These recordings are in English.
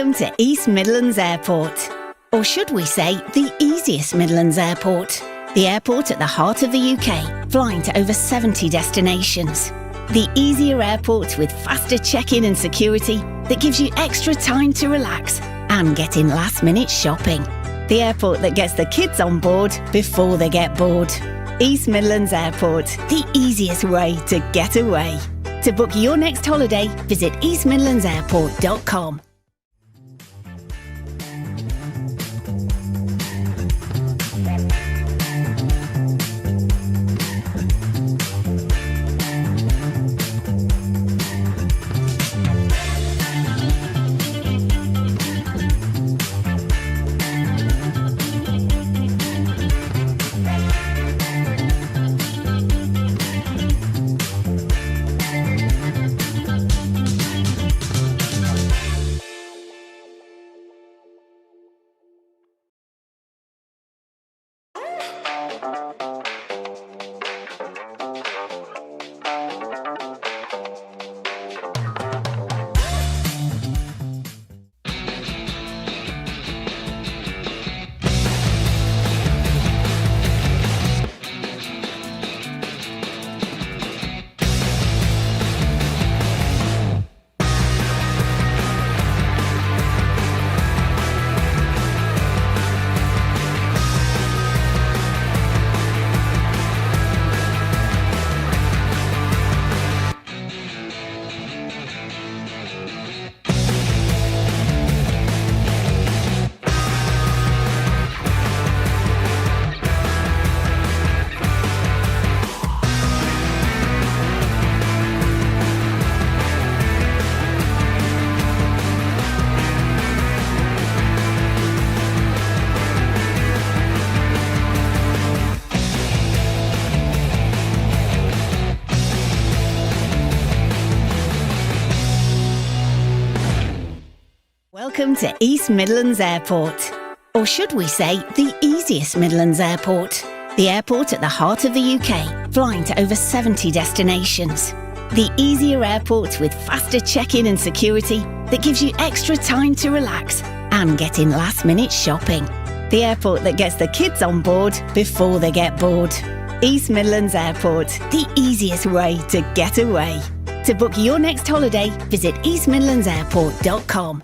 Welcome to East Midlands Airport. Or should we say, the easiest Midlands Airport. The airport at the heart of the UK, flying to over 70 destinations. The easier airport with faster check-in and security that gives you extra time to relax and get in last-minute shopping. The airport that gets the kids on board before they get bored. East Midlands Airport, the easiest way to get away. To book your next holiday, visit eastmidlandsairport.com. Welcome to East Midlands Airport. Or should we say, the easiest Midlands Airport. The airport at the heart of the UK, flying to over 70 destinations. The easier airport with faster check-in and security that gives you extra time to relax and get in last-minute shopping. The airport that gets the kids on board before they get bored. East Midlands Airport, the easiest way to get away. To book your next holiday, visit eastmidlandsairport.com.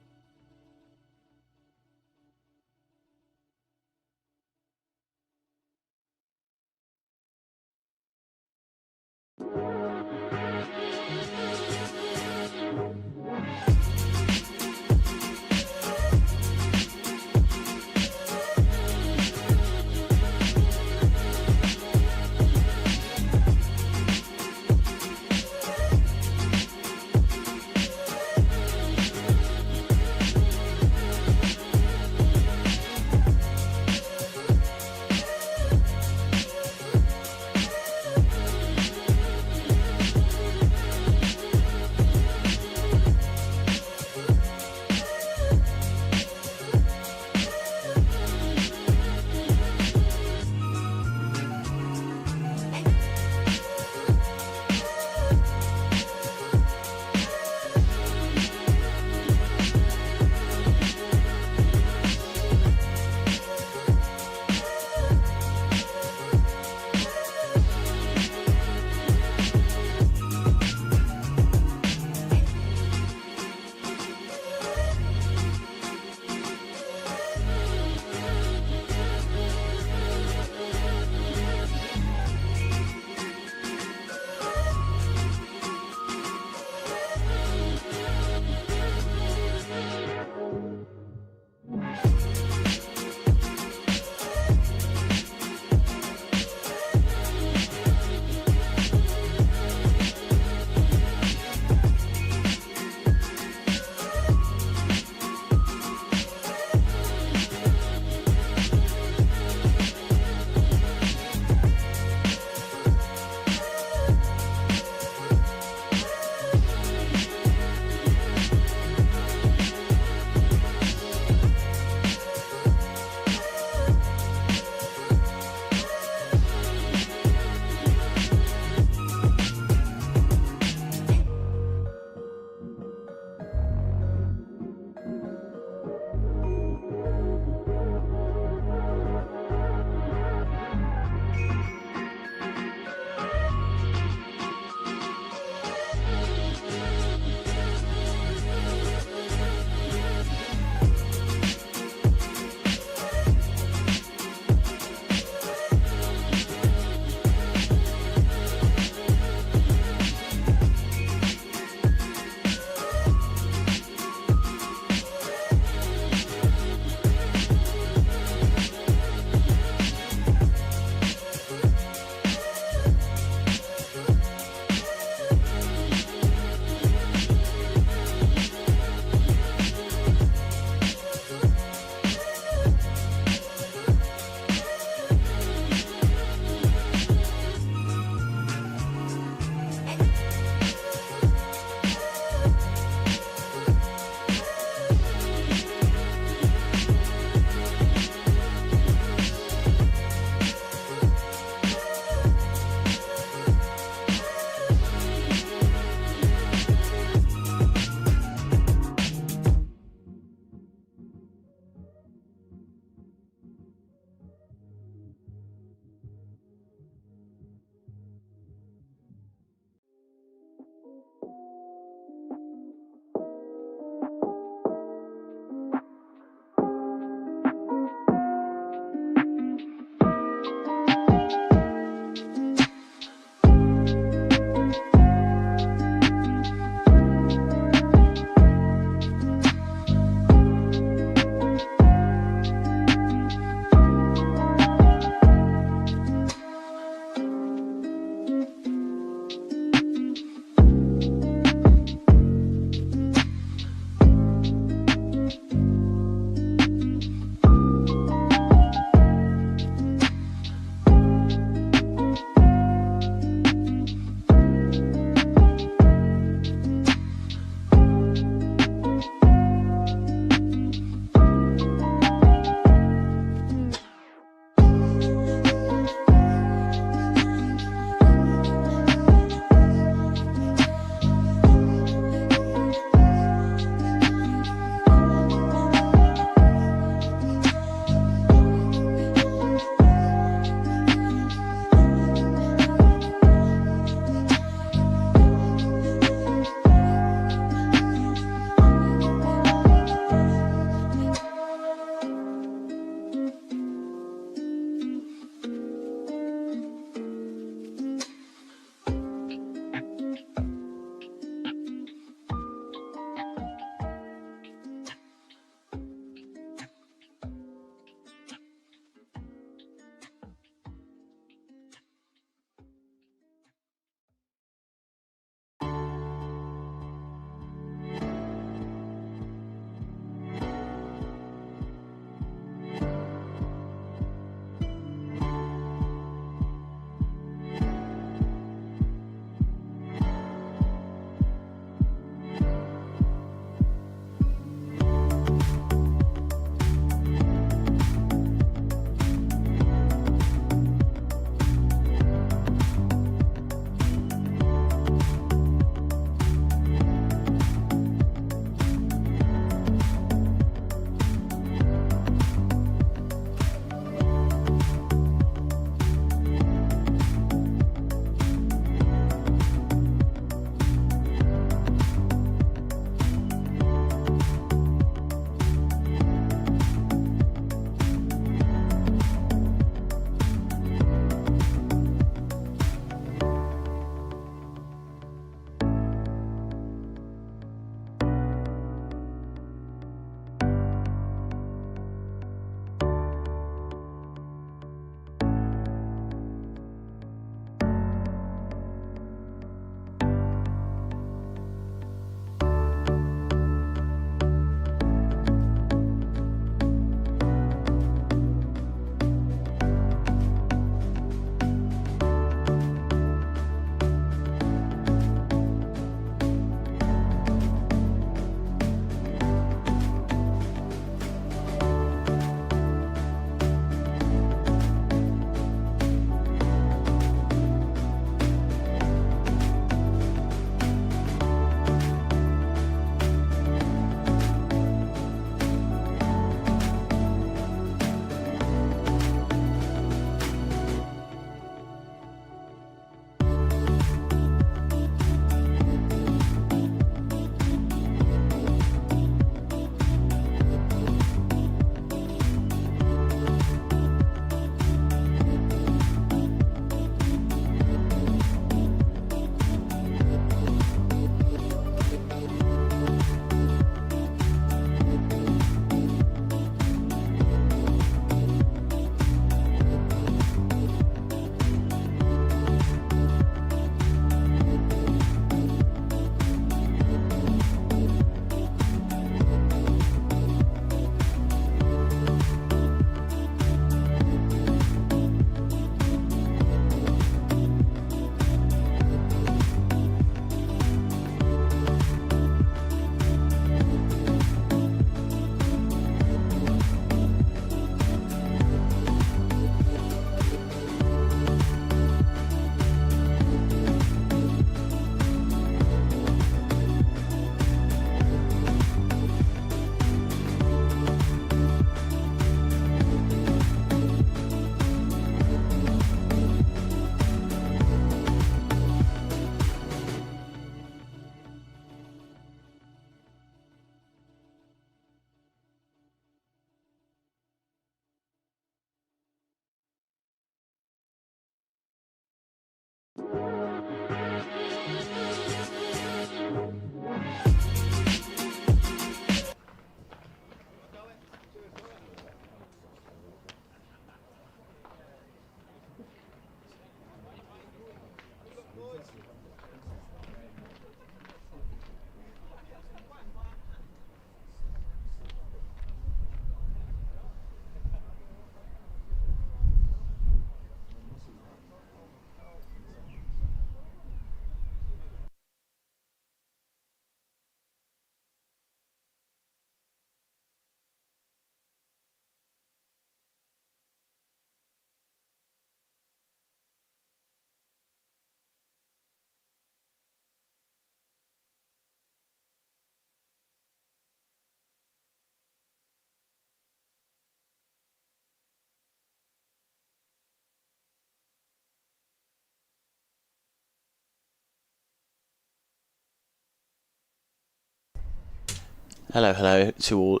Hello to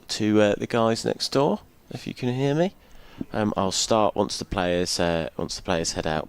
the guys next door. If you can hear me, I'll start once the players head out.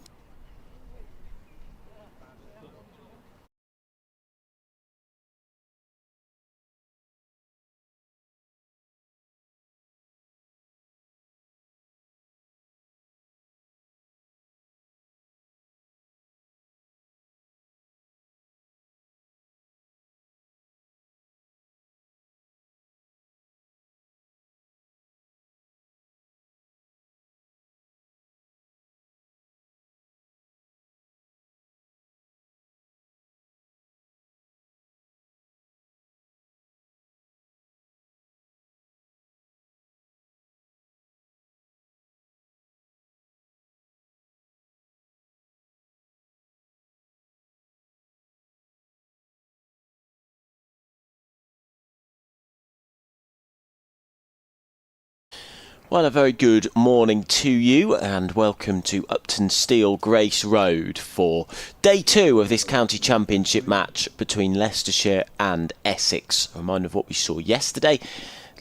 Well, a very good morning to you and welcome to Uptonsteel Grace Road for day 2 of this county championship match between Leicestershire and Essex. A reminder of what we saw yesterday.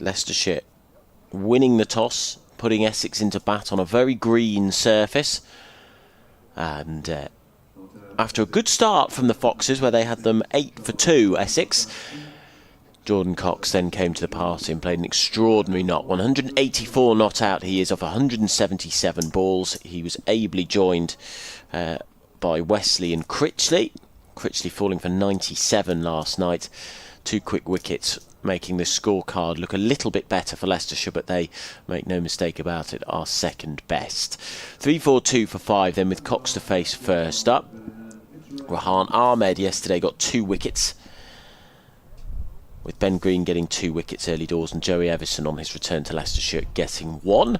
Leicestershire winning the toss, putting Essex into bat on a very green surface. And after a good start from the Foxes, where they had them 8 for 2, Essex, Jordan Cox then came to the party and played an extraordinary knot. 184 not out he is of 177 balls. He was ably joined by Wesley and Critchley. Critchley falling for 97 last night. 2 quick wickets, making the scorecard look a little bit better for Leicestershire, but they, make no mistake about it, are second best. 3-4-2 for 5 then, with Cox to face first up. Rahan Ahmed yesterday got 2 wickets, with Ben Green getting 2 wickets early doors and Joey Everson on his return to Leicestershire getting 1.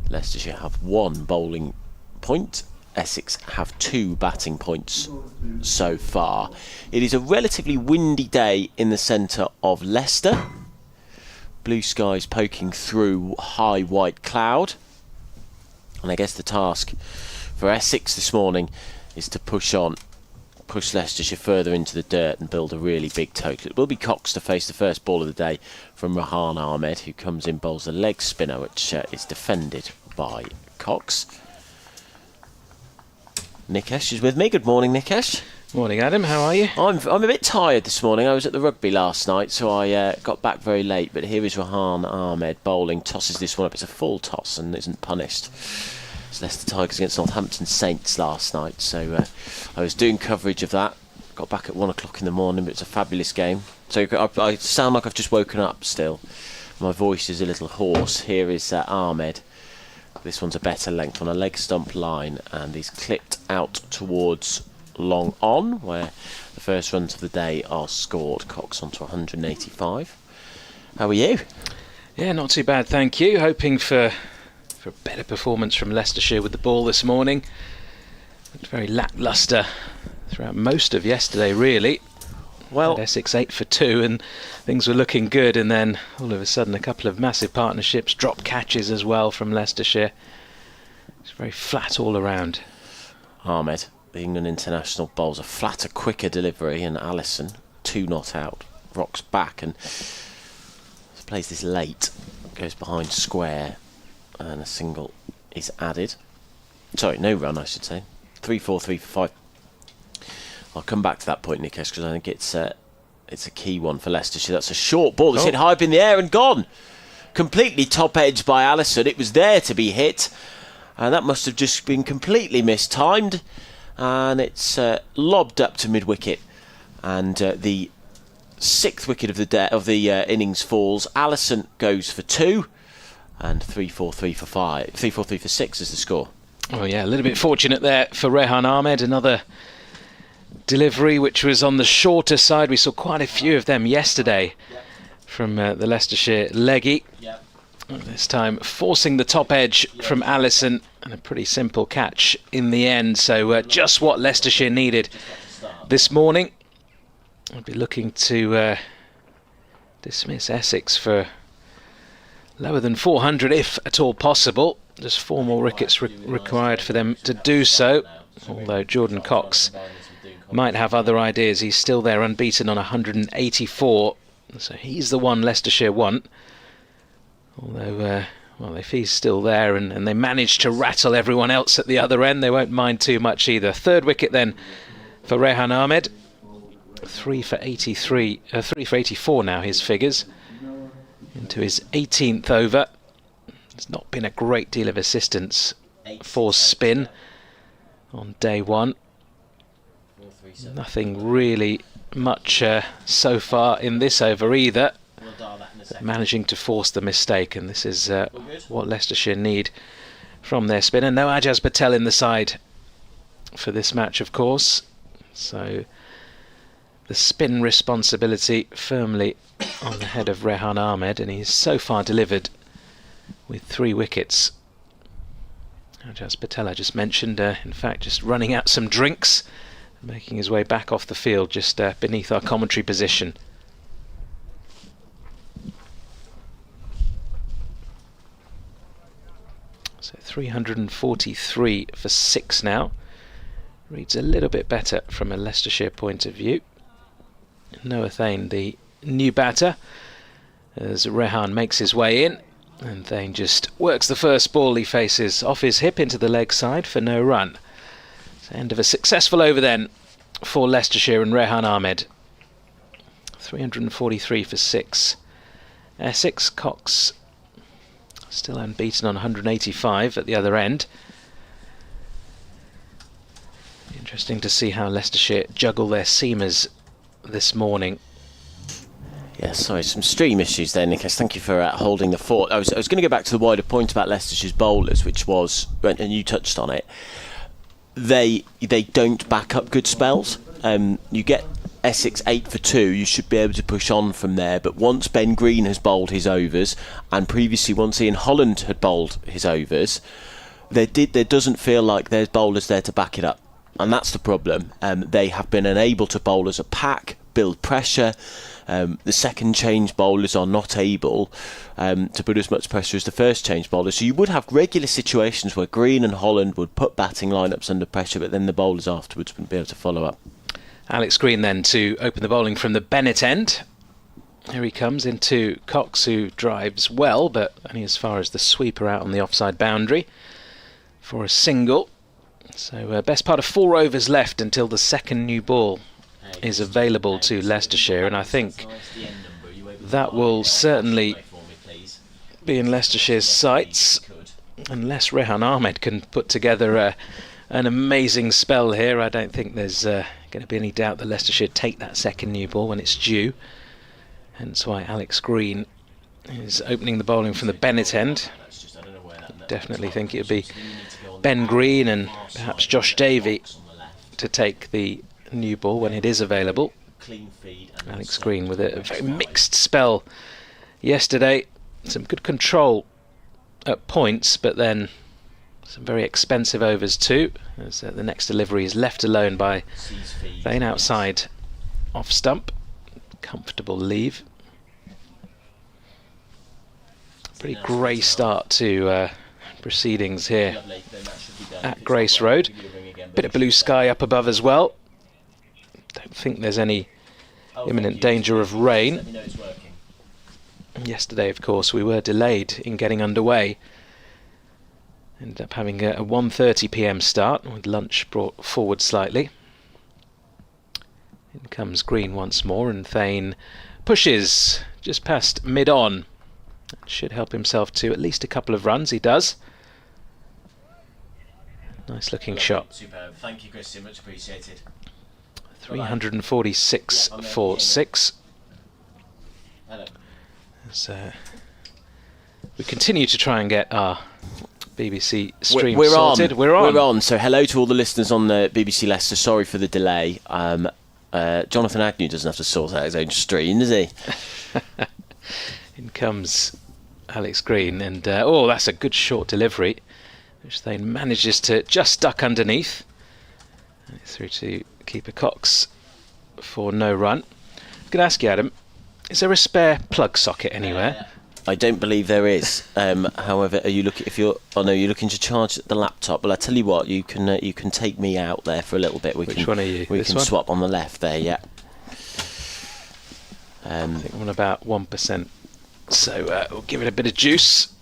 Leicestershire have 1 bowling point. Essex have 2 batting points so far. It is a relatively windy day in the centre of Leicester. Blue skies poking through high white cloud. And I guess the task for Essex this morning is to push Leicestershire further into the dirt and build a really big total. It will be Cox to face the first ball of the day from Rahan Ahmed, who comes in, bowls a leg spinner, which is defended by Cox. Nikesh is with me. Good morning, Nikesh. Morning, Adam. How are you? I'm a bit tired this morning. I was at the rugby last night, so I got back very late. But here is Rahan Ahmed bowling, tosses this one up. It's a full toss and isn't punished. It's Leicester Tigers against Northampton Saints last night, so I was doing coverage of that. Got back at 1 o'clock in the morning, but it's a fabulous game. So I sound like I've just woken up still. My voice is a little hoarse. Here is Ahmed. This one's a better length on a leg stump line, and he's clipped out towards long on, where the first runs of the day are scored. Cox onto 185. How are you? Yeah, not too bad, thank you. Hoping for a better performance from Leicestershire with the ball this morning. Looked very lacklustre throughout most of yesterday, really. Well, Essex 8 for 2 and things were looking good, and then all of a sudden a couple of massive partnerships, drop catches as well from Leicestershire. It's very flat all around. Ahmed, the England international, bowls a flatter, quicker delivery, and Allison, 2 not out, rocks back and plays this late, goes behind square, and a single is added. Sorry, no run, I should say. 3-4-3 for 5. I'll come back to that point, Nikesh, because I think it's a key one for Leicestershire. That's a short ball that's hit high up in the air and gone. Completely top edge by Allison. It was there to be hit, and that must have just been completely mistimed. And it's lobbed up to mid-wicket, and the 6th wicket of the innings falls. Allison goes for 2, and 3-4-3 for 5. 3-4-3 for 6 is the score. Oh yeah, a little bit fortunate there for Rehan Ahmed. Another delivery which was on the shorter side. We saw quite a few of them yesterday from the Leicestershire leggy. This time forcing the top edge from Allison, and a pretty simple catch in the end. So just what Leicestershire needed this morning. I'd be looking to dismiss Essex for lower than 400 if at all possible. Just 4 more wickets required for them to do so, although Jordan Cox might have other ideas. He's still there unbeaten on 184, so he's the one Leicestershire want. Although, well, if he's still there and they manage to rattle everyone else at the other end, they won't mind too much either. Third wicket then for Rehan Ahmed. 3 for 83, 3 for 84 now, his figures. Into his 18th over. There's not been a great deal of assistance for spin on day one. Nothing really much so far in this over either. Managing to force the mistake, and this is what Leicestershire need from their spinner. No Ajaz Patel in the side for this match, of course. So the spin responsibility firmly on the head of Rehan Ahmed, and he's so far delivered with 3 wickets. Ajaz Patel, I just mentioned, in fact, just running out some drinks, making his way back off the field just beneath our commentary position. So 343 for 6 now. Reads a little bit better from a Leicestershire point of view. Noah Thane, the new batter, as Rehan makes his way in, and Thane just works the first ball he faces off his hip into the leg side for no run. It's the end of a successful over then for Leicestershire and Rehan Ahmed. 343 for 6. Essex, Cox still unbeaten on 185 at the other end. Interesting to see how Leicestershire juggle their seamers this morning. Yeah, sorry, some stream issues there, Nicholas. Thank you for holding the fort. I was going to go back to the wider point about Leicestershire's bowlers, which was, and you touched on it, they don't back up good spells. You get Essex 8 for 2, you should be able to push on from there, but once Ben Green has bowled his overs, and previously once Ian Holland had bowled his overs, there doesn't feel like there's bowlers there to back it up. And that's the problem. They have been unable to bowl as a pack, build pressure. The second change bowlers are not able to put as much pressure as the first change bowlers. So you would have regular situations where Green and Holland would put batting lineups under pressure, but then the bowlers afterwards wouldn't be able to follow up. Alex Green then to open the bowling from the Bennett end. Here he comes into Cox, who drives well, but only as far as the sweeper out on the offside boundary for a single. So best part of 4 overs left until the second new ball is available to Leicestershire, and I think that will certainly be in Leicestershire's sights unless Rehan Ahmed can put together an amazing spell here. I don't think there's going to be any doubt that Leicestershire take that second new ball when it's due, hence why Alex Green is opening the bowling from the Bennett end. Definitely think it would be Ben Green and perhaps Josh Davey to take the new ball when it is available. Alex Green with a very mixed spell yesterday. Some good control at points, but then some very expensive overs too, as the next delivery is left alone by Thane outside off stump. Comfortable leave. Pretty grey start to proceedings here at Grace Road. Bit of blue sky up above as well. Don't think there's any imminent danger of rain. Yesterday, of course, we were delayed in getting underway. Ended up having a 1:30 p.m. start with lunch brought forward slightly. In comes Green once more, and Thane pushes just past mid-on. Should help himself to at least a couple of runs. He does. Nice looking shot. Superb. Thank you, Christian. Much appreciated. 346 for 6. Hello. We continue to try and get our BBC stream we're sorted. On. We're on. So hello to all the listeners on the BBC Leicester. Sorry for the delay. Jonathan Agnew doesn't have to sort out his own stream, does he? In comes Alex Green, and that's a good short delivery, which Thane manages to just duck underneath. And it's through to keeper Cox for no run. I'm going to ask you, Adam, is there a spare plug socket anywhere? I don't believe there is. However, are you looking? If you're, oh no, you're looking to charge the laptop. Well, I tell you what, you can take me out there for a little bit. Which one are you? We This can one? swap on the left there. Yeah. I think I'm on about 1%. So we'll give it a bit of juice.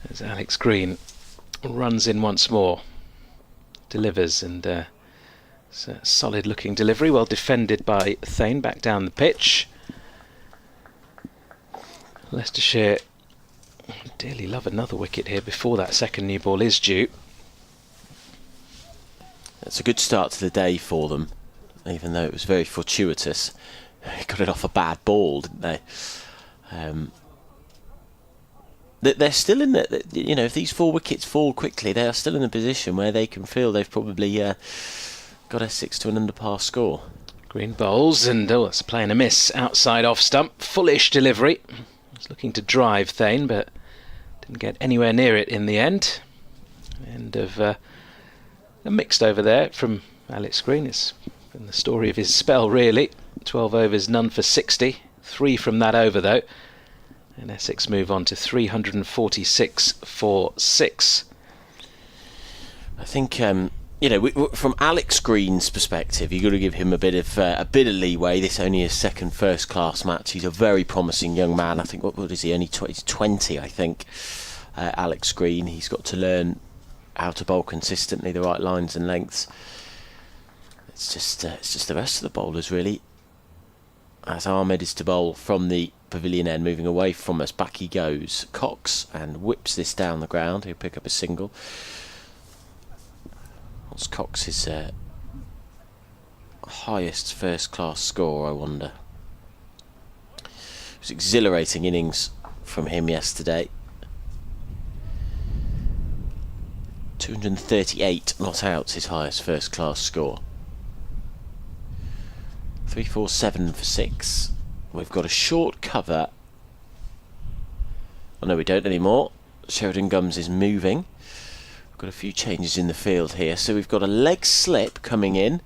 As Alex Green runs in once more, delivers, and it's a solid looking delivery, well defended by Thane back down the pitch. Leicestershire dearly love another wicket here before that second new ball is due. It's a good start to the day for them, even though it was very fortuitous. They got it off a bad ball, didn't they? They're still in the, you know, if these 4 wickets fall quickly, they are still in a position where they can feel they've probably got Essex to an under-par score. Green bowls, and it's playing a miss outside off stump. Fullish delivery. Was looking to drive Thane, but didn't get anywhere near it in the end. End of a mixed over there from Alex Green. It's been the story of his spell, really. 12 overs, none for 60. 3 from that over, though. And Essex move on to 346 for 6. I think, you know, from Alex Green's perspective, you've got to give him a bit of leeway. This only his second first-class match. He's a very promising young man. I think, what is he? Only he's 20, I think. Alex Green. He's got to learn how to bowl consistently, the right lines and lengths. It's just the rest of the bowlers, really. As Ahmed is to bowl from the pavilion end, moving away from us, back he goes. Cox, and whips this down the ground. He'll pick up a single. What's Cox's highest first-class score, I wonder? It was an exhilarating innings from him yesterday. 238 not outs, his highest first-class score. 347 for 6. We've got a short cover. Oh no, we don't anymore. Sheridan Gums is moving. We've got a few changes in the field here. So we've got a leg slip coming in.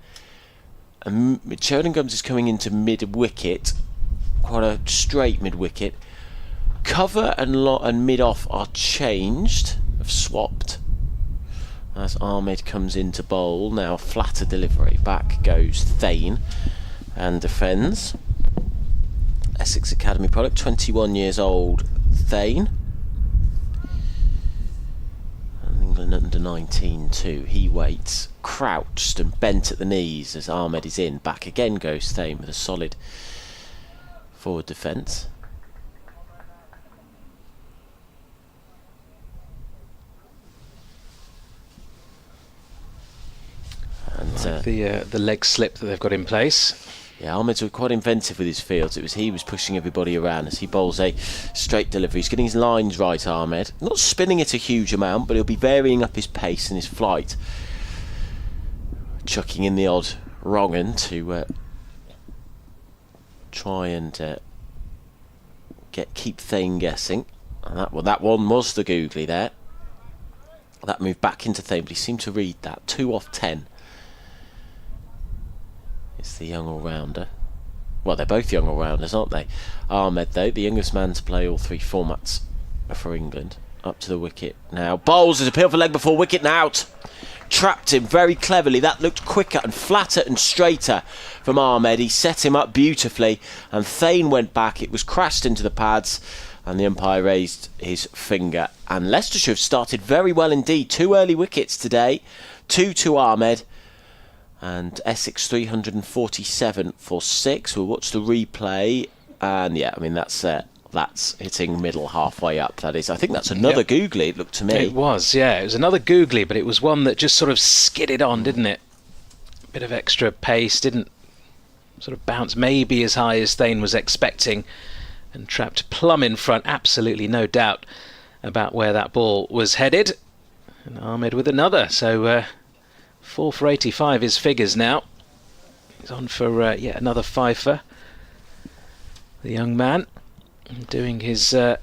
And Sheridan Gums is coming into mid-wicket. Quite a straight mid-wicket. Cover and mid-off are changed. Have swapped. As Ahmed comes into bowl. Now flatter delivery. Back goes Thane. And defends. Essex Academy product, 21 years old, Thane. And England under 19 too. He waits, crouched and bent at the knees as Ahmed is in. Back again goes Thane with a solid forward defence. And Like the leg slip that they've got in place. Yeah, Ahmed's quite inventive with his fields. He was pushing everybody around as he bowls a straight delivery. He's getting his lines right, Ahmed. Not spinning it a huge amount, but he'll be varying up his pace and his flight. Chucking in the odd wrong un to try and keep Thane guessing. And that one was the googly there. That moved back into Thane, but he seemed to read that. 2 off 10. It's the young all-rounder. Well, they're both young all-rounders, aren't they? Ahmed, though, the youngest man to play all 3 formats for England. Up to the wicket now. Bowls his appeal for leg before wicket and out. Trapped him very cleverly. That looked quicker and flatter and straighter from Ahmed. He set him up beautifully, and Thane went back. It was crashed into the pads, and the umpire raised his finger. And Leicestershire have started very well indeed. 2 early wickets today. 2 to Ahmed. And Essex 347 for 6. We'll watch the replay, and yeah, I mean that's hitting middle halfway up. That is, I think that's another googly. It looked to me. It was, yeah, it was another googly, but it was one that just sort of skidded on, didn't it? Bit of extra pace, didn't sort of bounce maybe as high as Thane was expecting, and trapped plumb in front. Absolutely no doubt about where that ball was headed. And Ahmed with another, so 4 for 85 his figures now. He's on for yet another fifer. The young man doing his, I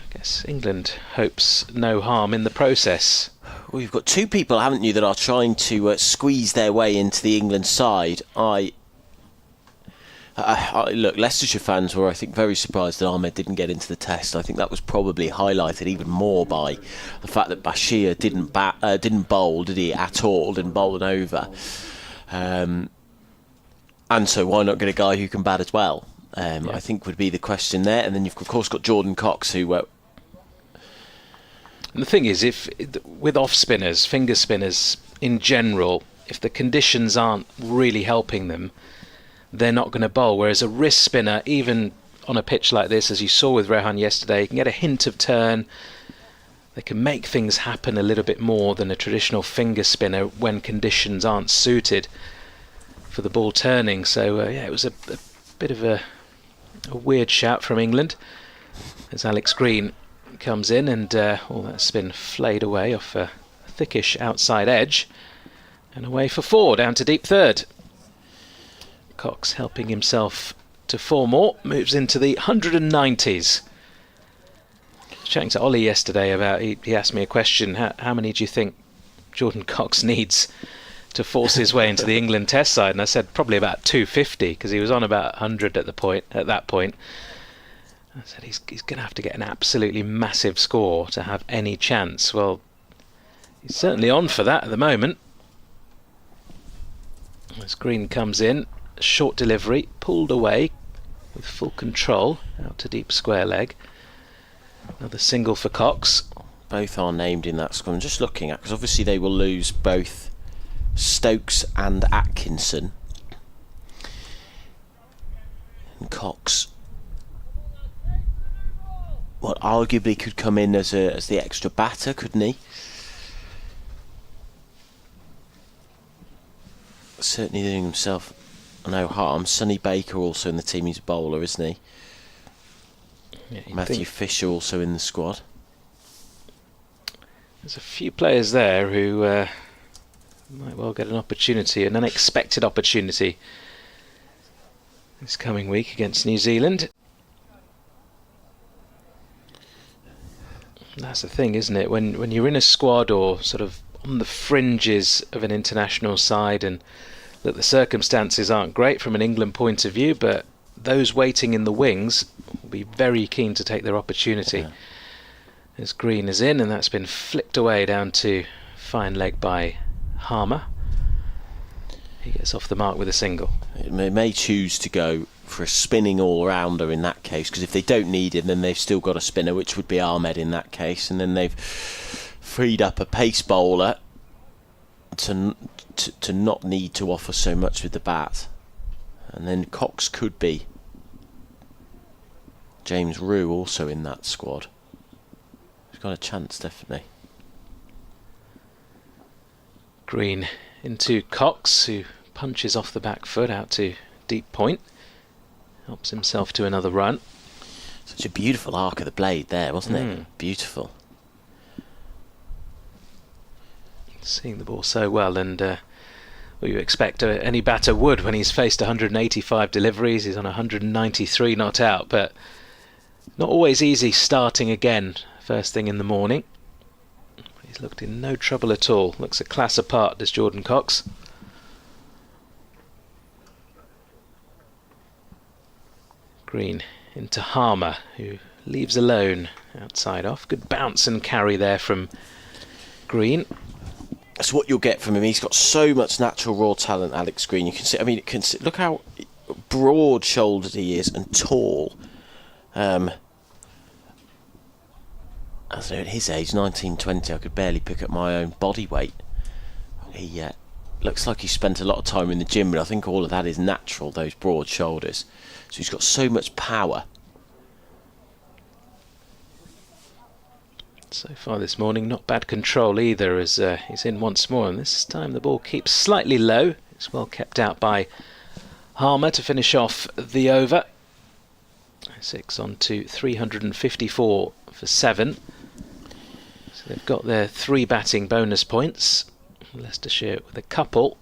guess England hopes no harm in the process. Well, you've got 2 people, haven't you, that are trying to squeeze their way into the England side. I Look, Leicestershire fans were, I think, very surprised that Ahmed didn't get into the test. I think that was probably highlighted even more by the fact that Bashir didn't bowl, did he, at all? Didn't bowl an over. And so why not get a guy who can bat as well? I think would be the question there. And then you've, of course, got Jordan Cox, who... and the thing is, with off-spinners, finger spinners in general, if the conditions aren't really helping them, they're not going to bowl. Whereas a wrist spinner, even on a pitch like this, as you saw with Rehan yesterday, you can get a hint of turn. They can make things happen a little bit more than a traditional finger spinner when conditions aren't suited for the ball turning. So it was a bit of a weird shout from England as Alex Green comes in, and all that spin flayed away off a thickish outside edge and away for 4, down to deep third. Cox helping himself to 4 more, moves into the 190s. Chatting to Ollie yesterday about, he asked me a question, how many do you think Jordan Cox needs to force his way into the England test side? And I said probably about 250, because he was on about 100 at that point. I said he's going to have to get an absolutely massive score to have any chance. Well, he's certainly on for that at the moment. As Green comes in, a short delivery, pulled away with full control out to deep square leg. Another single for Cox. Both are named in that squad. I'm just looking at, because obviously they will lose both Stokes and Atkinson. And Cox, well, arguably could come in as the extra batter, couldn't he? Certainly doing himself no harm. Sonny Baker also in the team. He's a bowler, isn't he? Yeah, Matthew Fisher also in the squad. There's a few players there who might well get an opportunity, an unexpected opportunity this coming week against New Zealand. That's the thing, isn't it? When you're in a squad or sort of on the fringes of an international side, and that the circumstances aren't great from an England point of view, but those waiting in the wings will be very keen to take their opportunity. Yeah. As Green is in, and that's been flicked away down to fine leg by Harmer. He gets off the mark with a single. It may choose to go for a spinning all-rounder in that case, because if they don't need him, then they've still got a spinner, which would be Ahmed in that case, and then they've freed up a pace bowler to not need to offer so much with the bat. And then Cox could be James Rue also in that squad. He's got a chance, definitely. Green into Cox, who punches off the back foot out to deep point. Helps himself to another run. Such a beautiful arc of the blade there, wasn't it? Beautiful. Seeing the ball so well, and well, you expect any batter would when he's faced 185 deliveries. He's on 193 not out, but not always easy starting again first thing in the morning. He's looked in no trouble at all. Looks a class apart, does Jordan Cox. Green into Harmer, who leaves alone outside off. Good bounce and carry there from Green. That's what you'll get from him. He's got so much natural raw talent, Alex Green. You can see. I mean, look how broad-shouldered he is and tall. As at his age, 19, 20, I could barely pick up my own body weight. He looks like he spent a lot of time in the gym, but I think all of that is natural, those broad shoulders. So he's got so much power. So far this morning, not bad control either, as he's in once more, and this time the ball keeps slightly low. It's well kept out by Harmer to finish off the over. 6 on to 354 for 7. So they've got their 3 batting bonus points. Leicestershire with a couple.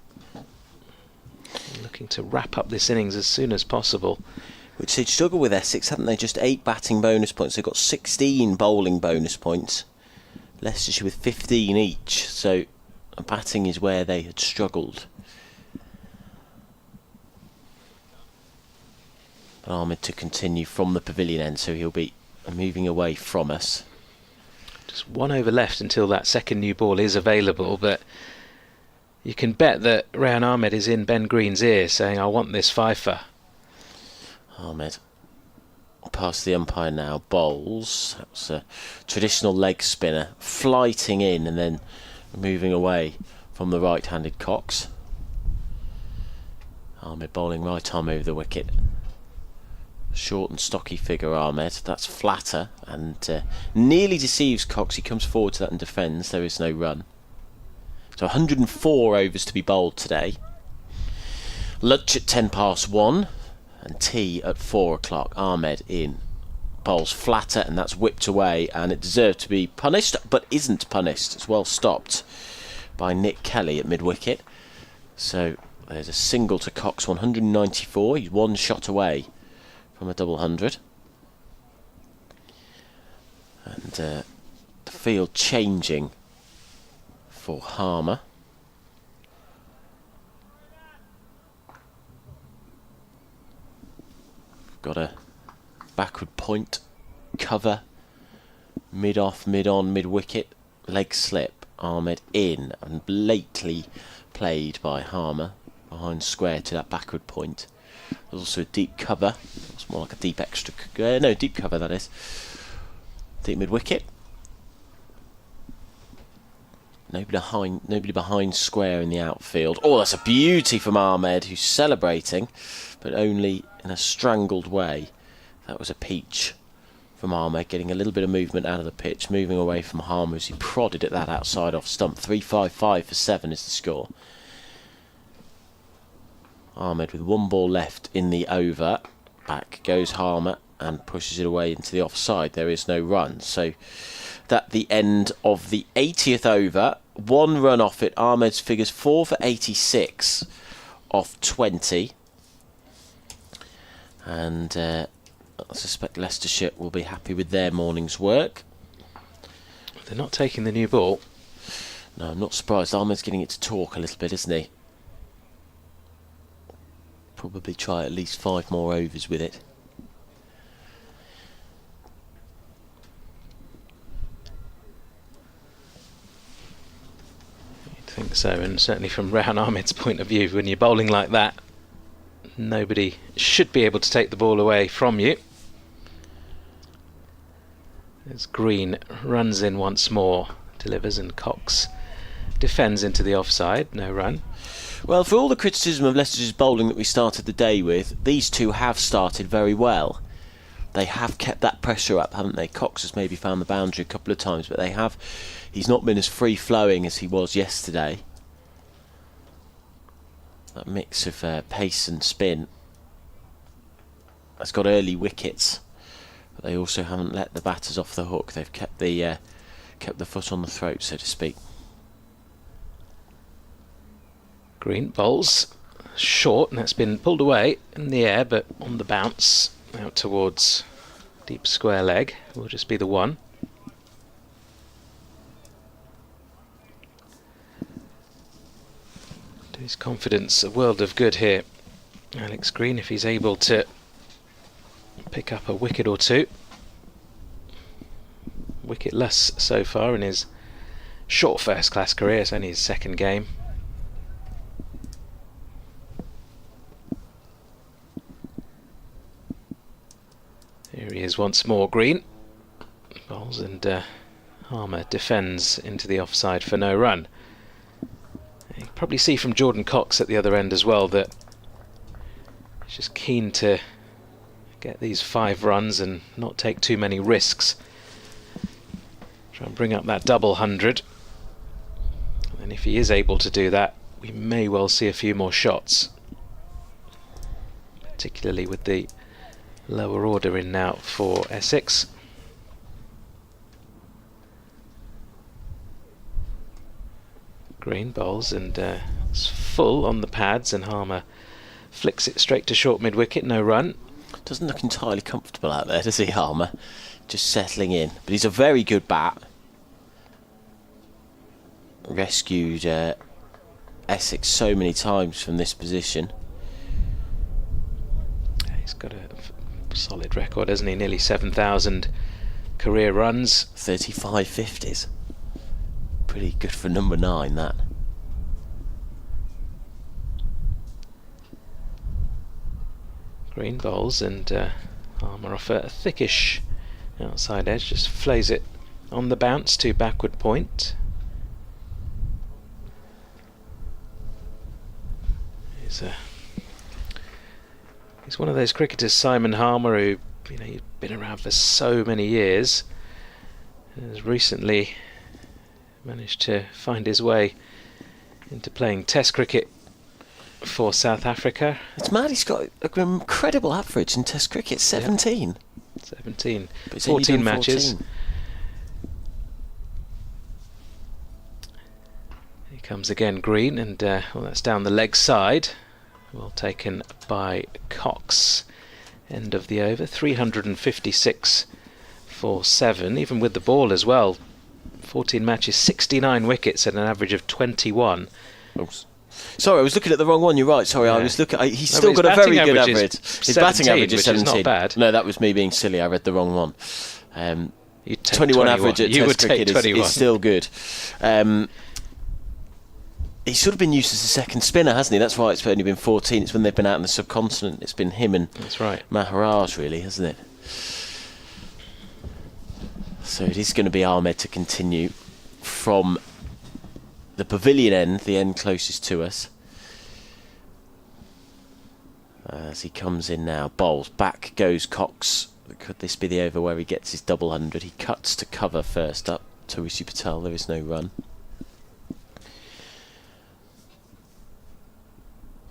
Looking to wrap up this innings as soon as possible. Which they'd struggle with Essex, hadn't they? Just 8 batting bonus points. They've got 16 bowling bonus points. Leicestershire with 15 each. So batting is where they had struggled. Ahmed to continue from the pavilion end, so he'll be moving away from us. Just 1 over left until that second new ball is available, but you can bet that Rehan Ahmed is in Ben Green's ear saying, I want this fifer. Ahmed past the umpire now, bowls. That's a traditional leg spinner, flighting in and then moving away from the right-handed Cox. Ahmed bowling right arm over the wicket. Short and stocky figure, Ahmed. That's flatter and nearly deceives Cox. He comes forward to that and defends. There is no run. So 104 overs to be bowled today. Lunch at 1:10 and tea at 4 o'clock. Ahmed in. Bowls flatter and that's whipped away, and it deserved to be punished but isn't punished. It's well stopped by Nick Kelly at mid-wicket. So there's a single to Cox, 194. He's 1 shot away from a double 100. And the field changing for Harmer. Got a backward point, cover, mid-off, mid-on, mid-wicket, leg slip, Ahmed in, and lately played by Harmer behind square to that backward point. There's also a deep cover. It's more like a deep extra. No, deep cover that is. Deep mid wicket. Nobody behind square in the outfield. Oh, that's a beauty from Ahmed, who's celebrating, but only in a strangled way. That was a peach from Ahmed, getting a little bit of movement out of the pitch, moving away from Harmer as he prodded at that outside off stump. 355 for 7 is the score. Ahmed with 1 ball left in the over. Back goes Harmer and pushes it away into the offside. There is no run. So at the end of the 80th over, 1 run off it. Ahmed's figures 4 for 86 off 20. And I suspect Leicestershire will be happy with their morning's work. They're not taking the new ball. No, I'm not surprised. Ahmed's getting it to talk a little bit, isn't he? Probably try at least 5 more overs with it. You'd think so, and certainly from Rehan Ahmed's point of view, when you're bowling like that, nobody should be able to take the ball away from you. As Green runs in once more, delivers, and Cox defends into the offside. No run. Well, for all the criticism of Leicestershire's bowling that we started the day with, these two have started very well. They have kept that pressure up, haven't they? Cox has maybe found the boundary a couple of times, but they have. He's not been as free-flowing as he was yesterday. That mix of pace and spin has got early wickets, but they also haven't let the batters off the hook. They've kept the foot on the throat, so to speak. Green bowls short, and that's been pulled away in the air, but on the bounce out towards deep square leg. Will just be the 1. Do his confidence a world of good here, Alex Green, if he's able to pick up a wicket or 2. Wicketless so far in his short first-class career. It's only his 2nd game. Here he is once more, Green. Bowls, and Harmer defends into the offside for no run. You can probably see from Jordan Cox at the other end as well that he's just keen to get these 5 runs and not take too many risks. Try and bring up that double 100. And if he is able to do that, we may well see a few more shots. Particularly with the lower order in now for Essex. Green bowls, and it's full on the pads, and Harmer flicks it straight to short mid-wicket. No run. Doesn't look entirely comfortable out there, does he, Harmer? Just settling in. But he's a very good bat. Rescued Essex so many times from this position. He's got a solid record, hasn't he? Nearly 7,000 career runs. 35 50s. Pretty good for number 9, that. Green bowls, and Harmer off a thickish outside edge, just flays it on the bounce to backward point. He's one of those cricketers, Simon Harmer, who, you know, he's been around for so many years, and has recently managed to find his way into playing Test cricket for South Africa. It's mad, he's got an incredible average in Test cricket, 17. Yep. 17. But 14 matches. 14. He comes again, Green, and well, that's down the leg side. Well taken by Cox. End of the over, 356 for 7, even with the ball as well. 14 matches, 69 wickets at an average of 21. Oops. Sorry, I was looking at the wrong one. You're right. Sorry, I was looking. He's still his got a very good batting average. is His batting average is which 17. is not bad. No, that was me being silly. I read the wrong one. You'd take 21 average at you Test would take cricket 21. is still good. He's sort of been used as a second spinner, hasn't he? That's why it's only been 14. It's when they've been out in the subcontinent. It's been him and That's right. Maharaj, really, hasn't it? So it is going to be Ahmed to continue from the pavilion end, the end closest to us. As he comes in now, bowls, back goes Cox. Could this be the over where he gets his double 100? He cuts to cover first up to Rishi Patel. There is no run.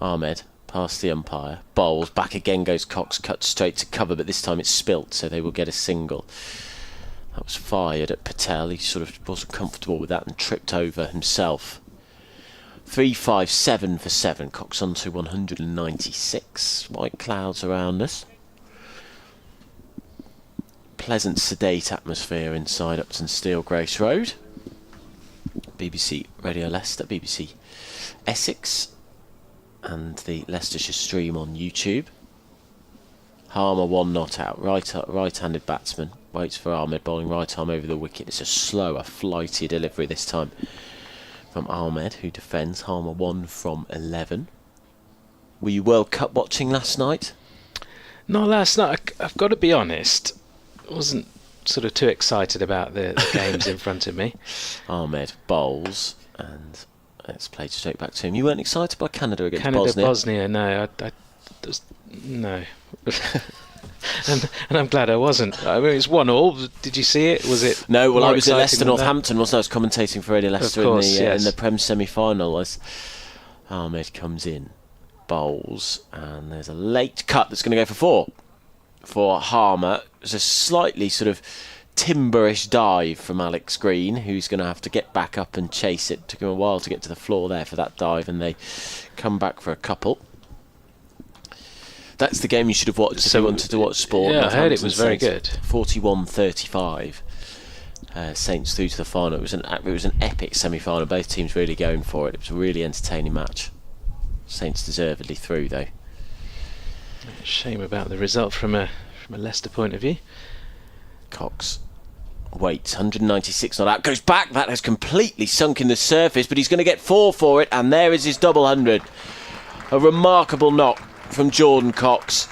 Ahmed past the umpire, bowls, back again goes Cox, cuts straight to cover, but this time it's spilt, so they will get a single. That was fired at Patel. He sort of wasn't comfortable with that and tripped over himself. 3-5-7 for 7. Cox on to 196. White clouds around us. Pleasant, sedate atmosphere inside Uptonsteel, Grace Road. BBC Radio Leicester, BBC Essex, and the Leicestershire stream on YouTube. Harmer 1 not out. Right-handed batsman. Waits for Ahmed, bowling right arm over the wicket. It's a slower, flighty delivery this time from Ahmed, who defends. Harmer 1 from 11. Were you World Cup watching last night? Not last night. I've got to be honest. I wasn't sort of too excited about the games in front of me. Ahmed bowls, and it's played straight back to him. You weren't excited by Canada against Bosnia? No. No. and I'm glad I wasn't. I mean, it's 1-1. Did you see it? Was it? No. Well, I was at exciting Leicester than Northampton. Wasn't I? I was commentating for Radio Leicester Of course, in yes. the Prem semi-final. As Ahmed comes in, bowls, and there's a late cut that's going to go for 4 for Harmer. It's a slightly sort of timberish dive from Alex Green, who's going to have to get back up and chase it. Took him a while to get to the floor there for that dive, and they come back for a couple. That's the game you should have watched if you wanted to watch sport. Yeah, I heard it was very good. 41-35. Saints through to the final. It was an epic semi-final. Both teams really going for it. It was a really entertaining match. Saints deservedly through, though. Shame about the result from a Leicester point of view. Cox waits, 196 not out, goes back. That has completely sunk in the surface, but he's going to get 4 for it, and there is his double 100. A remarkable knock from Jordan Cox,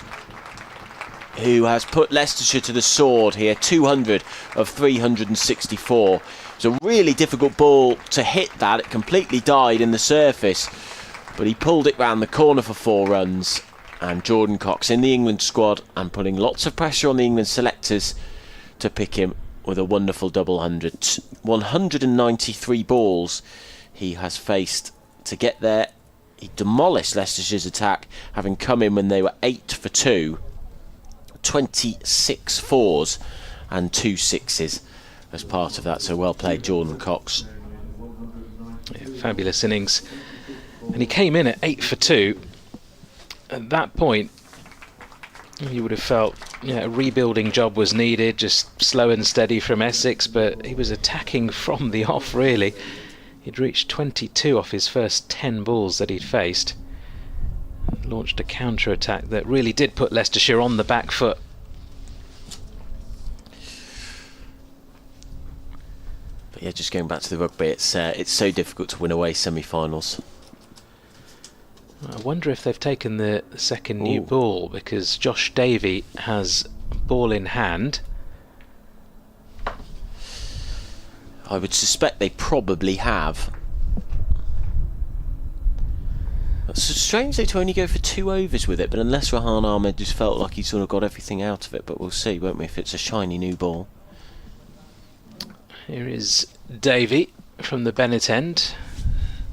who has put Leicestershire to the sword here. 200 of 364. It's a really difficult ball to hit that. It completely died in the surface, but he pulled it round the corner for 4 runs. And Jordan Cox in the England squad and putting lots of pressure on the England selectors to pick him with a wonderful double 100. 193 balls he has faced to get there. He demolished Leicestershire's attack, having come in when they were 8 for 2. 26 fours and 2 sixes as part of that. So well played, Jordan Cox. Yeah, fabulous innings. And he came in at 8 for 2. At that point, you would have felt a rebuilding job was needed, just slow and steady from Essex, but he was attacking from the off, really. He'd reached 22 off his first 10 balls that he'd faced. launched a counter-attack that really did put Leicestershire on the back foot. But yeah, just going back to the rugby, it's so difficult to win away semi-finals. I wonder if they've taken the second new ball, because Josh Davey has ball in hand. I would suspect they probably have. It's strange to only go for 2 overs with it, but unless Rehan Ahmed just felt like he sort of got everything out of it, but we'll see, won't we, if it's a shiny new ball. Here is Davey from the Bennett end.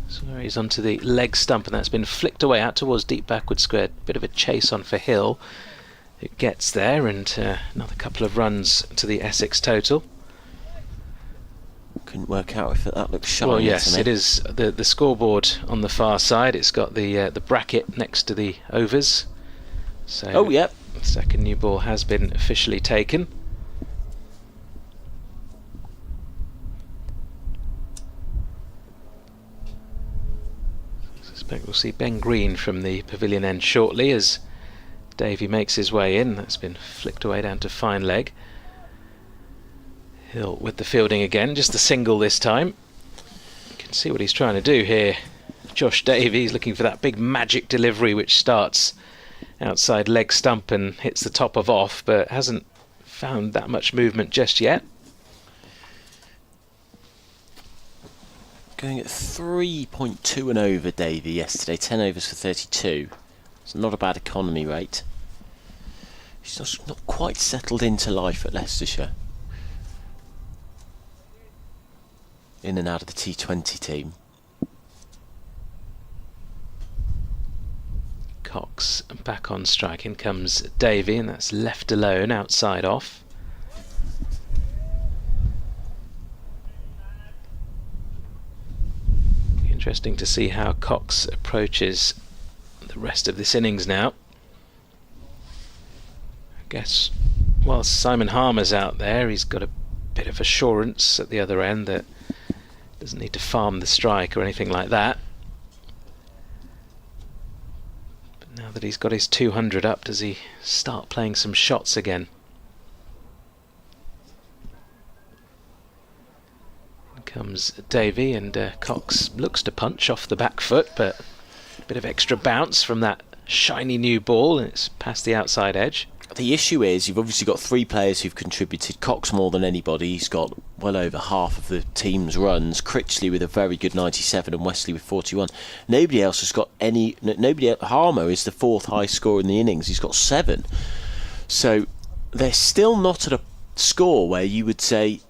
So he's onto the leg stump, and that's been flicked away out towards deep backward square. Bit of a chase on for Hill, who gets there, and another couple of runs to the Essex total. Couldn't work out if that looks shiny. Well, yes, it is the scoreboard on the far side. It's got the bracket next to the overs. So yep. The second new ball has been officially taken. I suspect we'll see Ben Green from the pavilion end shortly as Davey makes his way in. That's been flicked away down to fine leg. Hill with the fielding again, just a single this time. You can see what he's trying to do here. Josh Davies looking for that big magic delivery which starts outside leg stump and hits the top of off, but hasn't found that much movement just yet. Going at 3.2 and over, Davey, yesterday. 10 overs for 32. It's not a bad economy rate. He's just not quite settled into life at Leicestershire. In and out of the T20 team. Cox back on strike. In comes Davey, and that's left alone outside off. Interesting to see how Cox approaches the rest of this innings now. I guess whilst Simon Harmer's out there, he's got a bit of assurance at the other end that doesn't need to farm the strike or anything like that. But now that he's got his 200 up, does he start playing some shots again? Here comes Davey, and Cox looks to punch off the back foot, but a bit of extra bounce from that shiny new ball, and it's past the outside edge. The issue is you've obviously got 3 players who've contributed. Cox more than anybody. He's got well over half of the team's runs. Critchley with a very good 97 and Wesley with 41. Nobody else has got any. Harmer is the 4th highest scorer in the innings. He's got 7. So they're still not at a score where you would say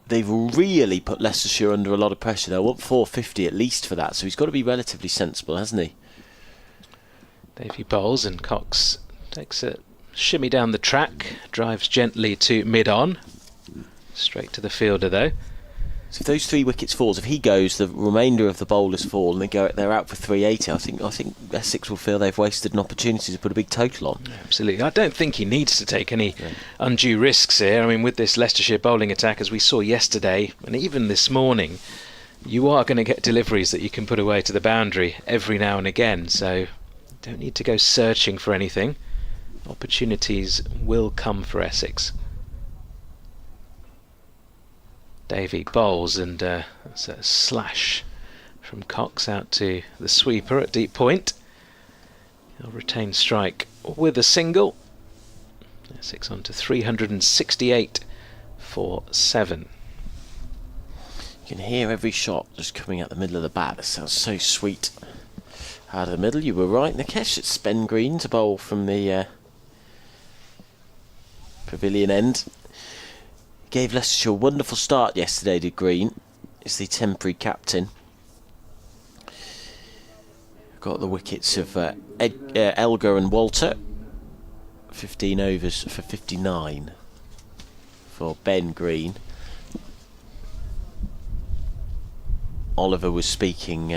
they've really put Leicestershire under a lot of pressure. They'll want 450 at least for that. So he's got to be relatively sensible, hasn't he? Davey bowls, and Cox takes a shimmy down the track, drives gently to mid-on. Straight to the fielder though. So if those 3 wickets falls, if he goes, the remainder of the bowlers fall, and they're out for 380. I think Essex will feel they've wasted an opportunity to put a big total on. Absolutely. I don't think he needs to take any undue risks here. I mean, with this Leicestershire bowling attack, as we saw yesterday and even this morning, you are going to get deliveries that you can put away to the boundary every now and again. So don't need to go searching for anything. Opportunities will come for Essex. Davey bowls, and that's a slash from Cox out to the sweeper at deep point. He'll retain strike with a single. Essex on to 368 for 7. You can hear every shot just coming out the middle of the bat. It sounds so sweet. Out of the middle, you were right, Nikesh. It's Ben Green to bowl from the pavilion end. Gave Leicestershire a wonderful start yesterday, did Green. He's the temporary captain. Got the wickets of Elgar and Walter. 15 overs for 59 for Ben Green. Oliver was speaking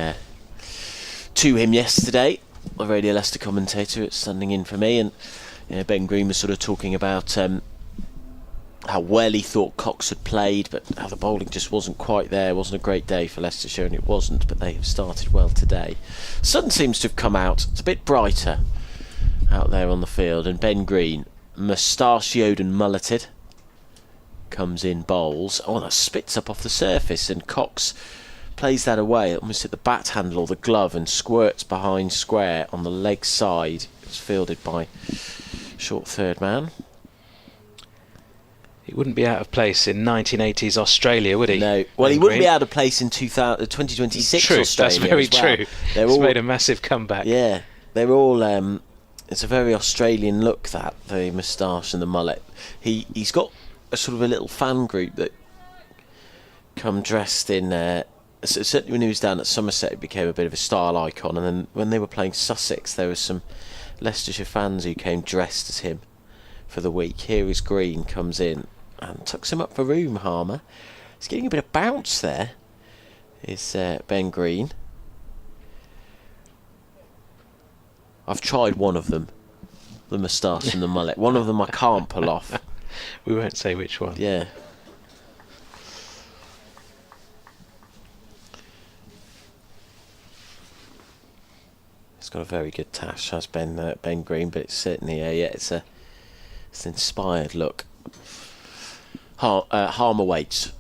to him yesterday, the Radio Leicester commentator, standing in for me, and Ben Green was sort of talking about how well he thought Cox had played, but how the bowling just wasn't quite there. It wasn't a great day for Leicestershire, and it wasn't, but they have started well today. Sun seems to have come out. It's a bit brighter out there on the field, and Ben Green, mustachioed and mulleted, comes in, bowls. Oh, that spits up off the surface, and Cox plays that away, almost hit the bat handle or the glove, and squirts behind square on the leg side. It's fielded by short third man. He wouldn't be out of place in 1980s Australia, would he? No. Well, he wouldn't be out of place in 2026 true, Australia. that's very as well. true. They're He's all, made a massive comeback. yeah, they're all. It's a very Australian look, that the moustache and the mullet. He's got a sort of a little fan group that come dressed in. Certainly when he was down at Somerset, it became a bit of a style icon. And then when they were playing Sussex, there were some Leicestershire fans who came dressed as him for the week. Here is Green, comes in and tucks him up for room. Harmer. He's getting a bit of bounce there. Is Ben Green. I've tried one of them, the moustache and the mullet. One of them I can't pull off. We won't say which one. Yeah. He's got a very good tash, has Ben Green, but it's certainly it's an inspired look. Harmer waits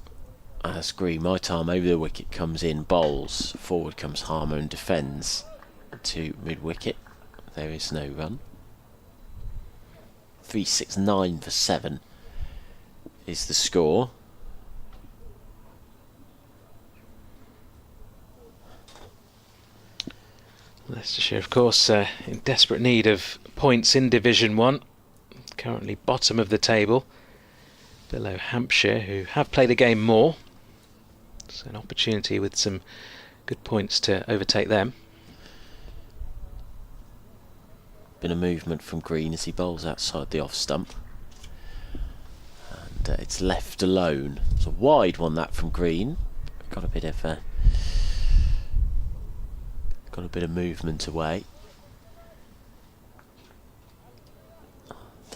as Green, right arm over the wicket, comes in, bowls. Forward comes Harmer and defends to mid-wicket. There is no run. 369 for 7 is the score. Leicestershire, of course, in desperate need of points in Division 1. Currently bottom of the table, below Hampshire, who have played a game more. So an opportunity with some good points to overtake them. Been a movement from Green as he bowls outside the off stump, and it's left alone. It's a wide one, that, from Green. Got a bit of movement away.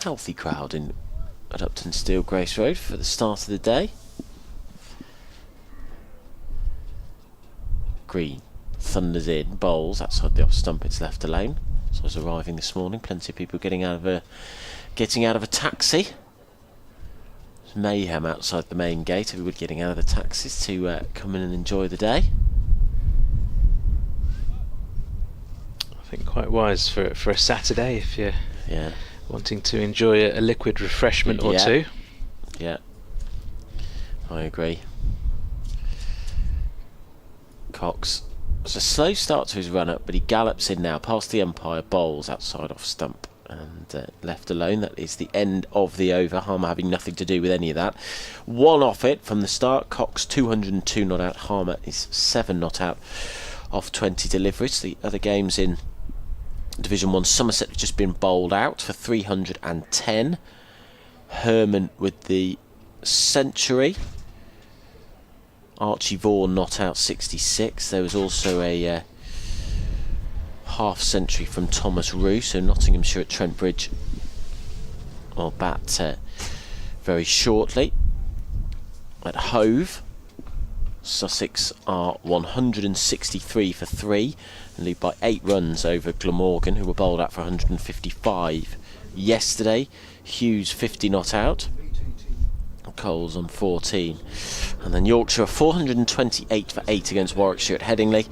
Healthy crowd at Uptonsteel Grace Road for the start of the day. Green thunders in, bowls outside the off stump. It's left alone. So I was arriving this morning, plenty of people getting out of a taxi. There's mayhem outside the main gate. Everybody getting out of the taxis to come in and enjoy the day. I think quite wise for a Saturday if you're wanting to enjoy a liquid refreshment or two. Yeah, I agree. Cox. It's a slow start to his run-up, but he gallops in now, past the umpire, bowls outside off stump, and left alone. That is the end of the over. Harmer having nothing to do with any of that. One off it from the start. Cox 202 not out. Harmer is 7 not out off 20 deliveries. The other games in Division 1, Somerset have just been bowled out for 310. Herman with the century. Archie Vaughan not out, 66. There was also a half century from Thomas Roos. So Nottinghamshire at Trent Bridge will bat very shortly. At Hove, Sussex are 163 for 3 and lead by 8 runs over Glamorgan, who were bowled out for 155 yesterday. Hughes 50 not out. Coles on 14. And then Yorkshire are 428 for 8 against Warwickshire at Headingley.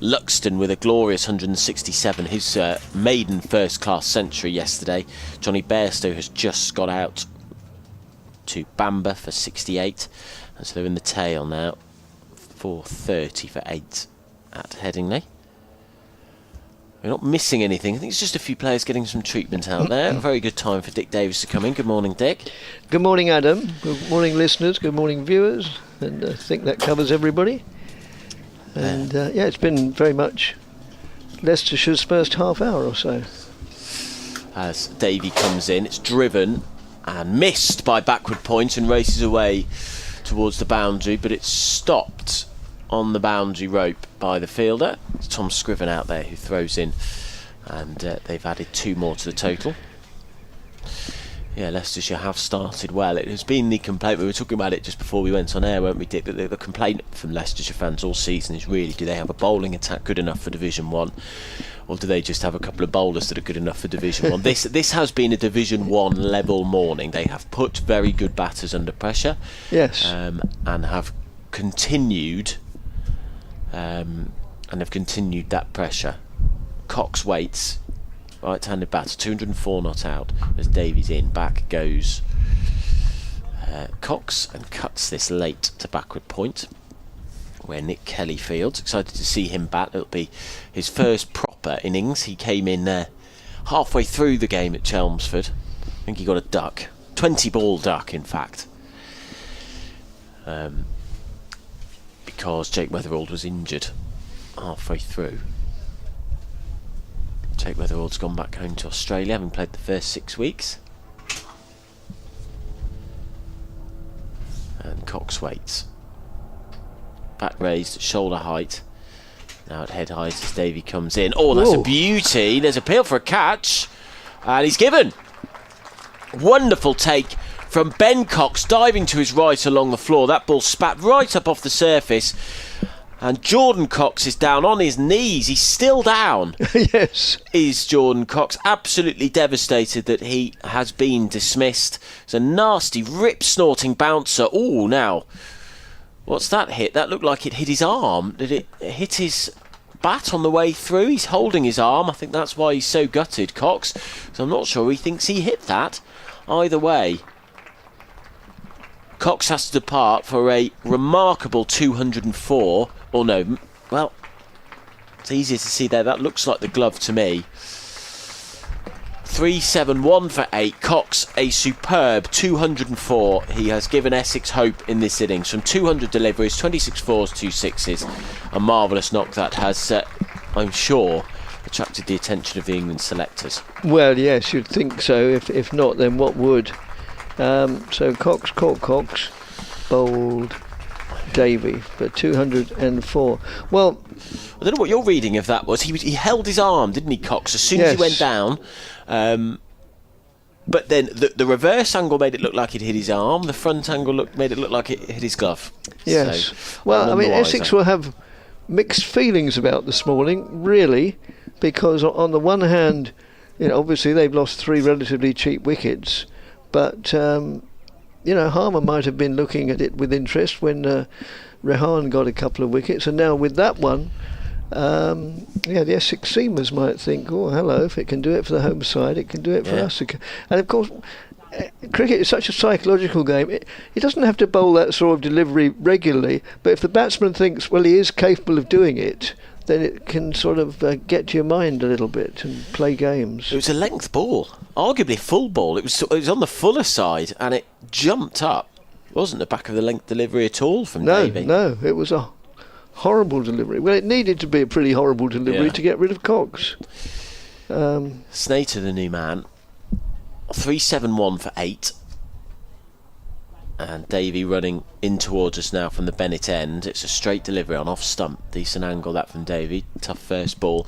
Luxton with a glorious 167, his maiden first class century yesterday. Johnny Bairstow has just got out to Bamber for 68, and so they're in the tail now. 430 for 8 at Headingley. We're not missing anything. I think it's just a few players getting some treatment out there. A very good time for Dick Davis to come in. Good morning, Dick. Good morning, Adam. Good morning, listeners. Good morning, viewers. And I think that covers everybody. And it's been very much Leicestershire's first half hour or so. As Davey comes in, it's driven and missed by backward point and races away towards the boundary, but it's stopped on the boundary rope by the fielder. It's Tom Scriven out there who throws in, and they've added 2 more to the total. Yeah, Leicestershire have started well. It has been the complaint, we were talking about it just before we went on air, weren't we, Dick, that the complaint from Leicestershire fans all season is really, do they have a bowling attack good enough for Division 1, or do they just have a couple of bowlers that are good enough for Division 1? This has been a Division 1 level morning. They have put very good batters under pressure. Yes. And have continued that pressure. Cox waits. Right-handed batter, 204 not out as Davies in. Back goes Cox and cuts this late to backward point where Nick Kelly fields. Excited to see him bat. It'll be his first proper innings. He came in halfway through the game at Chelmsford. I think he got a duck. 20-ball duck, in fact. Because Jake Weatherald was injured halfway through. Jake Weatherald's gone back home to Australia, having played the first 6 weeks. And Cox waits. Back raised at shoulder height. Now at head height as Davey comes in. Oh, that's a beauty. There's a appeal for a catch. And he's given. Wonderful take from Ben Cox, diving to his right along the floor. That ball spat right up off the surface. And Jordan Cox is down on his knees. He's still down. Yes. Is Jordan Cox absolutely devastated that he has been dismissed. It's a nasty, rip-snorting bouncer. Oh, now, what's that hit? That looked like it hit his arm. Did it hit his bat on the way through? He's holding his arm. I think that's why he's so gutted, Cox. So I'm not sure he thinks he hit that. Either way, Cox has to depart for a remarkable 204. Or no, well, it's easier to see there. That looks like the glove to me. 371 for 8. Cox, a superb 204. He has given Essex hope in this innings. From 200 deliveries, 26 fours, 2 sixes. A marvellous knock that has, I'm sure, attracted the attention of the England selectors. Well, yes, you'd think so. If not, then what would? So Cox caught Cox, bowled Davey for 204. Well, I don't know what your reading of that was. He held his arm, didn't he, Cox, as soon as he went down. But then the reverse angle made it look like it hit his arm. The front angle made it look like it hit his glove. Yes. So, well, I mean, Essex will have mixed feelings about this morning, really, because on the one hand, obviously they've lost 3 relatively cheap wickets, but Harmer might have been looking at it with interest when Rehan got a couple of wickets, and now with that one, the Essex seamers might think, oh, hello, if it can do it for the home side, it can do it for us. And of course, cricket is such a psychological game. It doesn't have to bowl that sort of delivery regularly, but if the batsman thinks, well, he is capable of doing it, then it can sort of get to your mind a little bit and play games. It was a length ball, arguably full ball. It was on the fuller side, and it jumped up. It wasn't the back of the length delivery at all from Davey. No, it was a horrible delivery. Well, it needed to be a pretty horrible delivery to get rid of Cox. Snater, the new man, 371 for 8. And Davey running in towards us now from the Bennett end. It's a straight delivery on off stump. Decent angle that from Davey. Tough first ball.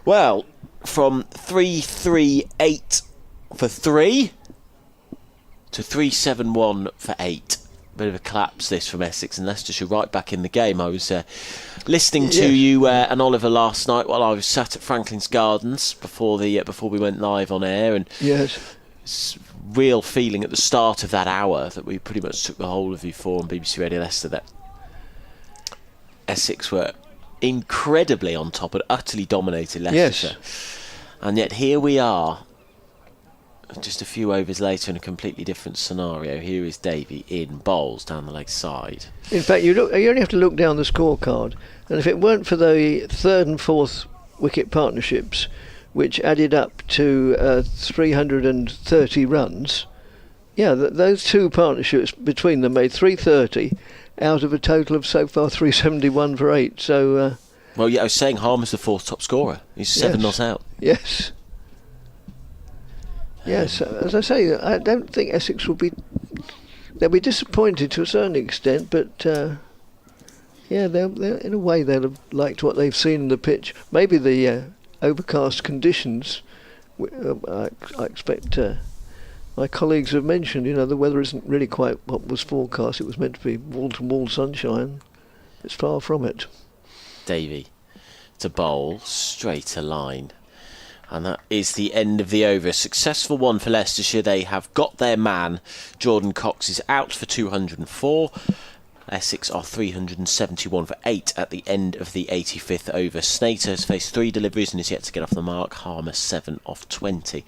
Well, from 338 for 3 to 371 for 8. Bit of a collapse this from Essex and Leicestershire right back in the game. I was listening to you and Oliver last night while I was sat at Franklin's Gardens before we went live on air, and real feeling at the start of that hour that we pretty much took the whole of U4 and BBC Radio Leicester that Essex were incredibly on top and utterly dominated Leicestershire. And yet here we are, just a few overs later in a completely different scenario. Here is Davey in bowls down the leg side. In fact, you only have to look down the scorecard, and if it weren't for the 3rd and 4th wicket partnerships, which added up to 330 runs. Those 2 partnerships between them made 330 out of a total of so far 371 for 8. So, I was saying Harmer's the 4th top scorer. He's 7 not out. Yes. Yes, as I say, I don't think Essex will be. They'll be disappointed to a certain extent, but they'll in a way they'll have liked what they've seen on the pitch. Maybe the overcast conditions, I expect my colleagues have mentioned, the weather isn't really quite what was forecast. It was meant to be wall-to-wall sunshine. It's far from it. Davy to bowl, straight a line. And that is the end of the over. Successful one for Leicestershire. They have got their man. Jordan Cox is out for 204. Essex are 371 for 8 at the end of the 85th over. Snater has faced 3 deliveries and is yet to get off the mark. Harmer 7 off 20.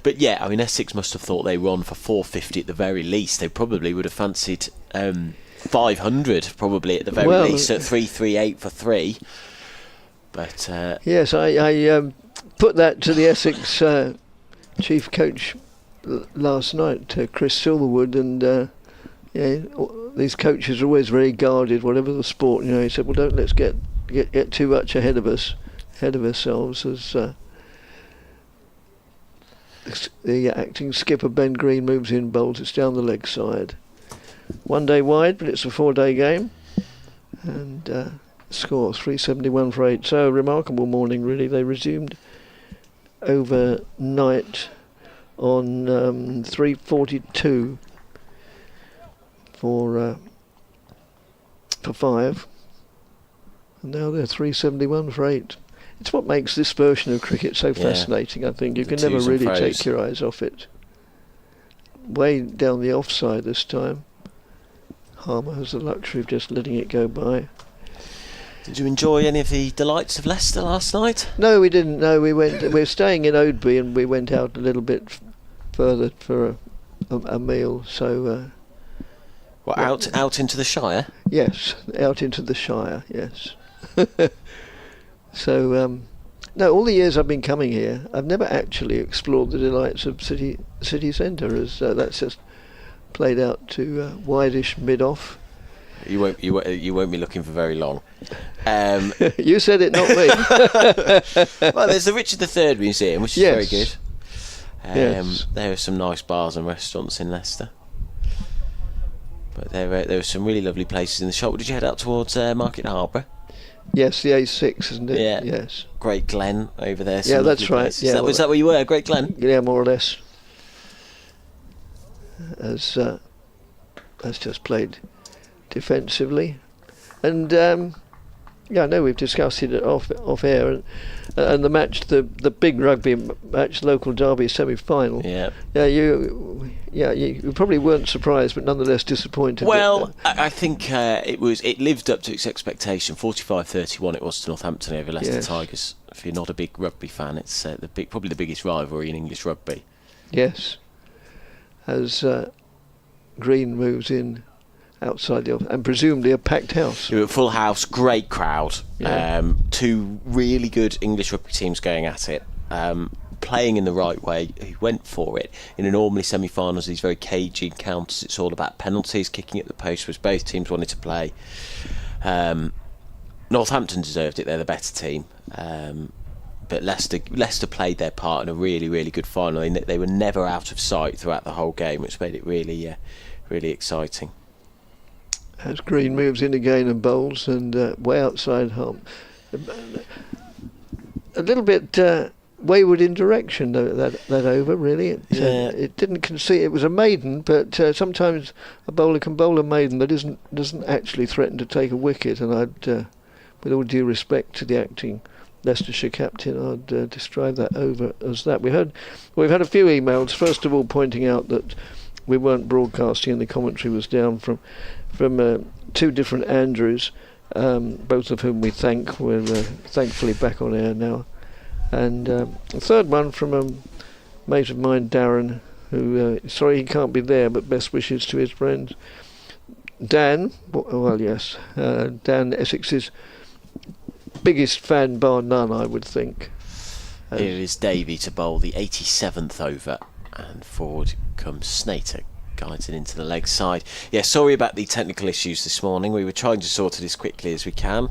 But yeah, I mean, Essex must have thought they were on for 450 at the very least. They probably would have fancied 500 probably at the very least at 338 for 3. But yes, I put that to the Essex chief coach last night, Chris Silverwood, and these coaches are always very guarded, whatever the sport. He said, well, let's get too much ahead of ourselves. As the acting skipper Ben Green moves in, bowls. It's down the leg side. 1 day wide, but it's a 4-day game, and score 371 for 8. So remarkable morning, really. They resumed overnight on 342 for 5, and now they're 371 for 8. It's what makes this version of cricket so fascinating. I think you can never really take your eyes off it. Way down the offside this time. Harmer has the luxury of just letting it go by. did you enjoy any of the delights of Leicester last night? No, we didn't. No, we were staying in Oadby, and we went out a little bit further for a meal. So. Out into the Shire? Yes, out into the Shire. Yes. So, no, all the years I've been coming here, I've never actually explored the delights of city centre, as that's just played out to wide-ish mid-off. You won't be looking for very long. You said it, not me. Well, there's the Richard III Museum, which is very good. Yes. There are some nice bars and restaurants in Leicester. But there are some really lovely places in the shop. Did you head out towards Market Harbour? Yes, the A6, isn't it? Yeah. Yes. Great Glen over there. Yeah, that's right. Yeah, was that where you were, Great Glen? Yeah, more or less. As just played defensively, and I know we've discussed it off air, and the match, the big rugby match, local derby semi-final. You probably weren't surprised, but nonetheless disappointed. Well, I think it lived up to its expectation. 45-31 it was to Northampton over Leicester Tigers. If you're not a big rugby fan, it's probably the biggest rivalry in English rugby. Yes, as Green moves in outside the office, and presumably a packed house. You were at full house, great crowd. Yeah. 2 really good English rugby teams going at it, playing in the right way. Who went for it in a normally semi-finals? These very cagey encounters. It's all about penalties, kicking at the post, which both teams wanted to play. Northampton deserved it; they're the better team. But Leicester played their part in a really, really good final. They were never out of sight throughout the whole game, which made it really, really exciting. As Green moves in again and bowls, and way outside home, a little bit wayward in direction that over, really. It didn't concede. It was a maiden, but sometimes a bowler can bowl a maiden that doesn't actually threaten to take a wicket, and I'd, with all due respect to the acting Leicestershire captain, I'd describe that over as that. We've had a few emails, first of all pointing out that we weren't broadcasting and the commentary was down from 2 different Andrews, both of whom we thank. We're thankfully back on air now. And the third one from a mate of mine, Darren, who, sorry he can't be there, but best wishes to his friends. Dan, Dan, Essex's biggest fan bar none, I would think. Here is Davy to bowl the 87th over, and forward comes Snater, guides it into the leg side. Yeah, sorry about the technical issues this morning. We were trying to sort it as quickly as we can.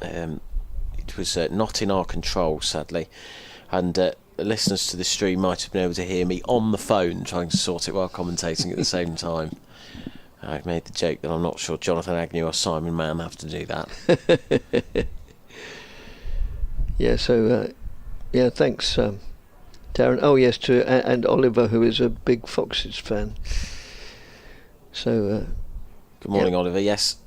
It was not in our control, sadly, and listeners to the stream might have been able to hear me on the phone trying to sort it while commentating at the same time. I've made the joke that I'm not sure Jonathan Agnew or Simon Mann have to do that. Yeah, so thanks Darren. Oh yes, and Oliver, who is a big Foxes fan. So. Good morning, Oliver. Yes,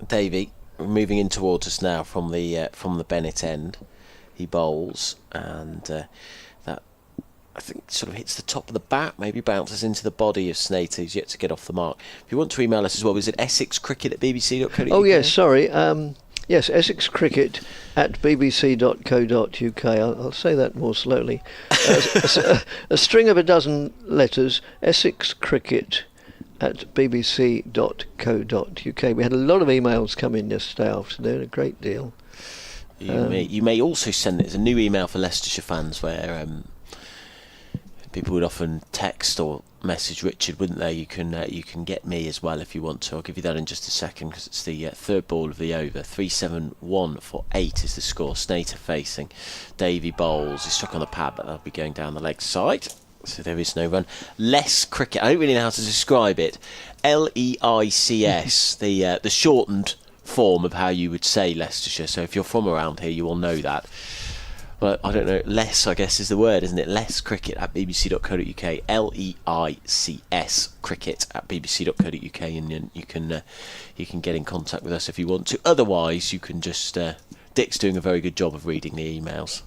Davey, moving in towards us now from the Bennett end. He bowls, and that, I think, sort of hits the top of the bat, maybe bounces into the body of Snater, who's yet to get off the mark. If you want to email us as well, is it essexcricket@bbc.co.uk? Oh yes, sorry. Yes, essexcricket@bbc.co.uk. I'll say that more slowly. A string of a dozen letters, essexcricket@bbc.co.uk. We had a lot of emails come in yesterday afternoon, a great deal. You may also send it as a new email for Leicestershire fans, where people would often text or message Richard, wouldn't they? You can get me as well if you want to. I'll give you that in just a second, because it's the third ball of the over. 3-7-1 for 8 is the score. Snater facing. Davey bowls. He's struck on the pad, but that'll be going down the leg side. So there is no run. Less cricket. I don't really know how to describe it. Leics, the shortened form of how you would say Leicestershire. So if you're from around here, you will know that. But I don't know. Less, I guess, is the word, isn't it? Less cricket at bbc.co.uk. Leics cricket at bbc.co.uk, and you can get in contact with us if you want to. Otherwise, you can just. Dick's doing a very good job of reading the emails.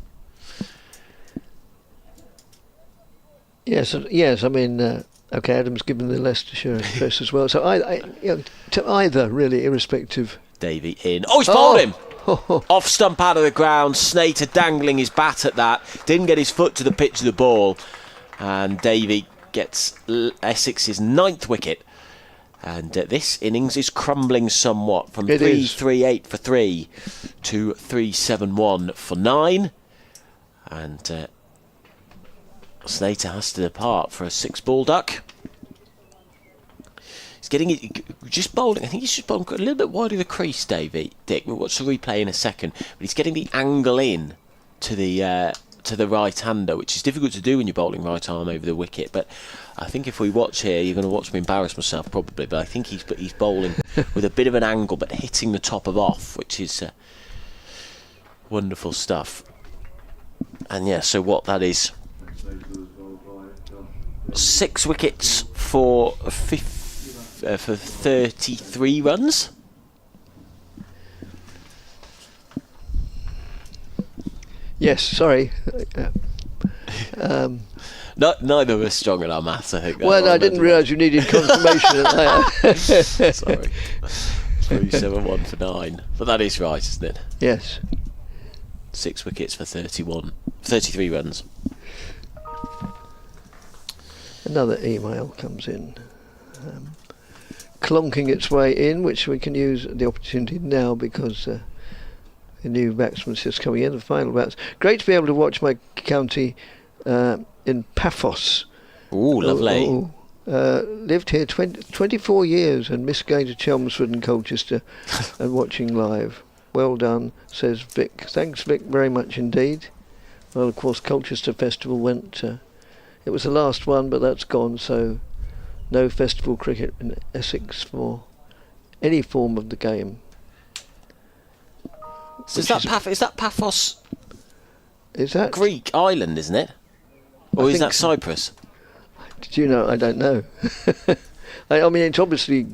Yes. I mean, okay. Adam's given the Leicestershire address as well. So to either, really, irrespective. Davey in. Oh, he's bowled him. Off stump, out of the ground. Snater dangling his bat at that. Didn't get his foot to the pitch of the ball. And Davey gets Essex's 9th wicket. And this innings is crumbling somewhat from 3-3-8 for 3 to 3-7-1 for 9. And Snater has to depart for a 6-ball duck. He's getting it, just bowling. I think he's just bowling a little bit wide of the crease, Dick. We'll watch the replay in a second. But he's getting the angle in to the right-hander, which is difficult to do when you're bowling right arm over the wicket. But I think if we watch here, you're going to watch me embarrass myself probably. But I think he's bowling with a bit of an angle, but hitting the top of off, which is wonderful stuff. And yeah, so what that is, 6 wickets for 33 runs. Yes, sorry. Neither of us strong in our maths, I think. Well, I didn't realise you needed confirmation. Sorry. 3-7-1 for 9. But that is right, isn't it? Yes. 6 wickets for 33 runs. Another email comes in, clonking its way in, which we can use the opportunity now because the new batsman's just coming in, the final bats. Great to be able to watch my county in Paphos. Ooh, lovely. Lived here 24 years and missed going to Chelmsford and Colchester and watching live. Well done, says Vic. Thanks, Vic, very much indeed. Well, of course, Colchester Festival went... it was the last one, but that's gone, so no festival cricket in Essex for any form of the game. So is that Paphos? Is that Greek island, isn't it? Or is that Cyprus? Did you know? I don't know. I mean, it's obviously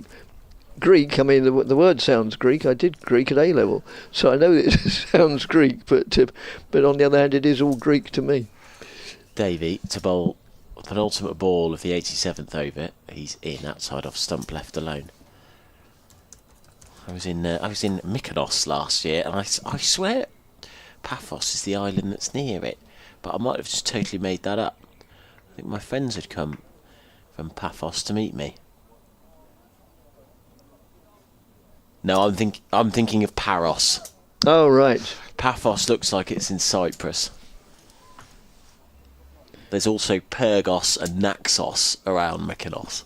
Greek. I mean, the word sounds Greek. I did Greek at A level, so I know it sounds Greek. But on the other hand, it is all Greek to me. Davey to bowl penultimate ball of the 87th over. He's in outside off stump left alone. I was in Mykonos last year, and I swear Paphos is the island that's near it, but I might have just totally made that up. I think my friends had come from Paphos to meet me. No, I'm thinking of Paros. Oh right. Paphos looks like it's in Cyprus. There's also Pergos and Naxos around Mykonos.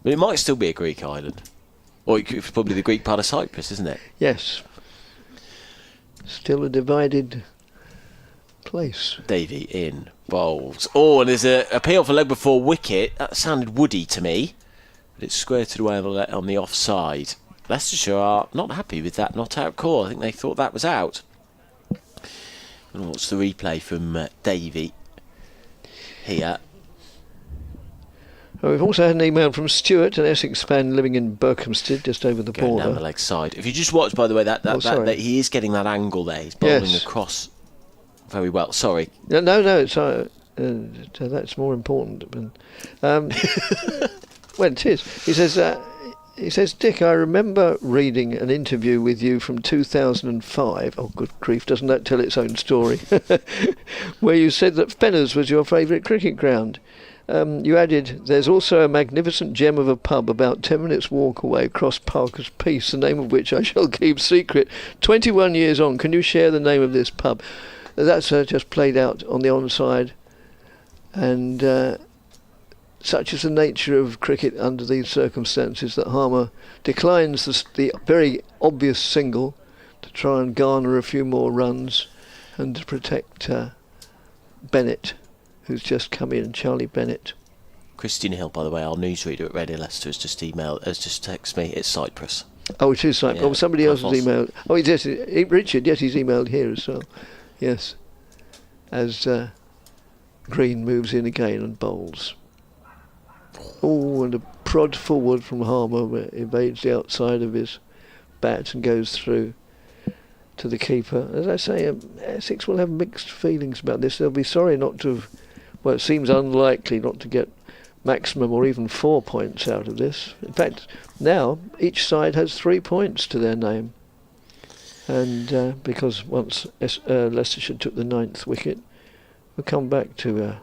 But it might still be a Greek island. Or it's probably the Greek part of Cyprus, isn't it? Yes. Still a divided place. Davey in bowls. Oh, and there's a appeal for leg before wicket. That sounded woody to me. But it's squirted away on the offside. Leicestershire are not happy with that not out call. I think they thought that was out. And watch the replay from Davey. here. We've also had an email from Stuart, an Essex fan living in Berkhamsted, just over the Going border. down the leg side. If you just watch, by the way, that he is getting that angle there. He's bowling across very well. Sorry. No, it's that's more important. Well, it is. He says, Dick, I remember reading an interview with you from 2005. Oh, good grief, doesn't that tell its own story? Where you said that Fenners was your favourite cricket ground. You added, there's also a magnificent gem of a pub about 10 minutes walk away across Parker's Piece, the name of which I shall keep secret. 21 years on, can you share the name of this pub? That's just played out on the onside. And such is the nature of cricket under these circumstances that Harmer declines the very obvious single to try and garner a few more runs and to protect Bennett, who's just come in, Charlie Bennett. Christian Hill, by the way, our newsreader at Radio Leicester, has just texted me. It's Cyprus. Oh, it is Cyprus. Yeah, oh, somebody else has emailed. Oh, yes, Richard. Yes, he's emailed here as well. Yes, as Green moves in again and bowls. Oh, and a prod forward from Harmer, where evades the outside of his bat and goes through to the keeper. As I say, Essex will have mixed feelings about this. They'll be sorry not to have. Well, it seems unlikely not to get maximum or even 4 points out of this. In fact, now each side has 3 points to their name. And because once Leicestershire took the 9th wicket, we'll come back to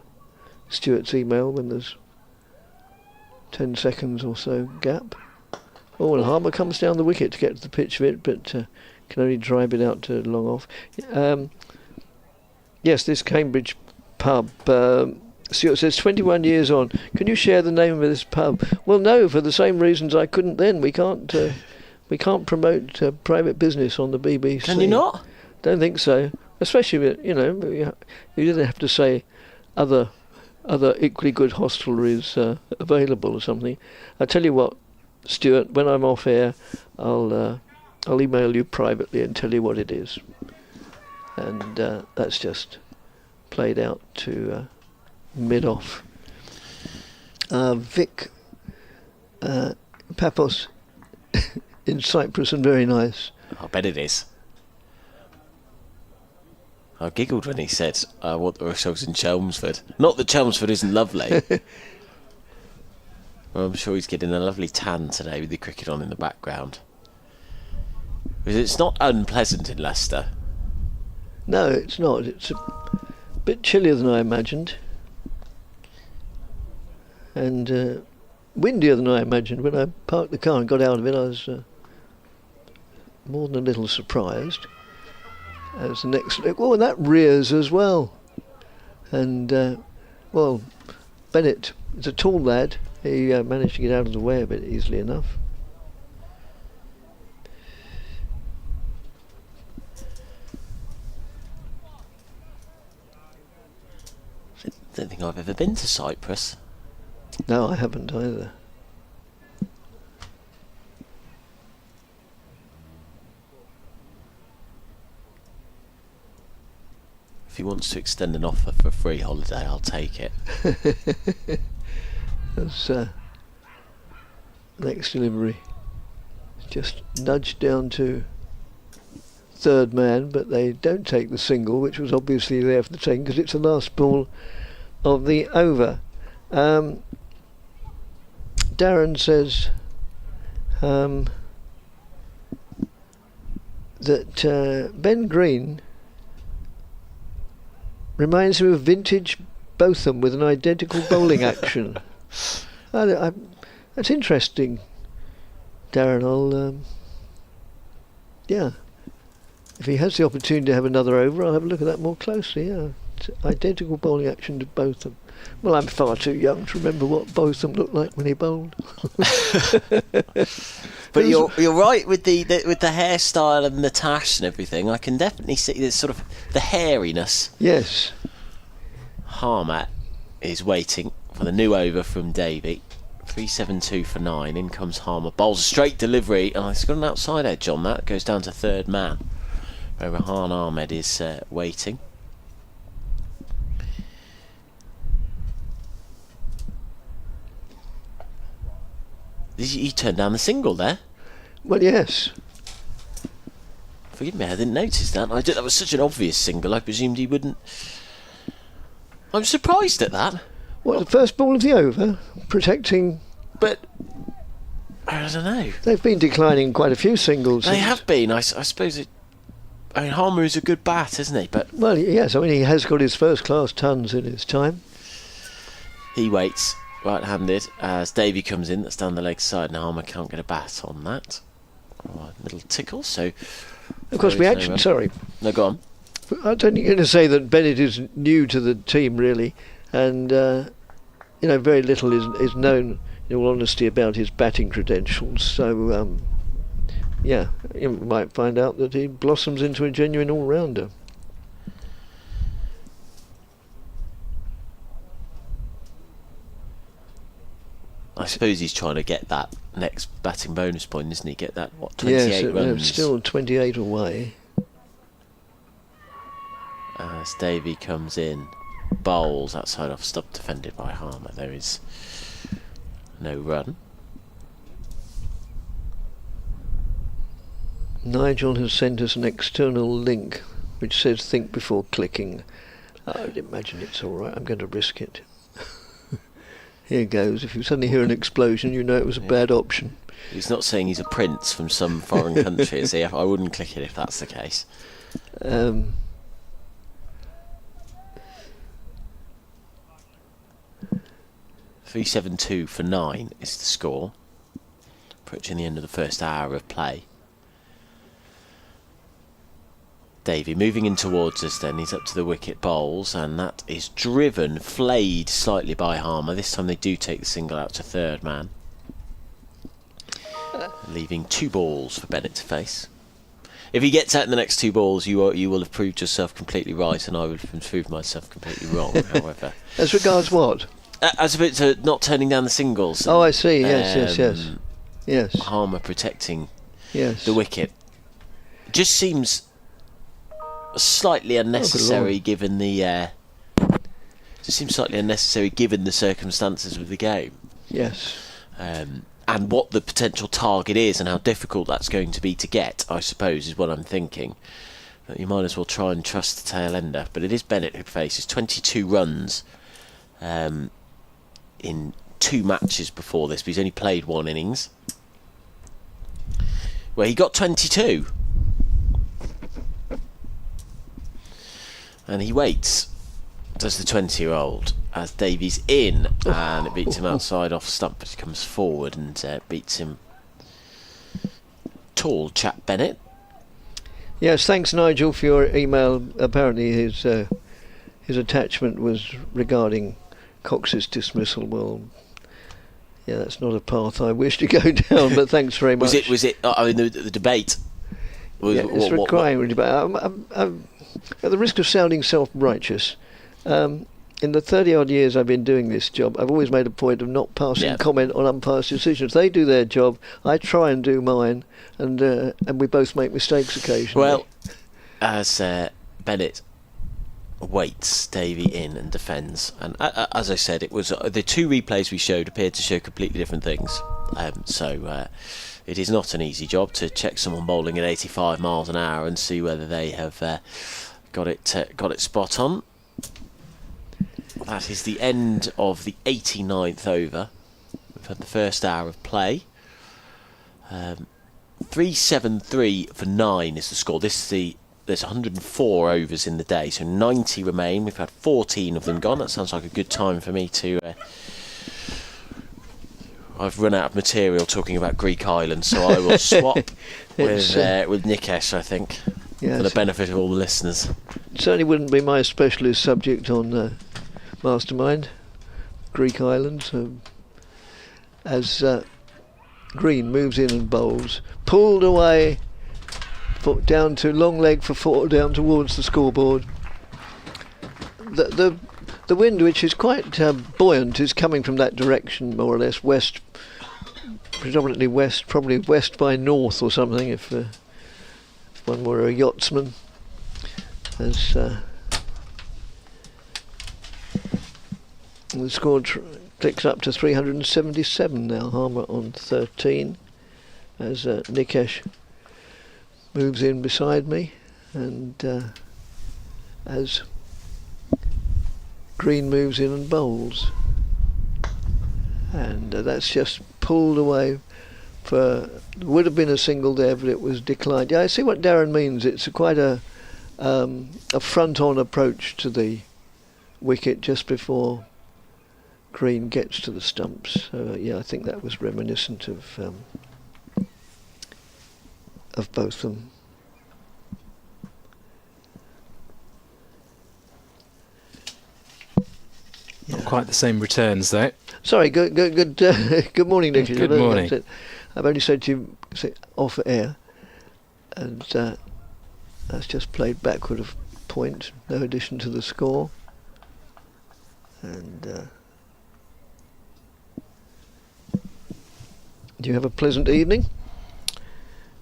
Stuart's email when there's 10 seconds or so gap. Oh, and Harmer comes down the wicket to get to the pitch of it, but can only drive it out to long off. Yes, this Cambridge pub. Stuart says 21 years on. Can you share the name of this pub? Well, no, for the same reasons I couldn't then. We can't promote private business on the BBC. Can you not? Don't think so. Especially, you didn't have to say other equally good hostelries available or something. I tell you what, Stuart, when I'm off air, I'll email you privately and tell you what it is. And that's just played out to mid-off. Vic Papos in Cyprus, and very nice. I bet it is. I giggled when he said, I want the results in Chelmsford. Not that Chelmsford isn't lovely. Well, I'm sure he's getting a lovely tan today with the cricket on in the background. Because it's not unpleasant in Leicester. No, it's not. It's a bit chillier than I imagined. And windier than I imagined. When I parked the car and got out of it, I was more than a little surprised. As the next look, and that rears as well. And Bennett is a tall lad. He managed to get out of the way a bit easily enough. I don't think I've ever been to Cyprus. No, I haven't either. If he wants to extend an offer for a free holiday, I'll take it. That's next delivery. Just nudged down to third man, but they don't take the single, which was obviously there for the taking because it's the last ball of the over. Darren says that Ben Green reminds him of vintage Botham with an identical bowling action. That's interesting, Darren. I'll if he has the opportunity to have another over, I'll have a look at that more closely. Yeah, it's identical bowling action to Botham. Well, I'm far too young to remember what Botham looked like when he bowled. But you're right with the hairstyle and the tash and everything. I can definitely see this sort of the hairiness. Yes. Harmat is waiting for the new over from Davey. 3-7-2 for 9. In comes Harmer. Bowls a straight delivery, and he's got an outside edge on that. Goes down to third man. Where Rehan Ahmed is waiting. he turned down the single there. Well, yes. Forgive me, I didn't notice that. That was such an obvious single, I presumed he wouldn't. I'm surprised at that. What, the first ball of the over? Protecting... But, I don't know. They've been declining quite a few singles. They have been, I suppose it... I mean, Harmer is a good bat, isn't he? But well, yes, I mean, he has got his first-class tons in his time. He waits, right-handed, as Davey comes in, that's down the leg side, and Harmer can't get a bat on that. Oh, a little tickle, so... Of course, we actually... Sorry. No, go on. I was only going to say that Bennett is new to the team, really, and, very little is known, in all honesty, about his batting credentials, so... yeah, you might find out that he blossoms into a genuine all-rounder. I suppose he's trying to get that next batting bonus point, isn't he? Get that, 28 runs? Yes, still 28 away. As Davey comes in, bowls outside off, stop defended by Harmer. There is no run. Nigel has sent us an external link which says think before clicking. I would imagine it's alright, I'm going to risk it. Here goes. If you suddenly hear an explosion, you know it was a bad option. He's not saying he's a prince from some foreign country, is he? I wouldn't click it if that's the case. 372 for 9 is the score. Approaching the end of the first hour of play. Davey moving in towards us then, he's up to the wicket bowls, and that is driven, flayed slightly by Harmer. This time they do take the single out to third man. Leaving 2 balls for Bennett to face. If he gets out in the next 2 balls, you will have proved yourself completely right, and I would have proved myself completely wrong, however. As regards what? As opposed to not turning down the singles. Oh, I see, yes. Harmer protecting the wicket. Just seems... slightly unnecessary given the seems slightly unnecessary given the circumstances of the game. Yes. And what the potential target is and how difficult that's going to be to get, I suppose, is what I'm thinking. But you might as well try and trust the tail ender. But it is Bennett who faces 22 runs in 2 matches before this, but he's only played 1 innings where he got 22. And he waits, does the 20-year-old, as Davies in, and it beats him outside off stump as he comes forward and beats him. Tall chap Bennett. Yes, thanks Nigel for your email. Apparently his attachment was regarding Cox's dismissal. Well, yeah, that's not a path I wish to go down, but thanks very much. Was it? I mean, the debate. It's requiring debate. At the risk of sounding self-righteous, in the 30-odd years I've been doing this job, I've always made a point of not passing comment on umpires' decisions. They do their job, I try and do mine, and we both make mistakes occasionally. Well, as Bennett waits Davey in and defends, and as I said, it was the 2 replays we showed appeared to show completely different things. It is not an easy job to check someone bowling at 85 miles an hour and see whether they have got it spot on. That is the end of the 89th over. We've had the first hour of play. 373 for 9 is the score. There's 104 overs in the day, so 90 remain. We've had 14 of them gone. That sounds like a good time for me to... I've run out of material talking about Greek islands, so I will swap with Nikesh, I think, for the benefit of all the listeners. It certainly wouldn't be my specialist subject on Mastermind, Greek islands. As Green moves in and bowls, pulled away, foot down to long leg for 4 down towards the scoreboard. The wind, which is quite buoyant, is coming from that direction, more or less west, predominantly west, probably west by north or something, if one were a yachtsman. As the score clicks up to 377 now. Harmer on 13 as Nikesh moves in beside me, and as Green moves in and bowls, and that's just pulled away. Would have been a single there, but it was declined. Yeah, I see what Darren means. It's quite a front-on approach to the wicket just before Green gets to the stumps. So yeah, I think that was reminiscent of both of them. Not quite the same returns though. Sorry, good good morning, Nick. Good morning. I've only said to you off air, and that's just played backward of point, no addition to the score. And do you have a pleasant evening?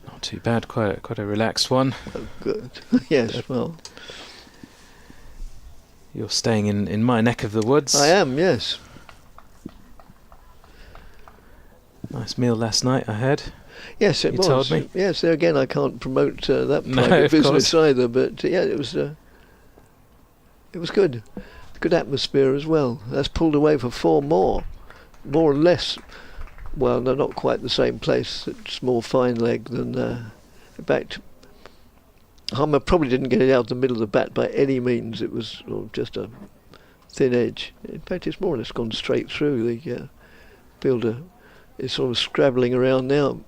Not too bad, quite a relaxed one. Oh, good. Yes, well. You're staying in my neck of the woods. I am, yes. Nice meal last night, I heard. Yes, it you was. Told me. Yes, there again, I can't promote that No, private of business course. either, but yeah, it was good. Good atmosphere as well. That's pulled away for 4 more or less. Well, no, not quite the same place. It's more fine leg than. In fact, Hummer probably didn't get it out the middle of the bat by any means. It was just a thin edge. In fact, it's more or less gone straight through. The fielder is sort of scrabbling around now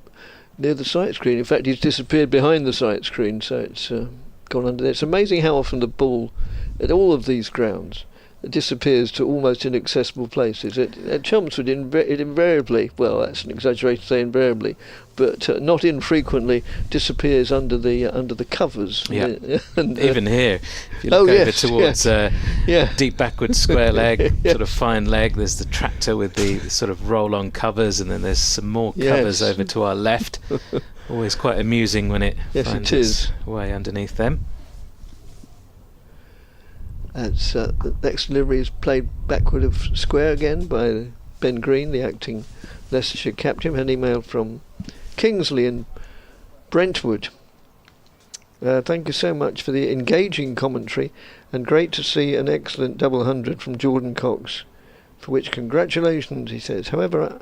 near the sight screen. In fact, he's disappeared behind the sight screen, so it's gone under there. It's amazing how often the ball at all of these grounds disappears to almost inaccessible places. At Chelmsford, it invariably, well, that's an exaggeration to say invariably, but not infrequently disappears under the covers. Yeah. And, Even here, if you look over yes, towards deep backward square leg, Yeah. sort of fine leg, there's the tractor with the sort of roll-on covers, and then there's some more covers Yes. over to our left. Always quite amusing when it Yes, finds it its is. way underneath them. As the next delivery is played backward of square again by Ben Green, the acting Leicestershire captain. An email from Kingsley in Brentwood. Thank you so much for the engaging commentary, and great to see an excellent double hundred from Jordan Cox, for which congratulations, he says. However,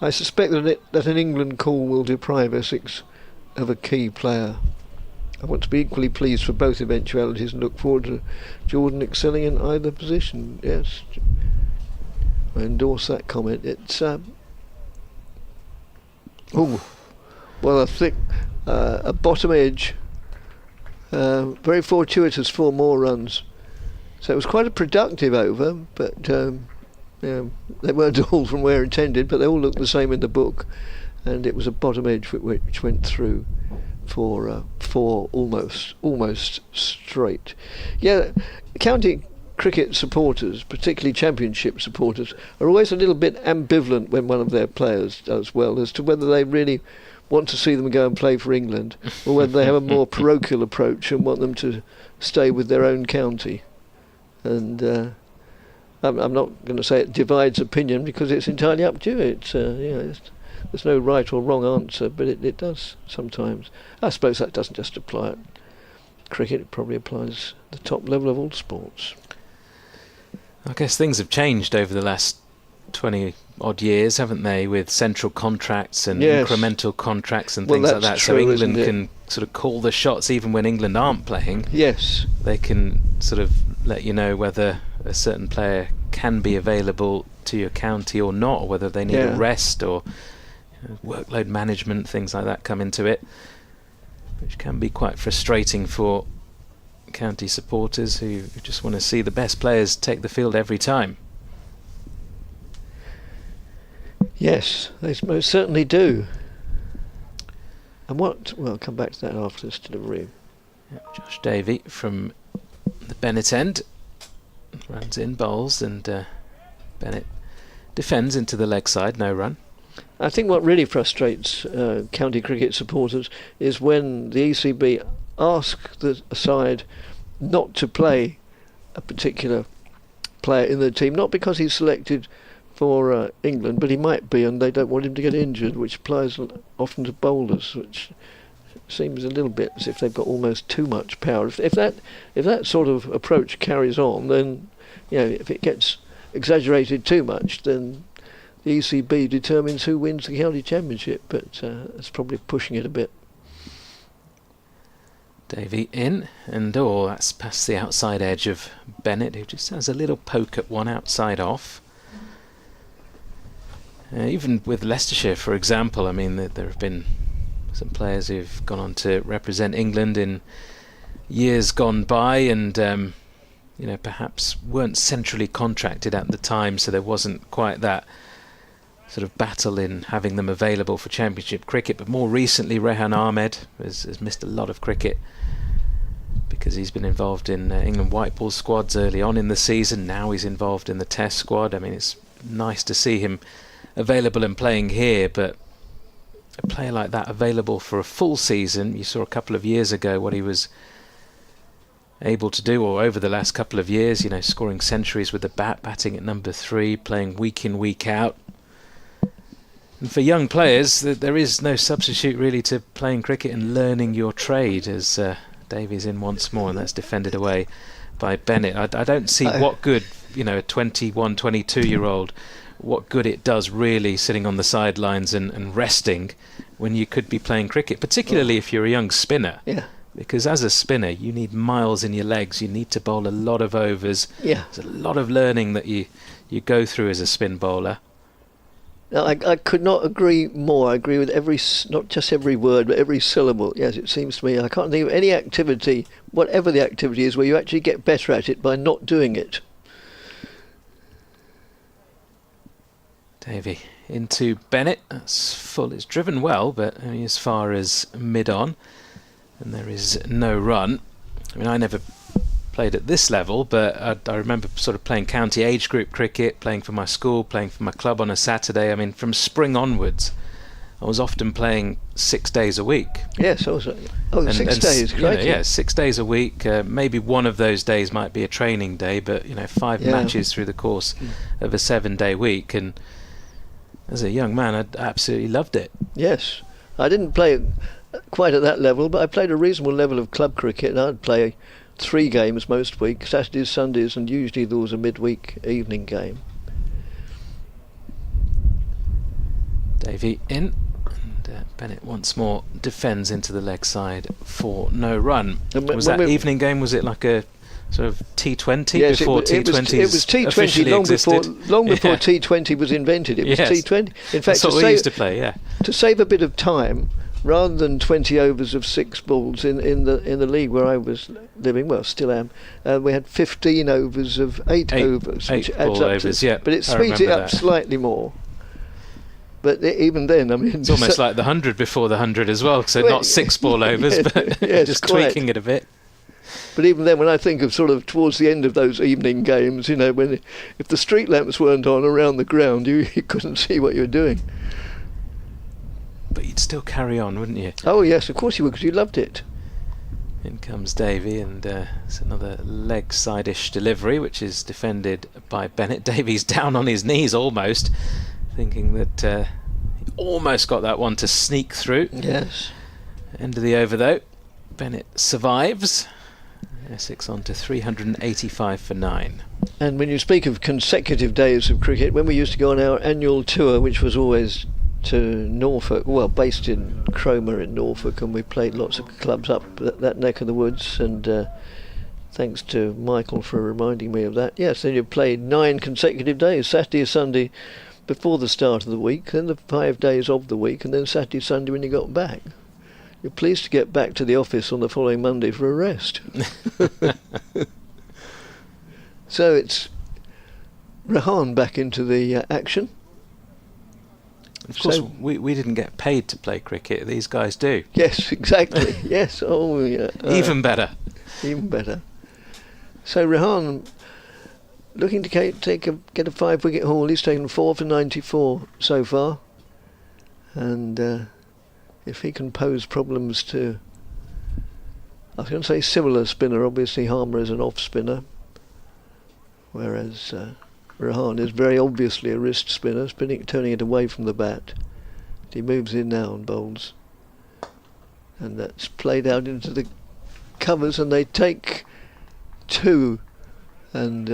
I suspect that an England call will deprive Essex of a key player. I want to be equally pleased for both eventualities and look forward to Jordan excelling in either position. Yes, I endorse that comment. It's a thick, a bottom edge, very fortuitous 4 more runs. So it was quite a productive over, but they weren't all from where intended, but they all looked the same in the book, and it was a bottom edge which went through for 4 almost straight. Yeah, county cricket supporters, particularly championship supporters, are always a little bit ambivalent when one of their players does well as to whether they really want to see them go and play for England, or whether they have a more parochial approach and want them to stay with their own county. And I'm not going to say it divides opinion, because it's entirely up to you. There's no right or wrong answer, but it does sometimes. I suppose that doesn't just apply at cricket, it probably applies at the top level of all sports. I guess things have changed over the last 20 odd years, haven't they, with central contracts and Yes. incremental contracts and Well, things like that's that. So true, England isn't it? can sort of call the shots even when England aren't playing. Yes. They can sort of let you know whether a certain player can be available to your county or not, or whether they need a rest, or workload management, things like that come into it, which can be quite frustrating for county supporters who just want to see the best players take the field every time. Yes, they most certainly do. And well, I'll come back to that after this delivery. Josh Davey from the Bennett end runs in, bowls, and Bennett defends into the leg side, no run. I think what really frustrates county cricket supporters is when the ECB ask the side not to play a particular player in the team, not because he's selected for England, but he might be, and they don't want him to get injured, which applies often to bowlers, which seems a little bit as if they've got almost too much power. If that sort of approach carries on, then if it gets exaggerated too much, then the ECB determines who wins the county championship. But it's probably pushing it a bit. Davey in, and that's past the outside edge of Bennett, who just has a little poke at one outside off. Even with Leicestershire, for example, I mean, there have been some players who've gone on to represent England in years gone by, and perhaps weren't centrally contracted at the time, so there wasn't quite that sort of battle in having them available for championship cricket. But more recently, Rehan Ahmed has missed a lot of cricket because he's been involved in England white ball squads early on in the season. Now he's involved in the Test squad. I mean, it's nice to see him available and playing here, but a player like that available for a full season, you saw a couple of years ago what he was able to do, or over the last couple of years, scoring centuries with the bat, batting at number 3, playing week in, week out. And for young players, there is no substitute really to playing cricket and learning your trade, as Davies in once more, and that's defended away by Bennett. I don't see what good, a 21, 22-year-old, what good it does really sitting on the sidelines and resting when you could be playing cricket, particularly if you're a young spinner. Yeah. Because as a spinner, you need miles in your legs. You need to bowl a lot of overs. Yeah. There's a lot of learning that you go through as a spin bowler. No, I could not agree more. I agree with not just every word, but every syllable. Yes, it seems to me I can't think of any activity, whatever the activity is, where you actually get better at it by not doing it. Davey into Bennett. That's full. It's driven well, but only as far as mid-on. And there is no run. I mean, I never played at this level, but I remember sort of playing county age group cricket, playing for my school, playing for my club on a Saturday. I mean, from spring onwards, I was often playing 6 days a week. Yes, also. Oh, 6 days, yeah, 6 days a week. Maybe one of those days might be a training day, but 5 matches through the course of a 7-day week. And as a young man, I absolutely loved it. Yes, I didn't play quite at that level, but I played a reasonable level of club cricket, and I'd play 3 games most weeks, Saturdays, Sundays, and usually there was a midweek evening game. Davey in, and Bennett once more defends into the leg side for no run. Was that evening game, was it like a sort of T20 before T20s it was T20 long before T20 was invented. It was T20. In fact, that's what we used to play, to save a bit of time, rather than 20 overs of 6 balls in the league where I was living, well, still am, we had 15 overs of 8 overs, which adds up overs, but it speeds it up slightly more. But even then, I mean, it's almost like the 100 before the 100 as well, so not 6 ball overs, but just tweaking it a bit. But even then, when I think of sort of towards the end of those evening games, if the street lamps weren't on around the ground, you couldn't see what you were doing. But you'd still carry on, wouldn't you? Oh yes, of course you would, because you loved it. In comes Davey, and it's another leg side-ish delivery, which is defended by Bennett. Davies down on his knees almost, thinking that he almost got that one to sneak through. Yes. End of the over though. Bennett survives. Essex on to 385 for 9. And when you speak of consecutive days of cricket, when we used to go on our annual tour, which was always to Norfolk, well, based in Cromer in Norfolk, and we played lots of clubs up that neck of the woods, and thanks to Michael for reminding me of that. Yes, then you played 9 consecutive days, Saturday or Sunday before the start of the week, then the 5 days of the week, and then Saturday, Sunday when you got back. You're pleased to get back to the office on the following Monday for a rest. So it's Rehan back into the action. Of course, we didn't get paid to play cricket. These guys do. Yes, exactly. Yes. Oh, yeah. Even better. Even better. So Rehan looking to get a 5-wicket haul. He's taken 4 for 94 so far, and if he can pose problems to, I was going to say similar spinner. Obviously, Harmer is an off spinner, whereas Rehan is very obviously a wrist spinner, turning it away from the bat. He moves in now and bowls. And that's played out into the covers, and they take 2. And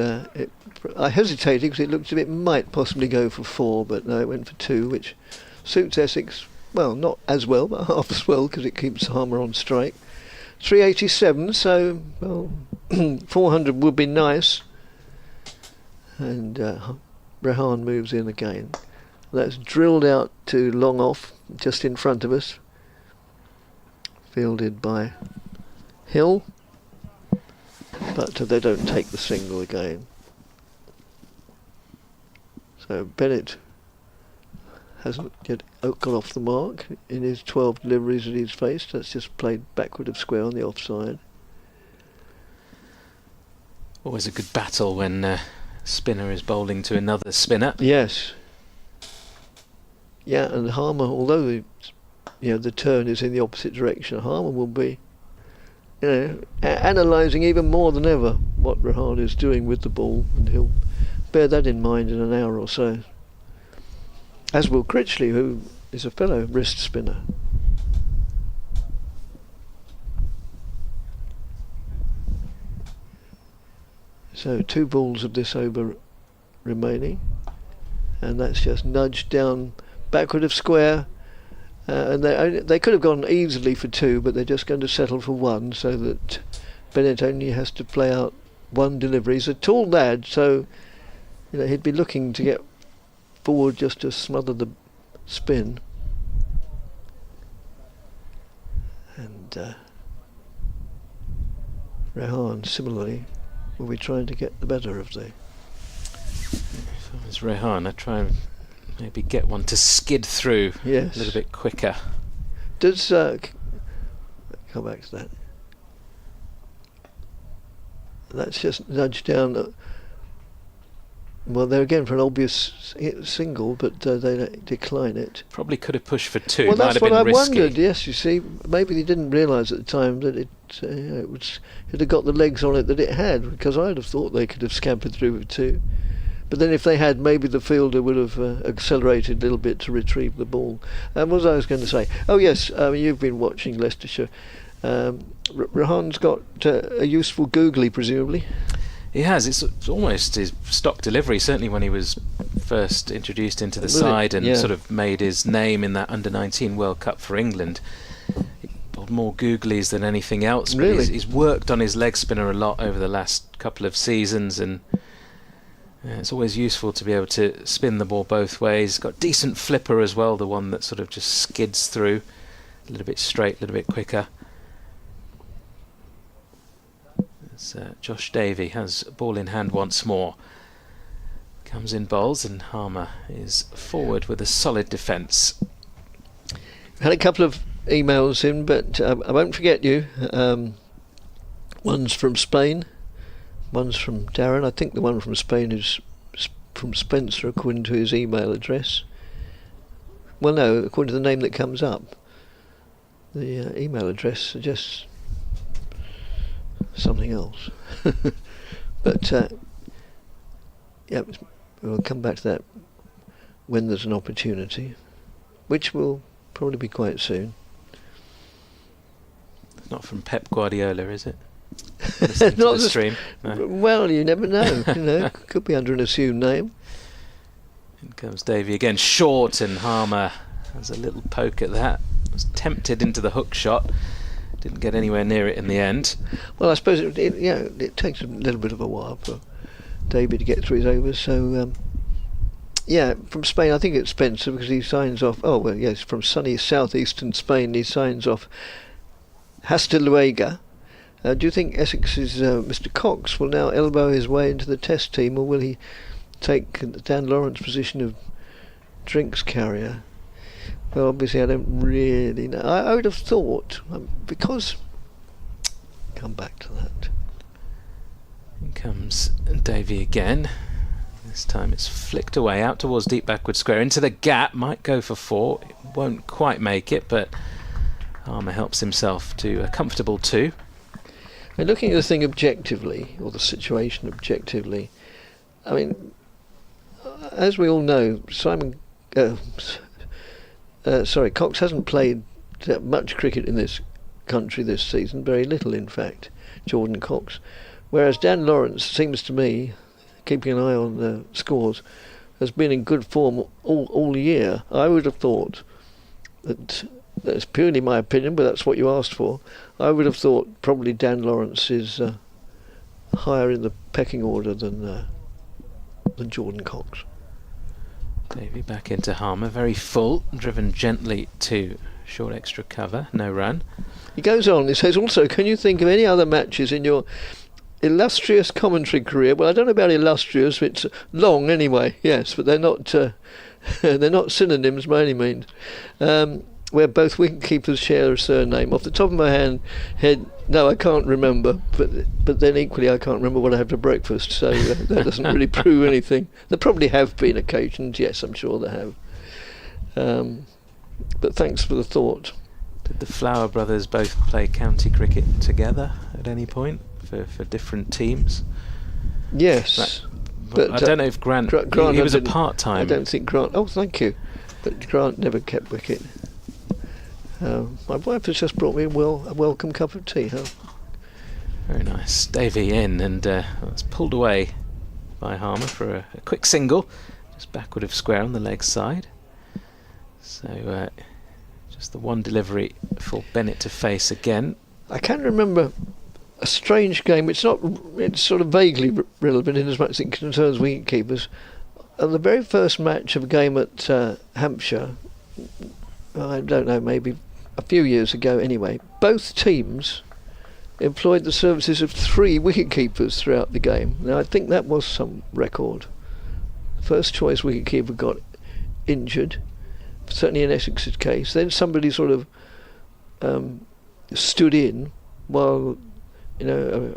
I hesitated because it looked as if it might possibly go for 4, but no, it went for 2, which suits Essex, well, not as well, but half as well, because it keeps Harmer on strike. 387, so, well, 400 would be nice. And Rehan moves in again. That's drilled out to long off, just in front of us. Fielded by Hill. But they don't take the single again. So Bennett hasn't yet got off the mark in his 12 deliveries that he's faced. That's just played backward of square on the offside. Always a good battle when spinner is bowling to another spinner. Yes. Yeah, and Harmer, although the turn is in the opposite direction, Harmer will be analysing even more than ever what Rehan is doing with the ball, and he'll bear that in mind in an hour or so. As will Critchley, who is a fellow wrist spinner. So 2 balls of this over remaining, and that's just nudged down backward of square. And they could have gone easily for 2, but they're just going to settle for 1, so that Bennett only has to play out 1 delivery. He's a tall lad, so he'd be looking to get forward just to smother the spin. And Rehan, similarly, will be trying to get the better of the... If I was Rehan, I'd try and maybe get one to skid through a little bit quicker. Does come back to that. That's just nudged down. Well, they're again for an obvious single, but they decline it. Probably could have pushed for 2. Well, Might that's have what been I risky. wondered. Yes, you see, maybe they didn't realise at the time that it had got the legs on it that it had, because I'd have thought they could have scampered through with 2. But then if they had, maybe the fielder would have accelerated a little bit to retrieve the ball. What was I going to say? Oh yes, you've been watching Leicestershire. Rehan's got a useful googly, presumably. He has. It's almost his stock delivery, certainly when he was first introduced into the side and sort of made his name in that under-19 World Cup for England. He bowled more googlies than anything else. But really? He's worked on his leg spinner a lot over the last couple of seasons, and it's always useful to be able to spin the ball both ways. Got decent flipper as well, the one that sort of just skids through a little bit straight, a little bit quicker. As Josh Davey has ball in hand once more. Comes in bowls, and Harmer is forward with a solid defence. Had a couple of emails in, but I won't forget you. One's from Spain. One's from Darren. I think the one from Spain is from Spencer, according to his email address. Well, no, according to the name that comes up. The email address suggests something else. But yeah, we'll come back to that when there's an opportunity, which will probably be quite soon. Not from Pep Guardiola, is it? Not Not the stream. No. Well, you never know. Could be under an assumed name. In comes Davey again, short, and Harmer has a little poke at that. Was tempted into the hook shot, didn't get anywhere near it in the end. Well, I suppose it takes a little bit of a while for Davey to get through his overs. So yeah, from Spain, I think it's Spencer, because he signs off. Oh well, yes, from sunny southeastern Spain, he signs off Hasta luego. Do you think Essex's Mr. Cox will now elbow his way into the Test team, or will he take Dan Lawrence's position of drinks carrier? Well, obviously I don't really know. I would have thought, because... Come back to that. In comes Davey again. This time it's flicked away out towards deep backward square into the gap. Might go for 4. It won't quite make it, but Harmer helps himself to a comfortable 2. And looking at the thing objectively, or the situation objectively, I mean, as we all know, Cox hasn't played that much cricket in this country this season, very little in fact, Jordan Cox. Whereas Dan Lawrence seems to me, keeping an eye on the scores, has been in good form all year. I would have thought that's purely my opinion, but that's what you asked for. I would have thought probably Dan Lawrence is higher in the pecking order than Jordan Cox. Davey back into Harmer, very full, driven gently to short extra cover, no run. He goes on, he says, also, can you think of any other matches in your illustrious commentary career? Well, I don't know about illustrious, it's long anyway, yes, but they're not synonyms by any means, where both wicketkeepers share a surname. Off the top of my head, no, I can't remember, but then equally I can't remember what I have for breakfast, so that doesn't really prove anything. There probably have been occasions, yes, I'm sure there have. But thanks for the thought. Did the Flower brothers both play county cricket together at any point for different teams? Yes. But I don't know if Grant he was a part-time. I don't think Grant... Oh, thank you. But Grant never kept wicket. My wife has just brought me a welcome cup of tea. Huh? Very nice. Davey in, and it's pulled away by Harmer for a quick single, just backward of square on the leg side. So just the one delivery for Bennett to face again. I can remember a strange game. It's sort of vaguely relevant in as much as it concerns wicketkeepers. The very first match of a game at Hampshire, I don't know, maybe a few years ago anyway, both teams employed the services of 3 wicketkeepers throughout the game. Now I think that was some record. First choice wicketkeeper got injured, certainly in Essex's case. Then somebody sort of stood in while a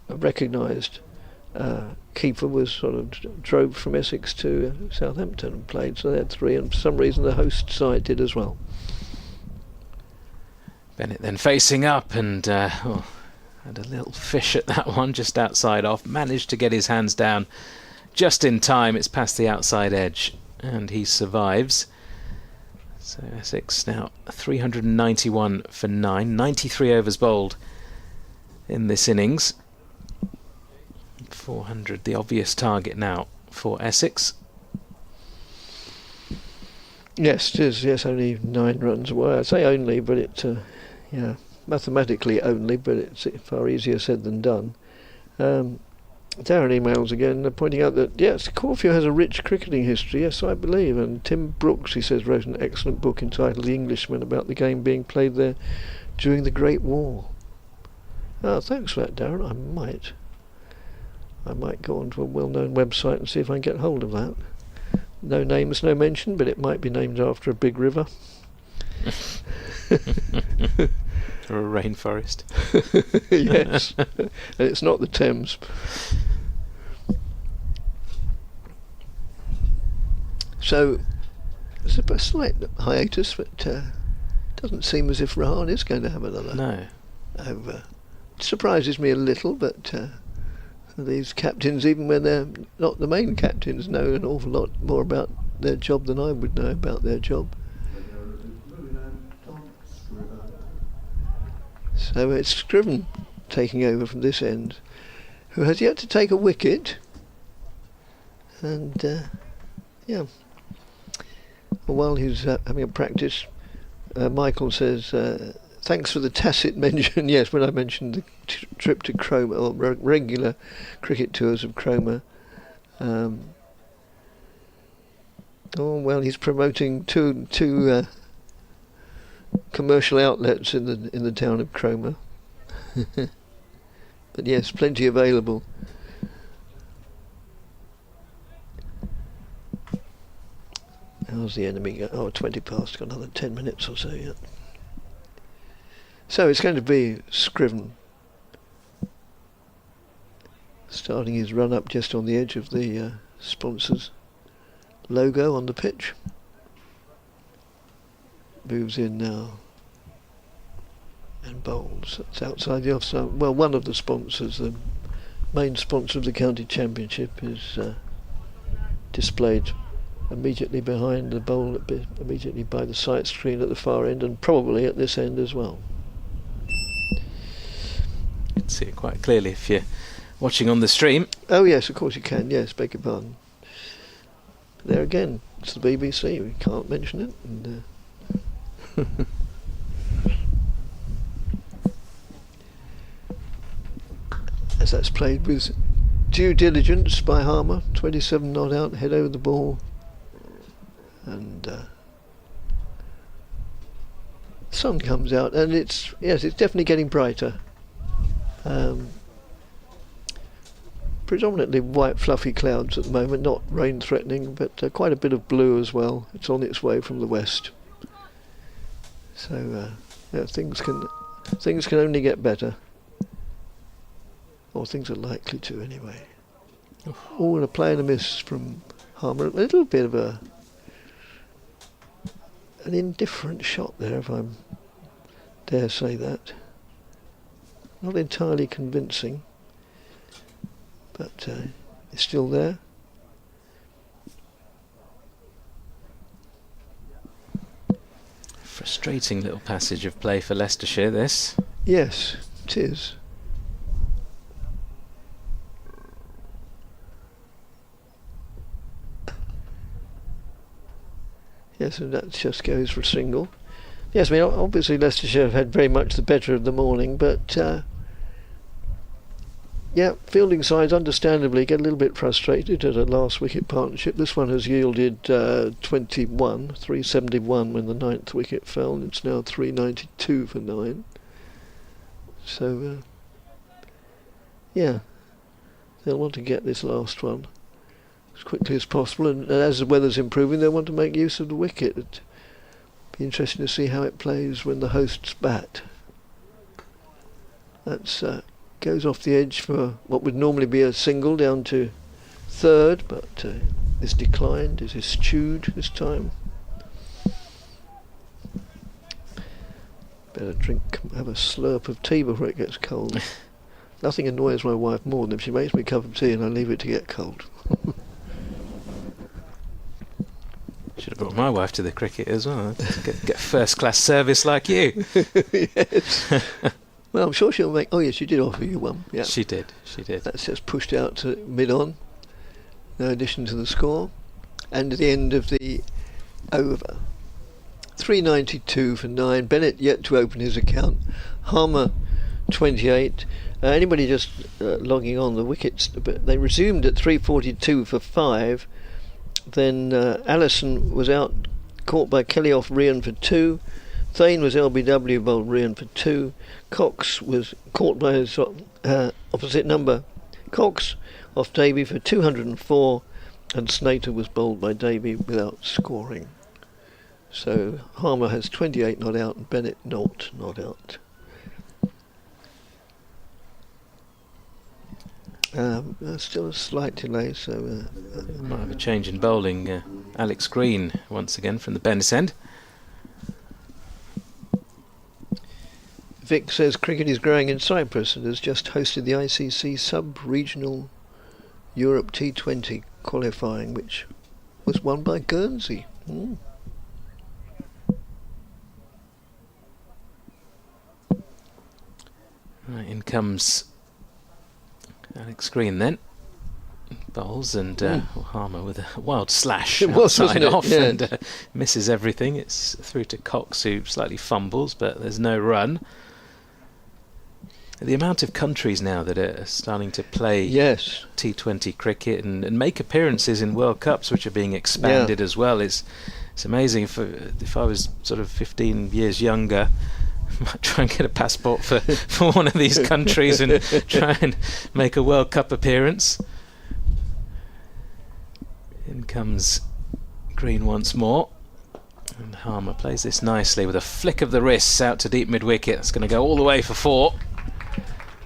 recognised keeper was sort of drove from Essex to Southampton and played. So they had 3, and for some reason the host side did as well. Bennett then facing up and had a little fish at that one just outside off. Managed to get his hands down just in time. It's past the outside edge and he survives. So Essex now 391 for 9. 93 overs bowled in this innings. 400 the obvious target now for Essex. Yes, it is. Yes, only 9 runs away. I say only, but mathematically only, but it's far easier said than done. Darren emails again, pointing out that yes, Corfu has a rich cricketing history. Yes, I believe. And Tim Brooks, he says, wrote an excellent book entitled "The Englishman" about the game being played there during the Great War. Oh, thanks for that, Darren. I might go onto a well-known website and see if I can get hold of that. No names, no mention, but it might be named after a big river. Or a rainforest. Yes. And it's not the Thames. So, there's a slight hiatus, but doesn't seem as if Rahan is going to have another over. It surprises me a little, but these captains, even when they're not the main captains, know an awful lot more about their job than I would know about their job. So it's Scriven taking over from this end, who has yet to take a wicket. And while he's having a practice, Michael says, thanks for the tacit mention. Yes, when I mentioned the trip to Cromer, or regular cricket tours of Cromer. He's promoting two commercial outlets in the town of Cromer. But yes, plenty available. How's the enemy go? 20 past, got another 10 minutes or so yet. So it's going to be Scriven starting his run up just on the edge of the sponsors logo on the pitch. Moves in now and bowls. It's outside the offside. Well, one of the sponsors, the main sponsor of the county championship, is displayed immediately behind the bowl, immediately by the sight screen at the far end, and probably at this end as well. You can see it quite clearly if you're watching on the stream. Oh yes, of course you can. Yes, beg your pardon. There again, it's the BBC. We can't mention it. And, as that's played with due diligence by Harmer, 27 not out, head over the ball, and sun comes out, and it's definitely getting brighter. Predominantly white fluffy clouds at the moment, not rain threatening, but quite a bit of blue as well. It's on its way from the west, so things can only get better, or things are likely to anyway. Oh, and a play and a miss from Harmer. A little bit of an indifferent shot there, if I dare say that. Not entirely convincing, but it's still there. Frustrating little passage of play for Leicestershire, this. Yes, it is. Yes, and that just goes for a single. Yes, I mean, obviously Leicestershire have had very much the better of the morning, but fielding sides understandably get a little bit frustrated at a last wicket partnership. This one has yielded 371 when the 9th wicket fell. It's now 392 for 9. So, they'll want to get this last one as quickly as possible, and as the weather's improving, they'll want to make use of the wicket. It'd be interesting to see how it plays when the hosts bat. That's goes off the edge for what would normally be a single down to third, but is declined, is eschewed this time. Better have a slurp of tea before it gets cold. Nothing annoys my wife more than if she makes me a cup of tea and I leave it to get cold. Should have brought my wife to the cricket as well. Get first class service like you. Yes. Well, I'm sure she'll make. Oh yes, she did offer you one. Yeah, She did. that's just pushed out to mid-on. No addition to the score, and at the end of the over, 392 for 9. Bennett yet to open his account. Harmer 28. Anybody just logging on the wickets? But they resumed at 342 for 5. Then Allison was out, caught by Kelly off Ryan for 2. Thane was LBW, bowled Ryan for 2. Cox was caught by his opposite number. Cox off Davy for 204, and Snater was bowled by Davy without scoring. So Harmer has 28 not out and Bennett not out. Still a slight delay, so Might have a change in bowling. Alex Green once again from the Bennett end. Vic says cricket is growing in Cyprus and has just hosted the ICC sub-regional Europe T20 qualifying, which was won by Guernsey. Right, in comes Alex Green then. Bowls and Harmer with a wild slash outside off, yeah. And misses everything. It's through to Cox, who slightly fumbles, but there's no run. The amount of countries now that are starting to play T20 cricket and make appearances in World Cups, which are being expanded as well, it's amazing. If I was sort of 15 years younger, I might try and get a passport for one of these countries and try and make a World Cup appearance. In comes Green once more, and Harmer plays this nicely with a flick of the wrists out to deep mid-wicket. It's going to go all the way for 4.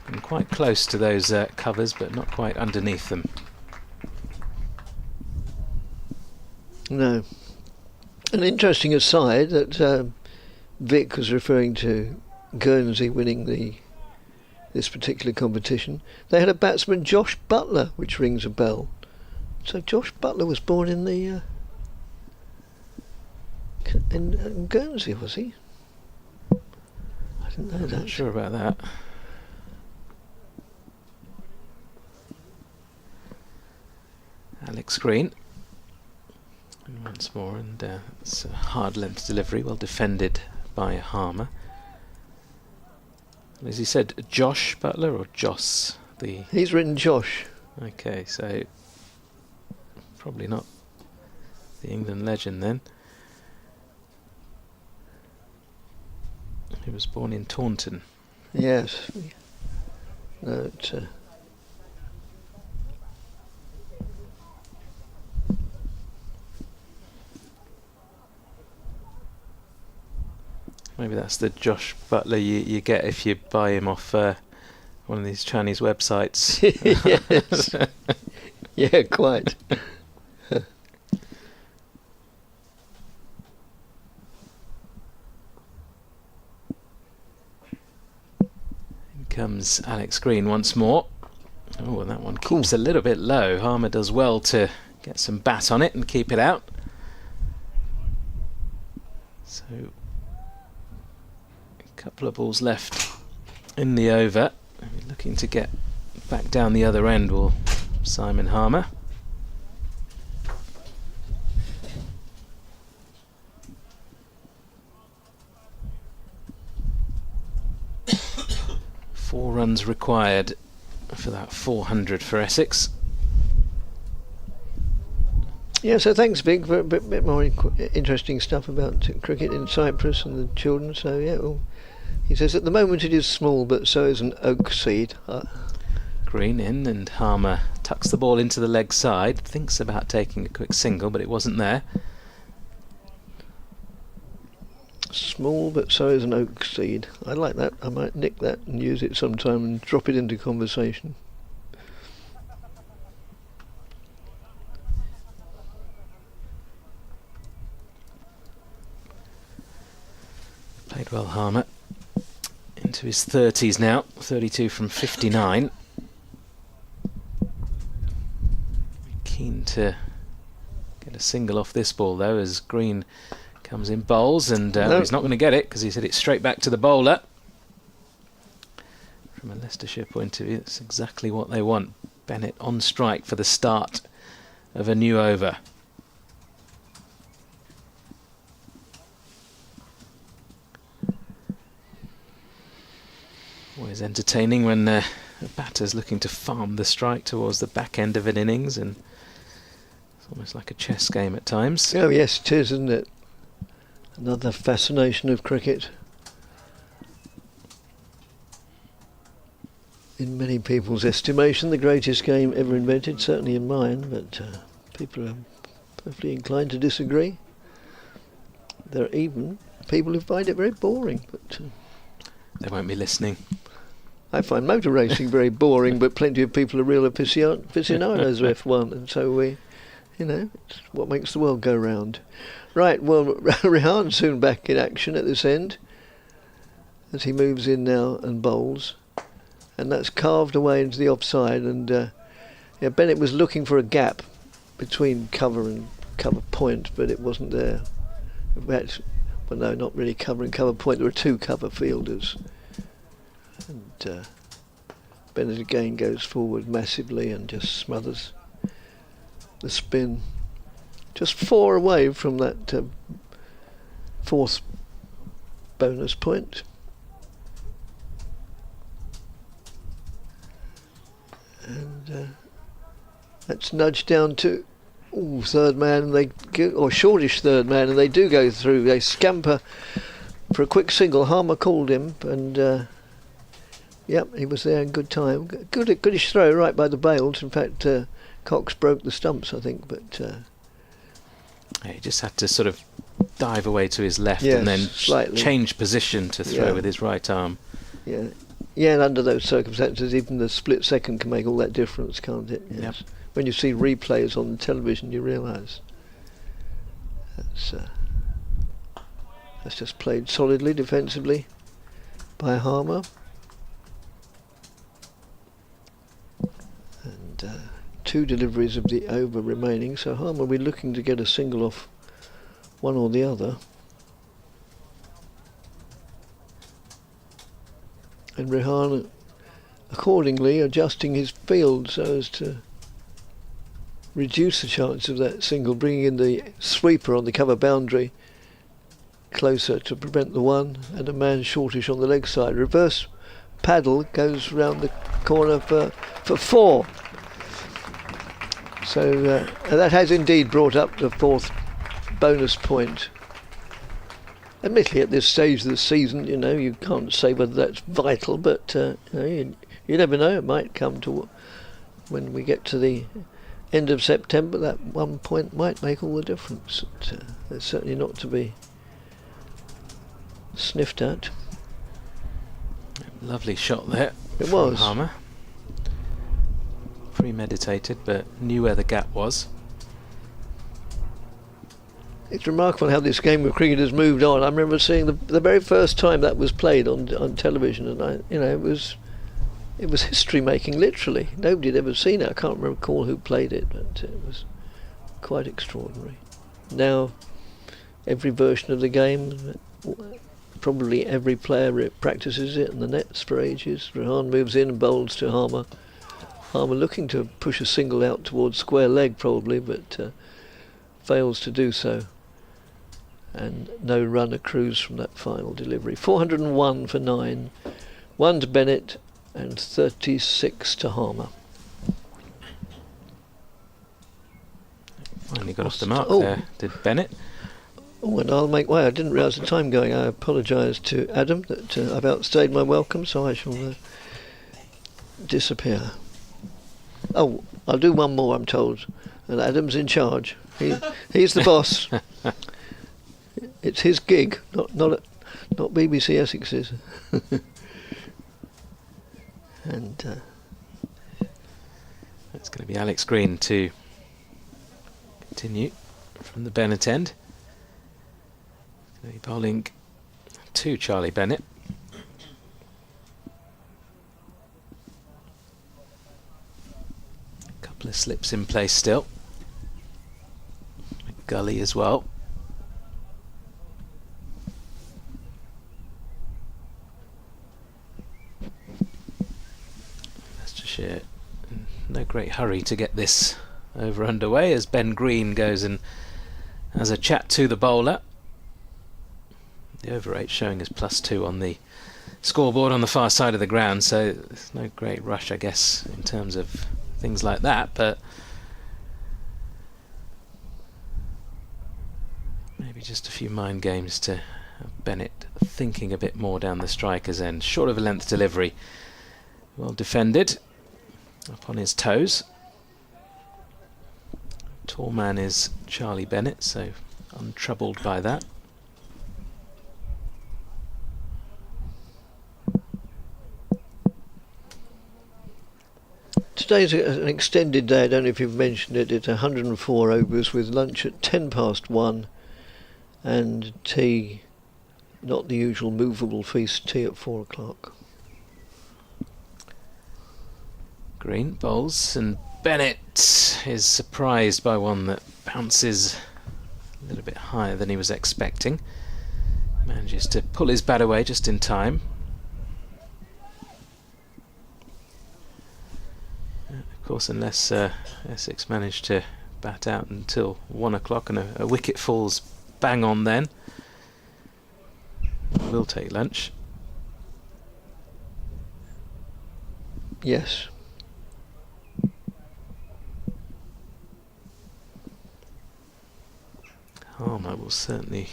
And quite close to those covers, but not quite underneath them. No. An interesting aside that Vic was referring to Guernsey winning this particular competition. They had a batsman, Josh Butler, which rings a bell, So Josh Butler was born in the in Guernsey, was he? I didn't know I'm that. not sure about that. Alex Green. And once more, and it's a hard length delivery, well defended by Harmer. As he said, Josh Butler or Joss? He's written Josh. Okay, so probably not the England legend then. He was born in Taunton. Yes. No, maybe that's the Josh Butler you get if you buy him off one of these Chinese websites. yes. Yeah, quite. In comes Alex Green once more. Oh, and that one keeps a little bit low. Harmer does well to get some bat on it and keep it out. So, a couple of balls left in the over. Looking to get back down the other end will Simon Harmer. Four runs required for that 400 for Essex. Yeah, so thanks, Big, for a bit more interesting stuff about cricket in Cyprus and the children. So yeah, well, he says at the moment it is small, but so is an oak seed. Green in, and Harmer tucks the ball into the leg side, thinks about taking a quick single, but it wasn't there. Small, but so is an oak seed. I like that. I might nick that and use it sometime and drop it into conversation. Played well, Harmer. Into his 30s now, 32 from 59. Keen to get a single off this ball though, as Green comes in bowls, and he's not going to get it because he's hit it straight back to the bowler. From a Leicestershire point of view, that's exactly what they want. Bennett on strike for the start of a new over. Always entertaining when a batter's looking to farm the strike towards the back end of an innings, and it's almost like a chess game at times. Oh yes, it is, isn't it? Another fascination of cricket. In many people's estimation, the greatest game ever invented, certainly in mine, but people are perfectly inclined to disagree. There are even people who find it very boring, but They won't be listening. I find motor racing very boring, but plenty of people are real aficionados of F1, and so we, it's what makes the world go round. Right, well, Rehan soon back in action at this end, as he moves in now and bowls, and that's carved away into the offside, and Bennett was looking for a gap between cover and cover point, but it wasn't there. Well, no, not really cover and cover point, there were two cover fielders. And Bennett again goes forward massively and just smothers the spin. Just 4 away from that fourth bonus point. And that's nudged down to third man, and they go, or shortish third man, and they do go through. They scamper for a quick single. Harmer called him, and yep, he was there in good time. Goodish throw right by the bails. In fact, Cox broke the stumps, I think, but He just had to sort of dive away to his left, yes, and then slightly change position to throw Yeah. with his right arm. yeah, and under those circumstances, even the split second can make all that difference, can't it? Yes. Yep. When you see replays on the television, you realise that's just played solidly defensively by Harmer. And 2 deliveries of the over remaining, so Harmer will be looking to get a single off one or the other. And Rehan accordingly adjusting his field so as to reduce the chance of that single, bringing in the sweeper on the cover boundary closer to prevent the one, and a man shortish on the leg side. Reverse paddle goes round the corner for 4. So that has indeed brought up the 4th bonus point. Admittedly, at this stage of the season, you can't say whether that's vital, but you never know. It might come to when we get to the end of September. That 1 point might make all the difference. It's certainly not to be sniffed at. Lovely shot there. It was. Harmer. Premeditated, but knew where the gap was. It's remarkable how this game of cricket has moved on. I remember seeing the very first time that was played on television, and it was history making. Literally, nobody had ever seen it. I can't recall who played it, but it was quite extraordinary. Now, every version of the game, probably every player practices it in the nets for ages. Rehan moves in and bowls to Harmer. Harmer looking to push a single out towards square leg probably, but fails to do so. And no run accrues from that final delivery. 401 for 9, 1 to Bennett and 36 to Harmer. Finally got off the mark there, did Bennett. Oh, and I'll make way. I didn't realise the time going. I apologise to Adam that I've outstayed my welcome, so I shall disappear. Oh, I'll do one more, I'm told. And Adam's in charge. He's the boss. It's his gig, not BBC Essex's. And it's going to be Alex Green to continue from the Bennett end. Going to be bowling to Charlie Bennett. A couple of slips in place still. A gully as well. Leicestershire in no great hurry to get this over underway as Ben Green goes and has a chat to the bowler. The over 8 showing as +2 on the scoreboard on the far side of the ground, so there's no great rush, I guess, in terms of things like that, but maybe just a few mind games to have Bennett thinking a bit more down the striker's end. Short of a length delivery, well defended, up on his toes. Tall man is Charlie Bennett, so untroubled by that. today's an extended day. I don't know if you've mentioned it. It's 104 overs with lunch at 1:10 and tea, not the usual movable feast tea at 4 o'clock. Green bowls and Bennett is surprised by one that bounces a little bit higher than he was expecting. Manages to pull his bat away just in time. Of course, unless Essex managed to bat out until 1 o'clock and a wicket falls bang on, then we'll take lunch. Yes. Harmer will certainly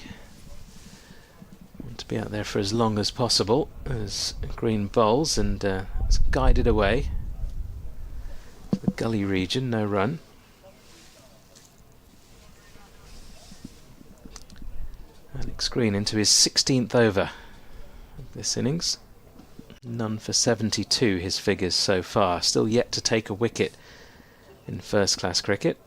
want to be out there for as long as possible as Green bowls, and it's guided away to the gully region, no run. Alex Green into his 16th over of this innings. None for 72, his figures so far. Still yet to take a wicket in first class cricket.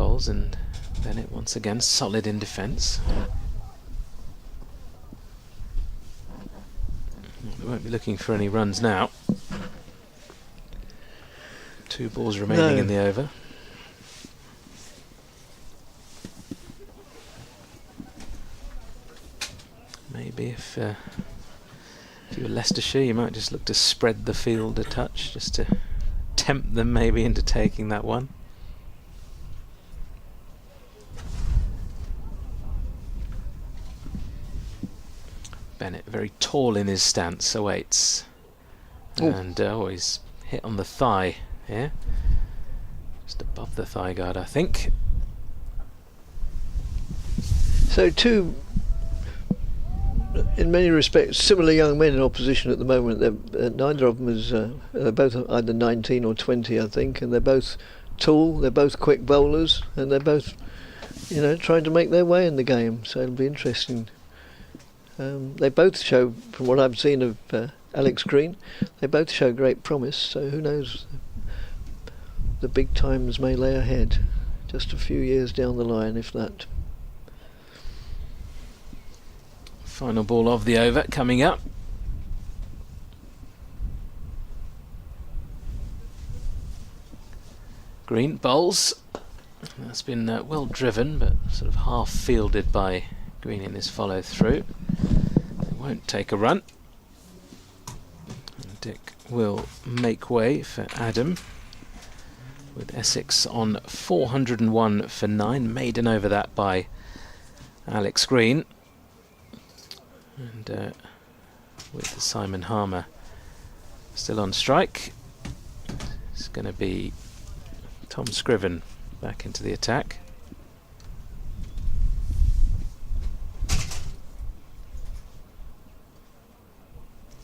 Bowles, and Bennett once again solid in defence. We won't be looking for any runs now. 2 balls remaining in the over. Maybe if you were Leicestershire, you might just look to spread the field a touch, just to tempt them maybe into taking that one. Bennett very tall in his stance, awaits. And he's hit on the thigh here. Just above the thigh guard, I think. So 2, in many respects, similar young men in opposition at the moment. Neither of them is, they're both either 19 or 20, I think, and they're both tall, they're both quick bowlers, and they're both, trying to make their way in the game. So it'll be interesting. They both show, from what I've seen of Alex Green, they both show great promise. So who knows? The big times may lay ahead, just a few years down the line, if that. Final ball of the over coming up. Green bowls. That's been well driven, but sort of half fielded by Green in his follow through. It won't take a run. And Dick will make way for Adam, with Essex on 401 for 9, maiden over that by Alex Green. And with Simon Harmer still on strike, it's going to be Tom Scriven back into the attack.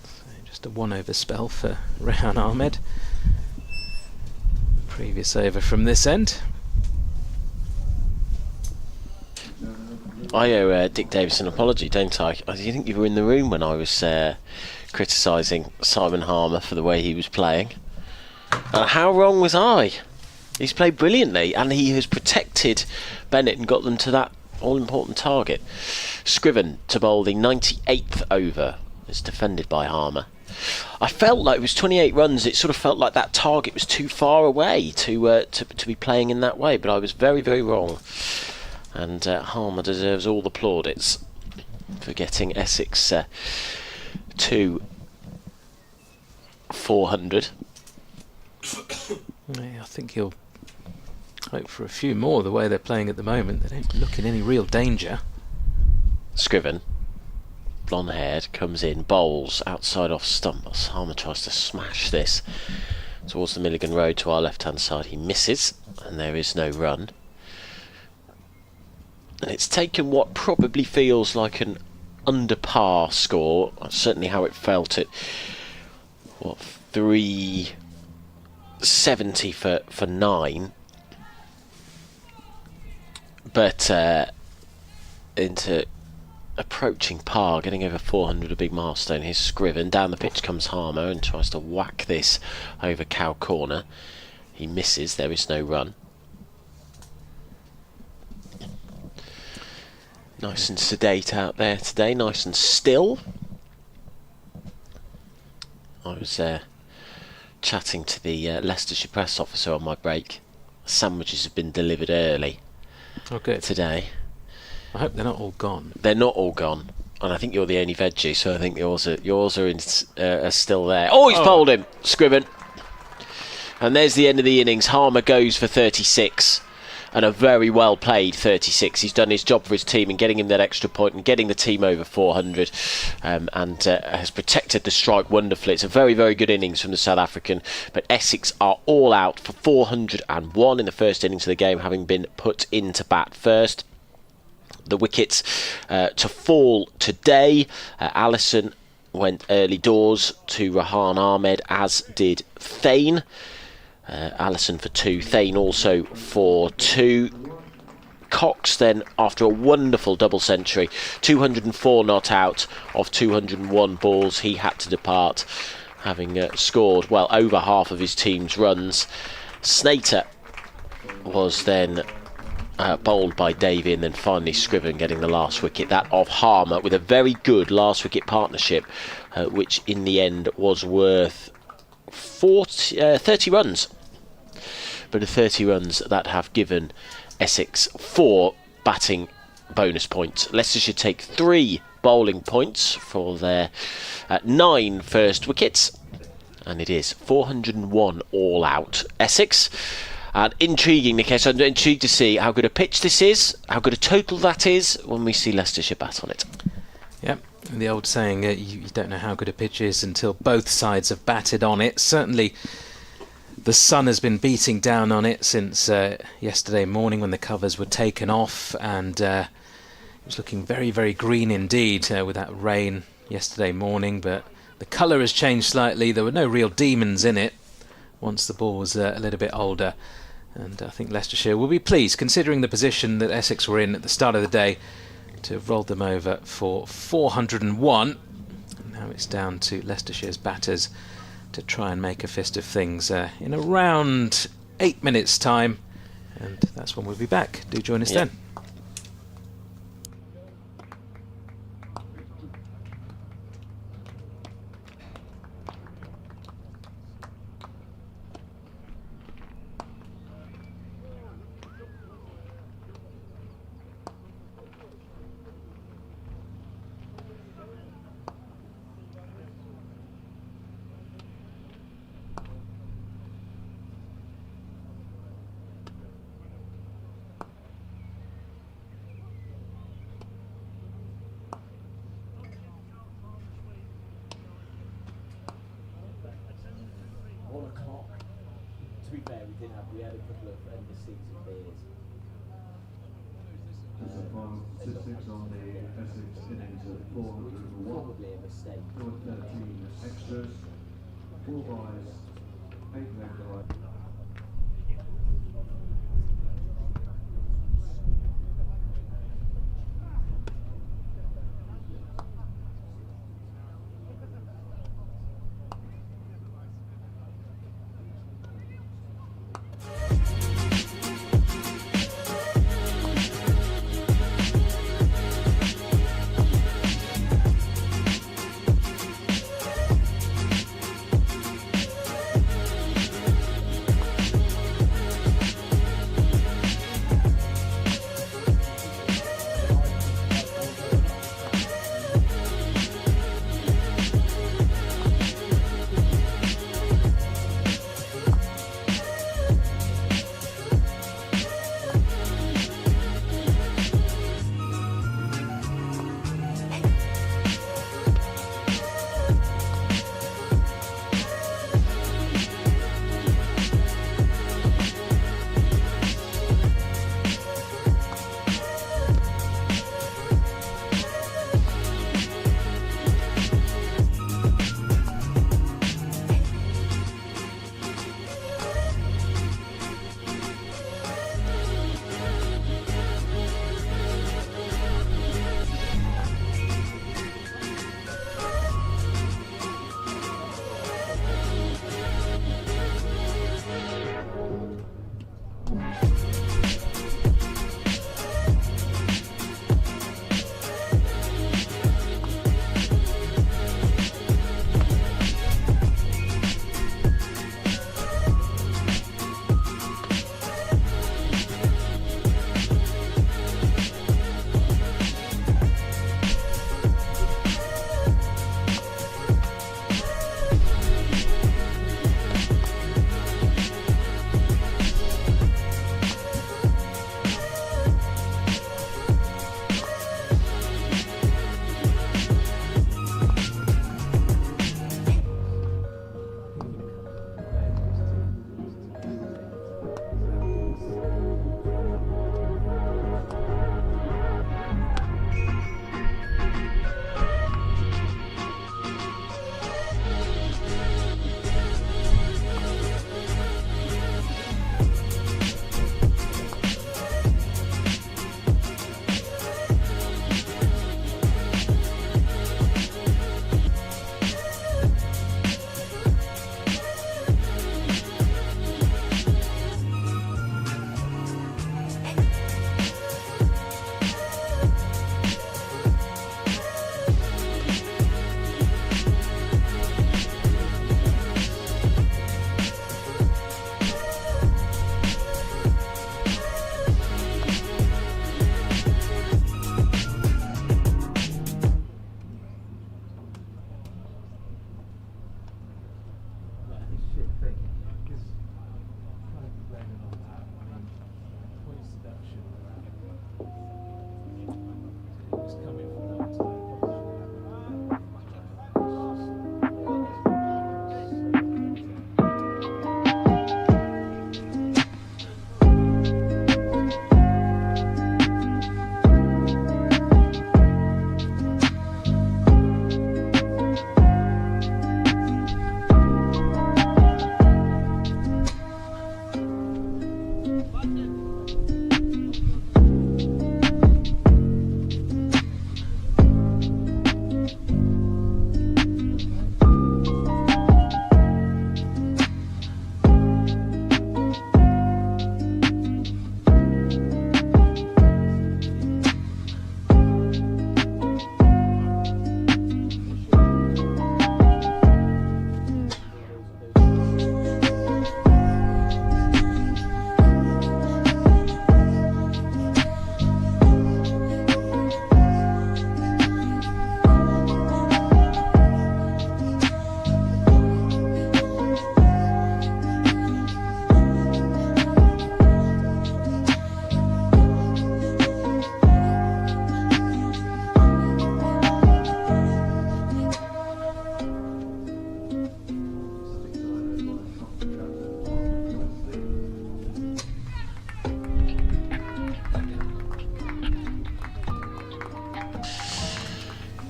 So just a 1-over spell for Rehan Ahmed. Previous over from this end. I owe Dick Davis an apology, don't I? I think you were in the room when I was criticising Simon Harmer for the way he was playing. How wrong was I? He's played brilliantly, and he has protected Bennett and got them to that all-important target. Scriven to bowl the 98th over. It's defended by Harmer. I felt like it was 28 runs. It sort of felt like that target was too far away to be playing in that way, but I was very, very wrong. And Harmer deserves all the plaudits for getting Essex to 400. Yeah, I think he'll hope for a few more the way they're playing at the moment. They don't look in any real danger. Scriven, blonde haired, comes in, bowls outside off stump. Harmer tries to smash this towards the Milligan Road to our left hand side. He misses, and there is no run. And it's taken what probably feels like an under par score. That's certainly how it felt at 370 for 9. But into approaching par, getting over 400, a big milestone. Here's Scriven. Down the pitch comes Harmer and tries to whack this over cow corner. He misses. There is no run. Nice and sedate out there today, nice and still. I was chatting to the Leicestershire press officer on my break. Sandwiches have been delivered early today. I hope they're not all gone. They're not all gone, and I think you're the only veggie, so I think yours are still there. Oh, he's bowled him, Scriven. And there's the end of the innings. Harmer goes for 36. And a very well played 36. He's done his job for his team in getting him that extra point and getting the team over 400, and has protected the strike wonderfully. It's a very, very good innings from the South African, but Essex are all out for 401 in the first innings of the game, having been put into bat first. The wickets to fall today. Allison went early doors to Rehan Ahmed, as did Thane. Allison for 2, Thane also for 2. Cox then, after a wonderful double century, 204 not out of 201 balls, he had to depart, having scored well over half of his team's runs. Snater was then bowled by Davey, and then finally Scriven getting the last wicket, that of Harmer, with a very good last wicket partnership, which in the end was worth 30 runs. But the 30 runs that have given Essex 4 batting bonus points. Leicestershire take 3 bowling points for their 9 first wickets, and it is 401 all out Essex. And intriguing, Nikesh, I'm intrigued to see how good a pitch this is, how good a total that is when we see Leicestershire bat on it. Yep, the old saying, you don't know how good a pitch is until both sides have batted on it. Certainly the sun has been beating down on it since yesterday morning when the covers were taken off, and it was looking very, very green indeed with that rain yesterday morning, but the colour has changed slightly. There were no real demons in it once the ball was a little bit older, and I think Leicestershire will be pleased, considering the position that Essex were in at the start of the day, to have rolled them over for 401. And now it's down to Leicestershire's batters to try and make a fist of things in around 8 minutes' time, and that's when we'll be back. Do join us then. To be fair, we had a couple of end-of-season beers. There's a final statistics on the Essex innings at 401. Probably a mistake. 13 extras, 4 byes, 8 leg byes.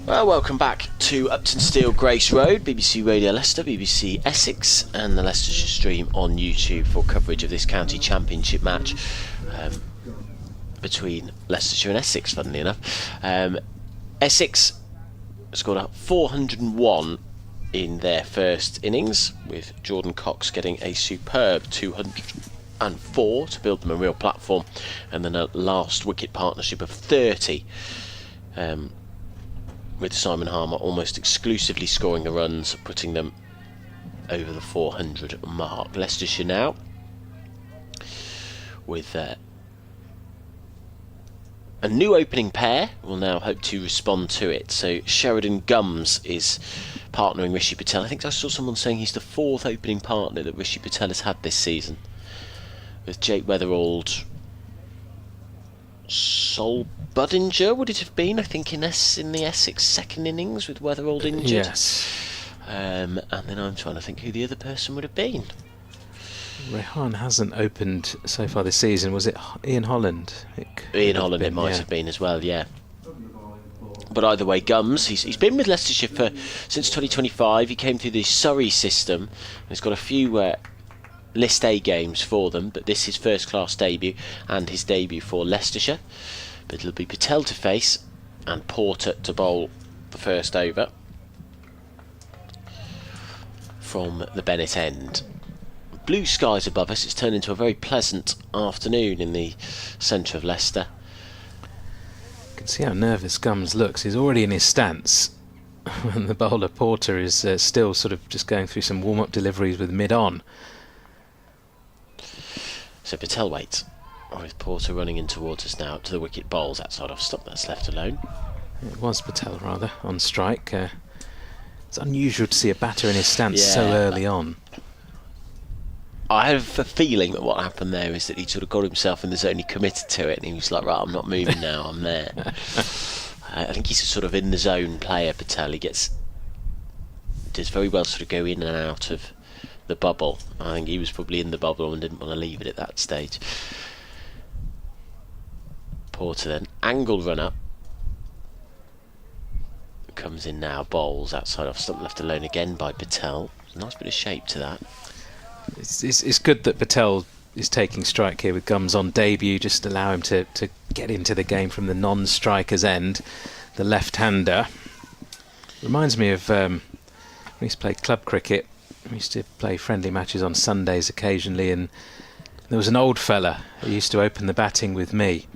Well, welcome back to Uptonsteel Grace Road, BBC Radio Leicester, BBC Essex and the Leicestershire stream on YouTube for coverage of this county championship match between Leicestershire and Essex, funnily enough. Essex scored up 401 in their first innings, with Jordan Cox getting a superb 204 to build them a real platform, and then a last wicket partnership of 30, with Simon Harmer almost exclusively scoring the runs, putting them over the 400 mark. Leicestershire now with a new opening pair. Will now hope to respond to it. So Sheridan Gums is partnering Rishi Patel. I think I saw someone saying he's the 4th opening partner that Rishi Patel has had this season, with Jake Weatherald, Sol Budinger would it have been, I think, in the Essex second innings, with Weatherald injured. Yes. And then I'm trying to think who the other person would have been. Rehan hasn't opened so far this season. Was it Ian Holland? Ian Holland, it might have been as well, yeah. But either way, Gums, he's been with Leicestershire since 2025. He came through the Surrey system, and he's got a few List A games for them, but this is his first class debut and his debut for Leicestershire. But it'll be Patel to face and Porter to bowl the first over from the Bennett end. Blue skies above us. It's turned into a very pleasant afternoon in the centre of Leicester. You can see how nervous Gums looks. He's already in his stance, and the bowler Porter is still sort of just going through some warm-up deliveries with mid-on. So Patel waits, with Porter running in towards us now to the wicket bowls outside off stop. That's left alone. It was Patel, rather, on strike. It's unusual to see a batter in his stance so early on. I have a feeling that what happened there is that he sort of got himself in the zone, he committed to it, and he was like, right, I'm not moving now, I'm there. I think he's a sort of in the zone player, Patel. He does very well sort of go in and out of the bubble. I think he was probably in the bubble and didn't want to leave it at that stage. Porter then, angle run up, comes in now, bowls outside off stump, left alone again by Patel. Nice bit of shape to that. It's good that Patel is taking strike here with Gums on debut, just allow him to get into the game from the non-striker's end, the left-hander. Reminds me of we used to play club cricket. We used to play friendly matches on Sundays occasionally, and there was an old fella who used to open the batting with me.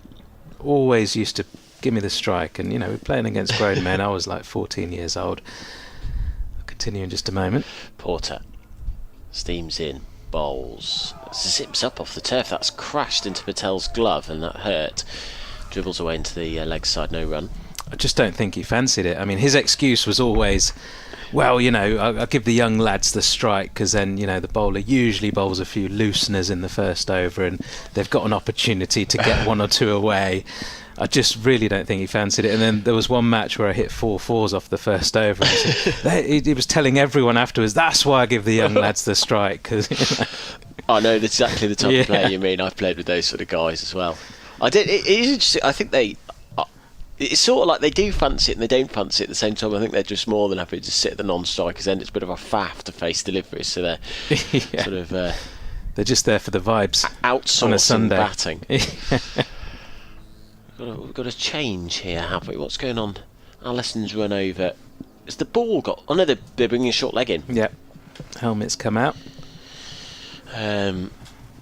Always used to give me the strike, and we're playing against grown men. I was like 14 years old. I'll continue in just a moment. Porter steams in, bowls, zips up off the turf. That's crashed into Patel's glove, and that hurt. Dribbles away into the leg side, no run. I just don't think he fancied it. I mean, his excuse was always, well, I'll give the young lads the strike, because then, the bowler usually bowls a few looseners in the first over, and they've got an opportunity to get one or two away. I just really don't think he fancied it. And then there was one match where I hit 4 fours off the first over. And he was telling everyone afterwards, that's why I give the young lads the strike. Cause, I know exactly the type of player you mean. I've played with those sort of guys as well. It is interesting. I think it's sort of like they do fancy it and they don't fancy it at the same time. I think they're just more than happy to sit at the non-strikers end. It's a bit of a faff to face deliveries, so they're sort of... they're just there for the vibes outsourcing on a Sunday. Batting. We've got a change here, have we? What's going on? Allison's run over. Has the ball got... Oh no, they're bringing a short leg in. Yep. Helmets come out.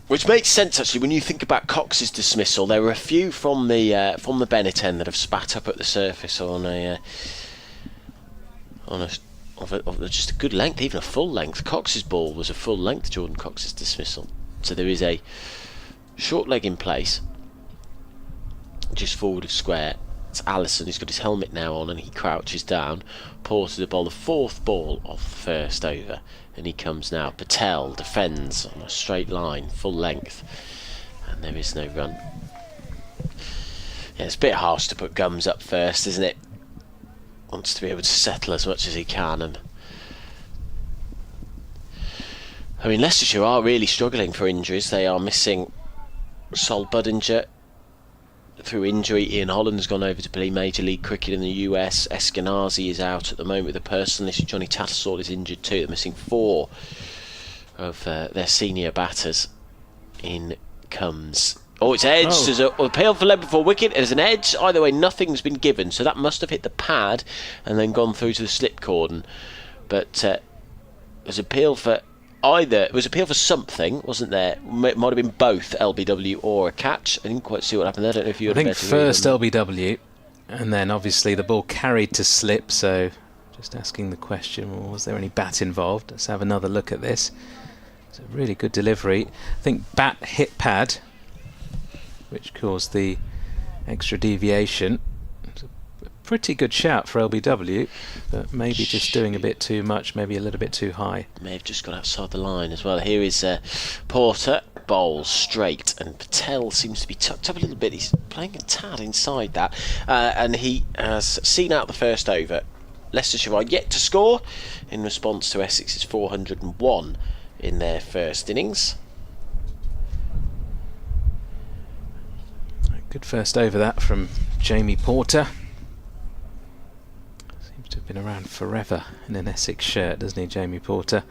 Which makes sense, actually, when you think about Cox's dismissal. There were a few from the Bennett end that have spat up at the surface on just a good length, even a full length. Cox's ball was a full length, Jordan Cox's dismissal. So there is a short leg in place, just forward of square. It's Allison who's got his helmet now on, and he crouches down. Porter to bowl the 4th ball off the first over, and he comes now. Patel defends on a straight line, full length, and there is no run. Yeah, it's a bit harsh to put Gums up first, isn't it? Wants to be able to settle as much as he can, and I mean, Leicestershire are really struggling for injuries. They are missing Sol Budinger, through injury. Ian Holland's gone over to play Major League Cricket in the US. Eskenazi is out at the moment with a personal issue. Johnny Tattersall is injured too. They're missing 4 of their senior batters. In comes... Oh, it's edged. Oh. There's a appeal for leg before wicket. There's an edge. Either way, nothing's been given. So that must have hit the pad and then gone through to the slip cordon. But there's appeal for either. It was appeal for something, wasn't there? It might have been both LBW or a catch. I didn't quite see what happened there. I don't know if you. I think first LBW, and then obviously the ball carried to slip. So just asking the question: well, was there any bat involved? Let's have another look at this. It's a really good delivery. I think bat hit pad, which caused the extra deviation. It's a pretty good shout for LBW, but maybe just doing a bit too much, maybe a little bit too high. May have just got outside the line as well. Here is Porter, bowls straight, and Patel seems to be tucked up a little bit. He's playing a tad inside that, and he has seen out the first over. Leicestershire are yet to score in response to Essex's 401 in their first innings. Good first over that from Jamie Porter. Seems to have been around forever in an Essex shirt, doesn't he, Jamie Porter?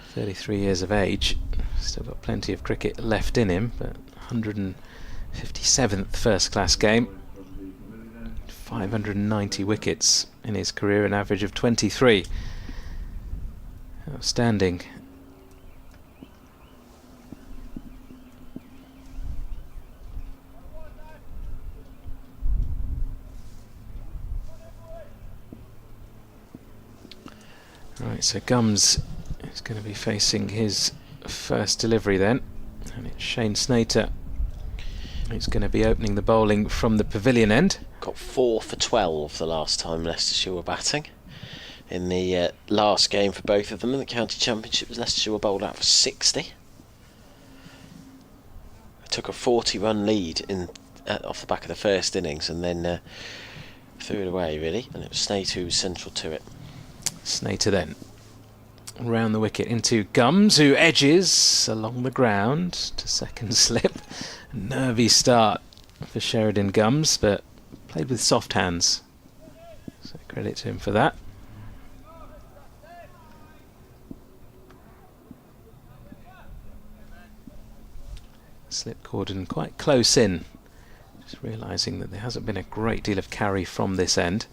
33 years of age, still got plenty of cricket left in him, but 157th first class game, 590 wickets in his career, an average of 23. Outstanding. Right, so Gums is going to be facing his first delivery then, and it's Shane Snater who's going to be opening the bowling from the pavilion end. Got 4 for 12 the last time Leicestershire were batting. In the last game for both of them in the county championship, Leicestershire were bowled out for 60. They took a 40-run lead off the back of the first innings and then threw it away really, and it was Snater who was central to it. Snater then round the wicket into Gums, who edges along the ground to second slip. Nervy start for Sheridan Gums, but played with soft hands, so credit to him for that. Slip cordon quite close in, just realising that there hasn't been a great deal of carry from this end.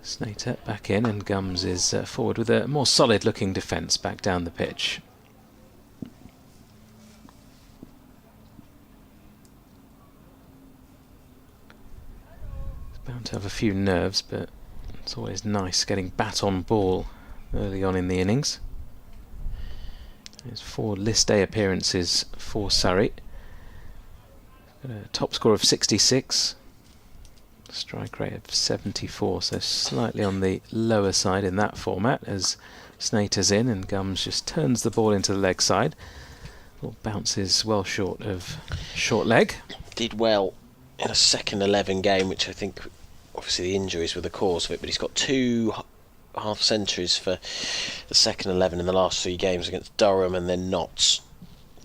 Snater back in, and Gums is forward with a more solid looking defence back down the pitch. It's bound to have a few nerves, but it's always nice getting bat on ball early on in the innings. There's 4 list day appearances for Surrey. Got a top score of 66. Strike rate of 74, so slightly on the lower side in that format as Snater's in and Gums just turns the ball into the leg side. Ball bounces well short of short leg. Did well in a second 11 game, which I think obviously the injuries were the cause of it, but he's got 2 half centuries for the second 11 in the last 3 games against Durham and then Notts.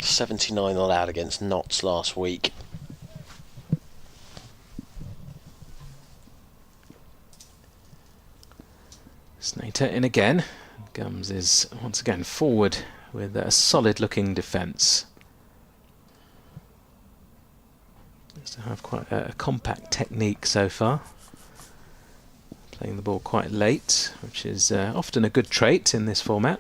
79 allowed against Notts last week. Snater in again. Gums is once again forward with a solid looking defence. Looks to have quite a compact technique so far. Playing the ball quite late, which is often a good trait in this format.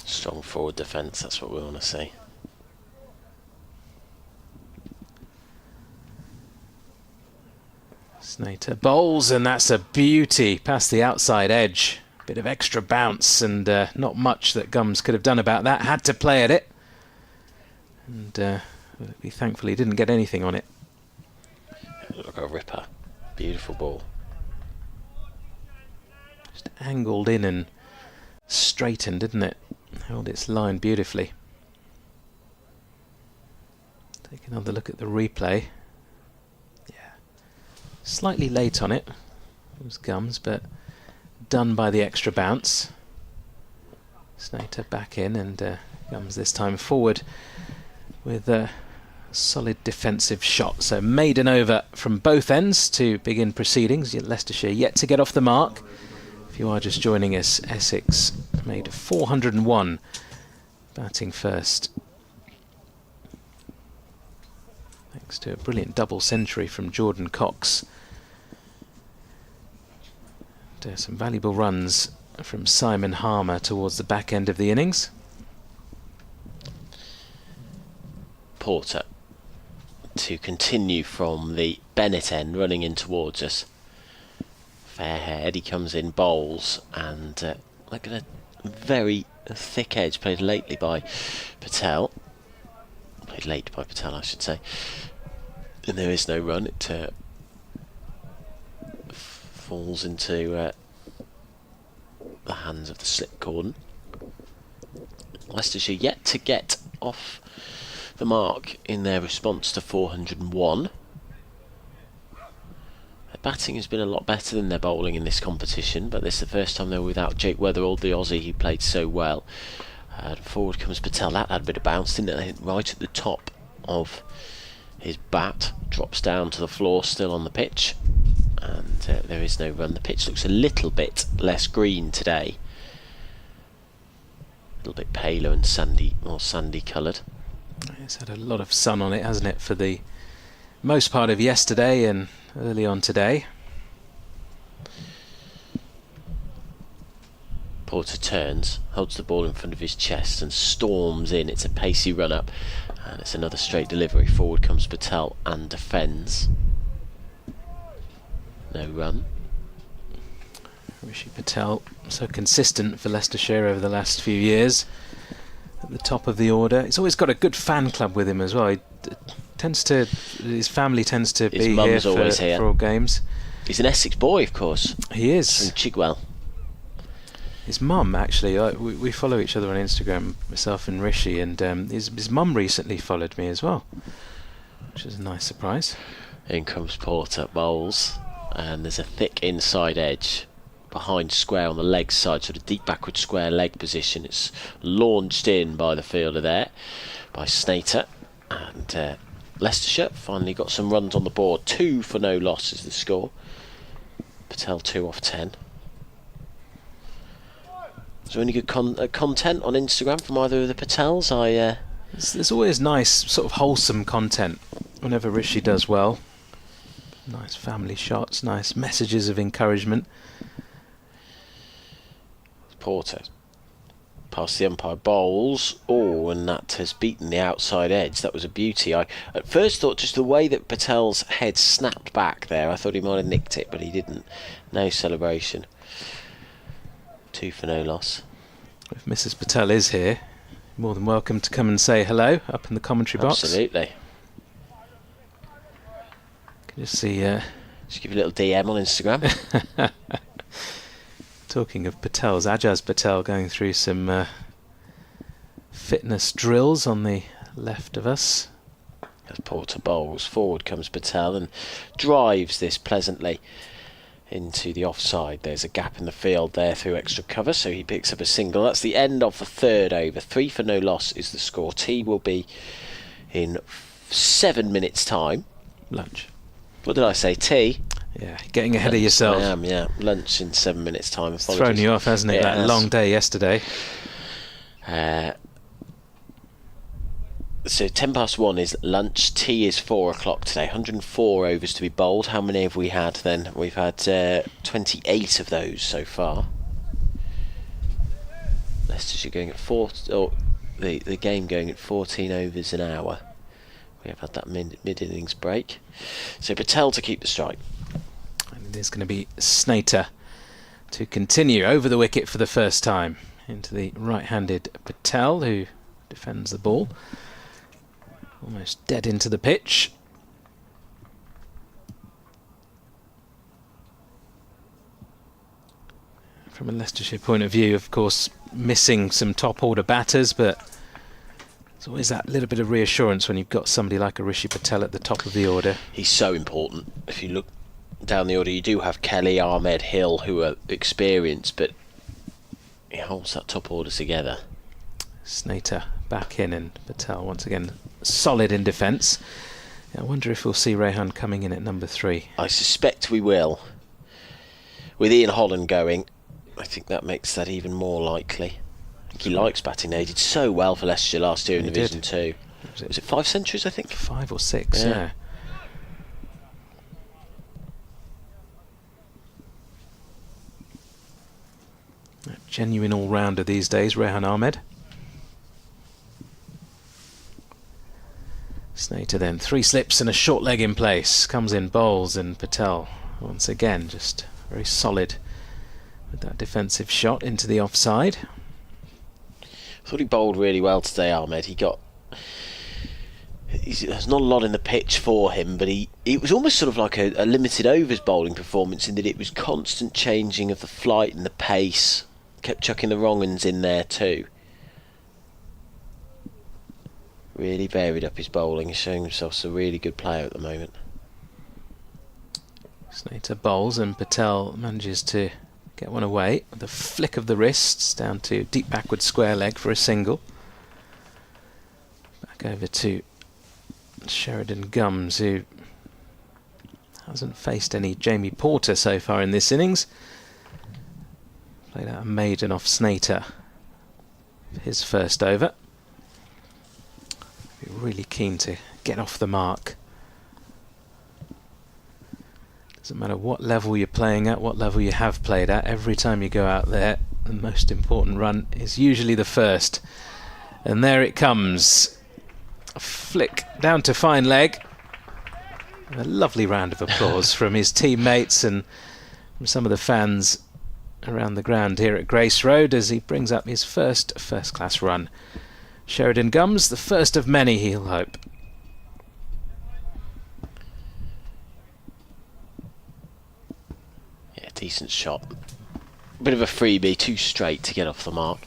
Strong forward defence, that's what we want to see. Snater bowls, and that's a beauty past the outside edge. Bit of extra bounce, and not much that Gums could have done about that. Had to play at it, and he thankfully didn't get anything on it. Look, a ripper. Beautiful ball. Just angled in and straightened, didn't it? Held its line beautifully. Take another look at the replay. Slightly late on it. It was Gums, but done by the extra bounce. Snater back in, and Gums this time forward with a solid defensive shot. So maiden over from both ends to begin proceedings. Leicestershire yet to get off the mark. If you are just joining us, Essex made 401 batting first, thanks to a brilliant double century from Jordan Cox. And, some valuable runs from Simon Harmer towards the back end of the innings. Porter to continue from the Bennett end, running in towards us. Fairhead, he comes in, bowls, and look at a very thick edge played lately by Patel. Played late by Patel, I should say. And there is no run. It falls into the hands of the slip cordon. Leicestershire yet to get off the mark in their response to 401. Their batting has been a lot better than their bowling in this competition, but this is the first time they were without Jake Weatherall, the Aussie, who played so well. Forward comes Patel. That had a bit of bounce, didn't it? Right at the top of his bat, drops down to the floor, still on the pitch, and there is no run. The pitch looks a little bit less green today, a little bit paler and sandy, more sandy coloured. It's had a lot of sun on it, hasn't it, for the most part of yesterday and early on today. Porter turns, holds the ball in front of his chest and storms in. It's a pacey run up, and it's another straight delivery. Forward comes Patel and defends. No run. Rishi Patel, so consistent for Leicestershire over the last few years. At the top of the order. He's always got a good fan club with him as well. His family tends to His be mum's here always here for all games. He's an Essex boy, of course. He is. From Chigwell. His mum, actually, we follow each other on Instagram, myself and Rishi, and his mum recently followed me as well, which is a nice surprise. In comes Porter, bowls, and there's a thick inside edge behind square on the leg side, sort of deep backward square leg position. It's launched in by the fielder there, by Snater, and Leicestershire finally got some runs on the board. 2 for no loss is the score. Patel 2 off 10. Is there any good content on Instagram from either of the Patels? There's always nice, sort of wholesome content whenever Rishi does well. Nice family shots, nice messages of encouragement. Porter past the umpire, bowls, and that has beaten the outside edge. That was a beauty. I at first thought just the way that Patel's head snapped back there, I thought he might have nicked it, but he didn't. No celebration. 2 for no loss. If Mrs. Patel is here, more than welcome to come and say hello up in the commentary box. Absolutely. Can you see just give you a little DM on Instagram. Talking of Patels, Ajaz Patel going through some fitness drills on the left of us. As Porter bowls, forward comes Patel and drives this pleasantly into the offside. There's a gap in the field there through extra cover, so he picks up a single. That's the end of the third over. 3 for no loss is the score. Tea will be in 7 minutes' time. Lunch. What did I say? Tea? Yeah, getting ahead of yourself. I am, yeah. Lunch in 7 minutes' time. It's thrown you off, hasn't it? That long day yesterday. So 1:10 is lunch. Tea is 4 o'clock today. 104 overs to be bowled. How many have we had then? We've had 28 of those so far. Leicestershire going at the game going at 14 overs an hour. We have had that mid-innings break. So Patel to keep the strike. And it is going to be Snater to continue over the wicket for the first time into the right-handed Patel, who defends the ball. Almost dead into the pitch. From a Leicestershire point of view, of course, missing some top-order batters, but there's always that little bit of reassurance when you've got somebody like a Rishi Patel at the top of the order. He's so important. If you look down the order, you do have Kelly, Ahmed, Hill, who are experienced, but he holds that top order together. Snater back in, and Patel once again solid in defence. I wonder if we'll see Rehan coming in at number 3. I suspect we will. With Ian Holland going, I think that makes that even more likely. I think he likes batting there. He did so well for Leicestershire last year in Division 2. Was it 5 centuries, I think? 5 or 6, yeah. A genuine all-rounder these days, Rehan Ahmed. Snater then, 3 slips and a short leg in place. Comes in, bowls, and Patel once again just very solid with that defensive shot into the offside. I thought he bowled really well today, Ahmed. There's not a lot in the pitch for him, but it was almost sort of like a limited overs bowling performance, in that it was constant changing of the flight and the pace. Kept chucking the wrong uns in there too. Really varied up his bowling. He's showing himself as a really good player at the moment. Snater bowls and Patel manages to get one away with a flick of the wrists down to deep backward square leg for a single. Back over to Sheridan Gums, who hasn't faced any Jamie Porter so far in this innings. Played out a maiden off Snater for his first over. Be really keen to get off the mark. Doesn't matter what level you're playing at, what level you have played at, every time you go out there, the most important run is usually the first. And there it comes. A flick down to fine leg. A lovely round of applause from his teammates and from some of the fans around the ground here at Grace Road as he brings up his first-class run. Sheridan Gums, the first of many, he'll hope. Yeah, decent shot. Bit of a freebie, too straight to get off the mark.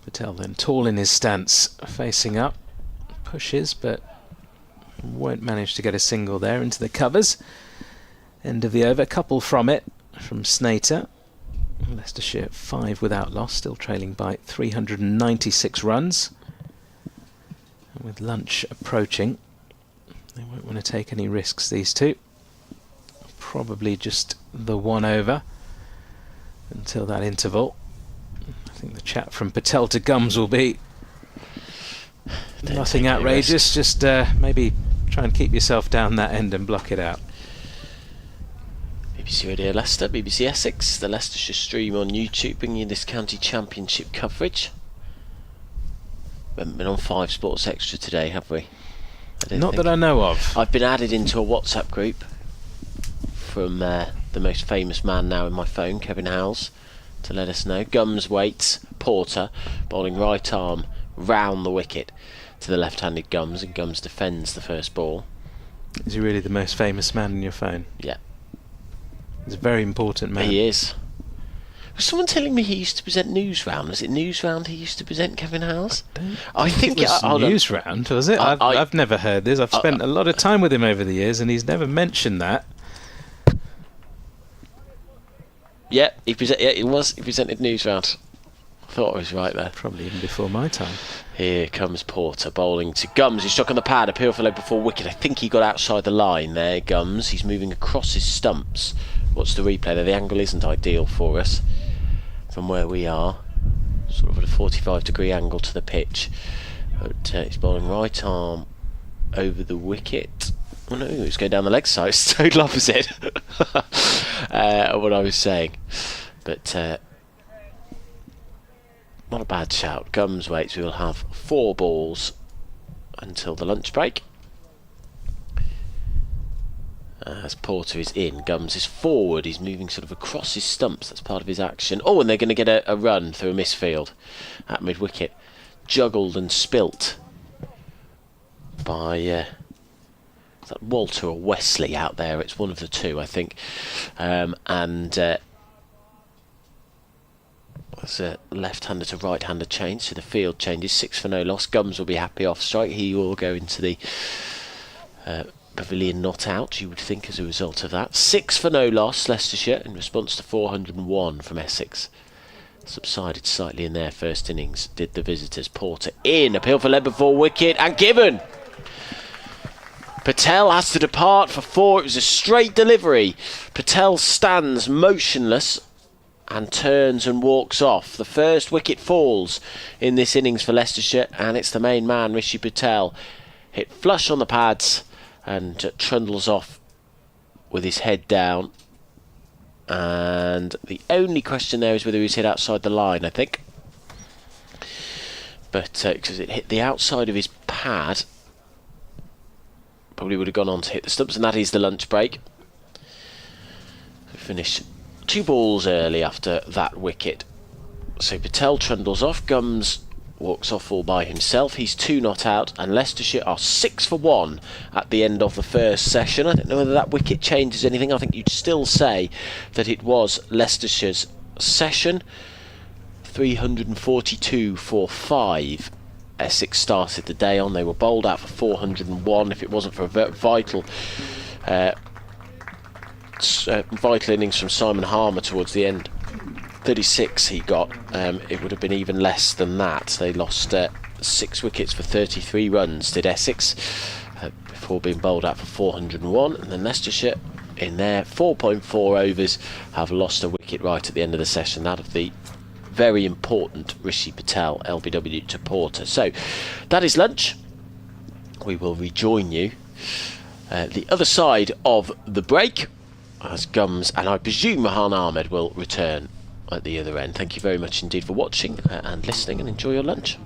Patel then tall in his stance, facing up, pushes, but won't manage to get a single there into the covers. End of the over, couple from it, from Snater. Leicestershire 5 without loss, still trailing by 396 runs. And with lunch approaching, they won't want to take any risks, these two. Probably just the 1 over until that interval. I think the chat from Patel to Gums will be nothing outrageous, just maybe try and keep yourself down that end and block it out. BBC Radio Leicester, BBC Essex, the Leicestershire stream on YouTube, bringing you this county championship coverage. We haven't been on 5 Sports Extra today, have we? Not that I know of. I've been added into a WhatsApp group from the most famous man now in my phone, Kevin Howells, to let us know. Gums waits, Porter, bowling right arm round the wicket to the left-handed Gums, and Gums defends the first ball. Is he really the most famous man in your phone? Yeah. He's a very important man. He is. Was someone telling me he used to present News Round? Was it News Round he used to present, Kevin Howells? I think it was News Round, was it? I've never heard this. I've spent a lot of time with him over the years, and he's never mentioned that. Yeah, he presented News Round. I thought I was right there. Probably even before my time. Here comes Porter bowling to Gums. He's struck on the pad, appeal for leg before wicket. I think he got outside the line there, Gums. He's moving across his stumps. What's the replay there? The angle isn't ideal for us from where we are. Sort of at a 45-degree angle to the pitch. But he's bowling right arm over the wicket. Oh no, it's going down the leg side. It's total opposite of what I was saying. But not a bad shout. Gums waits. We will have 4 balls until the lunch break. As Porter is in, Gums is forward. He's moving sort of across his stumps. That's part of his action. Oh, and they're going to get a run through a misfield at mid-wicket. Juggled and spilt by is that Walter or Wesley out there? It's one of the two, I think. I As a left-hander to right-hander change, so the field changes. 6 for no loss. Gums will be happy off strike. He will go into the pavilion not out, you would think, as a result of that. 6 for no loss, Leicestershire, in response to 401 from Essex. Subsided slightly in their first innings, did the visitors. Porter in, appeal for lead before wicket, and given. Patel has to depart for 4. It was a straight delivery. Patel stands motionless and turns and walks off. The first wicket falls in this innings for Leicestershire, and it's the main man, Rishi Patel. Hit flush on the pads and trundles off with his head down. And the only question there is whether he's hit outside the line, I think. But because it hit the outside of his pad, probably would have gone on to hit the stumps, and that is the lunch break. We finish 2 balls early after that wicket. So Patel trundles off, Gums walks off all by himself. He's 2 not out, and Leicestershire are 6 for 1 at the end of the first session. I don't know whether that wicket changes anything. I think you'd still say that it was Leicestershire's session. 342 for 5. Essex started the day on. They were bowled out for 401. If it wasn't for a vital innings from Simon Harmer towards the end, 36 he got, it would have been even less than that. They lost 6 wickets for 33 runs, did Essex, before being bowled out for 401. And then Leicestershire, in their 4.4 overs, have lost a wicket right at the end of the session, that of the very important Rishi Patel, LBW to Porter. So that is lunch. We will rejoin you the other side of the break, as Gums and I presume Rehan Ahmed will return at the other end. Thank you very much indeed for watching and listening, and enjoy your lunch.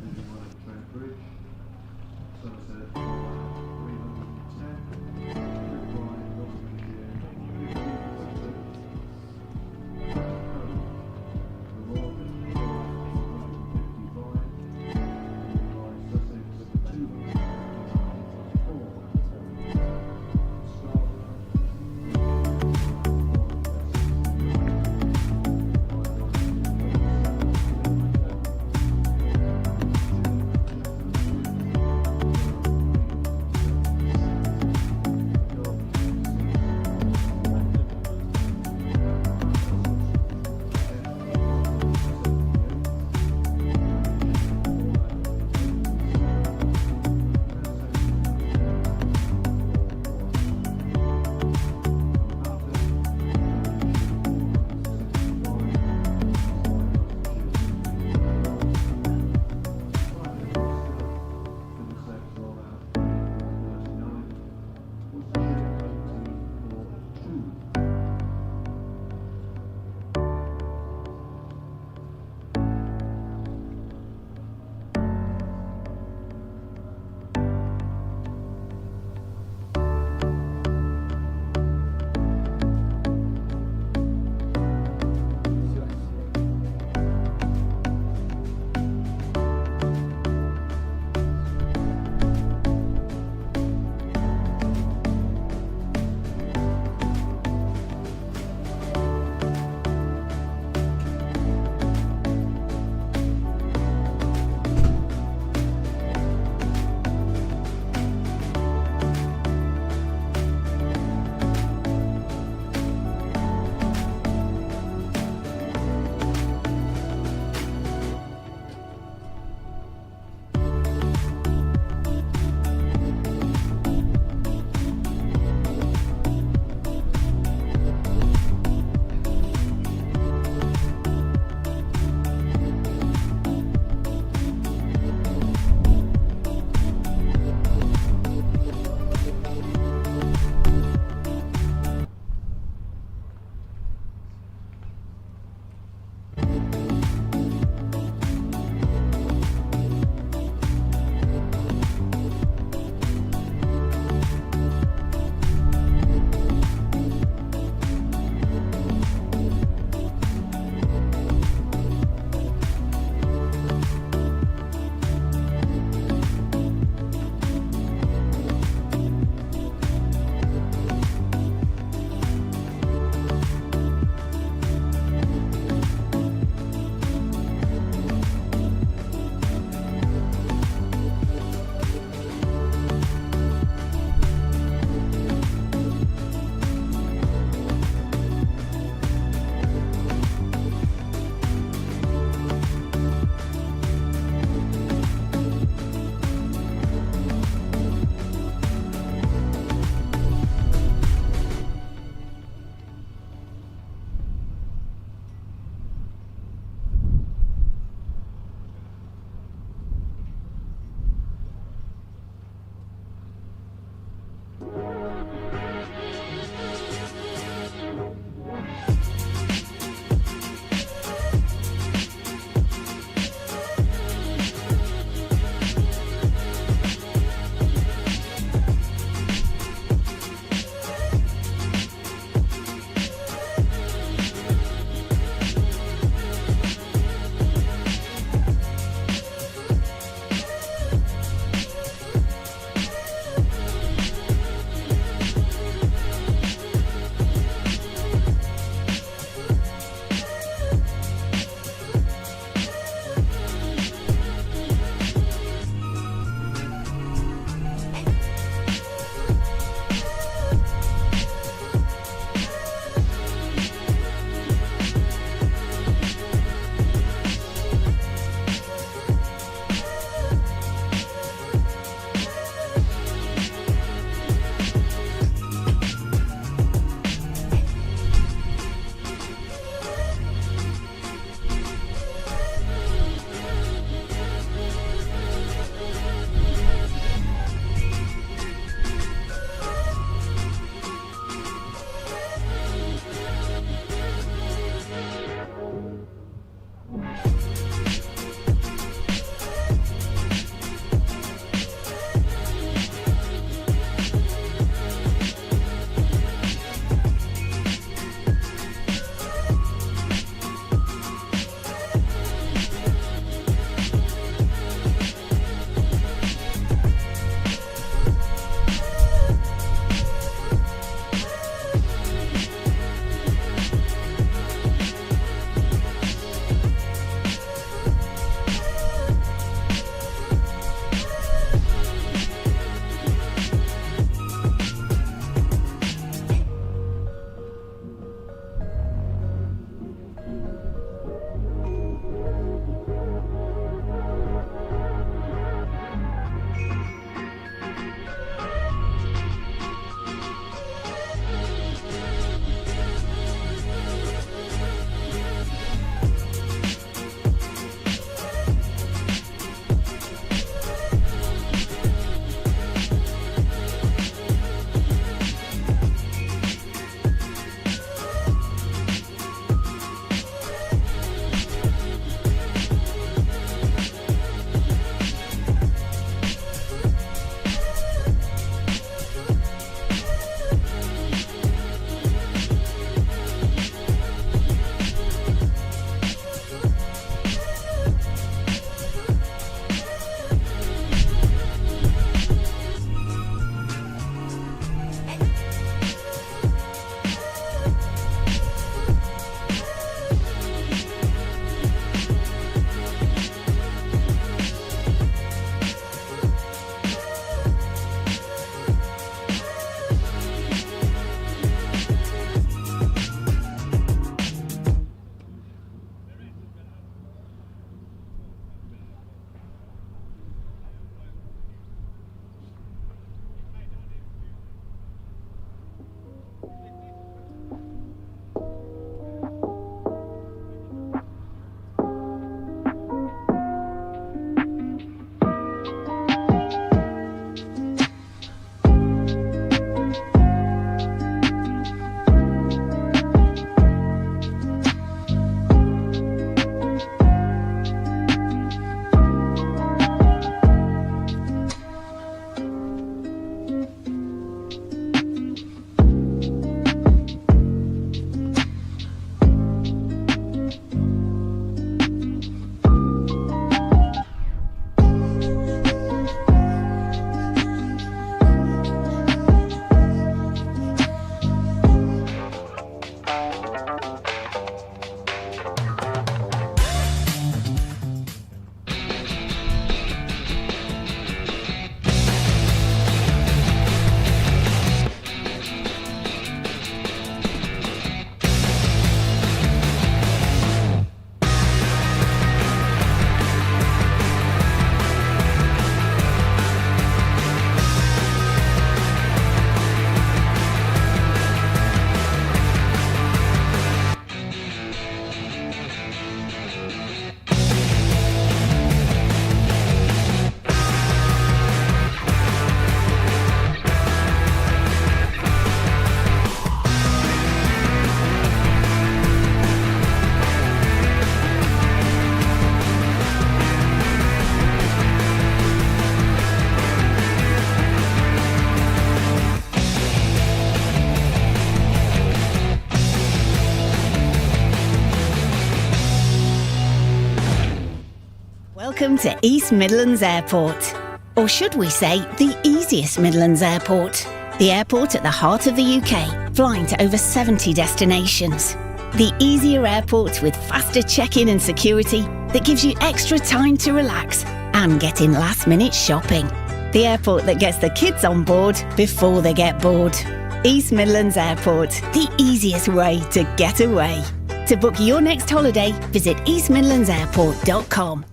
Welcome to East Midlands Airport. Or should we say the easiest Midlands Airport? The airport at the heart of the UK, flying to over 70 destinations. The easier airport with faster check-in and security that gives you extra time to relax and get in last-minute shopping. The airport that gets the kids on board before they get bored. East Midlands Airport, the easiest way to get away. To book your next holiday, visit eastmidlandsairport.com.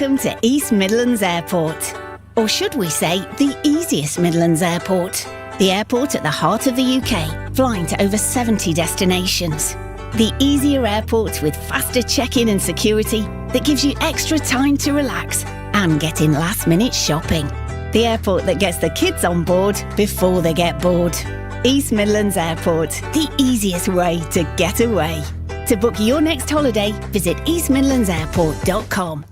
Welcome to East Midlands Airport. Or should we say the easiest Midlands Airport? The airport at the heart of the UK, flying to over 70 destinations. The easier airport with faster check-in and security that gives you extra time to relax and get in last-minute shopping. The airport that gets the kids on board before they get bored. East Midlands Airport, the easiest way to get away. To book your next holiday, visit eastmidlandsairport.com.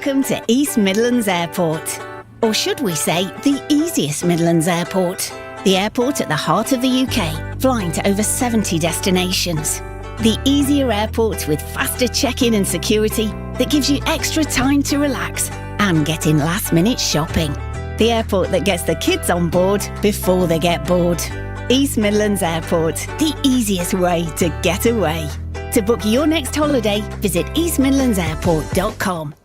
Welcome to East Midlands Airport. Or should we say, the easiest Midlands Airport. The airport at the heart of the UK, flying to over 70 destinations. The easier airport with faster check-in and security that gives you extra time to relax and get in last-minute shopping. The airport that gets the kids on board before they get bored. East Midlands Airport, the easiest way to get away. To book your next holiday, visit eastmidlandsairport.com.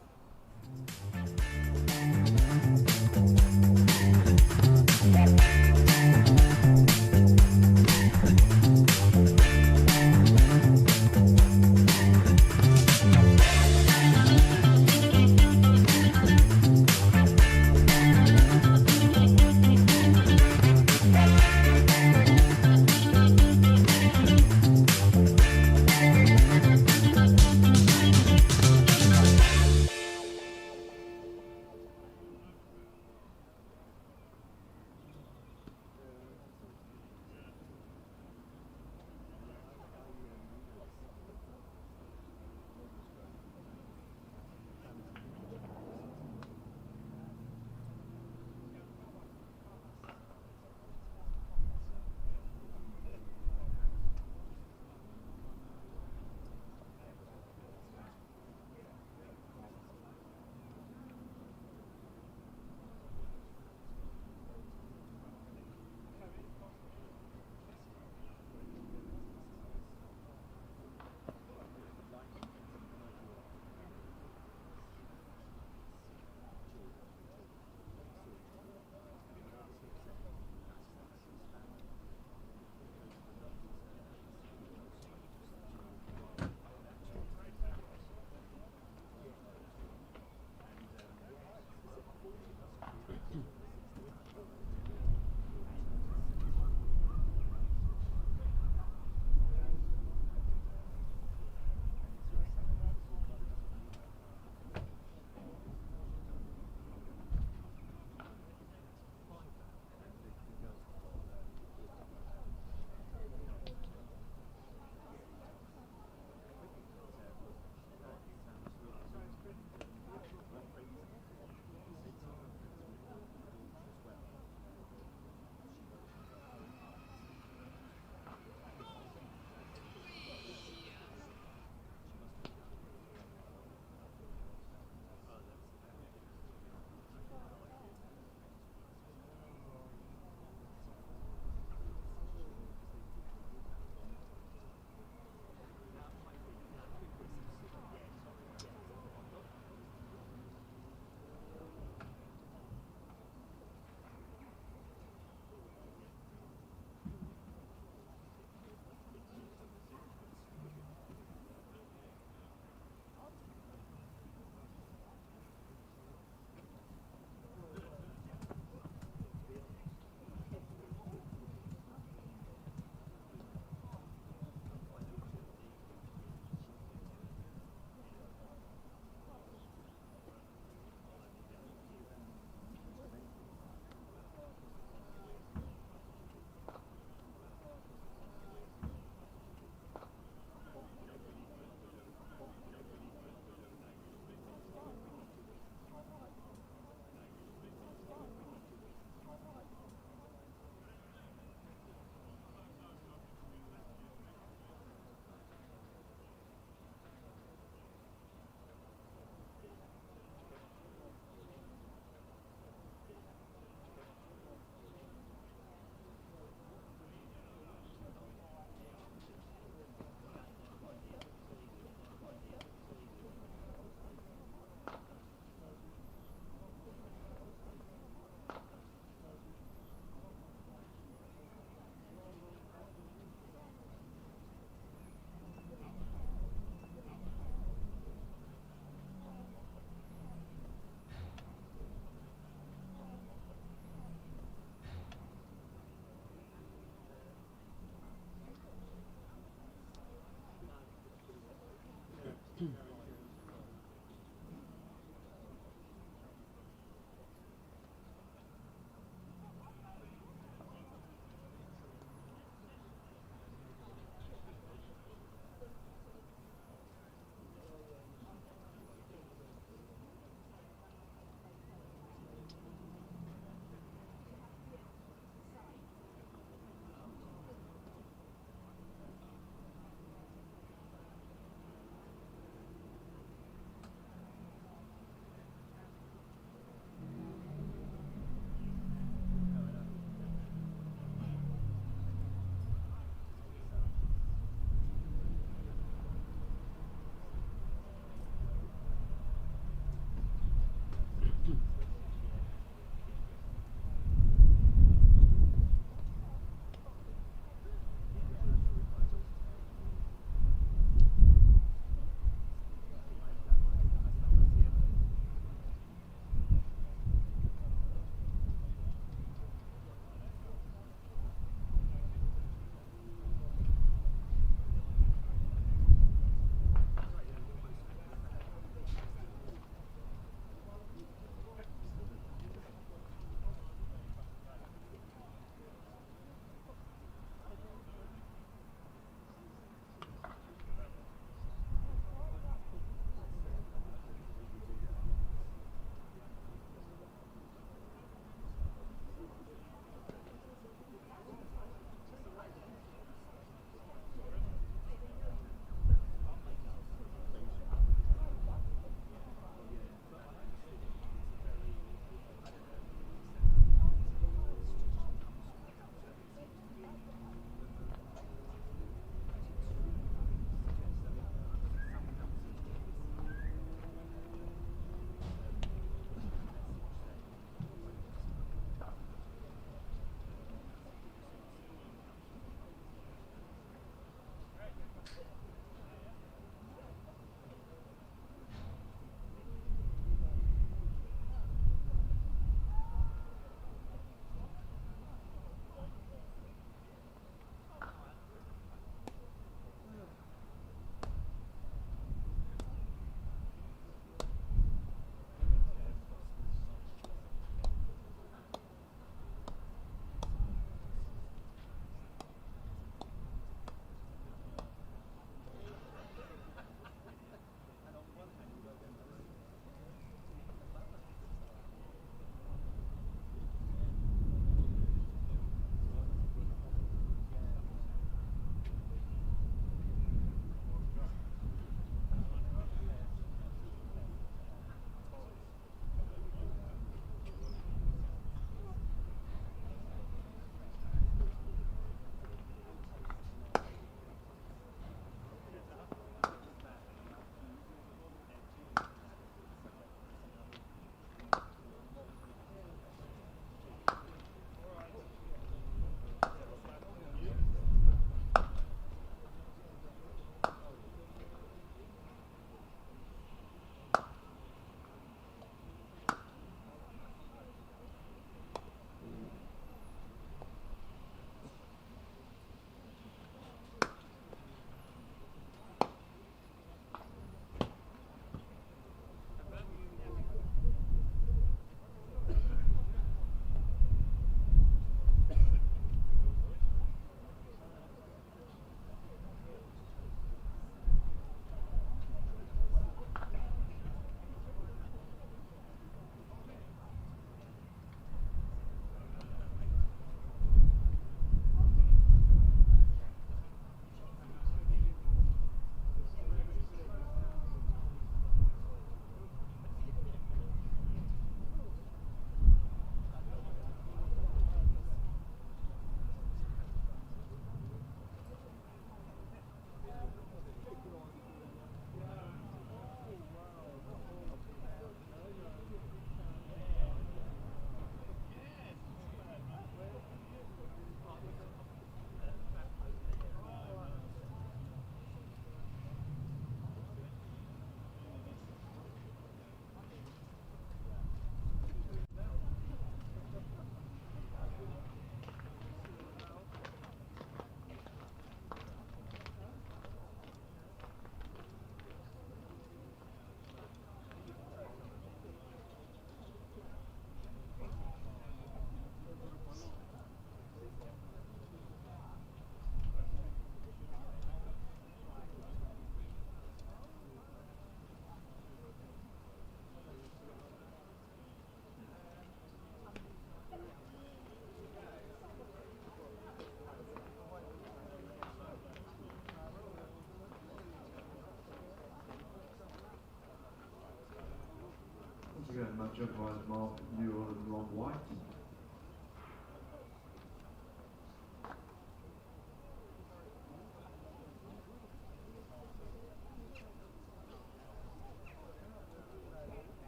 jump by Mark Newell and Ron White.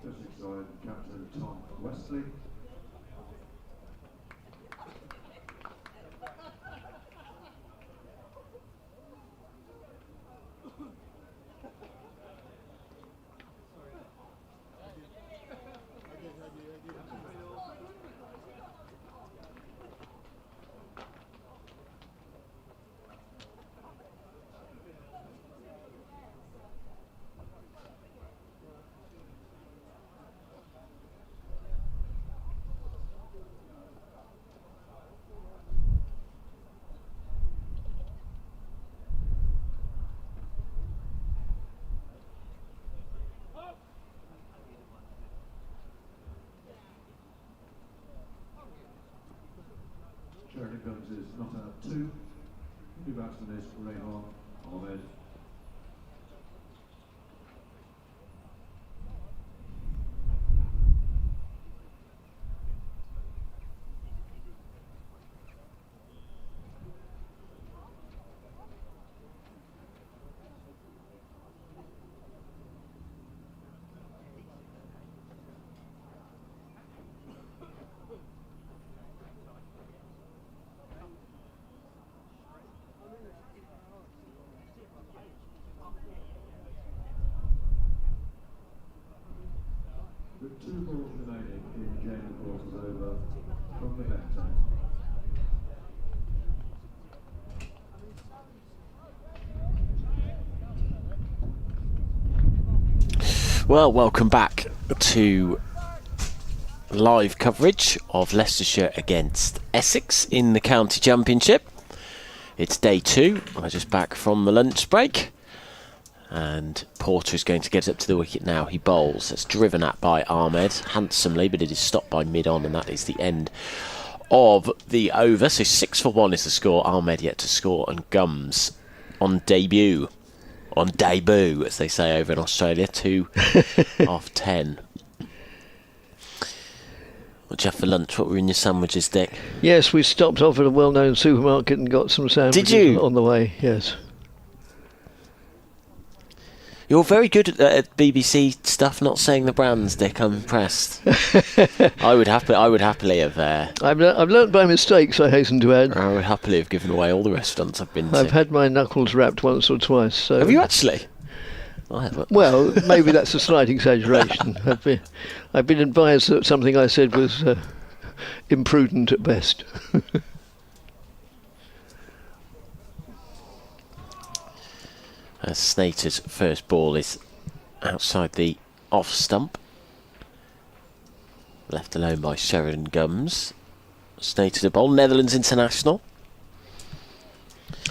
Essex side captain Tom Wesley. Sheridan Guns is not out 2. New batsman is Rehan Ahmed. With 2 balls remaining in the game, of course, is over from the back time. Well, welcome back to live coverage of Leicestershire against Essex in the County Championship. It's day 2. We're just back from the lunch break. And Porter is going to get up to the wicket now. He bowls. It's driven at by Ahmed handsomely, but it is stopped by mid-on, and that is the end of the over. So 6 for 1 is the score. Ahmed yet to score, and Gums on debut. On debut, as they say over in Australia, 2 off 10. What did you have for lunch? What were in your sandwiches, Dick? Yes, we stopped off at a well-known supermarket and got some sandwiches. Did you? On the way, yes. You're very good at BBC stuff, not saying the brands, Dick. I'm impressed. I would happily have. I've learnt by mistakes, I hasten to add. I would happily have given away all the restaurants I've been to. I've had my knuckles wrapped once or twice. So. Have you actually? I haven't. Well, maybe that's a slight exaggeration. I've been advised that something I said was imprudent at best. As Snater's first ball is outside the off stump, left alone by Sheridan Gums. Snater to bowl, Netherlands international.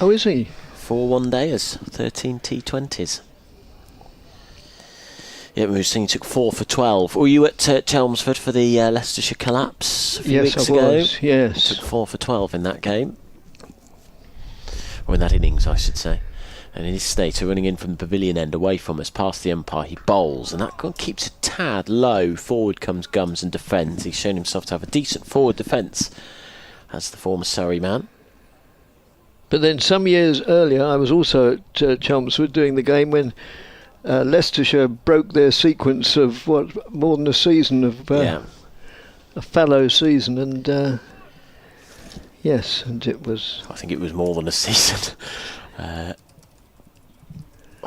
Oh, is he? 4 one-dayers, 13 T20s. Yeah, we were saying he took 4 for 12. Were you at Chelmsford for the Leicestershire collapse a few weeks ago? Yes, I was, yes. He took 4 for 12 in that game. Or in that innings, I should say. And in his Snater running in from the pavilion end away from us, past the umpire, he bowls, and that keeps a tad low. Forward comes Gums and defends. He's shown himself to have a decent forward defence as the former Surrey man. But then some years earlier, I was also at Chelmsford doing the game when Leicestershire broke their sequence of more than a season of a fallow season, and yes, and it was. I think it was more than a season. I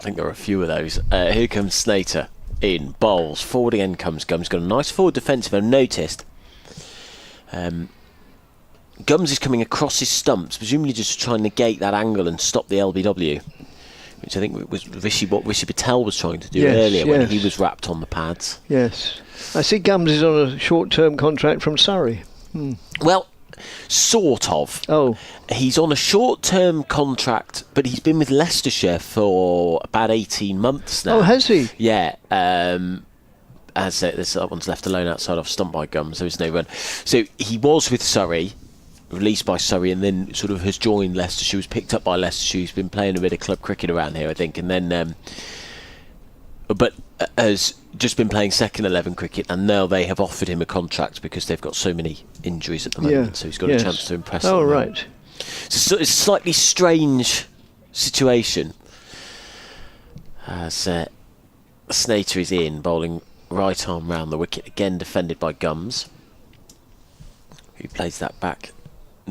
think there are a few of those. Here comes Snater in, bowls, forward again comes Gums. Got a nice forward defensive, I've noticed. Gums is coming across his stumps, presumably just to try and negate that angle and stop the LBW, which I think was what Rishi Patel was trying to do earlier when he was wrapped on the pads. Yes. I see Gums is on a short-term contract from Surrey. Well, sort of. Oh. He's on a short-term contract, but he's been with Leicestershire for about 18 months now. Oh, has he? Yeah. As this other one's left alone outside off stump by Gums. There is no run. So he was with Surrey, released by Surrey, and then sort of has joined Leicestershire. Was picked up by Leicestershire. He's been playing a bit of club cricket around here, I think, and then. But has just been playing second 11 cricket, and now they have offered him a contract because they've got so many injuries at the moment. So he's got a chance to impress them. Oh, right. So it's a slightly strange situation. As Snater is in, bowling right arm round the wicket, again defended by Gums, who plays that back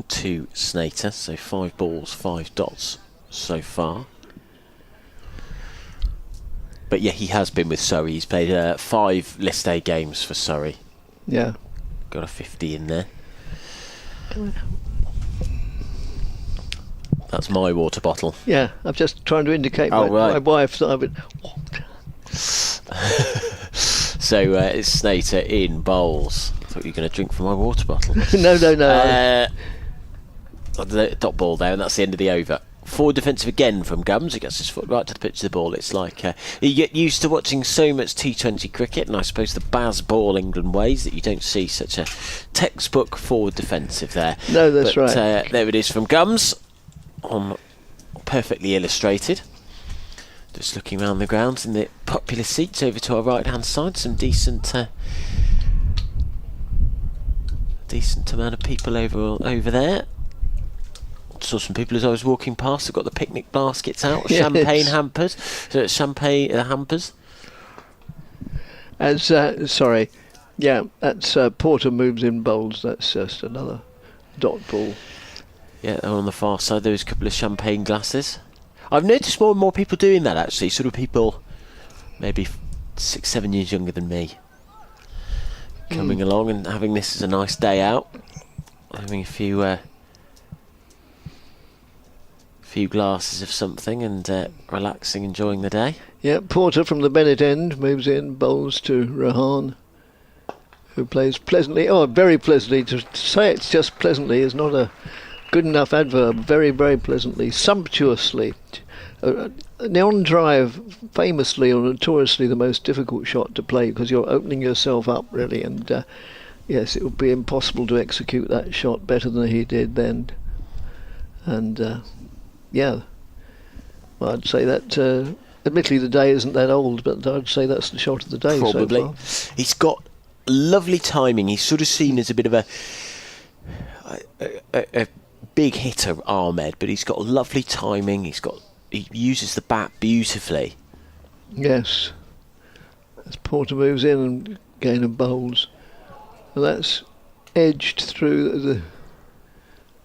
to Snater. So 5 balls, 5 dots so far. But yeah, he has been with Surrey. He's played 5 List A games for Surrey. Yeah. Got a 50 in there. That's my water bottle. Yeah, I'm just trying to indicate Oh, my right. wife that I would... So it's Snater in bowls. I thought you were going to drink from my water bottle. No. The dot ball there, and that's the end of the over. Forward defensive again from Gums. He gets his foot right to the pitch of the ball. It's like you get used to watching so much T20 cricket, and I suppose the Baz ball England ways, that you don't see such a textbook forward defensive there. No, that's right. There it is from Gums, on perfectly illustrated. Just looking around the grounds in the popular seats over to our right hand side, some decent amount of people over there. Saw some people as I was walking past. They've got the picnic baskets out, Yes. champagne hampers. So it's champagne hampers. As that's Porter moves in bowls. That's just another dot ball. Yeah, on the far side there was a couple of champagne glasses. I've noticed more and more people doing that actually. Sort of people, maybe 6-7 years younger than me, coming along and having this as a nice day out, having a few glasses of something and relaxing, enjoying the day. Yeah, Porter from the Bennett end moves in, bowls to Rahan, who plays pleasantly. Oh, very pleasantly. To say it's just pleasantly is not a good enough adverb. Very, very pleasantly, sumptuously. The on drive, famously or notoriously the most difficult shot to play because you're opening yourself up really, and yes, it would be impossible to execute that shot better than he did then. And yeah, well, I'd say that. Admittedly, the day isn't that old, but I'd say that's the shot of the day. Probably. So far. He's got lovely timing. He's sort of seen as a bit of a big hitter, Ahmed, but he's got lovely timing. He uses the bat beautifully. Yes. As Porter moves in and again and bowls. And that's edged through the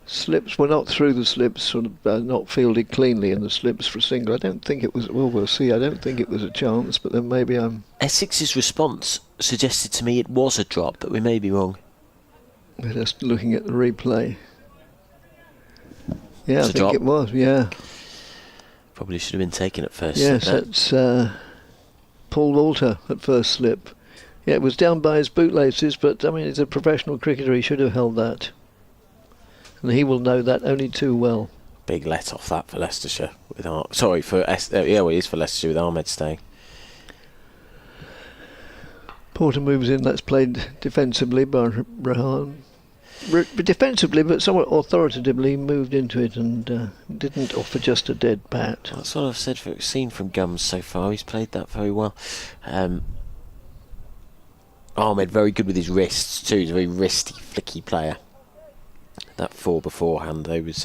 slips. Well, not through the slips, sort of not fielded cleanly in the slips for a single. I don't think it was. Well, we'll see. I don't think it was a chance, but then maybe I'm. Essex's response suggested to me it was a drop, but we may be wrong. We're just looking at the replay. Yeah, It's I a think drop. it was. Yeah. Probably should have been taken at first. Yes, slip that's Paul Walter at first slip. Yeah, it was down by his bootlaces, but I mean, he's a professional cricketer. He should have held that, and he will know that only too well. Big let off that for Leicestershire. With it is for Leicestershire with Ahmed staying. Porter moves in. That's played defensively by Rahan. Defensively, but somewhat authoritatively, moved into it and didn't offer just a dead bat. That's what I've seen from Gums so far. He's played that very well. Ahmed very good with his wrists too. He's a very wristy, flicky player. That 4 beforehand though was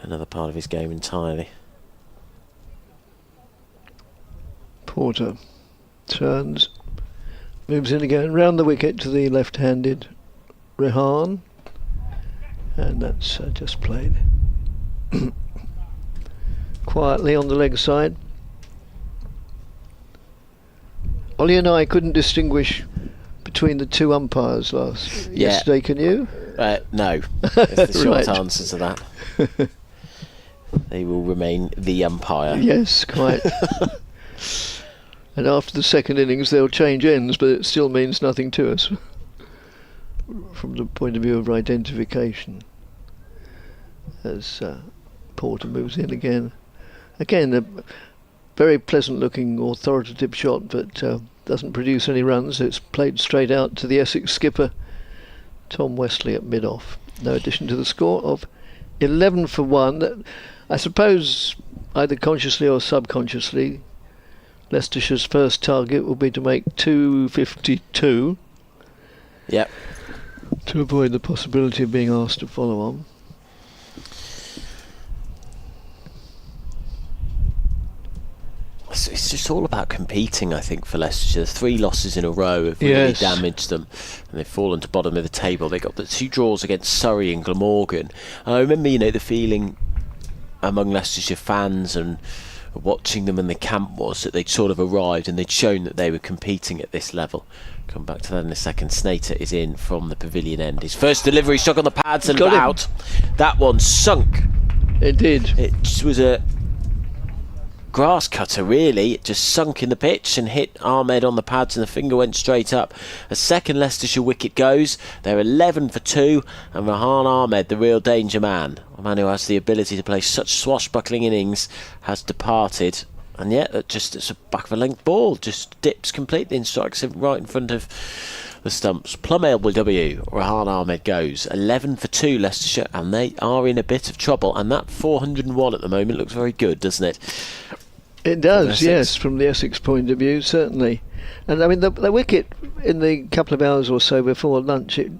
another part of his game entirely. Porter turns, moves in again, round the wicket to the left-handed Rehan, and that's just played quietly on the leg side. Ollie and I couldn't distinguish between the two umpires yesterday, can you? No, that's the short Right. answer to that. They will remain the umpire. Yes, quite. And after the second innings they'll change ends, but it still means nothing to us from the point of view of identification. As Porter moves in again. Again, a very pleasant looking authoritative shot, but doesn't produce any runs. It's played straight out to the Essex skipper Tom Westley at mid-off. No addition to the score of 11 for 1. I suppose either consciously or subconsciously Leicestershire's first target will be to make 252 Yep. to avoid the possibility of being asked to follow on. It's just all about competing, I think, for Leicestershire. The 3 losses in a row have really damaged them, and they've fallen to bottom of the table. They got the 2 draws against Surrey and Glamorgan. And I remember, the feeling among Leicestershire fans and watching them in the camp was that they'd sort of arrived and they'd shown that they were competing at this level. Come back to that in a second. Snater is in from the pavilion end. His first delivery, stuck on the pads and out. That one sunk. It did. It just was a grass cutter, really. It just sunk in the pitch and hit Ahmed on the pads, and the finger went straight up. A second Leicestershire wicket goes. They're 11 for 2, and Rehan Ahmed, the real danger man, a man who has the ability to play such swashbuckling innings, has departed. And yet, it's a back of a length ball, just dips completely and strikes him right in front of the stumps. Plum LBW, Rehan Ahmed goes. 11 for 2 Leicestershire, and they are in a bit of trouble. And that 401 at the moment looks very good, doesn't it? It does, yes, from the Essex point of view, certainly. And I mean, the wicket in the couple of hours or so before lunch, it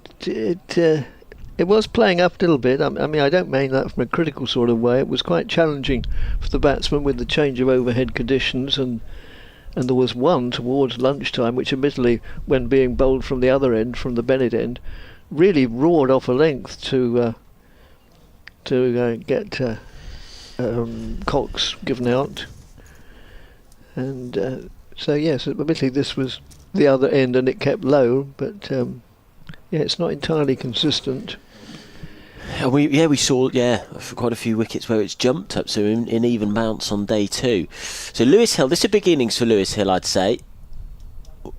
was playing up a little bit. I mean, I don't mean that from a critical sort of way. It was quite challenging for the batsman with the change of overhead conditions, and there was one towards lunchtime, which admittedly, when being bowled from the other end, from the Bennett end, really roared off a length to get Cox given out. And so yes, admittedly this was the other end and it kept low, but it's not entirely consistent. We saw for quite a few wickets where it's jumped up, so in even bounce on day 2. So Lewis Hill, this is a big innings for Lewis Hill, I'd say.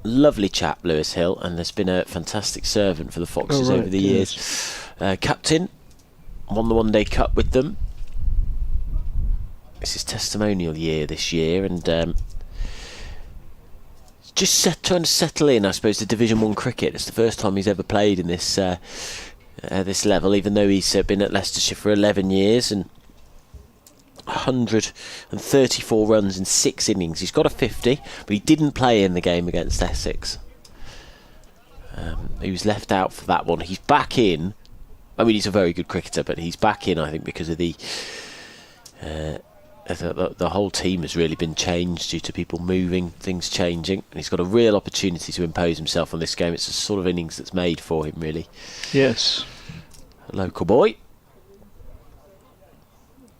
Lovely chap, Lewis Hill, and has been a fantastic servant for the Foxes over the years. Captain, won the One Day Cup with them. It's his testimonial year this year, and just trying to settle in, I suppose, to Division 1 cricket. It's the first time he's ever played in this this level, even though he's been at Leicestershire for 11 years and 134 runs in 6 innings. He's got a 50, but he didn't play in the game against Essex. He was left out for that one. He's back in. I mean, he's a very good cricketer, but he's back in, I think, because of the whole team has really been changed due to people moving, things changing, and he's got a real opportunity to impose himself on this game. It's a sort of innings that's made for him, really. Yes. A local boy.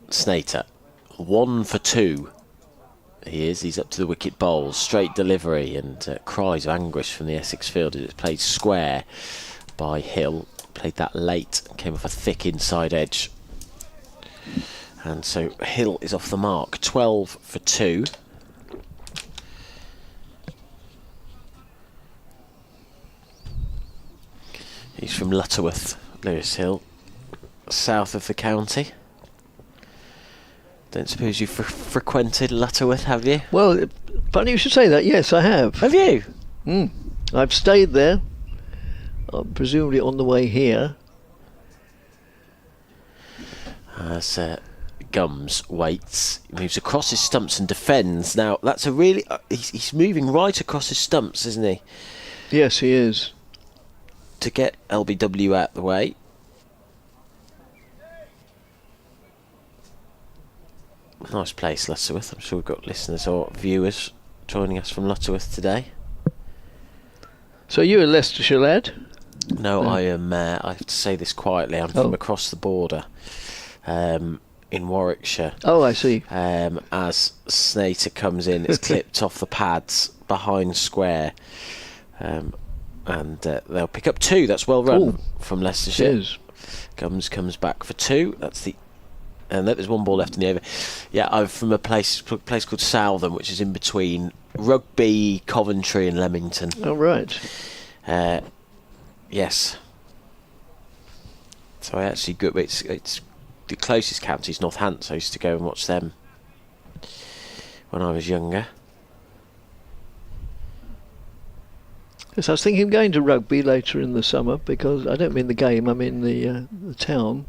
Snater, 1 for 2. He's up to the wicket bowls, straight delivery, and cries of anguish from the Essex field as it's played square by Hill. Played that late, came off a thick inside edge. And so Hill is off the mark, 12 for 2. He's from Lutterworth, Lewis Hill, south of the county. Don't suppose you've frequented Lutterworth, have you? Well, funny you should say that. Yes, I have. Have you? I've stayed there, presumably on the way here. As Gums waits, moves across his stumps and defends. Now, that's a really... he's moving right across his stumps, isn't he? Yes, he is. To get LBW out the way. Nice place, Lutterworth. I'm sure we've got listeners or viewers joining us from Lutterworth today. So you're a Leicestershire lad? No, I am... I have to say this quietly. I'm from across the border. In Warwickshire. Oh, I see. As Snater comes in, it's clipped off the pads behind square. And they'll pick up 2. That's well run from Leicestershire. Gums comes back for 2. That's the... And there's 1 ball left in the over. Yeah, I'm from a place called Southam, which is in between Rugby, Coventry and Leamington. Oh, right. Yes. So I actually grew up... It's the closest county is Northampton, so I used to go and watch them when I was younger. Yes, I was thinking of going to Rugby later in the summer, because I don't mean the game, I mean the town.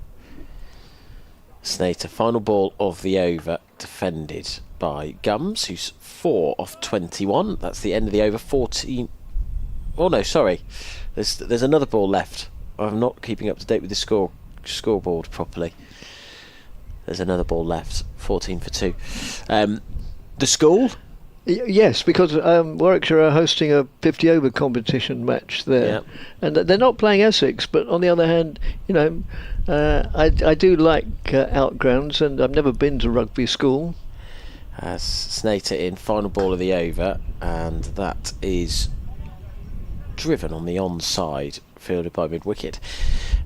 Snater, final ball of the over, defended by Gums, who's 4 off 21. That's the end of the over. 14. Oh no, sorry. There's another ball left. I'm not keeping up to date with the scoreboard properly. There's another ball left. 14 for 2. The school? Yes, because Warwickshire are hosting a 50 over competition match there, and they're not playing Essex. But on the other hand, I do like outgrounds, and I've never been to rugby school. Snater in, final ball of the over, and that is driven on the onside, fielded by mid wicket,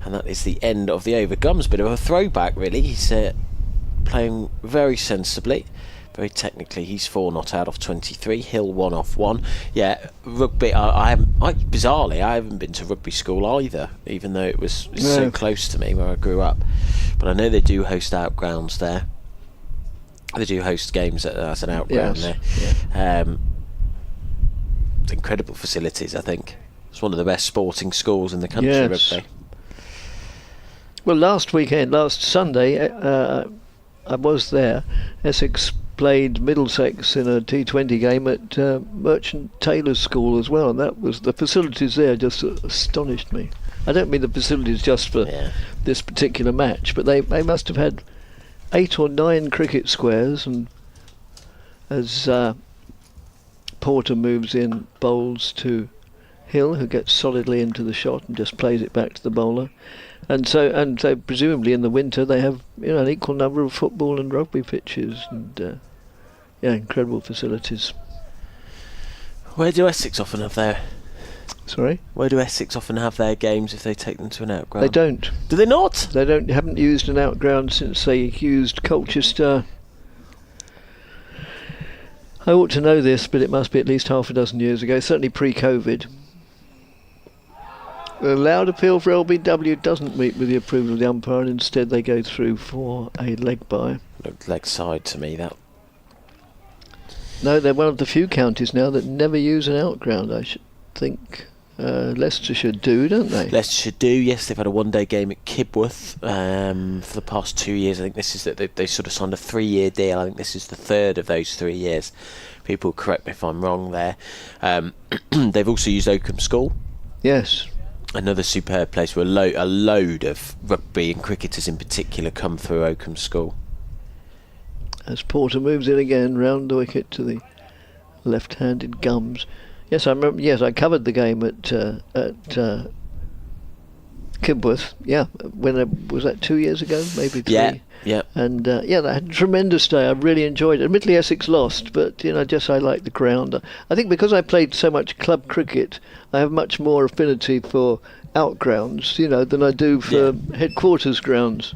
and that is the end of the over. Gums, bit of a throwback really. He's playing very sensibly. Very technically, he's 4 not out of 23. Hill 1 off 1. Yeah, rugby. Bizarrely, I haven't been to rugby school either, even though it's so close to me where I grew up. But I know they do host outgrounds there. They do host games as an outground there. Yeah. Incredible facilities. I think it's one of the best sporting schools in the country. Rugby. Well, last Sunday, I was there. Essex played Middlesex in a T20 game at Merchant Taylor's School as well, and the facilities there just astonished me. I don't mean the facilities just for this particular match, but they must have had 8 or 9 cricket squares, and as Porter moves in, bowls to Hill, who gets solidly into the shot and just plays it back to the bowler. And so presumably in the winter they have an equal number of football and rugby pitches, and incredible facilities. Where do Essex often have their? Sorry? Where do Essex often have their games if they take them to an outground? They don't. Do they not? They haven't used an outground since they used Colchester. I ought to know this, but it must be at least half a dozen years ago, certainly pre-COVID. The loud appeal for LBW doesn't meet with the approval of the umpire, and instead they go through for a leg bye. Looked leg side to me, that. No, they're one of the few counties now that never use an outground, I should think. Leicestershire do, don't they? Leicestershire do, yes. They've had a one-day game at Kibworth for the past 2 years. I think this is that they sort of signed a 3-year deal. I think this is the third of those 3 years. People correct me if I'm wrong there. They've also used Oakham School. Yes. Another superb place where a load of rugby and cricketers in particular come through Oakham School. As Porter moves in again, round the wicket to the left-handed Gums. Yes, I remember. Yes, I covered the game at Kibworth. Yeah, was that 2 years ago? Maybe 3. Yeah. And they had a tremendous day. I really enjoyed it. Admittedly, Essex lost, but I like the ground. I think because I played so much club cricket, I have much more affinity for outgrounds, than I do for headquarters grounds.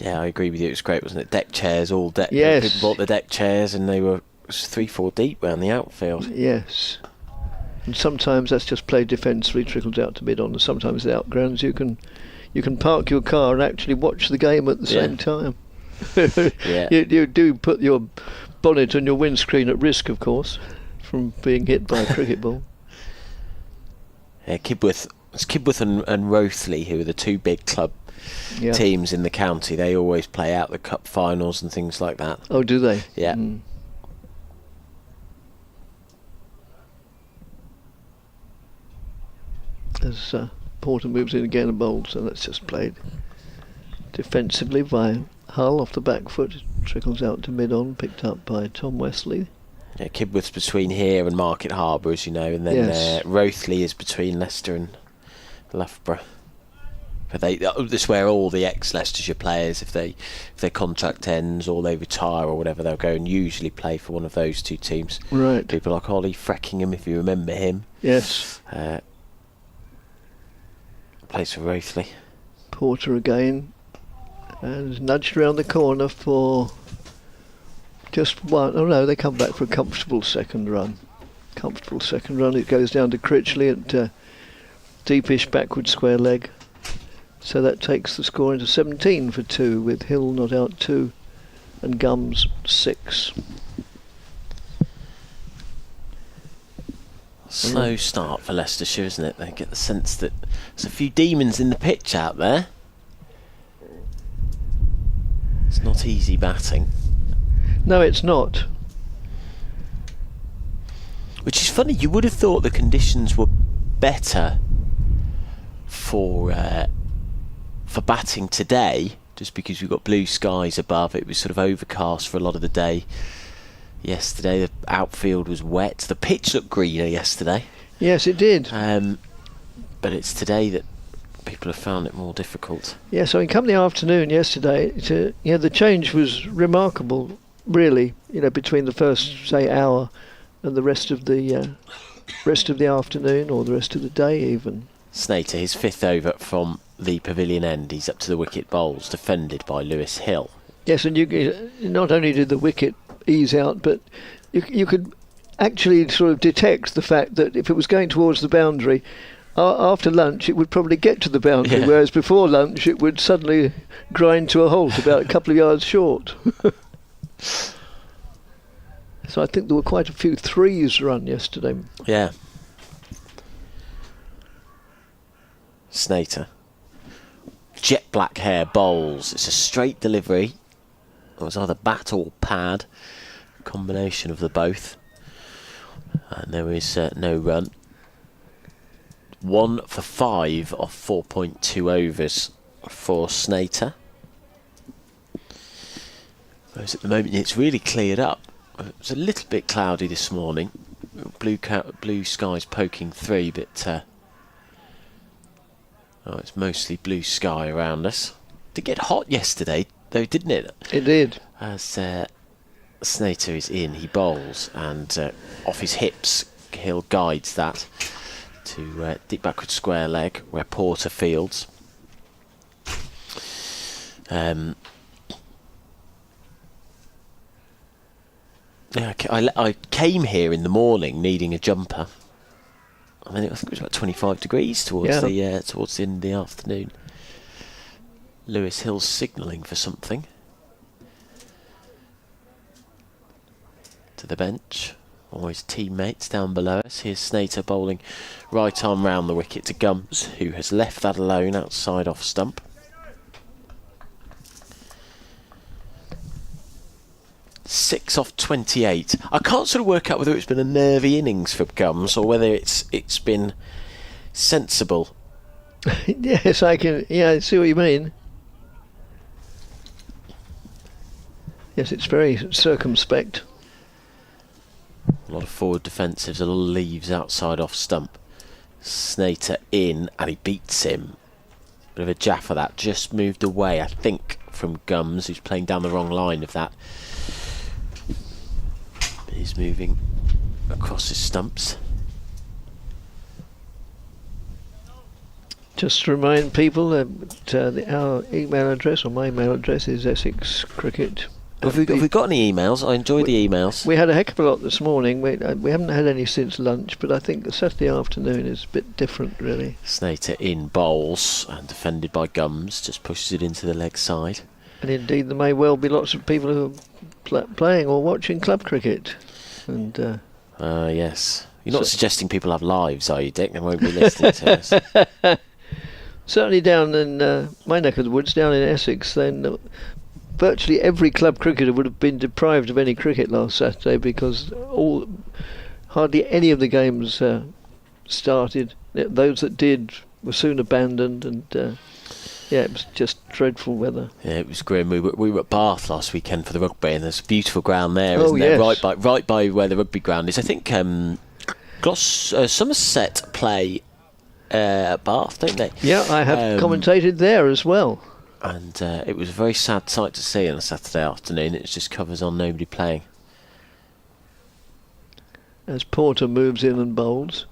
Yeah, I agree with you. It was great, wasn't it? Deck chairs, all deck. Yes. People bought the deck chairs, and they were 3-4 deep round the outfield. Yes. And sometimes that's just played defensively, trickles out to mid-on, and sometimes the outgrounds you can park your car and actually watch the game at the same time. You do put your bonnet and your windscreen at risk, of course, from being hit by a cricket ball. Yeah, Kibworth and Rothesay, who are the two big club teams in the county. They always play out the cup finals and things like that. Oh, do they? Yeah. As Porter moves in again and bowls, so that's just played defensively by Hull off the back foot. Trickles out to mid-on, picked up by Tom Wesley. Yeah, Kibworth's between here and Market Harbour, as you know, and then Rothesay is between Leicester and Loughborough. But this is where all the ex-Leicestershire players, if their contract ends or they retire or whatever, they'll go and usually play for one of those two teams. Right. People like Ollie Freckingham, if you remember him. Yes. Plays for Rothesay. Porter again, and nudged around the corner for just one. Oh no, they come back for a comfortable second run. It goes down to Critchley at deepish backward square leg. So that takes the score into 17 for 2, with Hill not out 2 and Gums 6. Slow start for Leicestershire, isn't it? They get the sense that there's a few demons in the pitch out there. It's not easy batting. No, it's not. Which is funny, you would have thought the conditions were better for batting today, just because we've got blue skies above. It was sort of overcast for a lot of the day yesterday. The outfield was wet. The pitch looked greener yesterday. Yes, it did. But it's today that people have found it more difficult. Yes, I mean, come the afternoon yesterday, the change was remarkable, really. Between the first, say, hour and the rest of the afternoon, or the rest of the day, even. Snater, his 5th over from the pavilion end. He's up to the wicket bowls, defended by Lewis Hill. Yes, and you not only did the wicket ease out, but you could actually sort of detect the fact that if it was going towards the boundary, after lunch it would probably get to the boundary, whereas before lunch it would suddenly grind to a halt about a couple of yards short. So I think there were quite a few threes run yesterday. Yeah. Snater. Jet black hair bowls. It's a straight delivery. It was either bat or pad. Combination of the both. And there is no run. 1 for 5 off 4.2 overs for Snater. Whereas at the moment it's really cleared up. It was a little bit cloudy this morning. Blue skies poking through, but it's mostly blue sky around us. Did get hot yesterday, though, didn't it? It did. As Snater is in, he bowls, and off his hips, Hill guides that to deep backward square leg, where Porter fields. I came here in the morning needing a jumper. I think it was about 25 degrees towards the end of the afternoon. Lewis Hill's signalling for something. To the bench. Or his teammates down below us. Here's Snater bowling right arm round the wicket to Gums, who has left that alone outside off stump. Six off 28. I can't sort of work out whether it's been a nervy innings for Gums or whether it's been sensible. Yes, I can. Yeah, I see what you mean. Yes, it's very circumspect. A lot of forward defensives, a lot of leaves outside off stump. Snater in, and he beats him. Bit of a jaffer that. Just moved away, I think, from Gums, who's playing down the wrong line of that. He's moving across his stumps. Just to remind people that our email address, or my email address, is Essex Cricket. Have we got any emails? I enjoyed the emails. We had a heck of a lot this morning. We haven't had any since lunch, but I think the Saturday afternoon is a bit different, really. Snater in bowls and defended by Gums, just pushes it into the leg side. And indeed, there may well be lots of people who are playing or watching club cricket. And yes. You're not suggesting people have lives, are you, Dick? They won't be listening to us. Certainly down in my neck of the woods, down in Essex, then virtually every club cricketer would have been deprived of any cricket last Saturday because hardly any of the games started. Those that did were soon abandoned, and it was just dreadful weather. Yeah, it was grim. We were at Bath last weekend for the rugby, and there's a beautiful ground there, isn't there? Yes. Right by where the rugby ground is. I think Somerset play at Bath, don't they? Yeah, I have commentated there as well. And it was a very sad sight to see on a Saturday afternoon. It just covers on nobody playing. As Porter moves in and bowls,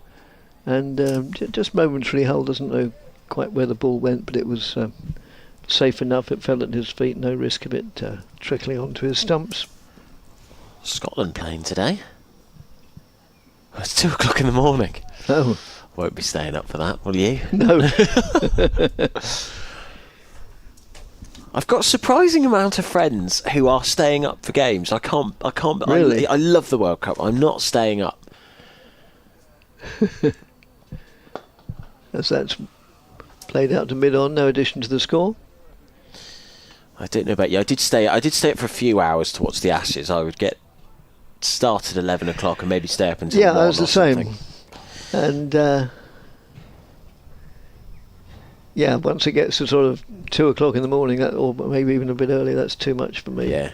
and just momentarily, Hull doesn't know quite where the ball went, but it was safe enough. It fell at his feet, no risk of it trickling onto his stumps. Scotland playing today. It's 2 o'clock in the morning. Oh. Won't be staying up for that, will you? No. I've got a surprising amount of friends who are staying up for games. I can't. Really? I love the World Cup. I'm not staying up. As that's played out to mid-on, no addition to the score. I don't know about you. I did stay up for a few hours to watch the Ashes. I would get start at 11 o'clock and maybe stay up until 1 I was the or something. same. And once it gets to sort of 2 o'clock in the morning, or maybe even a bit earlier, that's too much for me. Yeah.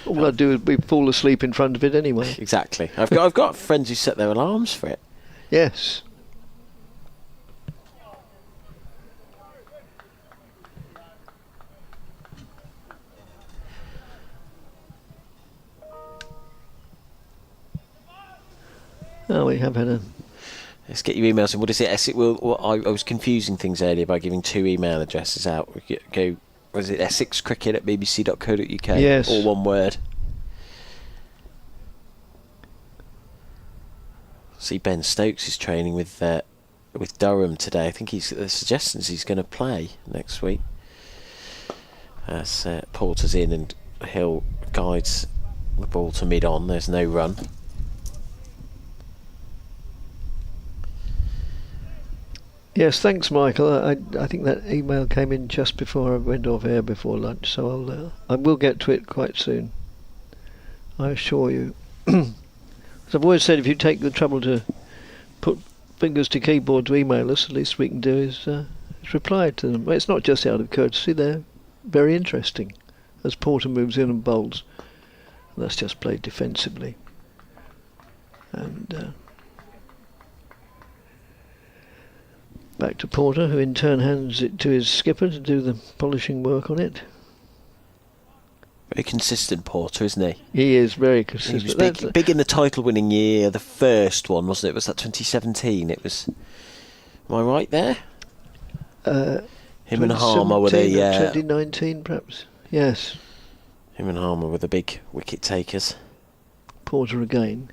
All I do is fall asleep in front of it anyway. Exactly. I've got friends who set their alarms for it. Yes. Oh, we have had a... Let's get your emails. And what is it? Essex. I was confusing things earlier by giving 2 email addresses out. We go. Was it essexcricket@bbc.co.uk? Yes. All one word. See, Ben Stokes is training with Durham today. I think the suggestions he's going to play next week. As Porter's in and Hill guides the ball to mid-on. There's no run. Yes, thanks, Michael. I think that email came in just before I went off air before lunch, so I will get to it quite soon. I assure you. As I've always said, if you take the trouble to put fingers to keyboard to email us, the least we can do is reply to them. It's not just out of courtesy; they're very interesting. As Porter moves in and bowls, and that's just played defensively, and. Back to Porter, who in turn hands it to his skipper to do the polishing work on it. Very consistent Porter, isn't he? He is very He consistent. was big in the title-winning year, the first one, wasn't it? Was that 2017? It was. Am I right there? Him and Harmer were the 2019, perhaps. Yes. Him and Harmer were the big wicket takers. Porter again.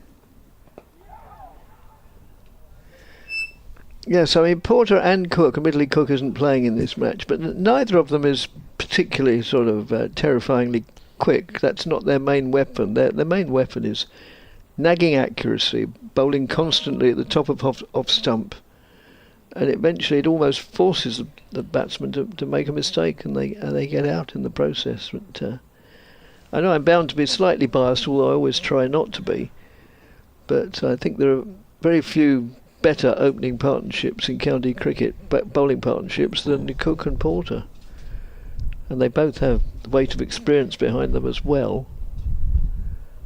Yes, I mean, Porter and Cook, admittedly Cook isn't playing in this match, but neither of them is particularly sort of terrifyingly quick. That's not their main weapon. Their main weapon is nagging accuracy, bowling constantly at the top of off stump, and eventually it almost forces the batsman to make a mistake, and they get out in the process. But I know I'm bound to be slightly biased, although I always try not to be, but I think there are very few better opening partnerships in county cricket, bowling partnerships, than the Cook and Porter, and they both have the weight of experience behind them as well.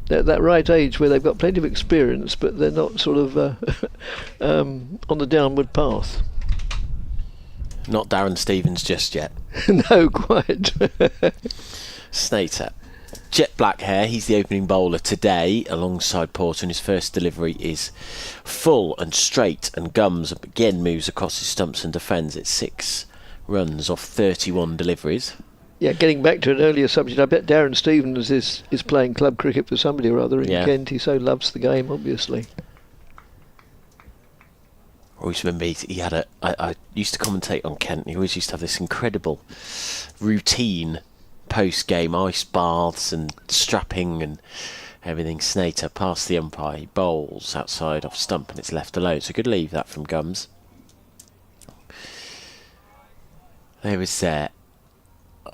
They're at that right age where they've got plenty of experience, but they're not sort of on the downward path. Not Darren Stevens just yet. No, quite. Snater. Jet black hair, he's the opening bowler today alongside Porter, and his first delivery is full and straight, and Gums again moves across his stumps and defends. It's 6 runs off 31 deliveries. Yeah, getting back to an earlier subject, I bet Darren Stevens is playing club cricket for somebody or other in Kent. He so loves the game, obviously. I always remember he had I used to commentate on Kent, and he always used to have this incredible routine post-game, ice baths and strapping and everything. Snater past the umpire, he bowls outside off stump and it's left alone, so good leave that from Gums. There was I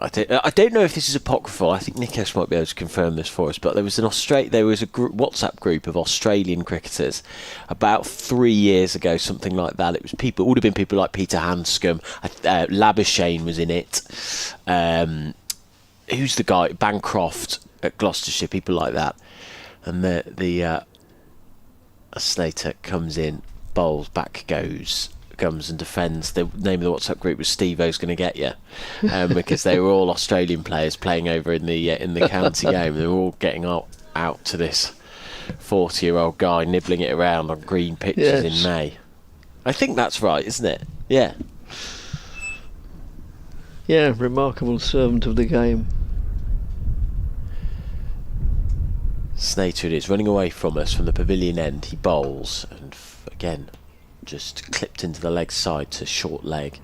don't know if this is apocryphal. I think Nikos might be able to confirm this for us, but there was a WhatsApp group of Australian cricketers about 3 years ago, something like that. It would have been people like Peter Hanscom, Labuschagne was in it. Who's the guy? Bancroft at Gloucestershire, people like that. And the Slater comes in, bowls, back goes Gums and defends. The name of the WhatsApp group was Steve-O's Gonna Get You, because they were all Australian players playing over in the county game. They were all getting out to this 40-year-old guy nibbling it around on green pitches in May. I think that's right, isn't it? Yeah. Yeah, remarkable servant of the game. Snater it is, running away from us from the pavilion end. He bowls, and again, just clipped into the leg side to short leg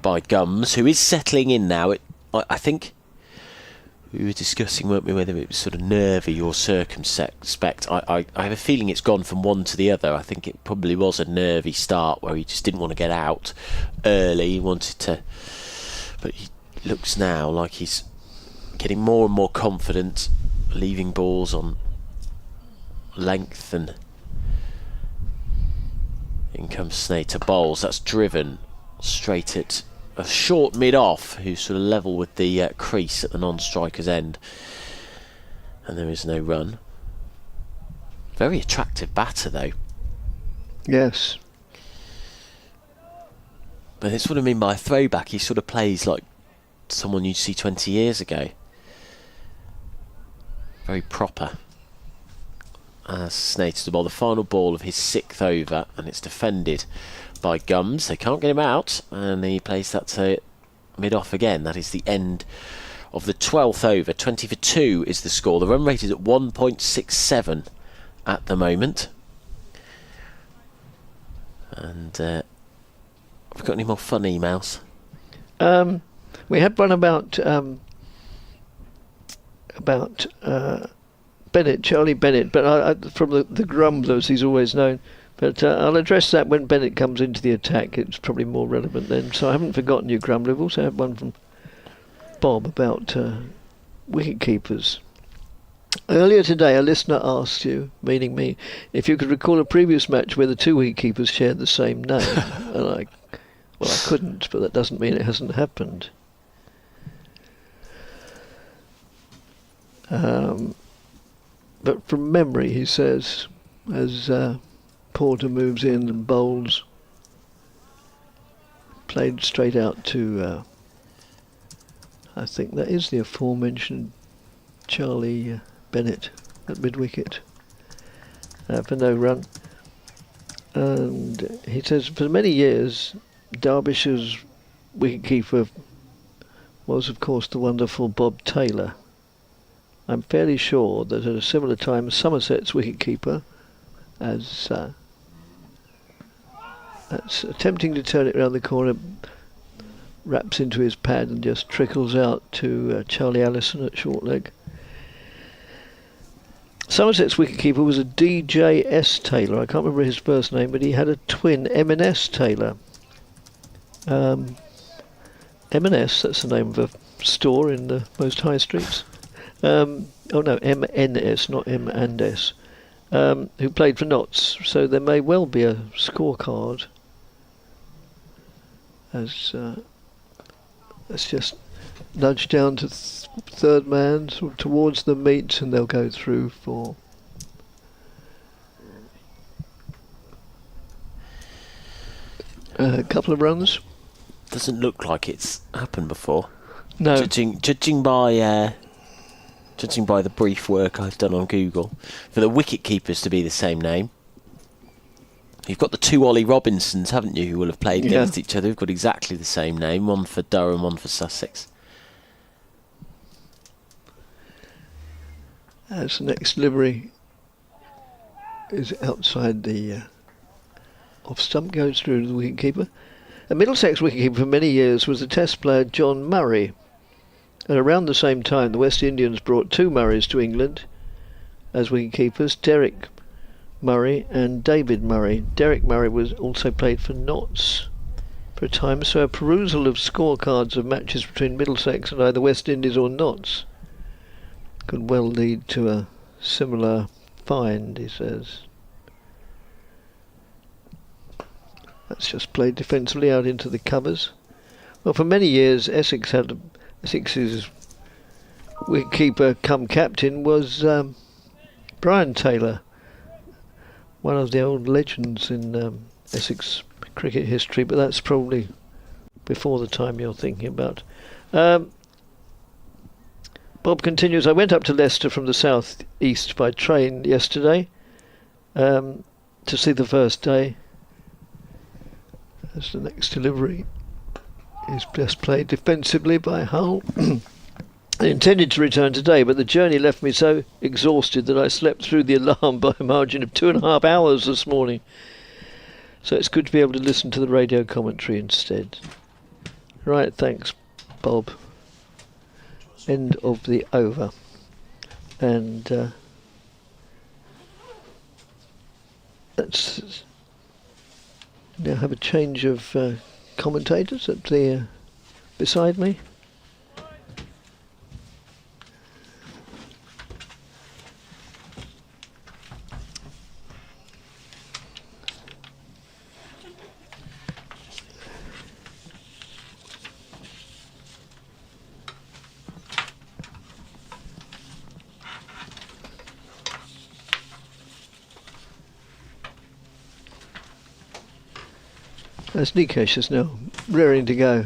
by Gums, who is settling in now. I think we were discussing, weren't we, whether it was sort of nervy or circumspect. I have a feeling it's gone from one to the other. I think it probably was a nervy start where he just didn't want to get out early. He wanted to, but he looks now like he's getting more and more confident, leaving balls on length, and in comes Snade to bowls. That's driven straight at a short mid-off, who's sort of level with the crease at the non-striker's end, and there is no run. Very attractive batter though. Yes. But it's what I mean by a throwback. He sort of plays like someone you'd see 20 years ago. Very proper. As Snade to the ball, the final ball of his 6th over, and it's defended by Gums. They can't get him out, and he plays that to mid-off again. That is the end of the 12th over. 20 for 2 is the score. The run rate is at 1.67 at the moment. And have we got any more fun emails? We had one about Bennett, Charlie Bennett, but I from the grumblers he's always known. But I'll address that when Bennett comes into the attack. It's probably more relevant then. So I haven't forgotten you, Grumbler. We've also had one from Bob about wicket keepers. Earlier today, a listener asked you, meaning me, if you could recall a previous match where the 2 wicket keepers shared the same name. And I couldn't, but that doesn't mean it hasn't happened. But from memory, he says, as Porter moves in and bowls, played straight out to, I think that is the aforementioned Charlie Bennett at mid-wicket for no run. And he says, for many years, Derbyshire's wicketkeeper was, of course, the wonderful Bob Taylor. I'm fairly sure that at a similar time, Somerset's wicketkeeper, as attempting to turn it around the corner, wraps into his pad and just trickles out to Charlie Allison at short leg. Somerset's wicketkeeper was a D.J.S. Taylor. I can't remember his first name, but he had a twin, M&S Taylor. M&S, that's the name of a store in most high streets. M&S, not M&S. Who played for Notts. So there may well be a scorecard. As let's just nudge down to third man sort of towards the meet, and they'll go through for a couple of runs. Doesn't look like it's happened before. No. Judging by the brief work I've done on Google, for the wicket keepers to be the same name. You've got the 2 Ollie Robinsons, haven't you, who will have played against each other. Who've got exactly the same name, one for Durham, one for Sussex. As the next delivery is outside the off stump, goes through to the wicketkeeper. A Middlesex wicketkeeper for many years was the Test player John Murray. And around the same time, the West Indians brought 2 Murrays to England as wicketkeepers, Derek Murray and David Murray. Derek Murray was also played for Notts for a time, so a perusal of scorecards of matches between Middlesex and either West Indies or Notts could well lead to a similar find, he says. That's just played defensively out into the covers. Well, for many years, Essex's wicketkeeper come captain was Brian Taylor, one of the old legends in Essex cricket history, but that's probably before the time you're thinking about. Bob continues, I went up to Leicester from the south east by train yesterday to see the first day. As the next delivery is just played defensively by Hull. I intended to return today, but the journey left me so exhausted that I slept through the alarm by a margin of 2.5 hours this morning. So it's good to be able to listen to the radio commentary instead. Right, thanks, Bob. End of the over. And let's now have a change of commentators at the beside me. As Nikesh is now rearing to go.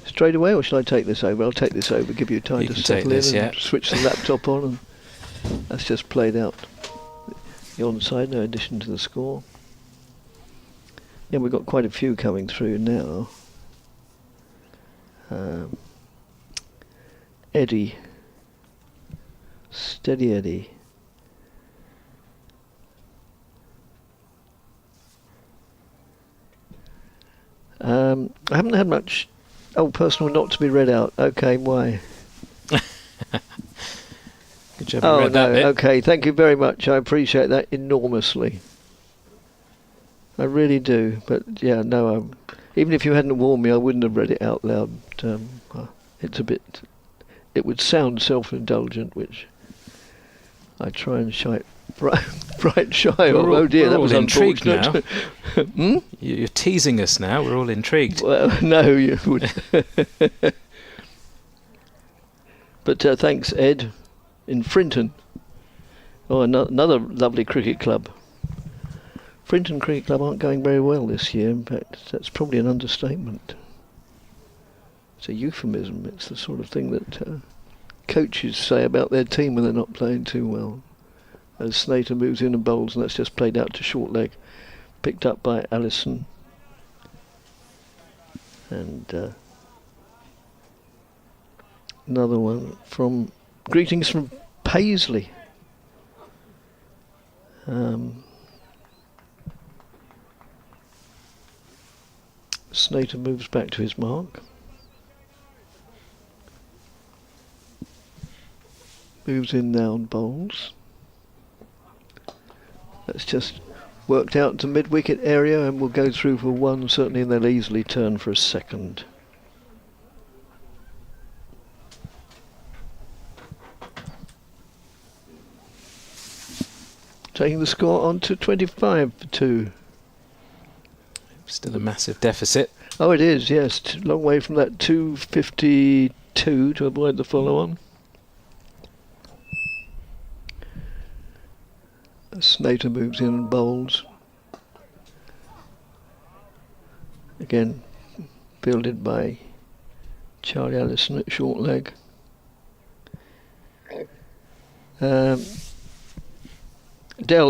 Straight away, or should I take this over? I'll take this over, give you time You to can settle take this, in and switch the laptop on, and that's just played out. The onside, no addition to the score. Yeah, we've got quite a few coming through now. Eddie. Steady Eddie. I haven't had much. Oh, personal not to be read out. Okay, why? Good job. Oh, You read that no. bit. Okay, thank you very much. I appreciate that enormously. I really do. But yeah, no. Even if you hadn't warned me, I wouldn't have read it out loud. It's a bit. It would sound self-indulgent, which I try and shy bright shy. Oh dear, that was intrigued unfortunate. now. You're teasing us now. We're all intrigued. Well, no, you would. But thanks, Ed, in Frinton. Oh, another lovely cricket club. Frinton Cricket Club aren't going very well this year. In fact, that's probably an understatement. It's a euphemism. It's the sort of thing that coaches say about their team when they're not playing too well. As Snater moves in and bowls, and that's just played out to short leg. Picked up by Allison. And another one from greetings from Paisley. Snater moves back to his mark. Moves in now and bowls. That's just worked out to mid-wicket area and will go through for one, certainly, and they'll easily turn for a second. Taking the score on to 25 for 2. Still a massive deficit. Oh, it is, yes. Long way from that 252 to avoid the follow-on. Snater moves in and bowls. Again, fielded by Charlie Allison at short leg. Dell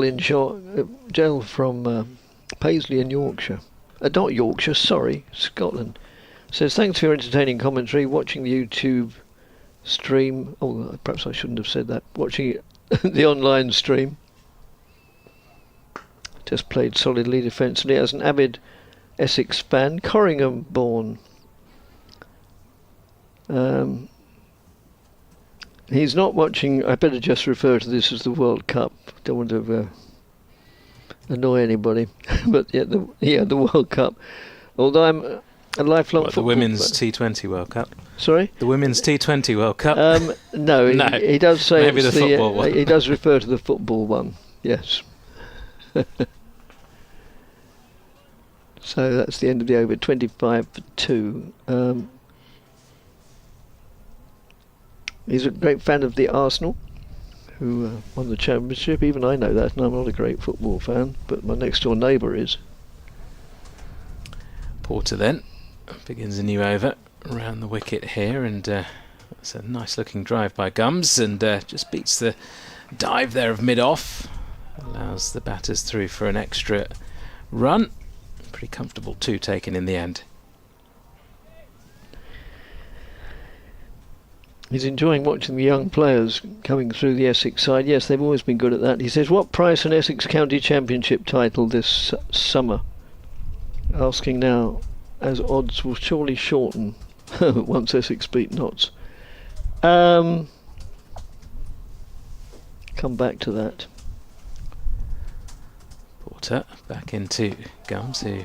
in short. Dell from Paisley in Yorkshire. Not Yorkshire, sorry, Scotland. Says, thanks for your entertaining commentary. Watching the YouTube stream. Oh, perhaps I shouldn't have said that. Watching the online stream. Just played solidly defensively as an avid Essex fan. Corringham born. He's not watching. I better just refer to this as the World Cup. Don't want to annoy anybody. But yeah, the World Cup. Although I'm a lifelong The football Women's fan. T20 World Cup. Sorry? The Women's T20 World Cup. No, No. He does say Maybe it's the football one. He does refer to the football one. Yes. So that's the end of the over. 25 for 2. He's a great fan of the Arsenal, who won the championship. Even I know that, and I'm not a great football fan, but my next door neighbour is. Porter then begins a new over around the wicket here, and it's a nice looking drive by Gums, and just beats the dive there of mid-off. Allows the batters through for an extra run. Pretty comfortable 2 taken in the end. He's enjoying watching the young players coming through the Essex side. Yes, they've always been good at that. He says, what price an Essex County Championship title this summer? Asking now, as odds will surely shorten once Essex beat Notts. Come back to that. Porter back into Gums, who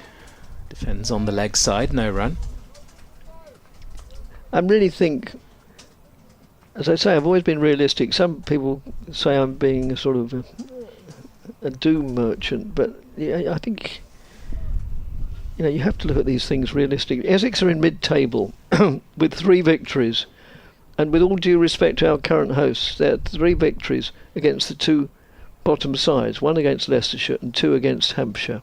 defends on the leg side, no run. I really think, as I say, I've always been realistic. Some people say I'm being a sort of a doom merchant, but yeah, I think you have to look at these things realistically. Essex are in mid-table with 3 victories, and with all due respect to our current hosts, there are 3 victories against the 2 bottom sides, 1 against Leicestershire and 2 against Hampshire.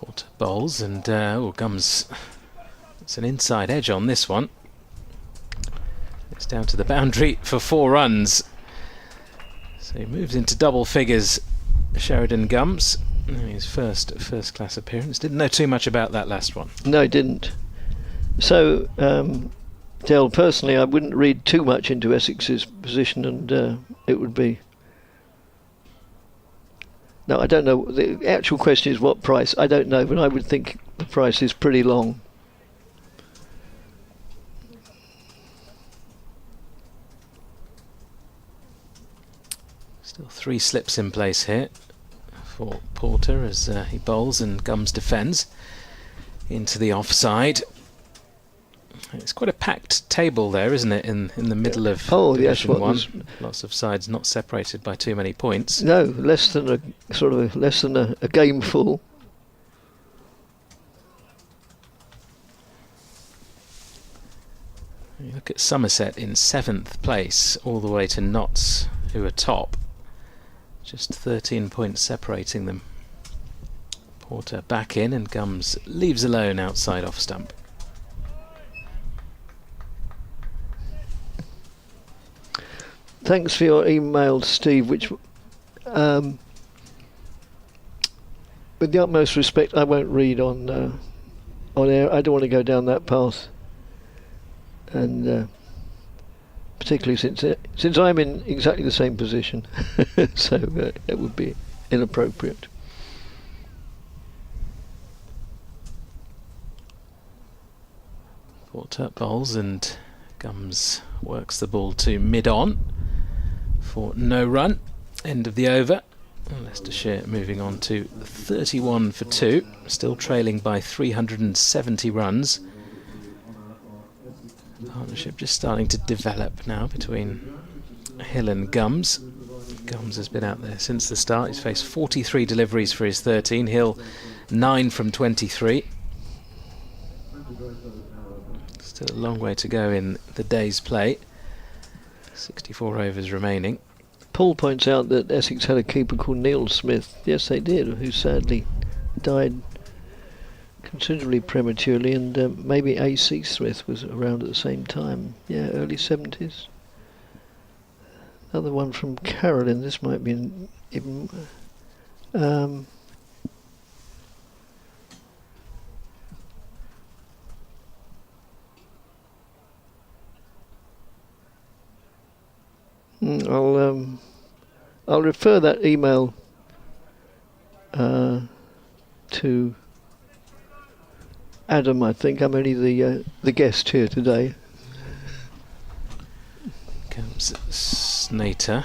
Porter bowls and Gums. It's an inside edge on this one. It's down to the boundary for 4 runs. So he moves into double figures. Sheridan Gums, his first class appearance. Didn't know too much about that last one. No, he didn't. So, Dale, personally, I wouldn't read too much into Essex's position, and it would be. No, I don't know. The actual question is what price. I don't know, but I would think the price is pretty long. Still 3 slips in place here for Porter as he bowls and Gums defends into the offside. It's quite a packed table there, isn't it, in the middle of Division 1. Lots of sides not separated by too many points. No, less than a game full. You look at Somerset in 7th place, all the way to Notts, who are top. Just 13 points separating them. Porter back in and Gums leaves alone outside off stump. Thanks for your email, Steve, which with the utmost respect I won't read on air. I don't want to go down that path, and particularly since I'm in exactly the same position, so it would be inappropriate. Porter bowls and Gums works the ball to mid-on for no run. End of the over. Leicestershire moving on to 31 for 2, still trailing by 370 runs. Partnership just starting to develop now between Hill and Gums. Gums has been out there since the start. He's faced 43 deliveries for his 13. Hill 9 from 23. Still a long way to go in the day's play. 64 overs remaining. Paul points out that Essex had a keeper called Neil Smith. Yes, they did, who sadly died considerably prematurely, and maybe A.C. Smith was around at the same time. Yeah, early 70s. Another one from Carolyn. This might be even. I'll refer that email to Adam. I think I'm only the guest here today. Comes Snater.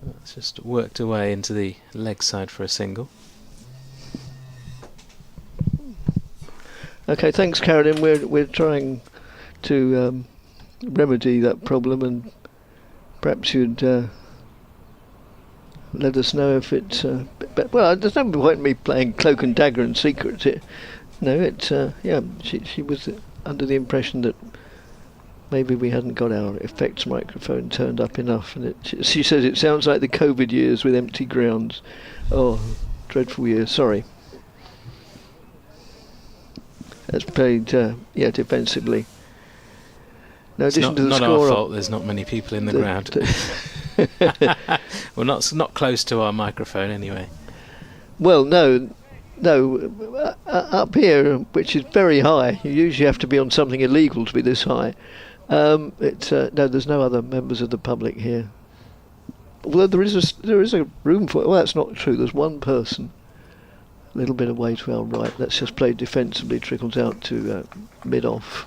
That's just worked away into the leg side for a single. Okay, thanks, Carolyn. We're trying to remedy that problem, and perhaps you'd let us know if it's. Well, there's no point in me playing cloak and dagger and secret. She was under the impression that maybe we hadn't got our effects microphone turned up enough, and she says it sounds like the COVID years with empty grounds. Oh, dreadful year. Sorry. That's played, defensively. No addition to the not score. Our fault. There's not many people in the ground. Well, not close to our microphone anyway. Well, no. Up here, which is very high, you usually have to be on something illegal to be this high. No, there's no other members of the public here. Although there is a room for. Well, that's not true. There's one person, a little bit away to our right. That's just played defensively, trickles out to mid off.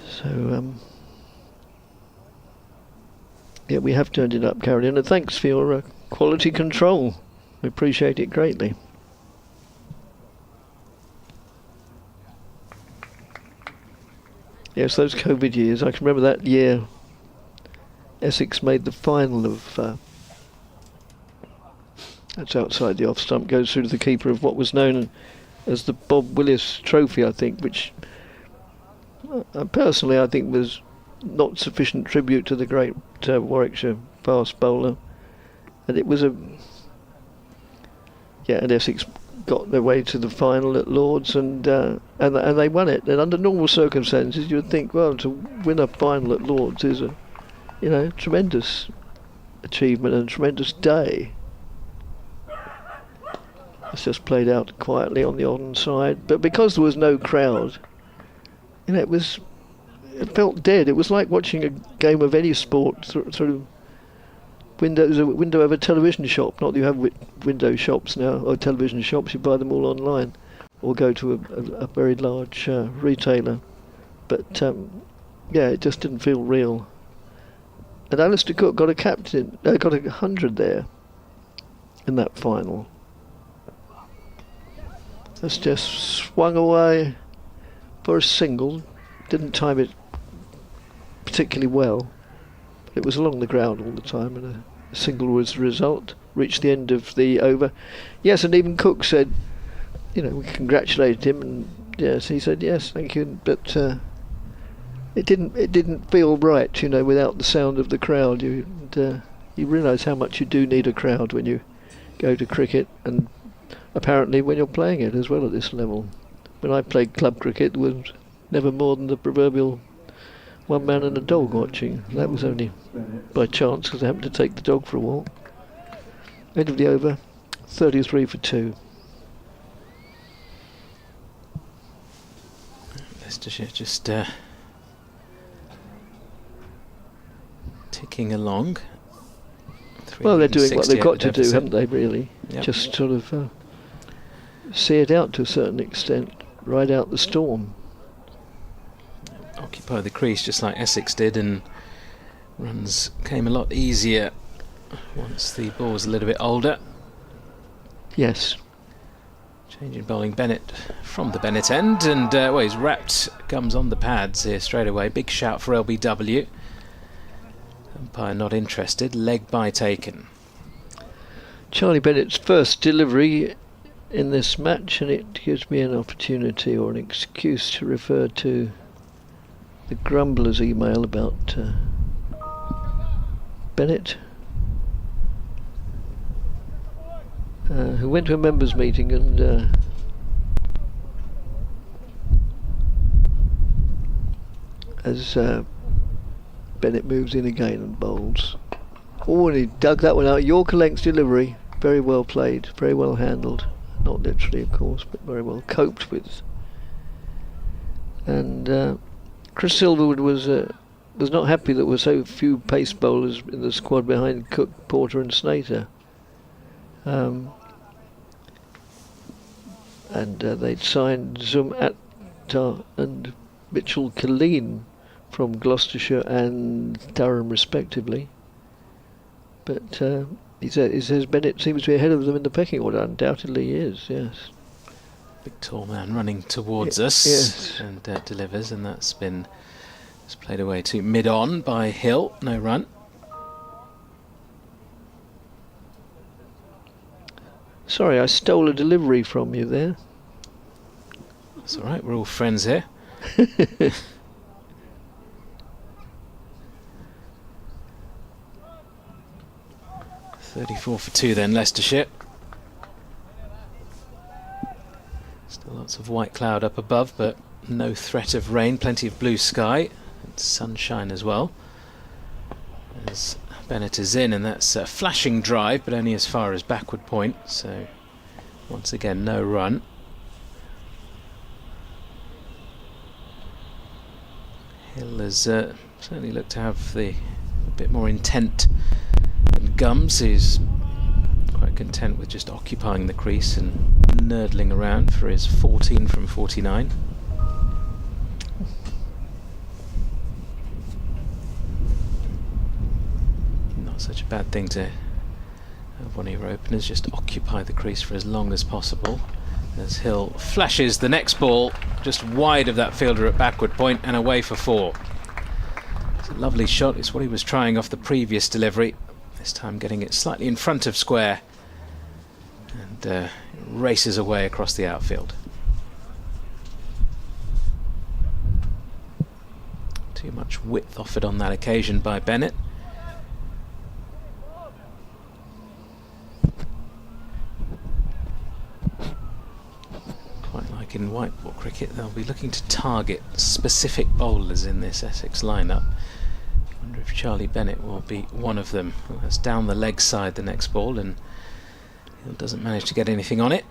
So. Yeah, we have turned it up, Carolyn, and thanks for your quality control. We appreciate it greatly. Yes, those COVID years. I can remember that year Essex made the final of... that's outside the off stump, goes through to the keeper of what was known as the Bob Willis Trophy, I think, which personally I think was not sufficient tribute to the great Warwickshire fast bowler, and it was and Essex got their way to the final at Lord's, and they won it. And under normal circumstances, you would think, well, to win a final at Lord's is a tremendous achievement and a tremendous day. It's just played out quietly on the onside, but because there was no crowd, it felt dead. It was like watching a game of any sport through a window of a television shop. Not that you have window shops now, or television shops, you buy them all online, or go to a very large retailer. But it just didn't feel real. And Alistair Cook got got 100 there in that final. That's just swung away for a single. Didn't time it particularly well. It was along the ground all the time, and a single was the result. Reached the end of the over. Yes, and even Cook said, we congratulated him, and yes, he said yes, thank you. But it didn't feel right, without the sound of the crowd. You realise how much you do need a crowd when you go to cricket, and apparently when you're playing it as well at this level. When I played club cricket, there was never more than the proverbial one man and a dog watching. That was only by chance because I happened to take the dog for a walk. End of the over, 33 for 2. Leicestershire just ticking along. Well, they're doing what they've got to do, deficit. haven't they, really? Yep. Just sort of see it out to a certain extent, ride out the storm. Occupy the crease just like Essex did, and runs came a lot easier once the ball was a little bit older. Yes. Changing bowling Bennett from the Bennett end, and he's wrapped gums on the pads here straight away. Big shout for LBW. Umpire not interested, leg by taken. Charlie Bennett's first delivery in this match, and it gives me an opportunity or an excuse to refer to the Grumbler's email about Bennett, who went to a members' meeting, and as Bennett moves in again and bowls. Oh, and he dug that one out. Yorker length delivery, very well played, very well handled. Not literally, of course, but very well coped with. And Chris Silverwood was not happy that there were so few pace bowlers in the squad behind Cook, Porter and Snater. And they'd signed Zum Attar and Mitchell Killeen from Gloucestershire and Durham respectively. But he says Bennett seems to be ahead of them in the pecking order. Undoubtedly he is, yes. Big tall man running towards us, yes. And delivers, and that's been played away to mid-on by Hill, no run. Sorry, I stole a delivery from you there. That's alright, we're all friends here. 34 for 2 then, Leicestershire. Still lots of white cloud up above, but no threat of rain, plenty of blue sky, and sunshine as well. As Bennett is in, and that's a flashing drive, but only as far as backward point, so once again no run. Hill has certainly looked to have a bit more intent than Gums, who's quite content with just occupying the crease and nerdling around for his 14 from 49. Not such a bad thing to have one of your openers just occupy the crease for as long as possible. As Hill flashes the next ball just wide of that fielder at backward point and away for 4. It's a lovely shot. It's what he was trying off the previous delivery. This time getting it slightly in front of square, and races away across the outfield. Too much width offered on that occasion by Bennett. in white ball cricket, they'll be looking to target specific bowlers in this Essex lineup. I wonder if Charlie Bennett will be one of them. Well, that's down the leg side, the next ball, and he doesn't manage to get anything on it.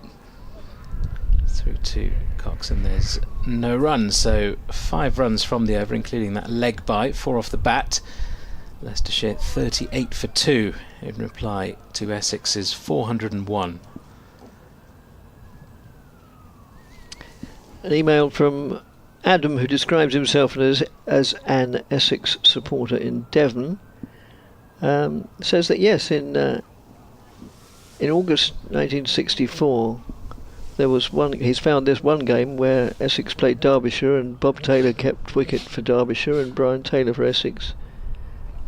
Through to Cox, and there's no runs, so 5 runs from the over, including that leg bite, 4 off the bat. Leicestershire 38 for 2 in reply to Essex's 401. An email from Adam, who describes himself as an Essex supporter in Devon, says that yes, in August 1964 there was one. He's found this one game where Essex played Derbyshire and Bob Taylor kept wicket for Derbyshire and Brian Taylor for Essex.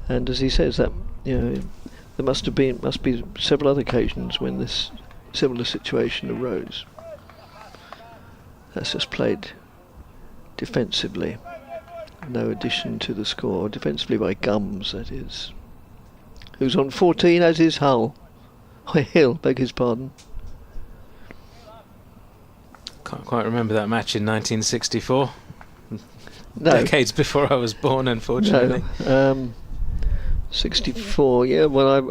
And as he says, that there must be several other occasions when this similar situation arose. That's just played defensively. No addition to the score. Defensively by Gums, that is. Who's on 14, as is Hull. Hill, beg his pardon. Can't quite remember that match in 1964. No. Decades before I was born, unfortunately. No. 64, yeah, well,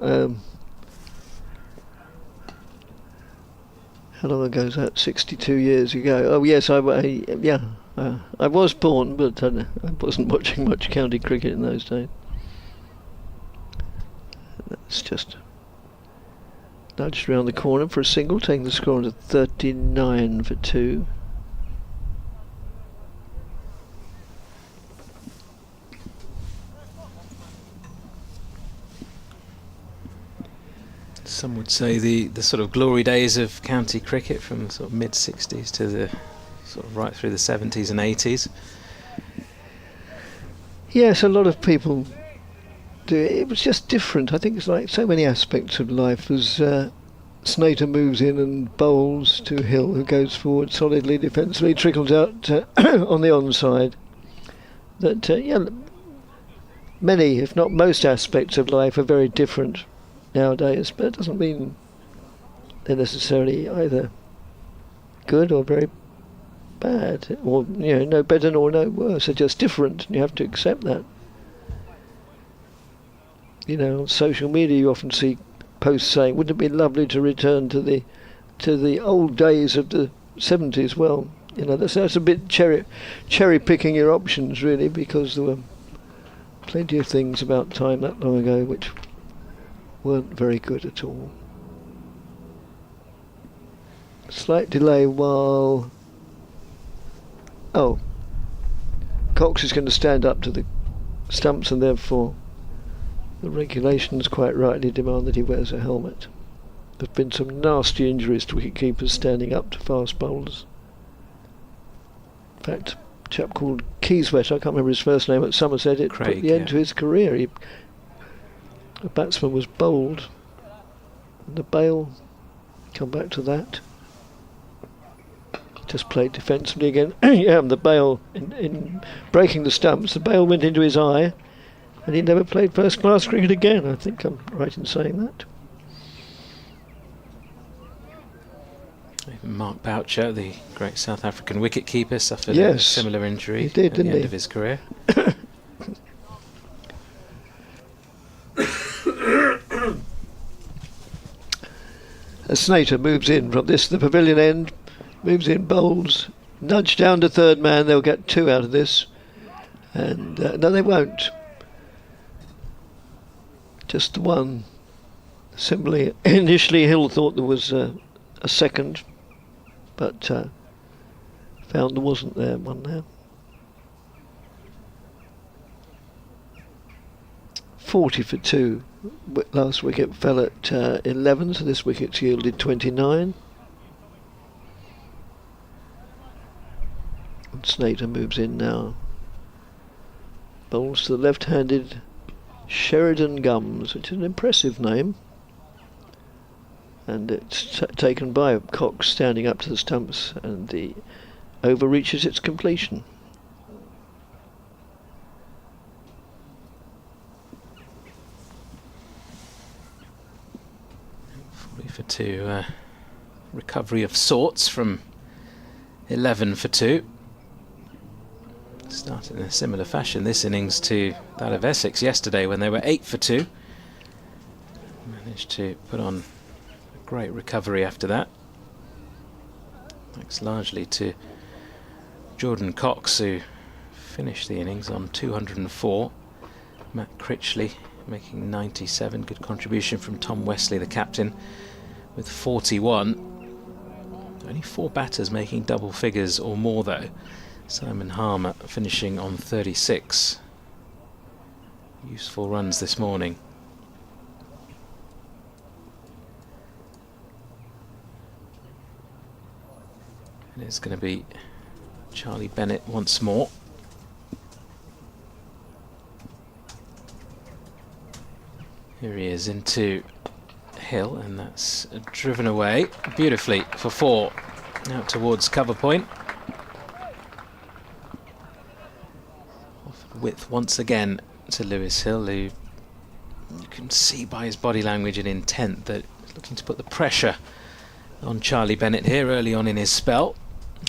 how long ago was that? 62 years ago. Oh, yes, I was born, but I wasn't watching much county cricket in those days. That's just nudged around the corner for a single, taking the score to 39 for 2. Some would say the sort of glory days of county cricket from the sort of mid-60s to the sort of right through the 70s and 80s. Yes, a lot of people do. It was just different. I think it's like so many aspects of life. As Snater moves in and bowls to Hill, who goes forward solidly defensively, trickles out on the onside. That many, if not most, aspects of life are very different nowadays, but it doesn't mean they're necessarily either good or very bad, or no better nor no worse. They're just different, and you have to accept that. On social media you often see posts saying, wouldn't it be lovely to return to the old days of the 70s? Well, that's a bit cherry picking your options, really, because there were plenty of things about time that long ago which weren't very good at all. Slight delay while Cox is going to stand up to the stumps, and therefore the regulations quite rightly demand that he wears a helmet. There have been some nasty injuries to wicketkeepers standing up to fast bowlers. In fact, a chap called Keyswet, I can't remember his first name, at Somerset, it Craig, put the end to his career. A batsman was bowled, and the bail, come back to that, just played defensively again. The bail, in breaking the stumps, the bail went into his eye, and he never played first class cricket again. I think I'm right in saying that. Mark Boucher, the great South African wicketkeeper, suffered a similar injury at the end of his career. As Snater moves in from the pavilion end, moves in, bowls, nudge down to third man. They'll get 2 out of this, and no, they won't. Just the one. Simply, initially Hill thought there was a second, but found there wasn't there. One there. 40 for 2. Last wicket fell at 11, so this wicket's yielded 29. And Snater moves in now. Bowls to the left-handed Sheridan Gums, which is an impressive name. And it's taken by Cox standing up to the stumps, and the over reaches its completion. For 2, recovery of sorts from 11 for 2. Started in a similar fashion this innings to that of Essex yesterday when they were 8 for 2. Managed to put on a great recovery after that. Thanks largely to Jordan Cox, who finished the innings on 204. Matt Critchley making 97. Good contribution from Tom Wesley, the captain, with 41. Only 4 batters making double figures or more though. Simon Harmer finishing on 36. Useful runs this morning. And it's going to be Charlie Bennett once more. Here he is into Hill, and that's driven away beautifully for 4 out towards cover point. Off width once again to Lewis Hill, who you can see by his body language and intent that he's looking to put the pressure on Charlie Bennett here early on in his spell.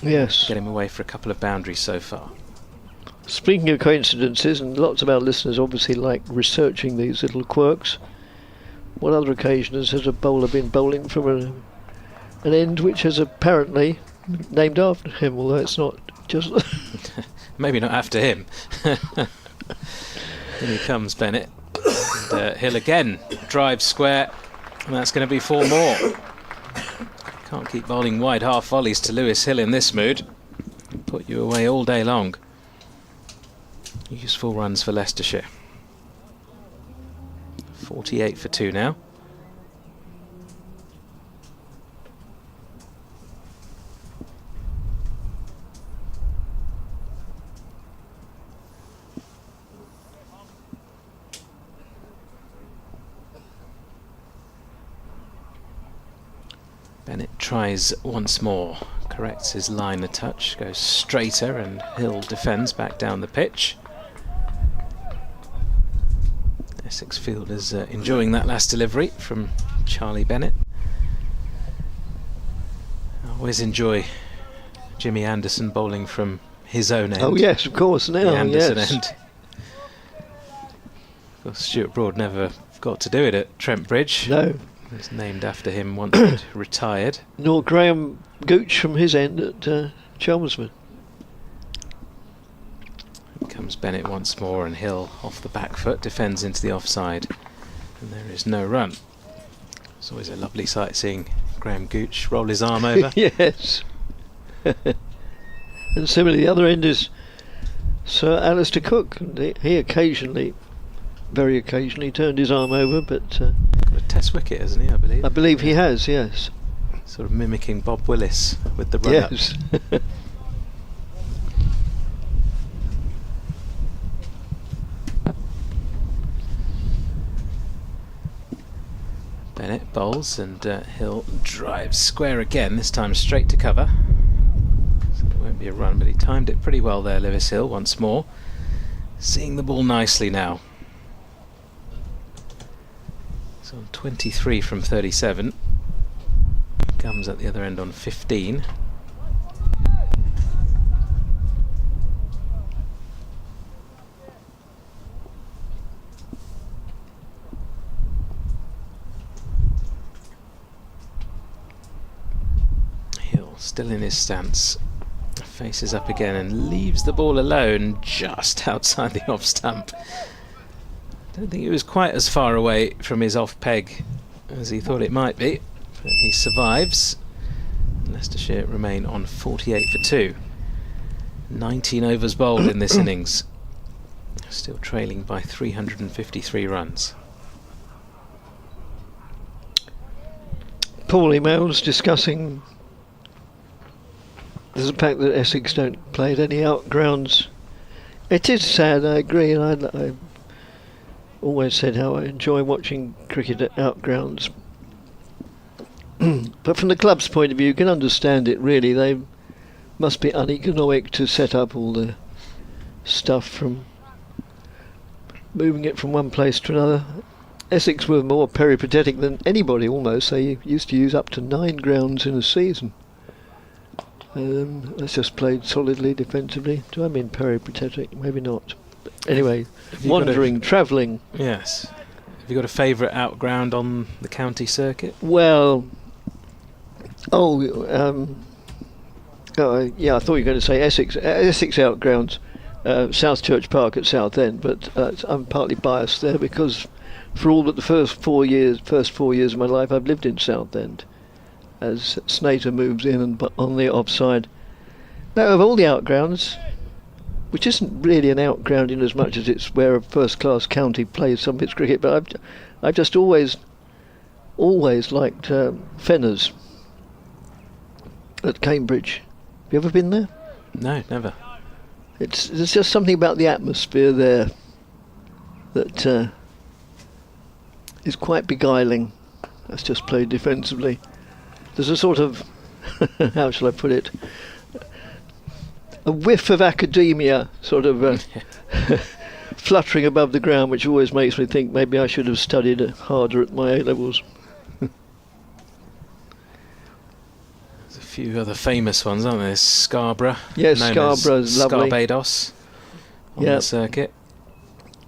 Yes. Get him away for a couple of boundaries so far. Speaking of coincidences, and lots of our listeners obviously like researching these little quirks, what other occasions has a bowler been bowling from an end which is apparently named after him, although it's not just... Maybe not after him. Here he comes, Bennett. And, Hill again, drive square, and that's going to be 4 more. Can't keep bowling wide half volleys to Lewis Hill in this mood. Put you away all day long. Useful runs for Leicestershire. 48 for 2 now. Bennett tries once more, corrects his line a touch, goes straighter, and Hill defends back down the pitch. Essex fielders enjoying that last delivery from Charlie Bennett. I always enjoy Jimmy Anderson bowling from his own end. Oh yes, of course, now, the Anderson yes. end. Of course, Stuart Broad never got to do it at Trent Bridge. No. It was named after him once he'd retired. Nor Graham Gooch from his end at Chelmsford. Comes Bennett once more, and Hill off the back foot defends into the offside, and there is no run. It's always a lovely sight seeing Graham Gooch roll his arm over. Yes. And similarly, the other end is Sir Alistair Cook. And he occasionally, very occasionally, turned his arm over, but Got a test wicket, hasn't he? I believe he has. Yes. Sort of mimicking Bob Willis with the run-up. Yes. Bennett bowls, and Hill drives square again, this time straight to cover. So there won't be a run, but he timed it pretty well there, Lewis Hill, once more. Seeing the ball nicely now. So on 23 from 37. Comes at the other end on 15. Still in his stance, faces up again and leaves the ball alone just outside the off stump. Don't think it was quite as far away from his off peg as he thought it might be, but he survives. Leicestershire remain on 48 for 2. 19 overs bowled in this innings, still trailing by 353 runs. Paul emails discussing the fact that Essex don't play at any outgrounds. It is sad, I agree, and I always said how I enjoy watching cricket at outgrounds. But from the club's point of view, you can understand it really. They must be uneconomic to set up all the stuff from moving it from one place to another. Essex were more peripatetic than anybody almost. They used to use up to 9 grounds in a season. That's just played solidly defensively. Do I mean peripatetic? Maybe not. But anyway, you got wandering, travelling. Yes. Have you got a favourite outground on the county circuit? Well, yeah, I thought you were going to say Essex. Essex outgrounds, South Church Park at Southend, but I'm partly biased there because for all but the first 4 years of my life, I've lived in Southend. As Snater moves in and on the offside. Now, of all the outgrounds, which isn't really an outground in as much as it's where a first-class county plays some of its cricket, but I've just always liked Fenners at Cambridge. Have you ever been there? No, never. There's just something about the atmosphere there that is quite beguiling. That's just played defensively. There's a sort of, how shall I put it, a whiff of academia sort of fluttering above the ground, which always makes me think maybe I should have studied harder at my A-levels. There's a few other famous ones, aren't there? Scarborough. Yes, known Scarborough's as lovely. Scarbados on the circuit.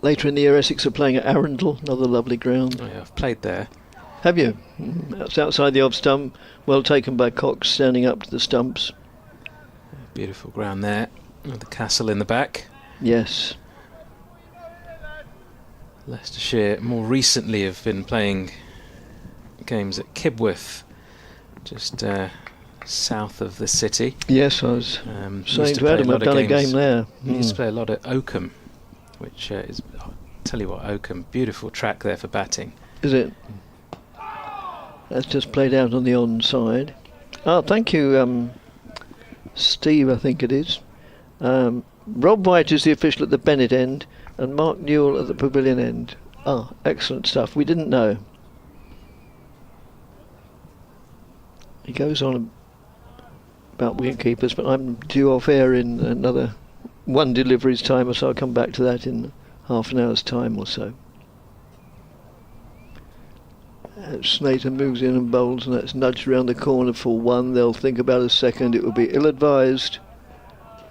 Later in the year, Essex are playing at Arundel, another lovely ground. Oh, yeah, I've played there. Have you? That's outside the off stump, well taken by Cox, standing up to the stumps. Beautiful ground there, with the castle in the back. Yes. Leicestershire more recently have been playing games at Kibworth, just south of the city. Yes, I was saying to Adam, I've done a game there. Used to play a lot at Oakham, which is, I'll tell you what, Oakham, beautiful track there for batting. Is it? That's just played out on the onside. Oh, thank you, Steve, I think it is. Rob White is the official at the Bennett end and Mark Newell at the Pavilion end. Ah, excellent stuff. We didn't know. He goes on about wicketkeepers, but I'm due off air in another one delivery's time, so I'll come back to that in half an hour's time or so. Snater moves in and bowls, and that's nudged around the corner for one. They'll think about a second. It will be ill-advised,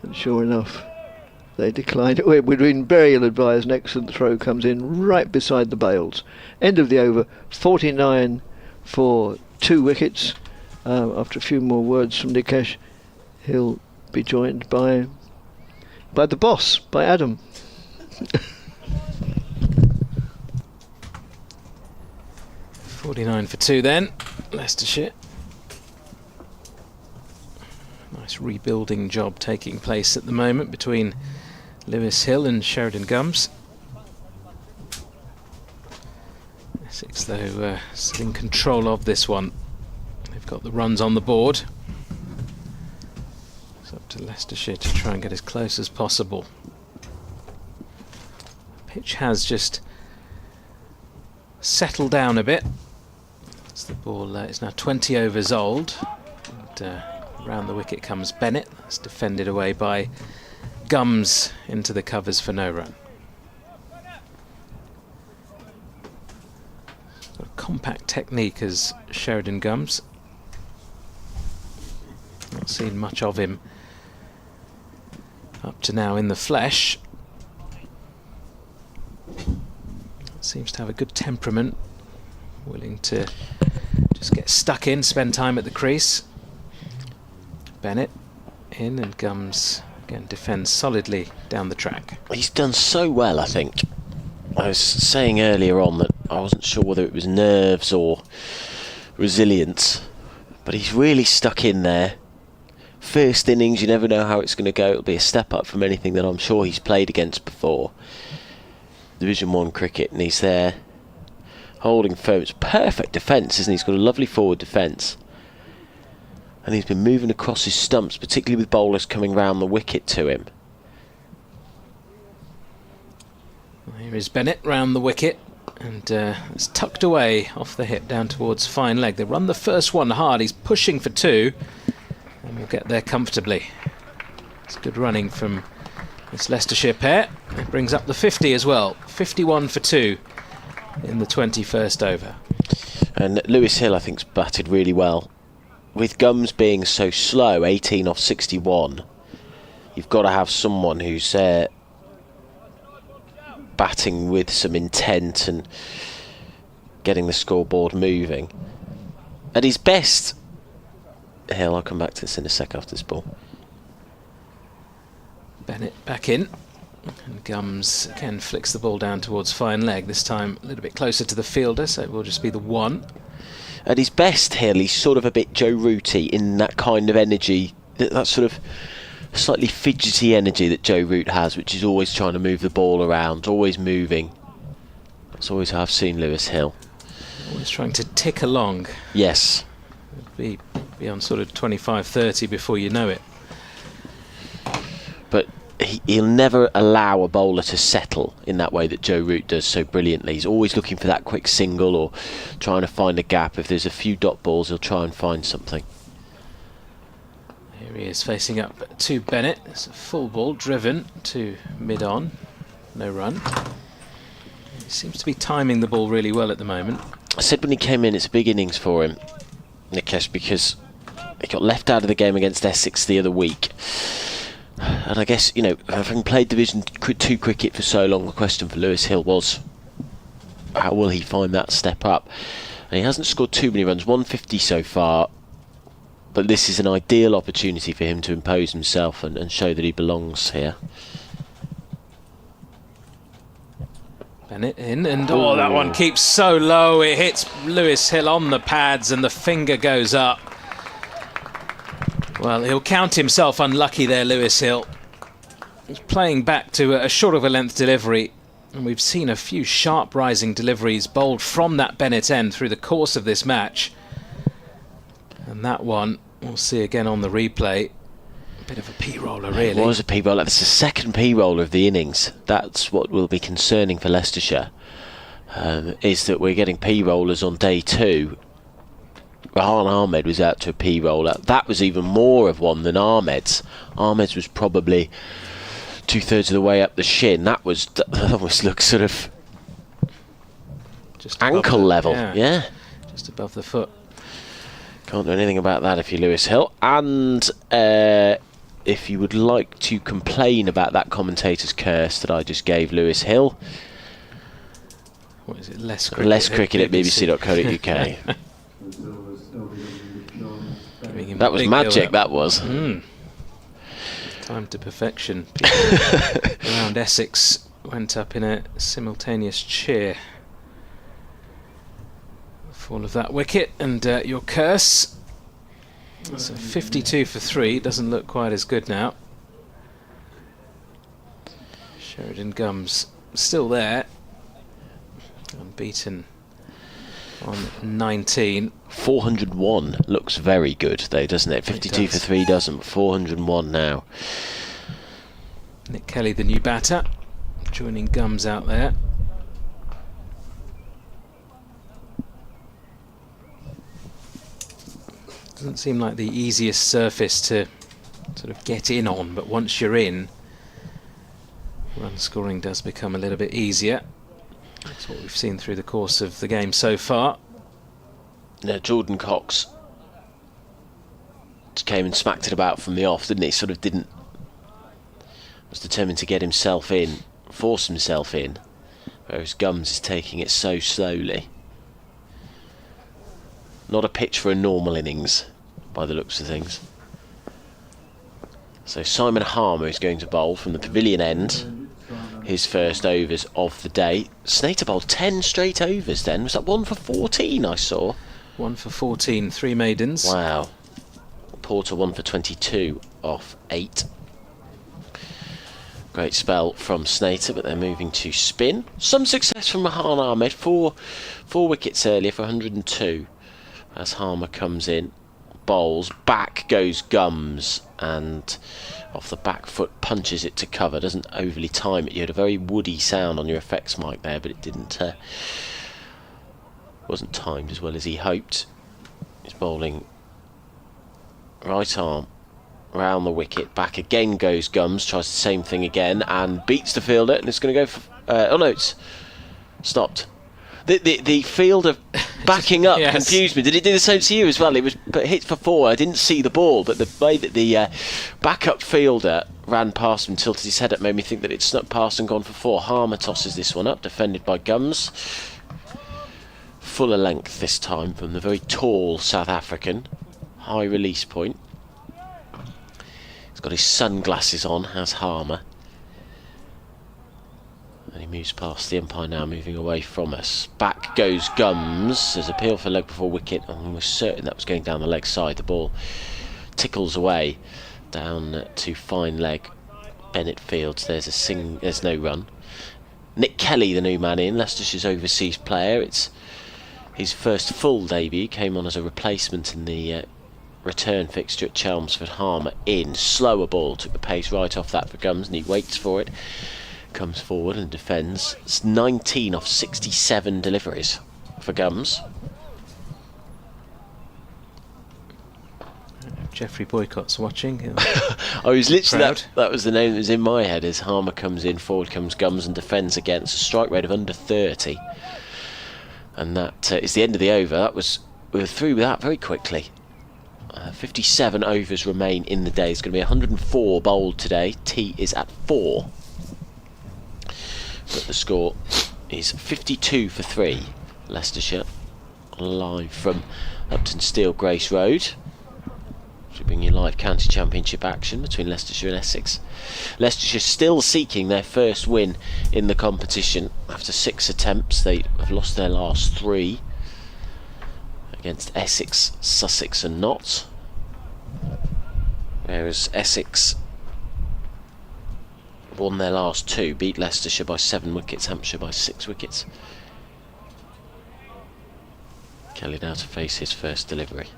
and sure enough, they declined. We're doing very ill-advised. An excellent throw comes in right beside the bails. End of the over. 49 for 2 wickets. After a few more words from Nikesh, he'll be joined by the boss, by Adam. 49 for 2 then, Leicestershire. Nice rebuilding job taking place at the moment between Lewis Hill and Sheridan Gums. Essex, though, still in control of this one. They've got the runs on the board. It's up to Leicestershire to try and get as close as possible. The pitch has just settled down a bit. The ball is now 20 overs old, and round the wicket comes Bennett. That's defended away by Gums into the covers for no run. Got a compact technique as Sheridan Gums. Not seen much of him up to now in the flesh. Seems to have a good temperament, willing to just get stuck in, spend time at the crease. Bennett in, and Gums again defends solidly down the track. He's done so well, I think. I was saying earlier on that I wasn't sure whether it was nerves or resilience, but he's really stuck in there. First innings, you never know how it's going to go. It'll be a step up from anything that I'm sure he's played against before. Division 1 cricket, and he's there holding firm. It's perfect defence, isn't he? He's got a lovely forward defence, and he's been moving across his stumps, particularly with bowlers coming round the wicket to him. Here is Bennett round the wicket, and it's tucked away off the hip down towards fine leg. They run the first one hard. He's pushing for 2, and we'll get there comfortably. It's good running from this Leicestershire pair. It brings up the 50 as well. 51 for 2 in the 21st over. And Lewis Hill, I think, has batted really well with Gums being so slow, 18 off 61, you've got to have someone who's batting with some intent and getting the scoreboard moving. At his best, Hill, I'll come back to this in a sec after this ball. Bennett back in. And Gums again flicks the ball down towards fine leg, this time a little bit closer to the fielder, so it will just be the 1. At his best, Hill, he's sort of a bit Joe Rooty in that kind of energy, that sort of slightly fidgety energy that Joe Root has, which is always trying to move the ball around, always moving. That's always how I've seen Lewis Hill. Always trying to tick along. Yes. Be on sort of 25-30 before you know it. But he'll never allow a bowler to settle in that way that Joe Root does so brilliantly. He's always looking for that quick single or trying to find a gap. If there's a few dot balls, he'll try and find something. Here he is facing up to Bennett. It's a full ball driven to mid-on. No run. He seems to be timing the ball really well at the moment. I said when he came in, it's a big innings for him, Nikesh, because he got left out of the game against Essex the other week. And I guess, you know, having played Division 2 cricket for so long, the question for Lewis Hill was, how will he find that step up? And he hasn't scored too many runs, 150 so far, but this is an ideal opportunity for him to impose himself and show that he belongs here. Bennett in, and that one keeps so low, it hits Lewis Hill on the pads and the finger goes up. Well, he'll count himself unlucky there, Lewis Hill. He's playing back to a short of a length delivery, and we've seen a few sharp rising deliveries bowled from that Bennett end through the course of this match. And that one, we'll see again on the replay. A bit of a P-roller, really. It was a P-roller. That's the second P-roller of the innings. That's what will be concerning for Leicestershire, is that we're getting P-rollers on day 2. Rahan Ahmed was out to a P-roller. That was even more of one than Ahmed's. Ahmed's was probably 2/3 of the way up the shin. That almost looks sort of just ankle level. Yeah. Just above the foot. Can't do anything about that if you're Lewis Hill. And if you would like to complain about that commentator's curse that I just gave Lewis Hill, what is it? Less cricket at bbc.co.uk. That was magic, that was. Time to perfection. People around Essex went up in a simultaneous cheer. Fall of that wicket and your curse. So 52 for 3, doesn't look quite as good now. Sheridan Gums still there, unbeaten on 19. 401 looks very good though, doesn't it? 52 for 3 doesn't, but 401 now. Nick Kelly, the new batter, joining Gums out there. Doesn't seem like the easiest surface to sort of get in on, but once you're in, run scoring does become a little bit easier. That's what we've seen through the course of the game so far. No, Jordan Cox just came and smacked it about from the off, didn't he? Sort of was determined to get himself in, force himself in, whereas Gums is taking it so slowly. Not a pitch for a normal innings, by the looks of things. So Simon Harmer is going to bowl from the pavilion end. His first overs of the day. Snater bowled 10 straight overs then. Was that 1 for 14 I saw? 1 for 14, 3 maidens. Wow. Porter 1 for 22 off 8. Great spell from Snater, but they're moving to spin. Some success from Rahan Ahmed. Four wickets earlier for 102. As Harmer comes in, bowls, back goes Gums, and off the back foot punches it to cover. Doesn't overly time it. You had a very woody sound on your effects mic there, but it wasn't timed as well as he hoped. He's bowling right arm round the wicket. Back again goes Gums, tries the same thing again and beats the fielder, and it's going to go for... oh no, it's stopped. The fielder backing up Yes. confused me. Did it do the same to you as well? It was hit for 4. I didn't see the ball, but the way that the backup fielder ran past him, tilted his head up, made me think that it snuck past and gone for 4. Harmer tosses this one up, defended by Gums. Fuller length this time from the very tall South African. High release point. He's got his sunglasses on, has Harmer. And he moves past the umpire now, moving away from us. Back goes Gums. There's a appeal for leg before wicket. I was certain that was going down the leg side. The ball tickles away down to fine leg. Bennett fields. There's no run. Nick Kelly, the new man in, Leicestershire's overseas player. It's his first full debut. Came on as a replacement in the return fixture at Chelmsford. Harmer in. Slower ball. Took the pace right off that for Gums, and he waits for it. Comes forward and defends. It's 19 off 67 deliveries for Gums. Jeffrey Boycott's watching. I was literally Proud. that was the name that was in my head as Harmer comes in, forward comes Gums and defends against a strike rate of under 30. And that is the end of the over. We were through with that very quickly. 57 overs remain in the day. It's going to be 104 bowled today. Tea is at 4. But the score is 52 for 3. Leicestershire live from Uptonsteel, Grace Road. We bring you live county championship action between Leicestershire and Essex. Leicestershire still seeking their first win in the competition. After 6 attempts, they have lost their last 3 against Essex, Sussex and Notts. Whereas Essex won their last 2, beat Leicestershire by 7 wickets, Hampshire by 6 wickets. Kelly now to face his first delivery.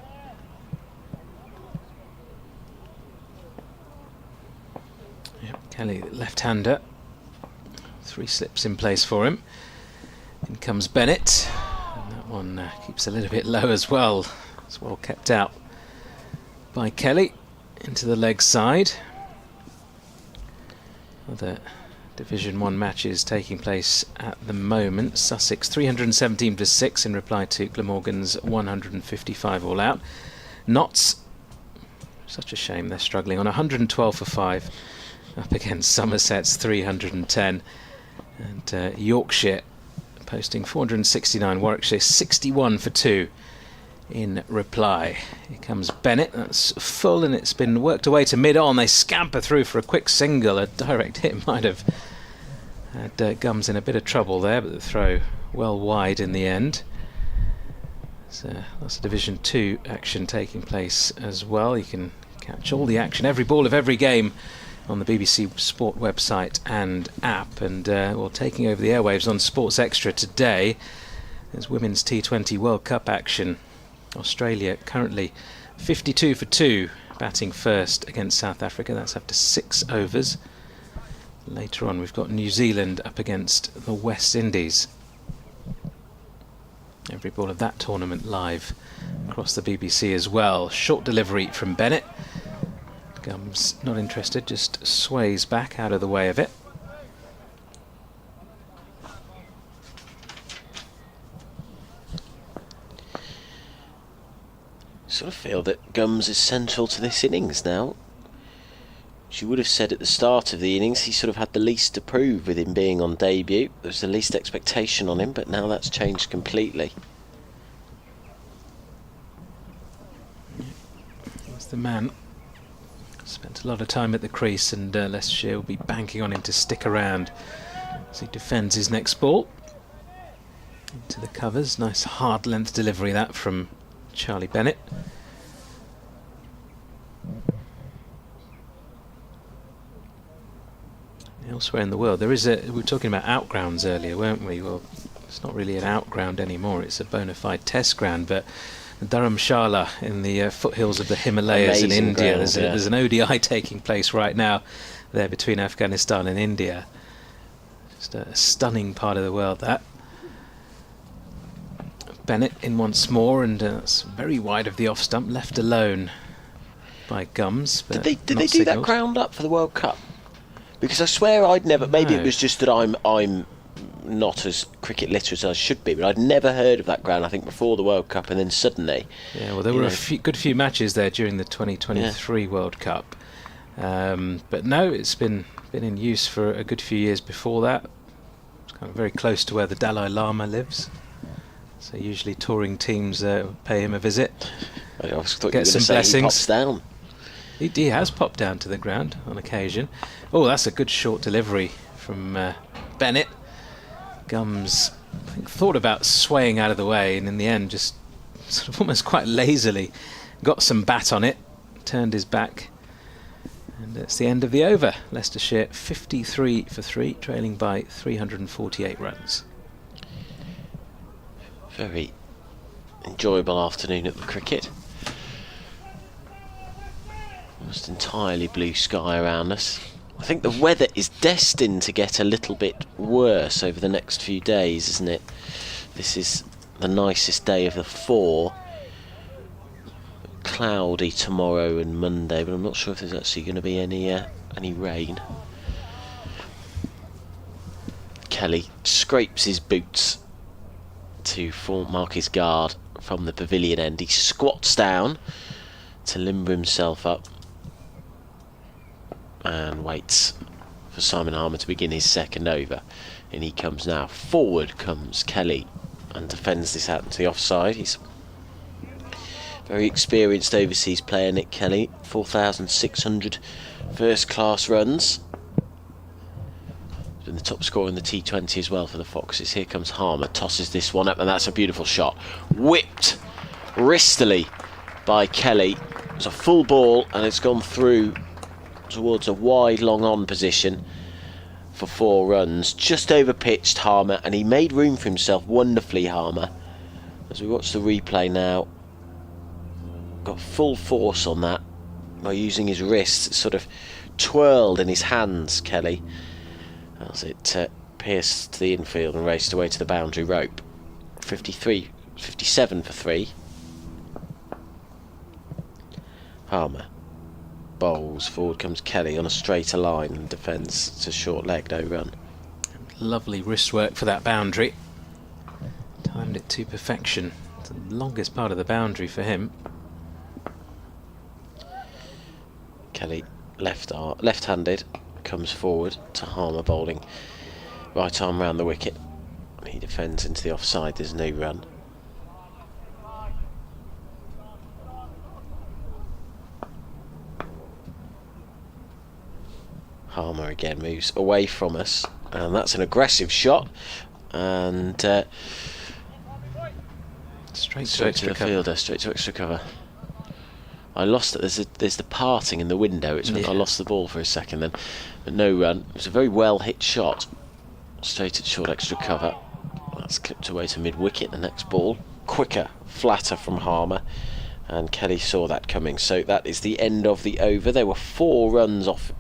Yep, Kelly, left-hander. 3 slips in place for him. In comes Bennett. And that one keeps a little bit low as well. It's well kept out by Kelly. Into the leg side. Other Division 1 matches taking place at the moment. Sussex 317 for 6 in reply to Glamorgan's 155 all out. Notts, such a shame they're struggling, on 112 for 5 up against Somerset's 310. And Yorkshire posting 469, Warwickshire 61 for 2 in reply. Here comes Bennett, that's full and it's been worked away to mid-on. They scamper through for a quick single. A direct hit might have had Gums in a bit of trouble there, but the throw well wide in the end. So lots of Division 2 action taking place as well. You can catch all the action, every ball of every game on the BBC Sport website and app. And we're taking over the airwaves on Sports Extra today. There's Women's T20 World Cup action. Australia currently 52 for 2, batting first against South Africa. That's after 6 overs. Later on we've got New Zealand up against the West Indies. Every ball of that tournament live across the BBC as well. Short delivery from Bennett. Gums not interested, just sways back out of the way of it. Sort of feel that Gums is central to this innings now. She would have said at the start of the innings he sort of had the least to prove with him being on debut. There was the least expectation on him, but now that's changed completely. He's the man. Spent a lot of time at the crease, and Leicestershire will be banking on him to stick around as he defends his next ball. Into the covers. Nice hard length delivery that from Charlie Bennett. Elsewhere in the world, there is we were talking about outgrounds earlier, weren't we? Well, it's not really an outground anymore, it's a bona fide test ground, but Dharamshala in the foothills of the Himalayas Amazing in India, ground, there's an ODI taking place right now there between Afghanistan and India. Just a stunning part of the world, that. Bennett in once more, and it's very wide of the off stump, left alone by Gums. But Did they not do that signalled. ground up for the World Cup? Because I swear I'd never. Maybe it No. was just that I'm not as cricket literate as I should be, but I'd never heard of that ground, I think, before the World Cup, and then suddenly... Yeah, well, there were a good few matches there during the 2023 World Cup. But no, it's been in use for a good few years before that. It's kind of very close to where the Dalai Lama lives. So usually touring teams pay him a visit. I always thought Get you were some going to say he blessings. pops down. He has popped down to the ground on occasion. Oh, that's a good short delivery from Bennett. Gums, I think, thought about swaying out of the way, and in the end just sort of almost quite lazily got some bat on it, turned his back, and it's the end of the over. Leicestershire 53 for 3, trailing by 348 runs. Very enjoyable afternoon at the cricket. Almost entirely blue sky around us. I think the weather is destined to get a little bit worse over the next few days, isn't it? This is the nicest day of the 4. Cloudy tomorrow and Monday, but I'm not sure if there's actually going to be any rain. Kelly scrapes his boots to mark his guard from the pavilion end. He squats down to limber himself up and waits for Simon Harmer to begin his second over. And he comes now. Forward comes Kelly and defends this out into the offside. He's very experienced overseas player, Nick Kelly. 4,600 first class runs. Been the top scorer in the T20 as well for the Foxes. Here comes Harmer, tosses this one up, and that's a beautiful shot. Whipped wristily by Kelly. It's a full ball, and it's gone through towards a wide long on position for 4 runs. Just over pitched Harmer, and he made room for himself wonderfully, Harmer. As we watch the replay now, got full force on that by using his wrists. It sort of twirled in his hands, Kelly, as it pierced the infield and raced away to the boundary rope. 57 for 3. Harmer bowls, forward comes Kelly on a straighter line and defends. It's a short leg, no run. Lovely wrist work for that boundary. Timed it to perfection. It's the longest part of the boundary for him. Kelly, left-handed, comes forward to Harmer bowling. Right arm round the wicket. He defends into the offside, there's no run. Harmer again moves away from us, and that's an aggressive shot, and Straight to the extra cover. fielder, straight to extra cover. I lost it. There's the parting in the window. I lost the ball for a second then, but no run. It was a very well hit shot, straight at short extra cover. That's clipped away to mid wicket. The next ball, quicker, flatter from Harmer, and Kelly saw that coming. So that is the end of the over. There were 4 runs off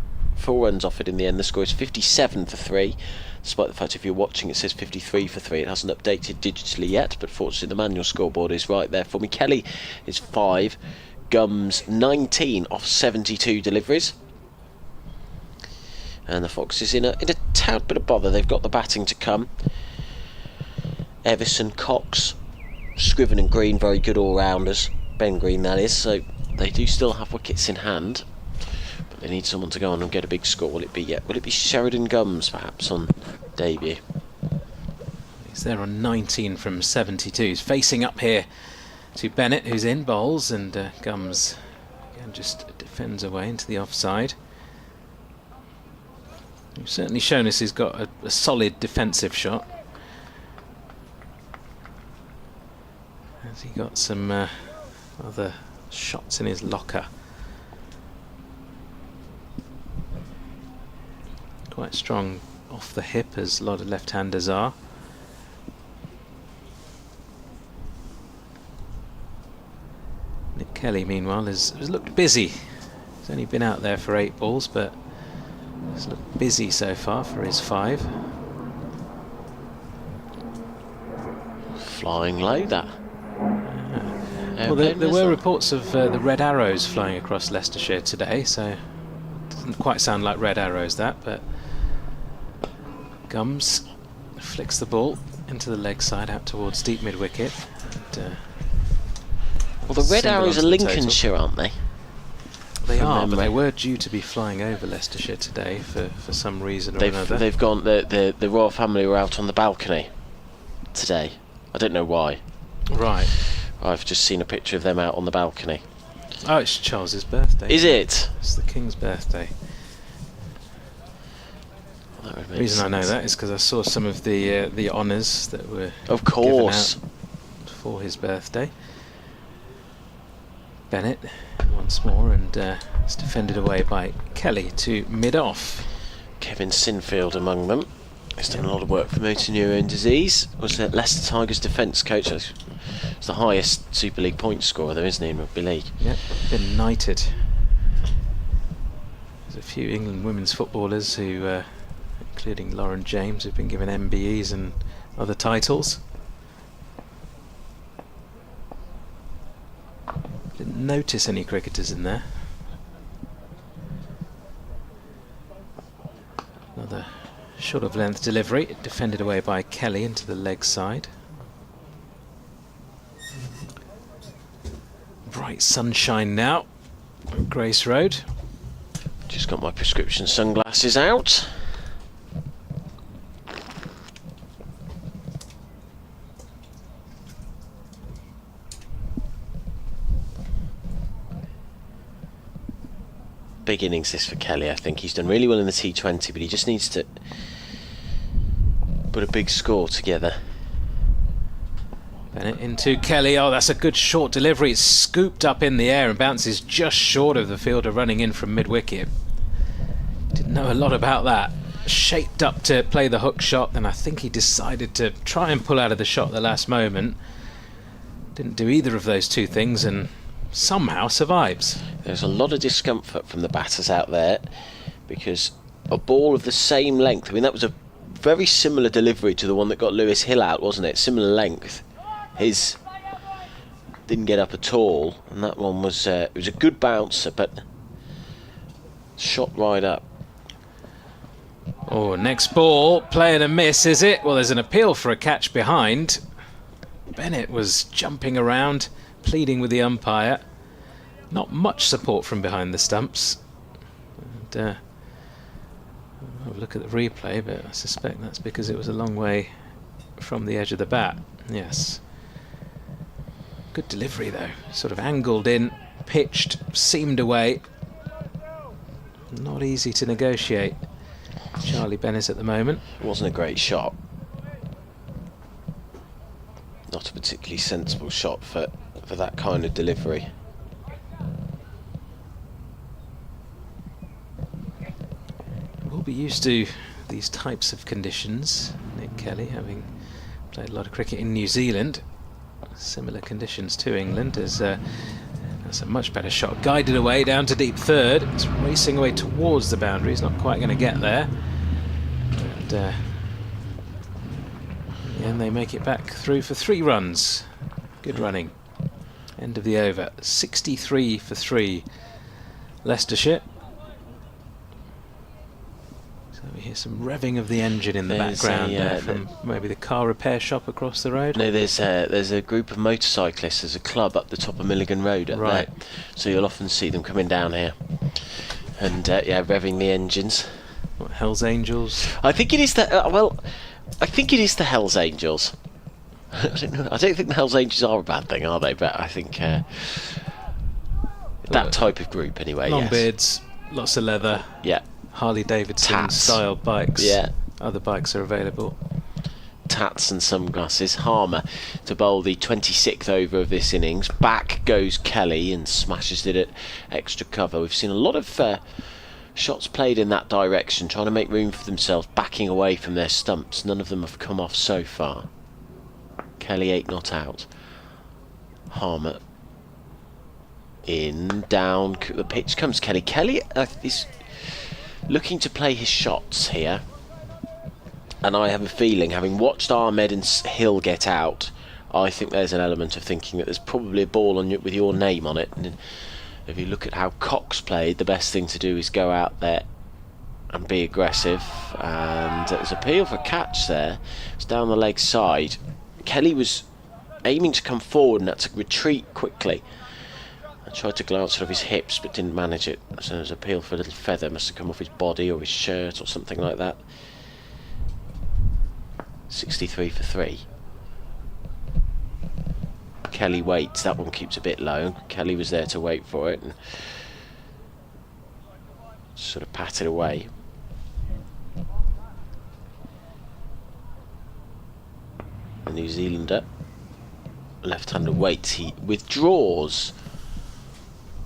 it in the end. The score is 57 for 3, despite the fact if you're watching it says 53 for 3. It hasn't updated digitally yet, but fortunately the manual scoreboard is right there for me. Kelly is 5, Gums 19 off 72 deliveries, and the Foxes in a tad bit of bother. They've got the batting to come. Everson, Cox, Scriven and Green, very good all-rounders. Ben Green, that is. So they do still have wickets in hand. They need someone to go on and get a big score. Will it be Sheridan Gums perhaps on debut? He's there on 19 from 72. He's facing up here to Bennett, who's in bowls, and Gums again just defends away into the offside. He's certainly shown us he's got a solid defensive shot. Has he got some other shots in his locker? Quite strong off the hip, as a lot of left-handers are. Nick Kelly, meanwhile, has looked busy. He's only been out there for 8 balls, but he's looked busy so far for his 5. Flying low, that. Well, there were reports of the red arrows flying across Leicestershire today, so it doesn't quite sound like red arrows, that, but Gums flicks the ball into the leg side out towards deep mid wicket. Well, the red arrows are Lincolnshire, aren't they? They From are, but memory. they were due to be flying over Leicestershire today for some reason or another. They've gone. The royal family were out on the balcony today. I don't know why. Right. I've just seen a picture of them out on the balcony. Oh, it's Charles's birthday. Is it? It's the King's birthday. Well, that would The make reason I know sense. that is because I saw some of the honours that were Of course. given out for his birthday. Bennett once more, and it's defended away by Kelly to mid-off. Kevin Sinfield among them. He's done a lot of work for motor neurone disease. Was the Leicester Tigers defence coach. He's the highest Super League point scorer there, isn't he, in rugby league? Yep, been knighted. There's a few England women's footballers who, including Lauren James, who've been given MBEs and other titles. Didn't notice any cricketers in there. Another short of length delivery, defended away by Kelly into the leg side. Bright sunshine now at Grace Road. Just got my prescription sunglasses out. Big innings this for Kelly. I think he's done really well in the T20, but he just needs to put a big score together. Bennett into Kelly. Oh, that's a good short delivery. It's scooped up in the air and bounces just short of the fielder running in from mid-wicket. Didn't know a lot about that. Shaped up to play the hook shot, then I think he decided to try and pull out of the shot at the last moment. Didn't do either of those two things and somehow survives. There's a lot of discomfort from the batters out there because a ball of the same length, I mean that was a very similar delivery to the one that got Lewis Hill out, wasn't it? Similar length. His didn't get up at all, and that one was it was a good bouncer but shot right up. Oh, next ball, playing a miss, is it? Well, there's an appeal for a catch behind. Bennett was jumping around, pleading with the umpire. Not much support from behind the stumps. And, I'll look at the replay, but I suspect that's because it was a long way from the edge of the bat. Yes. Good delivery though. Sort of angled in, pitched, seamed away. Not easy to negotiate. Charlie Bennett at the moment. It wasn't a great shot. Not a particularly sensible shot for that kind of delivery. We'll be used to these types of conditions. Nick Kelly, having played a lot of cricket in New Zealand, similar conditions to England, as that's a much better shot. Guided away down to deep third. It's racing away towards the boundary. He's not quite going to get there. And in the end, they make it back through for 3 runs. Good running. End of the over. 63 for 3. Leicestershire. So we hear some revving of the engine in the There's background from maybe the car repair shop across the road. No, there's a group of motorcyclists. There's a club up the top of Milligan Road up Right. there. So you'll often see them coming down here. And revving the engines. What, Hell's Angels? I think it is the I think it is the Hells Angels. I don't know. I don't think the Hells Angels are a bad thing, are they? But I think that type of group anyway. Long yes. beards, lots of leather, Yeah. Harley Davidson Tats. style bikes. Yeah. Other bikes are available. Tats and sunglasses. Harmer to bowl the 26th over of this innings. Back goes Kelly and smashes it at extra cover. We've seen a lot of shots played in that direction, trying to make room for themselves, backing away from their stumps. None of them have come off so far. Kelly 8 not out. Harmer in, down, the pitch comes Kelly. Kelly is looking to play his shots here, and I have a feeling, having watched Ahmed and Hill get out, I think there's an element of thinking that there's probably a ball on with your name on it. And if you look at how Cox played, the best thing to do is go out there and be aggressive. And there's appeal for catch there. It's down the leg side. Kelly was aiming to come forward and had to retreat quickly. I tried to glance off his hips but didn't manage it. So there's appeal for a little feather, must have come off his body or his shirt or something like that. 63 for 3. Kelly waits. That one keeps a bit low. Kelly was there to wait for it and sort of pat it away. The New Zealander, left-hander, waits. He withdraws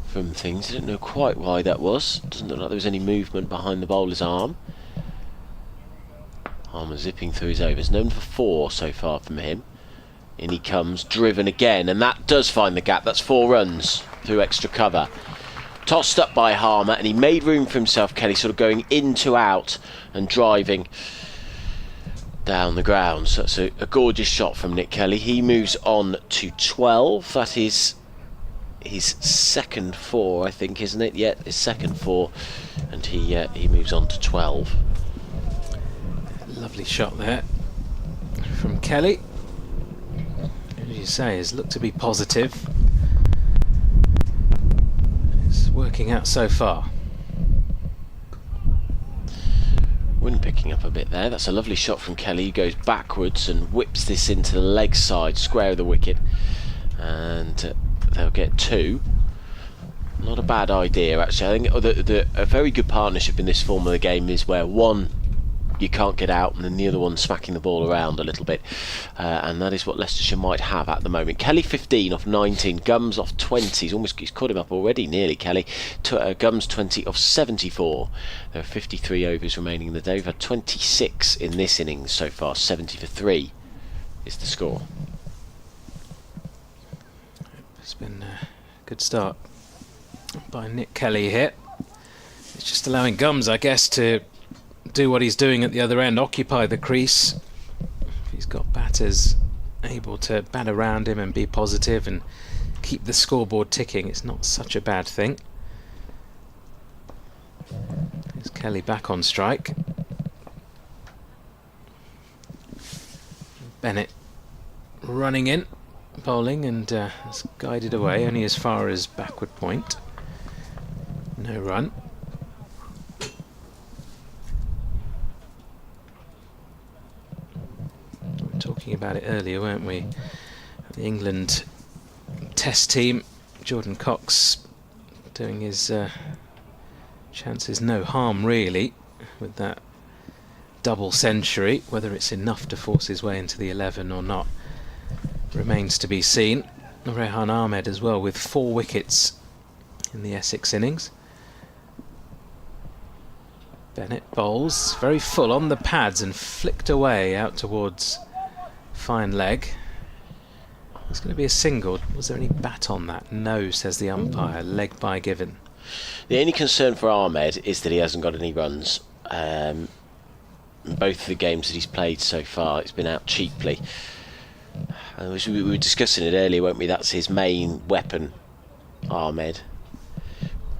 from things. I don't know quite why that was. Doesn't look like there was any movement behind the bowler's arm. Harmer zipping through his overs. Known for 4 so far from him. In he comes, driven again, and that does find the gap. That's 4 runs through extra cover. Tossed up by Harmer, and he made room for himself, Kelly, sort of going into out and driving down the ground. So that's a gorgeous shot from Nick Kelly. He moves on to 12. That is his second 4, I think, isn't it? Yeah, his second 4, and he moves on to 12. Lovely shot there from Kelly. As you say, has looked to be positive. It's working out so far. Wind picking up a bit there. That's a lovely shot from Kelly. He goes backwards and whips this into the leg side, square of the wicket, and they'll get 2. Not a bad idea, actually. I think a very good partnership in this form of the game is where one you can't get out and then the other one smacking the ball around a little bit, and that is what Leicestershire might have at the moment. Kelly 15 off 19, Gums off 20. He's caught him up already, nearly, Kelly. Gums 20 off 74. There are 53 overs remaining in the day. We've had 26 in this innings so far. 70 for 3 is the score. It's been a good start by Nick Kelly here. It's just allowing Gums, I guess, to do what he's doing at the other end, occupy the crease. If he's got batters able to bat around him and be positive and keep the scoreboard ticking, it's not such a bad thing. There's Kelly back on strike. Bennett running in, bowling, and has guided away only as far as backward point. No run. We were talking about it earlier, weren't we? The England Test team, Jordan Cox doing his chances no harm really with that double century. Whether it's enough to force his way into the 11 or not remains to be seen. Rehan Ahmed as well with 4 wickets in the Essex innings. Bennett bowls very full on the pads and flicked away out towards fine leg. It's going to be a single. Was there any bat on that? No, says the umpire. Leg by given. The only concern for Ahmed is that he hasn't got any runs. In both of the games that he's played so far, it's been out cheaply. We were discussing it earlier, weren't we? That's his main weapon, Ahmed,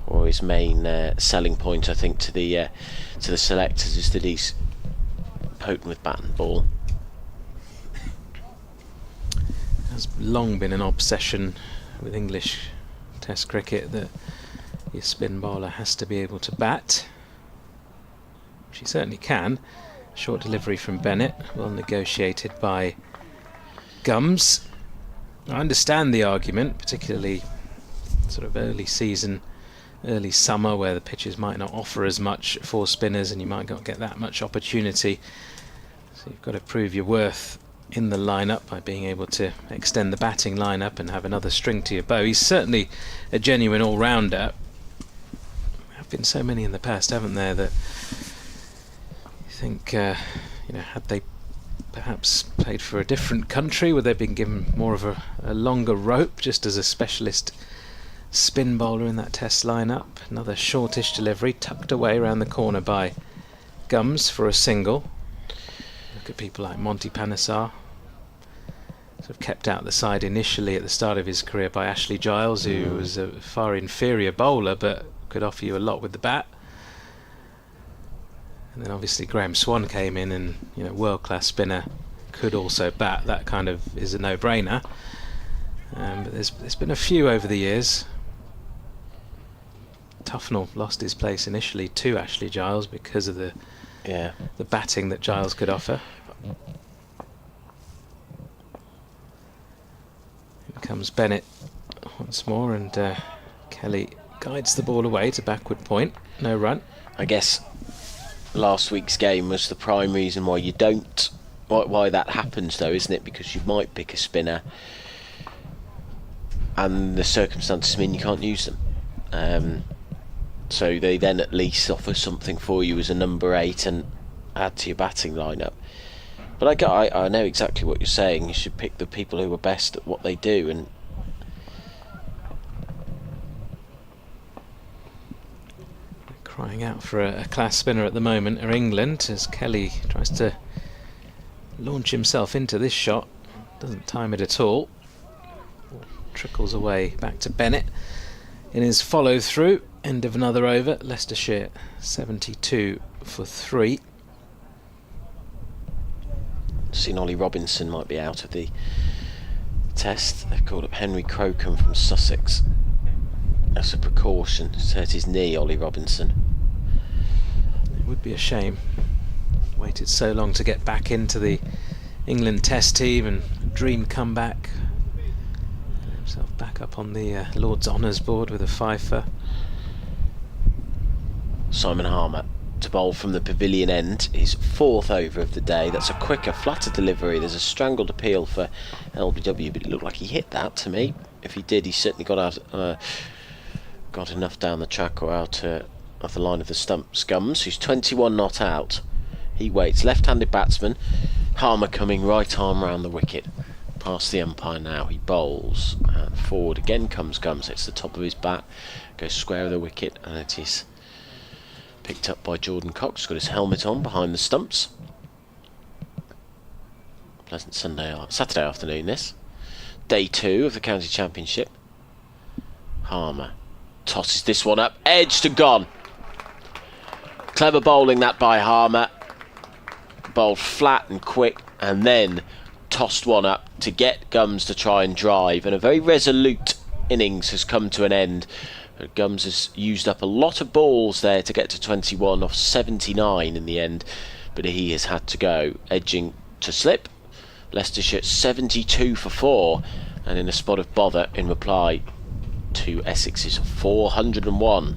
or his main selling point, I think, to the selectors, is that he's potent with bat and ball. Has long been an obsession with English Test cricket that your spin bowler has to be able to bat. She certainly can. Short delivery from Bennett, well negotiated by Gums. I understand the argument, particularly sort of early season, early summer, where the pitches might not offer as much for spinners and you might not get that much opportunity. So you've got to prove your worth in the lineup by being able to extend the batting lineup and have another string to your bow. He's certainly a genuine all-rounder. There have been so many in the past, haven't there, that you think, had they perhaps played for a different country, would they have been given more of a longer rope just as a specialist spin bowler in that Test lineup. Another shortish delivery tucked away around the corner by Gums for a single. Look at people like Monty Panesar, sort of kept out the side initially at the start of his career by Ashley Giles, who was a far inferior bowler but could offer you a lot with the bat. And then obviously Graham Swan came in, and world-class spinner, could also bat. That kind of is a no-brainer. But there's been a few over the years. Tufnell lost his place initially to Ashley Giles because of the batting that Giles could offer. Here comes Bennett once more, and Kelly guides the ball away to backward point. No run. I guess last week's game was the prime reason why you don't, why that happens though, isn't it? Because you might pick a spinner and the circumstances mean you can't use them. So they then at least offer something for you as a number 8 and add to your batting lineup. But I know exactly what you're saying. You should pick the people who are best at what they do. And crying out for a class spinner at the moment are England, as Kelly tries to launch himself into this shot. Doesn't time it at all. Trickles away back to Bennett in his follow through. End of another over. Leicestershire 72 for 3. Seen Ollie Robinson might be out of the test. They've called up Henry Crocombe from Sussex as a precaution. He's hurt his knee, Ollie Robinson. It would be a shame. Waited so long to get back into the England test team and dream comeback. Himself back up on the Lord's Honours board with a fifer. Simon Harmer to bowl from the pavilion end, his 4th over of the day. That's a quicker, flatter delivery. There's a strangled appeal for LBW, but it looked like he hit that to me. If he did, he certainly got enough down the track or out of the line of the stump. Scums, who's 21 not out. He waits. Left-handed batsman. Harmer coming right arm round the wicket. Past the umpire now. He bowls. And forward again comes Gums. It's the top of his bat. Goes square of the wicket, and it is picked up by Jordan Cox. Got his helmet on behind the stumps. Pleasant Saturday afternoon this. Day 2 of the county championship. Harmer tosses this one up, edge to gone. Clever bowling that by Harmer. Bowled flat and quick, and then tossed one up to get Gums to try and drive, and a very resolute innings has come to an end. Gums has used up a lot of balls there to get to 21 off 79 in the end, but he has had to go, edging to slip. Leicestershire 72 for 4, and in a spot of bother in reply to Essex's 401.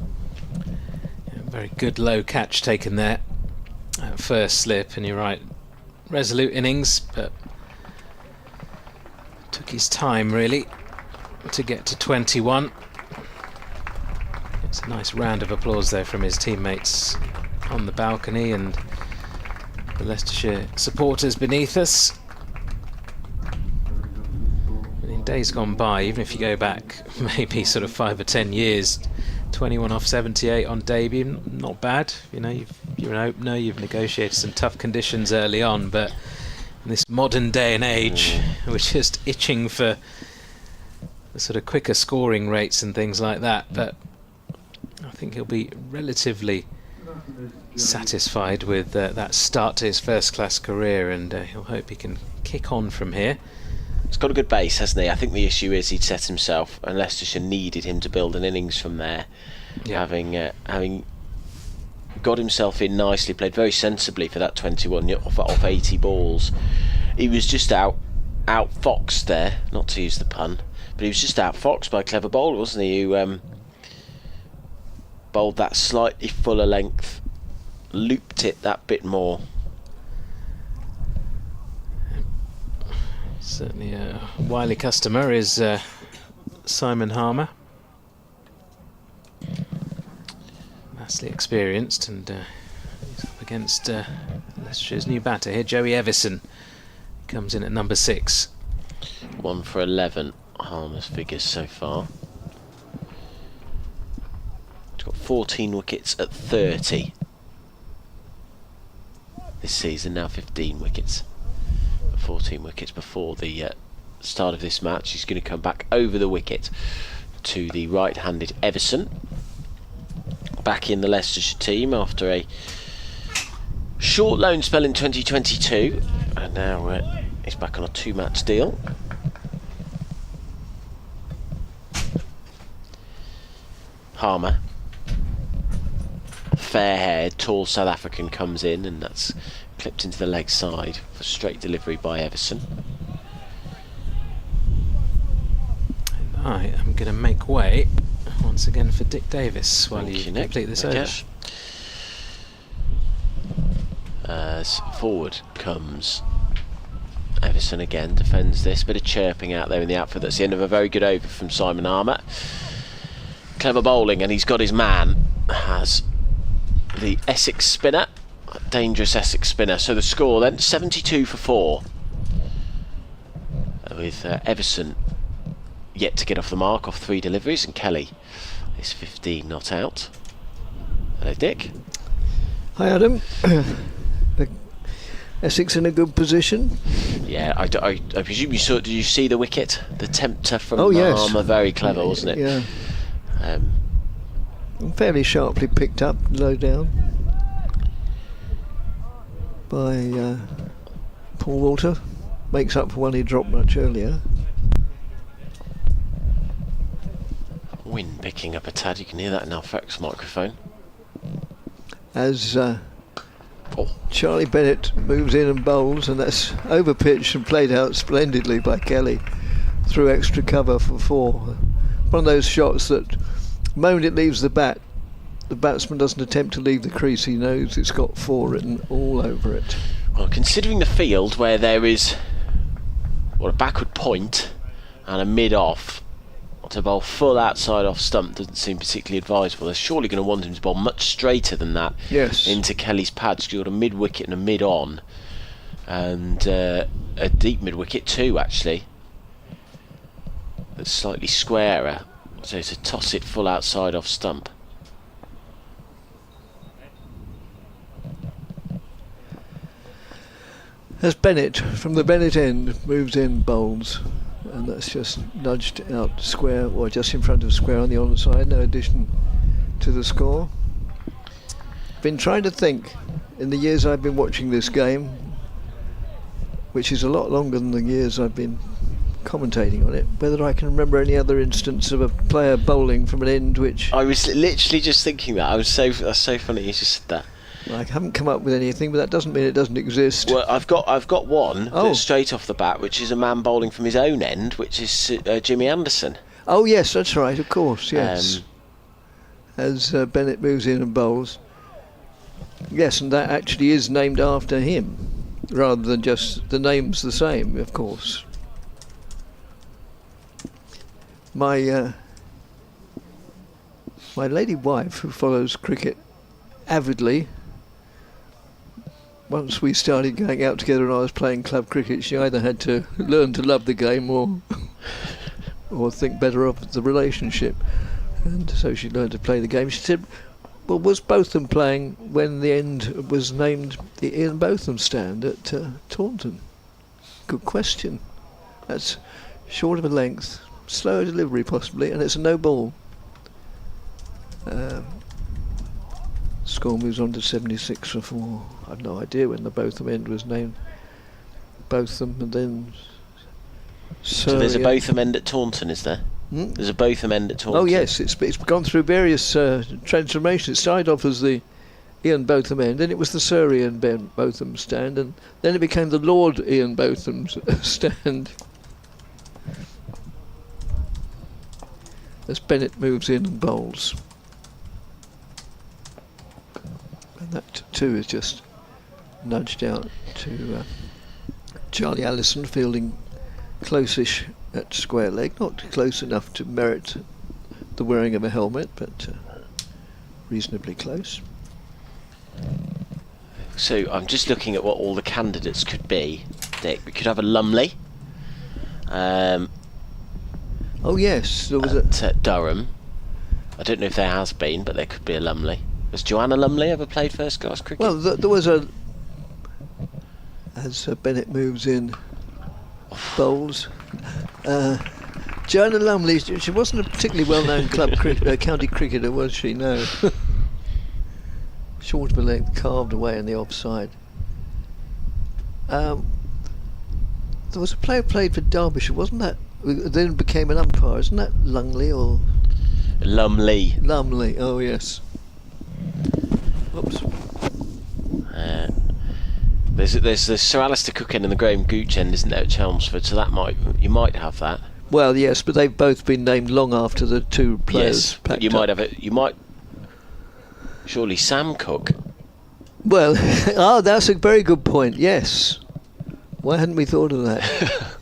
Very good low catch taken there at first slip, and you're right, resolute innings, but took his time really to get to 21. It's a nice round of applause there from his teammates on the balcony and the Leicestershire supporters beneath us. In days gone by, even if you go back maybe sort of 5 or 10 years, 21 off 78 on debut, not bad. You're an opener, you've negotiated some tough conditions early on, but in this modern day and age, we're just itching for the sort of quicker scoring rates and things like that. But I think he'll be relatively satisfied with that start to his first-class career, and he'll hope he can kick on from here. He's got a good base, hasn't he? I think the issue is he'd set himself, and Leicestershire needed him to build an innings from there. Yeah. Having got himself in nicely, played very sensibly for that 21 off 80 balls. He was just outfoxed there, not to use the pun, but he was just outfoxed by a clever bowler, wasn't he? Who bowled that slightly fuller length, looped it that bit more. Certainly a wily customer is Simon Harmer. Vastly experienced, and he's up against Leicestershire's new batter here, Joey Evison. Comes in at number 6. 1 for 11, Harmer's figures so far. He's got 14 wickets at 30 this season, now 15 wickets. 14 wickets before the start of this match. He's going to come back over the wicket to the right-handed Everson. Back in the Leicestershire team after a short loan spell in 2022, and now he's back on a 2-match deal. Harmer, fair-haired, tall South African, comes in, and that's clipped into the leg side for straight delivery by Everson. And I am going to make way once again for Dick Davis while you complete this over. As forward comes Everson again, defends this. Bit of chirping out there in the outfield. That's the end of a very good over from Simon Harmer. Clever bowling, and he's got his man. Has the Essex spinner, dangerous Essex spinner. So the score then 72 for 4, with Everson yet to get off the mark off 3 deliveries, and Kelly is 15 not out. Hello, Dick. Hi, Adam. Essex in a good position. Yeah, I presume you saw. Did you see the wicket? The tempter from yes. Harmer, very clever, wasn't it? Yeah. Fairly sharply picked up, low down, by Paul Walter. Makes up for one he dropped much earlier. Wind picking up a tad. You can hear that in our Fox microphone. As Charlie Bennett moves in and bowls, and that's over pitched and played out splendidly by Kelly through extra cover for 4. One of those shots that the moment it leaves the bat, the batsman doesn't attempt to leave the crease. He knows it's got 4 written all over it. Well, considering the field where there is a backward point and a mid-off, to bowl full outside off stump doesn't seem particularly advisable. They're surely going to want him to bowl much straighter than that into Kelly's pads. You've got a mid-wicket and a mid-on, and a deep mid-wicket too, actually. That's slightly squarer, so to toss it full outside off stump. As Bennett from the Bennett end moves in, bowls, and that's just nudged out square, or just in front of square on the onside. No addition to the score. Been trying to think in the years I've been watching this game, which is a lot longer than the years I've been commentating on it, whether I can remember any other instance of a player bowling from an end which... I was literally just thinking that. That's so funny you just said that. I haven't come up with anything, but that doesn't mean it doesn't exist. Well, I've got one that's straight off the bat, which is a man bowling from his own end, which is Jimmy Anderson. Oh yes, that's right, of course, yes. As Bennett moves in and bowls. Yes, and that actually is named after him, rather than just the name's the same, of course. My lady wife, who follows cricket avidly, once we started going out together and I was playing club cricket, she either had to learn to love the game or think better of the relationship, and so she learned to play the game. She said, well, was Botham playing when the end was named the Ian Botham stand at Taunton? Good question. That's short of a length, slower delivery possibly, and it's a no ball. Score moves on to 76 for 4. I've no idea when the Botham end was named. Botham, and then... So there's a Botham end at Taunton, is there? There's a Botham end at Taunton. Oh yes, it's gone through various transformations. It started off as the Ian Botham end, then it was the Sir Ian Botham stand, and then it became the Lord Ian Botham's stand. As Bennett moves in and bowls. And that too is just nudged out to Charlie Allison, fielding close-ish at square leg, not close enough to merit the wearing of a helmet, but reasonably close. So I'm just looking at what all the candidates could be, Dick. We could have a Lumley. Oh yes, there was at Durham. I don't know if there has been, but there could be a Lumley. Has Joanna Lumley ever played first class cricket? Well, there was a... As Bennett moves in, bowls. Joanna Lumley, she wasn't a particularly well-known county cricketer, was she? No. Short of a length, carved away in the offside. There was a player who played for Derbyshire, wasn't that? Then became an umpire, isn't that Lungley or Lumley. Lumley? Oh yes. Oops. There's the Sir Alistair Cook end and the Graham Gooch end, isn't there, at Chelmsford? So you might have that. Well, yes, but they've both been named long after the two players. Yes, but you might have it. You might. Surely Sam Cook. Well, that's a very good point. Yes. Why hadn't we thought of that?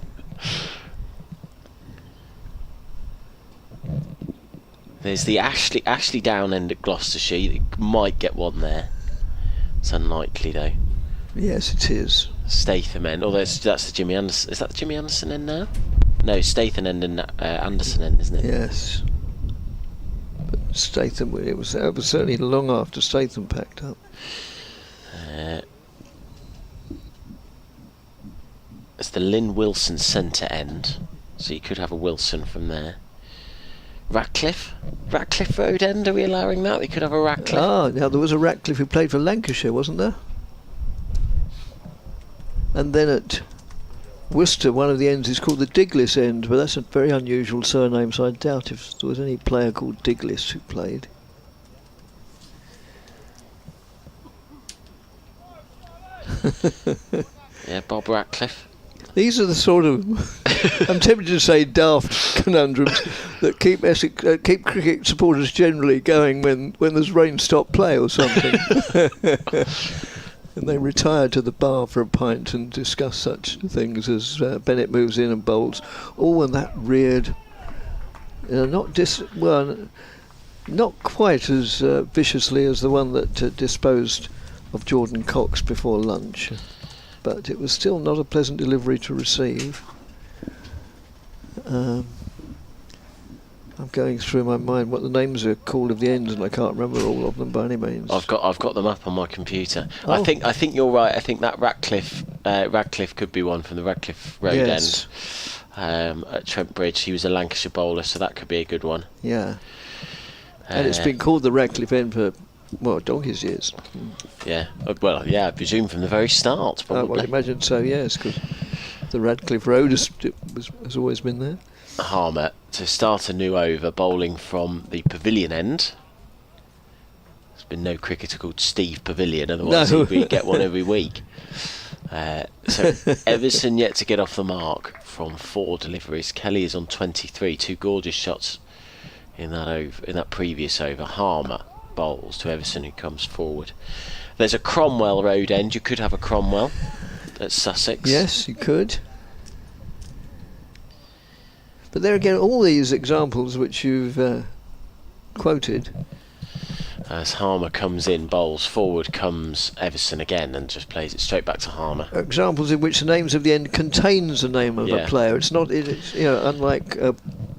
There's the Ashley Down end at Gloucestershire. You might get one there. It's unlikely though. Yes, it is. Statham end. Although that's the Jimmy Anderson. Is that the Jimmy Anderson end now? No, Statham end and Anderson end, isn't it? Yes. But Statham, it was certainly long after Statham packed up. It's the Lynn Wilson centre end, so you could have a Wilson from there. Ratcliffe Road end, are we allowing that? We could have a Ratcliffe. Ah, now there was a Ratcliffe who played for Lancashire, wasn't there? And then at Worcester, one of the ends is called the Diglis end, but that's a very unusual surname, so I doubt if there was any player called Diglis who played. Yeah, Bob Ratcliffe. These are the sort of, I'm tempted to say daft conundrums that keep keep cricket supporters generally going when there's rain-stop play or something. And they retire to the bar for a pint and discuss such things as Bennett moves in and bowls. Oh, and that reared, not quite as viciously as the one that disposed of Jordan Cox before lunch. But it was still not a pleasant delivery to receive. I'm going through my mind what the names are called of the ends, and I can't remember all of them by any means. I've got them up on my computer. Oh. I think you're right. I think that Radcliffe could be one from the Radcliffe Road Yes. end at Trent Bridge. He was a Lancashire bowler, so that could be a good one. Yeah. And it's been called the Radcliffe end for, well, donkey's years. Yeah. Well, yeah, I presume from the very start, I probably. would imagine so, yes, because the Radcliffe Road has always been there. Harmer to start a new over, bowling from the Pavilion end. There's been no cricketer called Steve Pavilion, otherwise we'd get one every week. So Everson yet to get off the mark from 4 deliveries. Kelly is on 23, 2 gorgeous shots in that previous over. Harmer bowls to Everson, who comes forward. There's a Cromwell Road end. You could have a Cromwell at Sussex. Yes, you could. But there again, all these examples which you've quoted. As Harmer comes in, bowls forward, comes Everson again and just plays it straight back to Harmer. Examples in which the names of the end contains the name of a player. It's not. It's unlike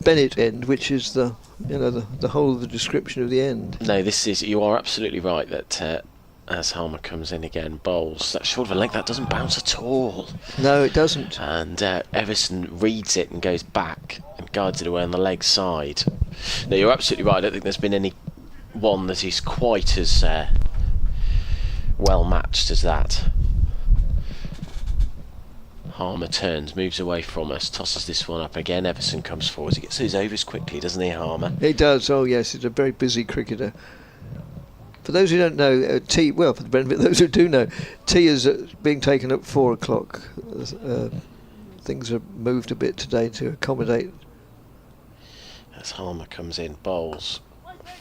Bennett end, which is the whole of the description of the end. No, you are absolutely right that as Harmer comes in again, bowls that short of a leg that doesn't bounce at all. No, it doesn't. And Everson reads it and goes back and guides it away on the leg side. No, you're absolutely right. I don't think there's been any one that is quite as well matched as that. Harmer turns, moves away from us, tosses this one up again. Everson comes forward. He gets his overs quickly, doesn't he, Harmer? He does. Oh yes, he's a very busy cricketer. For those who don't know, tea. Well, for the benefit of those who do know, tea is being taken at 4 o'clock. Things are moved a bit today to accommodate. As Harmer comes in, bowls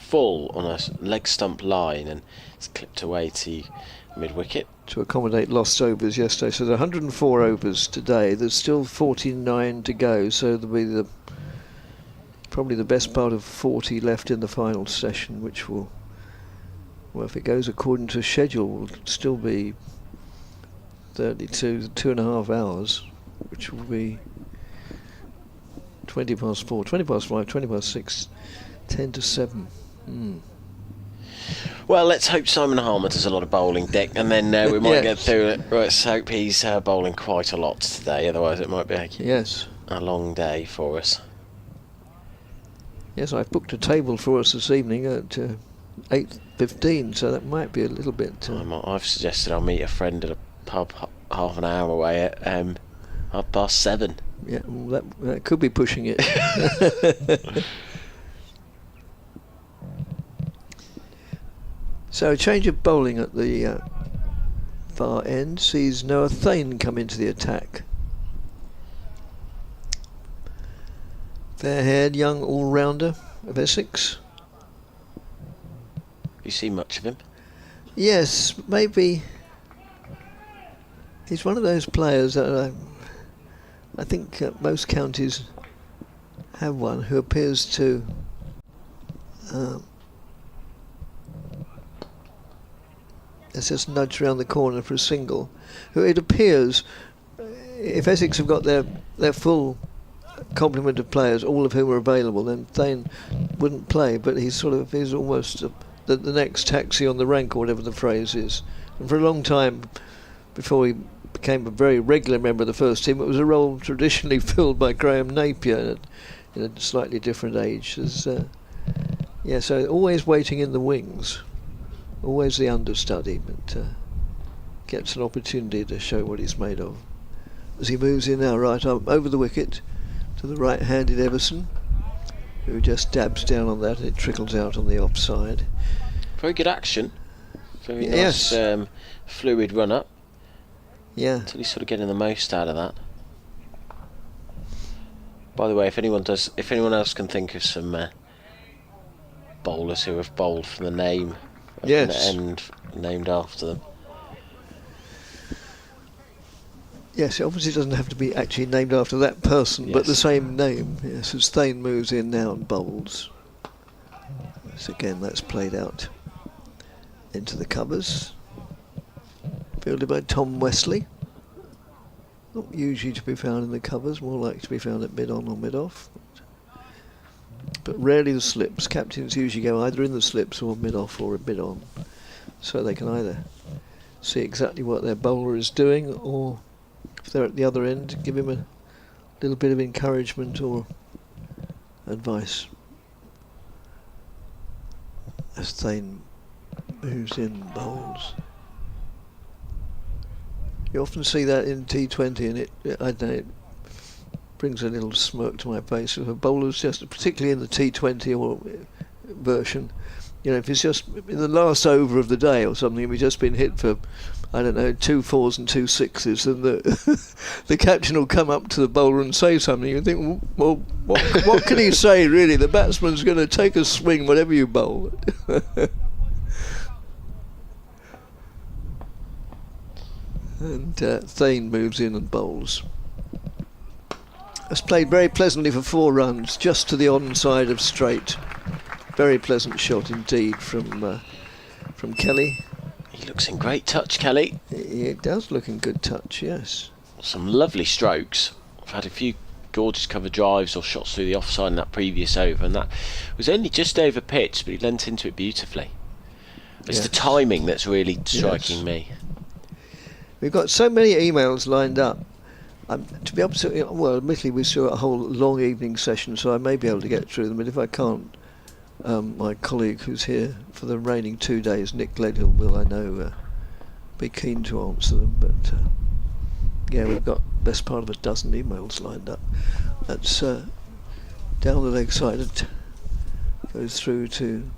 full on a leg stump line, and it's clipped away to mid wicket to accommodate lost overs yesterday. So there are 104 overs today. There's still 49 to go. So there'll be probably the best part of 40 left in the final session, which will. Well, if it goes according to schedule, will still be 2.5 hours, which will be 20 past 4, 20 past 5, 20 past 6, 10 to 7. Well, let's hope Simon Harmer does a lot of bowling, Dick, and then we might get through it. Let's hope he's bowling quite a lot today, otherwise it might be a long day for us. Yes, I've booked a table for us this evening at 8:15, so that might be a little bit. I've suggested I'll meet a friend at a pub half an hour away at 7:30. Yeah, well, that could be pushing it. So a change of bowling at the far end sees Noah Thane come into the attack. Fair-haired young all-rounder of Essex. You see much of him? Yes, maybe he's one of those players that I think most counties have one who appears to let's just nudge around the corner for a single. Who it appears, if Essex have got their full complement of players, all of whom are available, then Thane wouldn't play. But he's almost the next taxi on the rank, or whatever the phrase is. And for a long time, before he became a very regular member of the first team, it was a role traditionally filled by Graham Napier in a slightly different age. So always waiting in the wings. Always the understudy, but gets an opportunity to show what he's made of. As he moves in now, right up over the wicket to the right-handed Everson, who just dabs down on that and it trickles out on the offside. Very good action. Very nice, fluid run-up. Yeah. Until he's sort of getting the most out of that. By the way, if anyone else can think of some bowlers who have bowled for the name, yes, and named after them. Yes, it obviously doesn't have to be actually named after that person, yes, but the same name. Yes, as Thane moves in now and bowls. So again, that's played out into the covers. Fielded by Tom Wesley. Not usually to be found in the covers, more likely to be found at mid-on or mid-off. But rarely the slips. Captains usually go either in the slips or mid-off or mid-on. So they can either see exactly what their bowler is doing, or if they're at the other end, give him a little bit of encouragement or advice. As Thane moves in, bowls. You often see that in T20, and it brings a little smirk to my face. If a bowler's just, particularly in the T20 or version, if it's just in the last over of the day or something, we've just been hit for, 2 4s and 2 6s, and the captain will come up to the bowler and say something. You think, well, what can he say really? The batsman's going to take a swing whatever you bowl. And Thane moves in and bowls. Has played very pleasantly for 4 runs, just to the onside of straight. Very pleasant shot indeed from Kelly. He looks in great touch, Kelly. It does look in good touch, yes. Some lovely strokes. I've had a few gorgeous cover drives or shots through the offside in that previous over, and that was only just over pitch, but he lent into it beautifully. It's the timing that's really striking me. We've got so many emails lined up. To be absolutely well, admittedly we've still got a whole long evening session, so I may be able to get through them. But if I can't, my colleague who's here for the remaining 2 days, Nick Gledhill, will, I know, be keen to answer them. But we've got best part of a dozen emails lined up. That's down the leg side. It goes through to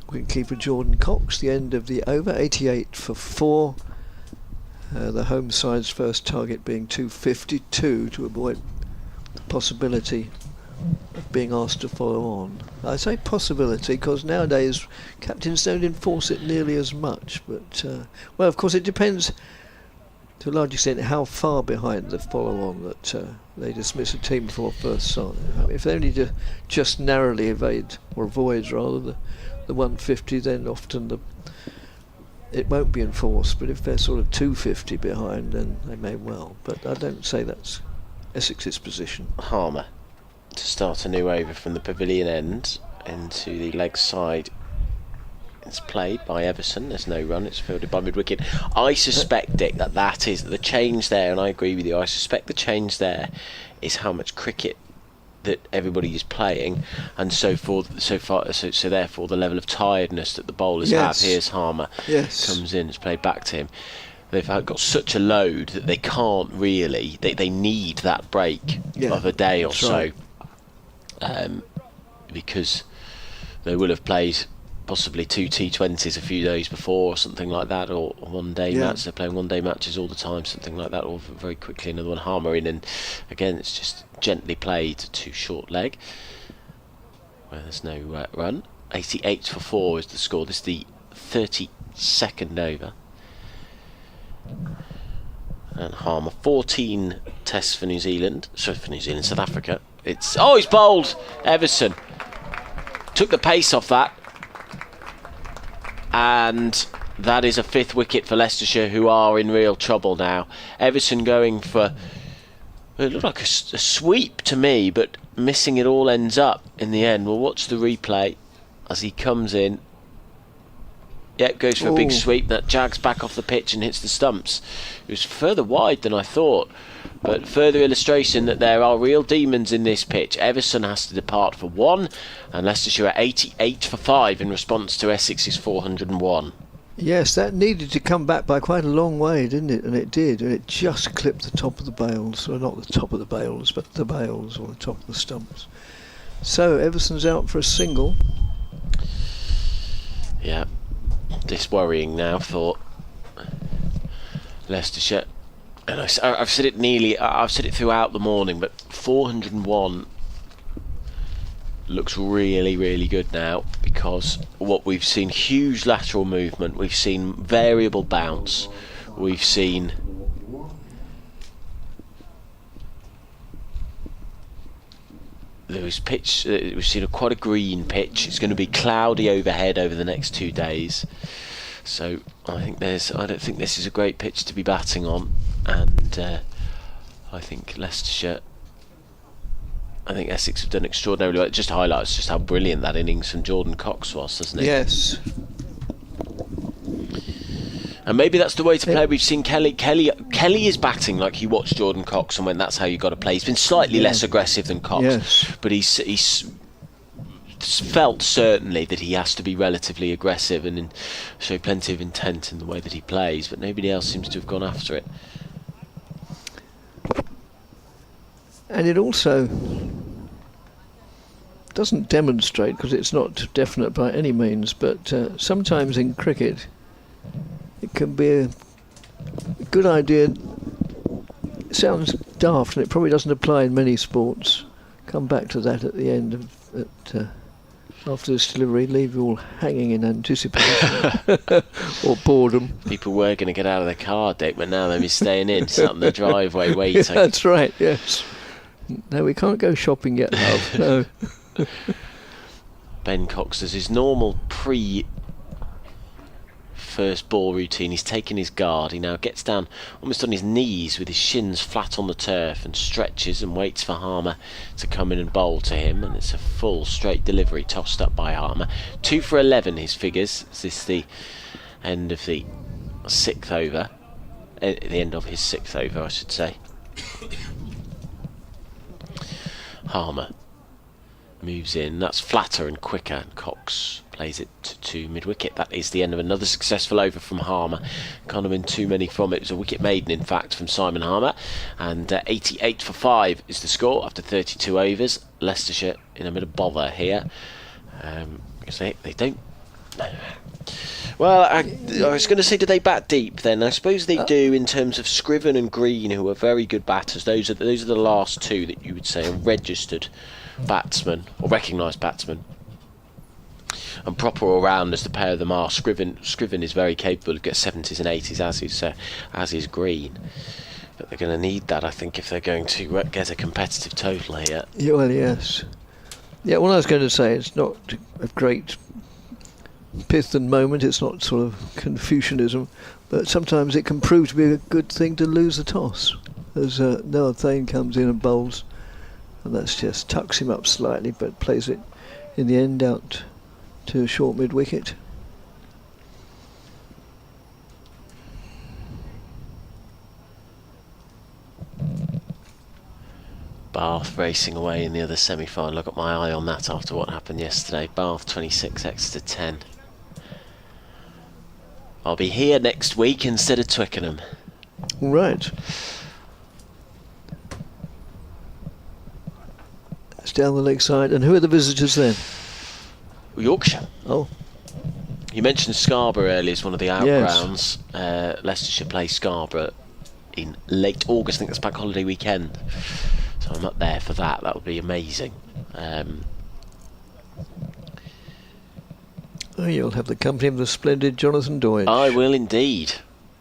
wicketkeeper Jordan Cox. The end of the over, 88 for 4. The home side's first target being 252 to avoid the possibility of being asked to follow on. I say possibility because nowadays captains don't enforce it nearly as much, but of course it depends to a large extent how far behind the follow on that they dismiss a team for first sign. If they only just narrowly evade or avoid rather the 150, then often it won't be enforced, but if they're sort of 250 behind, then they may well. But I don't say that's Essex's position. Harmer to start a new over from the pavilion end into the leg side. It's played by Everson. There's no run. It's fielded by mid-wicket. I suspect, Dick, that is the change there, and I agree with you. I suspect the change there is how much cricket that everybody is playing, and therefore the level of tiredness that the bowlers have. Here's Harmer, comes in, it's played back to him. they've got such a load that they can't really. They need that break of a day or so, because they will have played possibly 2 T20s a few days before or something like that, or one day match. They're playing one day matches all the time, something like that, or very quickly another one. Harmer in, and again it's just gently played to short leg where there's no run. 88 for 4 is the score. This is the 32nd over. And Harmer, 14 tests for New Zealand. Sorry, for New Zealand, South Africa. It's he's bowled. Everson took the pace off that, and that is a 5th wicket for Leicestershire, who are in real trouble now. Everson going for, it looked like a sweep to me, but missing it all ends up in the end. We'll watch the replay as he comes in. Yep, goes for a big sweep that jags back off the pitch and hits the stumps. It was further wide than I thought, but further illustration that there are real demons in this pitch. Everson has to depart for 1, and Leicestershire are 88 for 5 in response to Essex's 401. Yes, that needed to come back by quite a long way, didn't it? And it did, and it just clipped the top of the bails, or not the top of the bails, but the bails, or the top of the stumps. So Everson's out for a single. Yeah, this worrying now for Leicestershire. And I've said it throughout the morning, but 401 looks really, really good now, because what we've seen, huge lateral movement, we've seen variable bounce, we've seen we've seen quite a green pitch. It's going to be cloudy overhead over the next 2 days, so I don't think this is a great pitch to be batting on, and I think Essex have done extraordinarily well. It just highlights just how brilliant that innings from Jordan Cox was, doesn't it? Yes. And maybe that's the way to play. We've seen Kelly is batting like he watched Jordan Cox and went, that's how you got to play. He's been slightly less aggressive than Cox, but he's felt certainly that he has to be relatively aggressive and show plenty of intent in the way that he plays, but nobody else seems to have gone after it. And it also doesn't demonstrate, because it's not definite by any means, but sometimes in cricket it can be a good idea. It sounds daft, and it probably doesn't apply in many sports. Come back to that at the end after this delivery, leave you all hanging in anticipation or boredom. People were going to get out of the car, Dick, but now they'll be staying in, sat in the driveway waiting. Yeah, that's right, yes. No, we can't go shopping yet, love. No. Ben Cox does his normal first ball routine. He's taken his guard. He now gets down almost on his knees with his shins flat on the turf and stretches and waits for Harmer to come in and bowl to him, and it's a full straight delivery tossed up by Harmer. 2 for 11 his figures. Is this the end of the 6th over? The end of his 6th over, I should say. Harmer moves in. That's flatter and quicker, and Cox plays it to mid-wicket. That is the end of another successful over from Harmer. Can't have been too many from it. It was a wicket maiden, in fact, from Simon Harmer. And 88 for 5 is the score after 32 overs. Leicestershire in a bit of bother here. Because they don't... Well, I was going to say, do they bat deep then? I suppose they do, in terms of Scriven and Green, who are very good batters. Those are the last two that you would say are registered batsmen, or recognised batsmen. And proper all-rounders, the pair of them are. Scriven is very capable of getting 70s and 80s, as is Green. But they're going to need that, I think, if they're going to get a competitive total here. Yeah, well, yes. Yeah, well, I was going to say, it's not a great pith and moment, it's not sort of Confucianism, but sometimes it can prove to be a good thing to lose the toss. As Noah Thane comes in and bowls, and that's just tucks him up slightly, but plays it in the end out to a short mid-wicket. Bath racing away in the other semi-final. I got my eye on that after what happened yesterday. Bath 26, Exeter 10. I'll be here next week instead of Twickenham. Right. It's down the leg side. And who are the visitors then? Yorkshire. Oh. You mentioned Scarborough earlier as one of the out Yes. grounds. Leicestershire play Scarborough in late August. I think that's bank holiday weekend. So I'm up there for that. That would be amazing. Oh, you'll have the company of the splendid Jonathan Deutsch. I will indeed.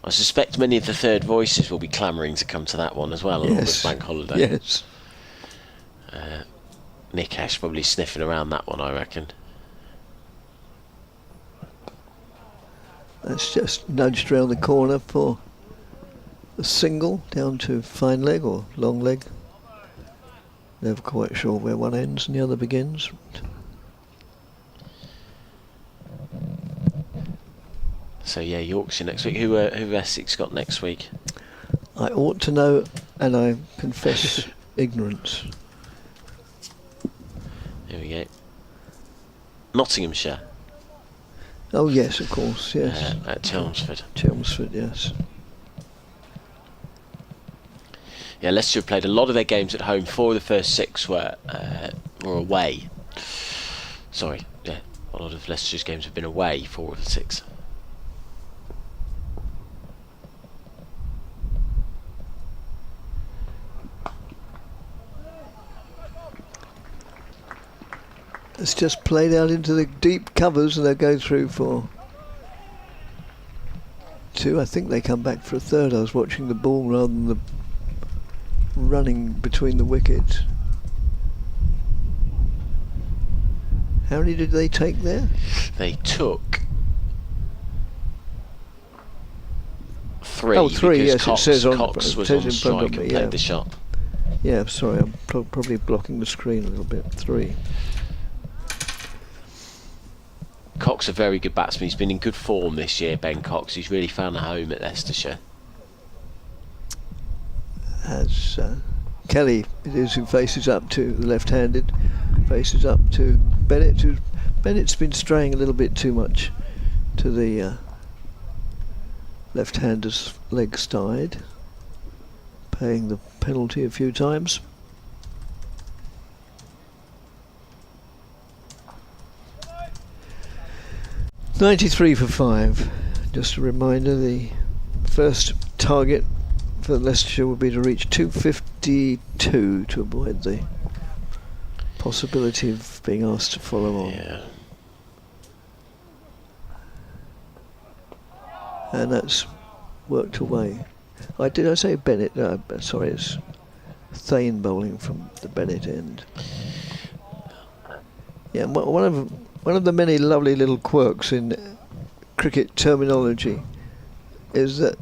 I suspect many of the third voices will be clamouring to come to that one as well on August bank holiday. Yes. Nick Ash probably sniffing around that one, I reckon. That's just nudged round the corner for a single down to fine leg or long leg. Never quite sure where one ends and the other begins. So yeah, Yorkshire next week. Who Essex got next week? I ought to know, and I confess ignorance. Here we go. Nottinghamshire. Oh yes, of course, yes. At Chelmsford. Chelmsford, yes. Yeah, Leicester have played a lot of their games at home. 4 of the first 6 were away. Sorry, yeah, a lot of Leicester's games have been away. 4 of the 6. It's just played out into the deep covers and they'll go through for 2. I think they come back for a 3rd. I was watching the ball rather than the running between the wickets. How many did they take there? They took 3. Oh, 3, because yes, it says on Cox was it on says in front strike of and me, played yeah. the shot. Yeah, sorry, I'm probably blocking the screen a little bit. 3. Cox a very good batsman. He's been in good form this year, Ben Cox. He's really found a home at Leicestershire. As Kelly, it is, who faces up to the left-handed, faces up to Bennett. Bennett's been straying a little bit too much to the left-hander's leg side, paying the penalty a few times. .93 for 5. Just a reminder, the first target for Leicestershire would be to reach 252 to avoid the possibility of being asked to follow on. Yeah. And that's worked away. Did I say Bennett? No, sorry, it's Thane bowling from the Bennett end. Yeah, one of the many lovely little quirks in cricket terminology is that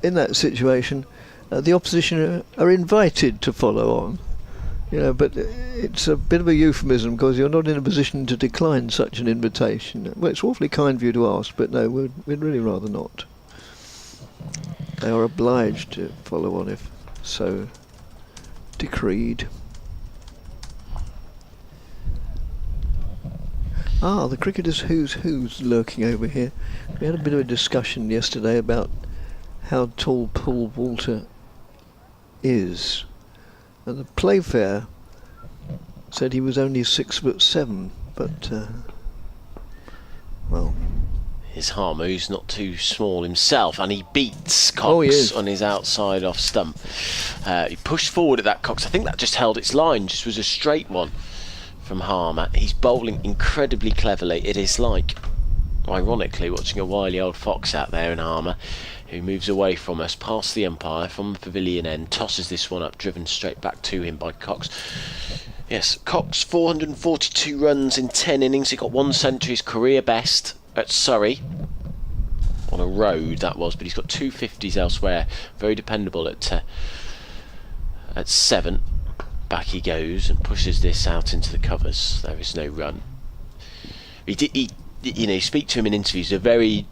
in that situation, the opposition are invited to follow on. But it's a bit of a euphemism because you're not in a position to decline such an invitation. Well, it's awfully kind of you to ask, but no, we'd really rather not. They are obliged to follow on if so decreed. The cricketers who's lurking over here. We had a bit of a discussion yesterday about how tall Paul Walter is, and the Playfair said he was only 6'7", but well, His Harmu's not too small himself, and he beats Cox Oh, he is. on his outside off stump. He pushed forward at that Cox. I think that just held its line, just was a straight one from Harmer. He's bowling incredibly cleverly. It is like, ironically, watching a wily old fox out there in Harmer, who moves away from us, past the umpire, from the pavilion end, tosses this one up, driven straight back to him by Cox. Yes, Cox, 442 runs in 10 innings. He got 1 century, his career best at Surrey. On a road, that was, but he's got 2 50s elsewhere. Very dependable at 7. Back he goes and pushes this out into the covers. There is no run. You speak to him in interviews. A very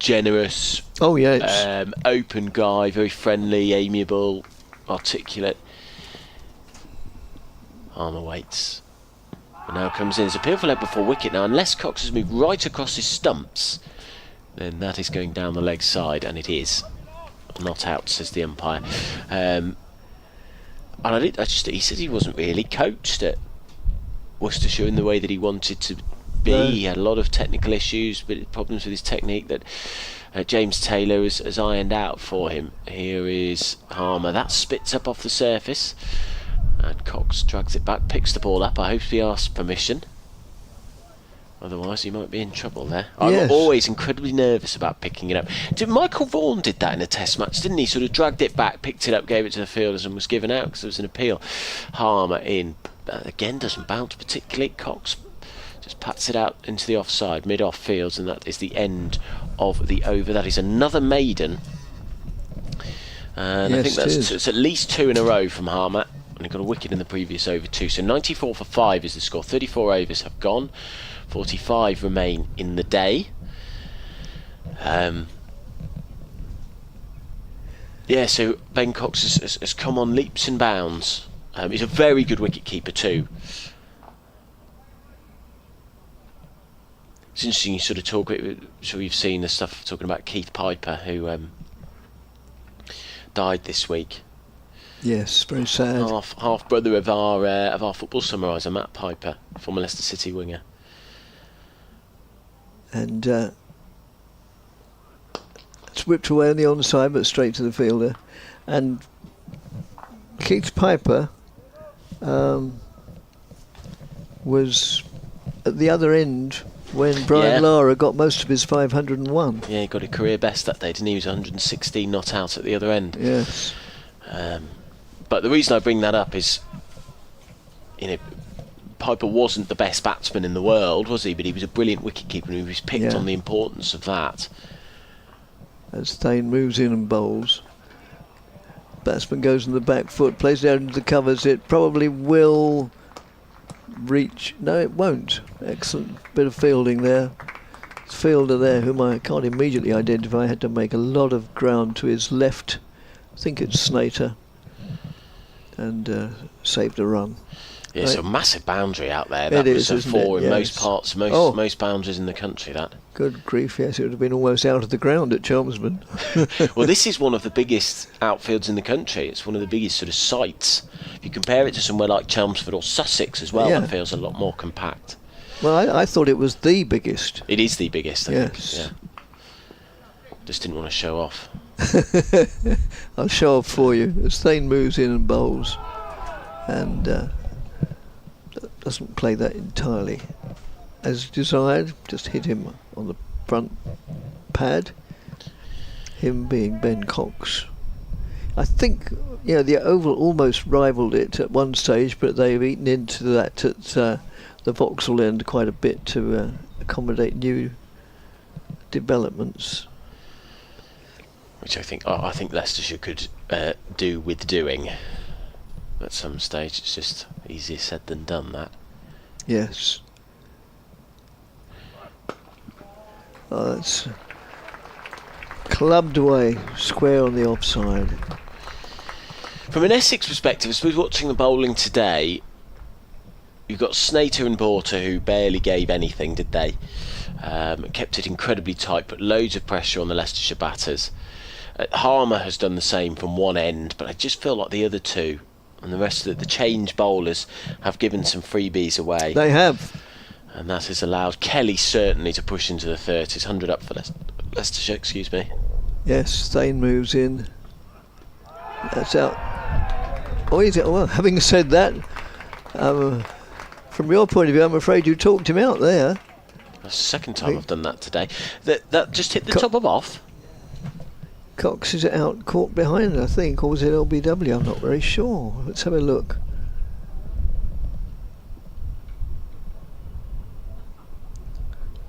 generous, open guy, very friendly, amiable, articulate. Harmer waits. And now comes in. It's a beautiful leg before wicket now. Unless Cox has moved right across his stumps, then that is going down the leg side, and it is. Not out, says the umpire. And he said he wasn't really coached at Worcestershire in the way that he wanted to be. No. He had a lot of technical issues, but problems with his technique that James Taylor has ironed out for him. Here is Harmer. That spits up off the surface. And Cox drags it back, picks the ball up. I hope he asks permission. Otherwise, he might be in trouble there. Yes. I'm always incredibly nervous about picking it up. Michael Vaughan did that in a test match, didn't he? Sort of dragged it back, picked it up, gave it to the fielders, and was given out because there was an appeal. Harmer in. Again, doesn't bounce particularly. Cox just pats it out into the offside, mid-off fields, and that is the end of the over. That is another maiden. And I Yes, think it is. it's at least 2 in a row from Harmer. And he got a wicket in the previous over too. So 94 for 5 is the score. 34 overs have gone. 45 remain in the day. Yeah, so Ben Cox has come on leaps and bounds. He's a very good wicket keeper too. It's interesting you sort of talk. So we've seen the stuff talking about Keith Piper, who died this week. Yes, very sad. Half brother of our football summariser, Matt Piper, former Leicester City winger. And it's whipped away on the onside, but straight to the fielder. And Keith Piper was at the other end when Brian Lara got most of his 501. Yeah, he got a career best that day, didn't he? He was 116 not out at the other end. Yes. But the reason I bring that up is, Piper wasn't the best batsman in the world, was he? But he was a brilliant wicketkeeper, and he was picked on the importance of that. As Thane moves in and bowls, batsman goes on the back foot, plays it out into the covers. It probably will reach. No, it won't. Excellent bit of fielding there. Fielder there, whom I can't immediately identify, had to make a lot of ground to his left. I think it's Snater, and saved a run. Yeah, it's a massive boundary out there. It That is, was a isn't 4 it? in Yes. most parts, most boundaries in the country. That. Good grief, yes, it would have been almost out of the ground at Chelmsford. Well, this is one of the biggest outfields in the country. It's one of the biggest sort of sites. If you compare it to somewhere like Chelmsford or Sussex as well, Yeah. that feels a lot more compact. Well, I thought it was the biggest. It is the biggest, I Yes. think. Yeah. Just didn't want to show off. I'll show off for you as Thane moves in and bowls, and doesn't play that entirely as desired. Just hit him on the front pad. Him being Ben Cox. I think the Oval almost rivalled it at one stage, but they've eaten into that at the Vauxhall end quite a bit to accommodate new developments. Which I think Leicestershire could do with doing at some stage. It's just easier said than done, that. Yes. Oh, that's clubbed away, square on the offside. From an Essex perspective, I suppose watching the bowling today, you've got Snater and Porter, who barely gave anything, did they? Kept it incredibly tight, put loads of pressure on the Leicestershire batters. Harmer has done the same from one end, but I just feel like the other two and the rest of the change bowlers have given some freebies away. They have. And that has allowed Kelly certainly to push into the 30s. 100 up for Leicestershire, excuse me. Yes, Thane moves in. That's out. Oh, is it? Well, having said that, from your point of view, I'm afraid you talked him out there. That's the second time I've done that today. That just hit the top of off. Cox is out, caught behind, I think, or was it LBW? I'm not very sure. Let's have a look.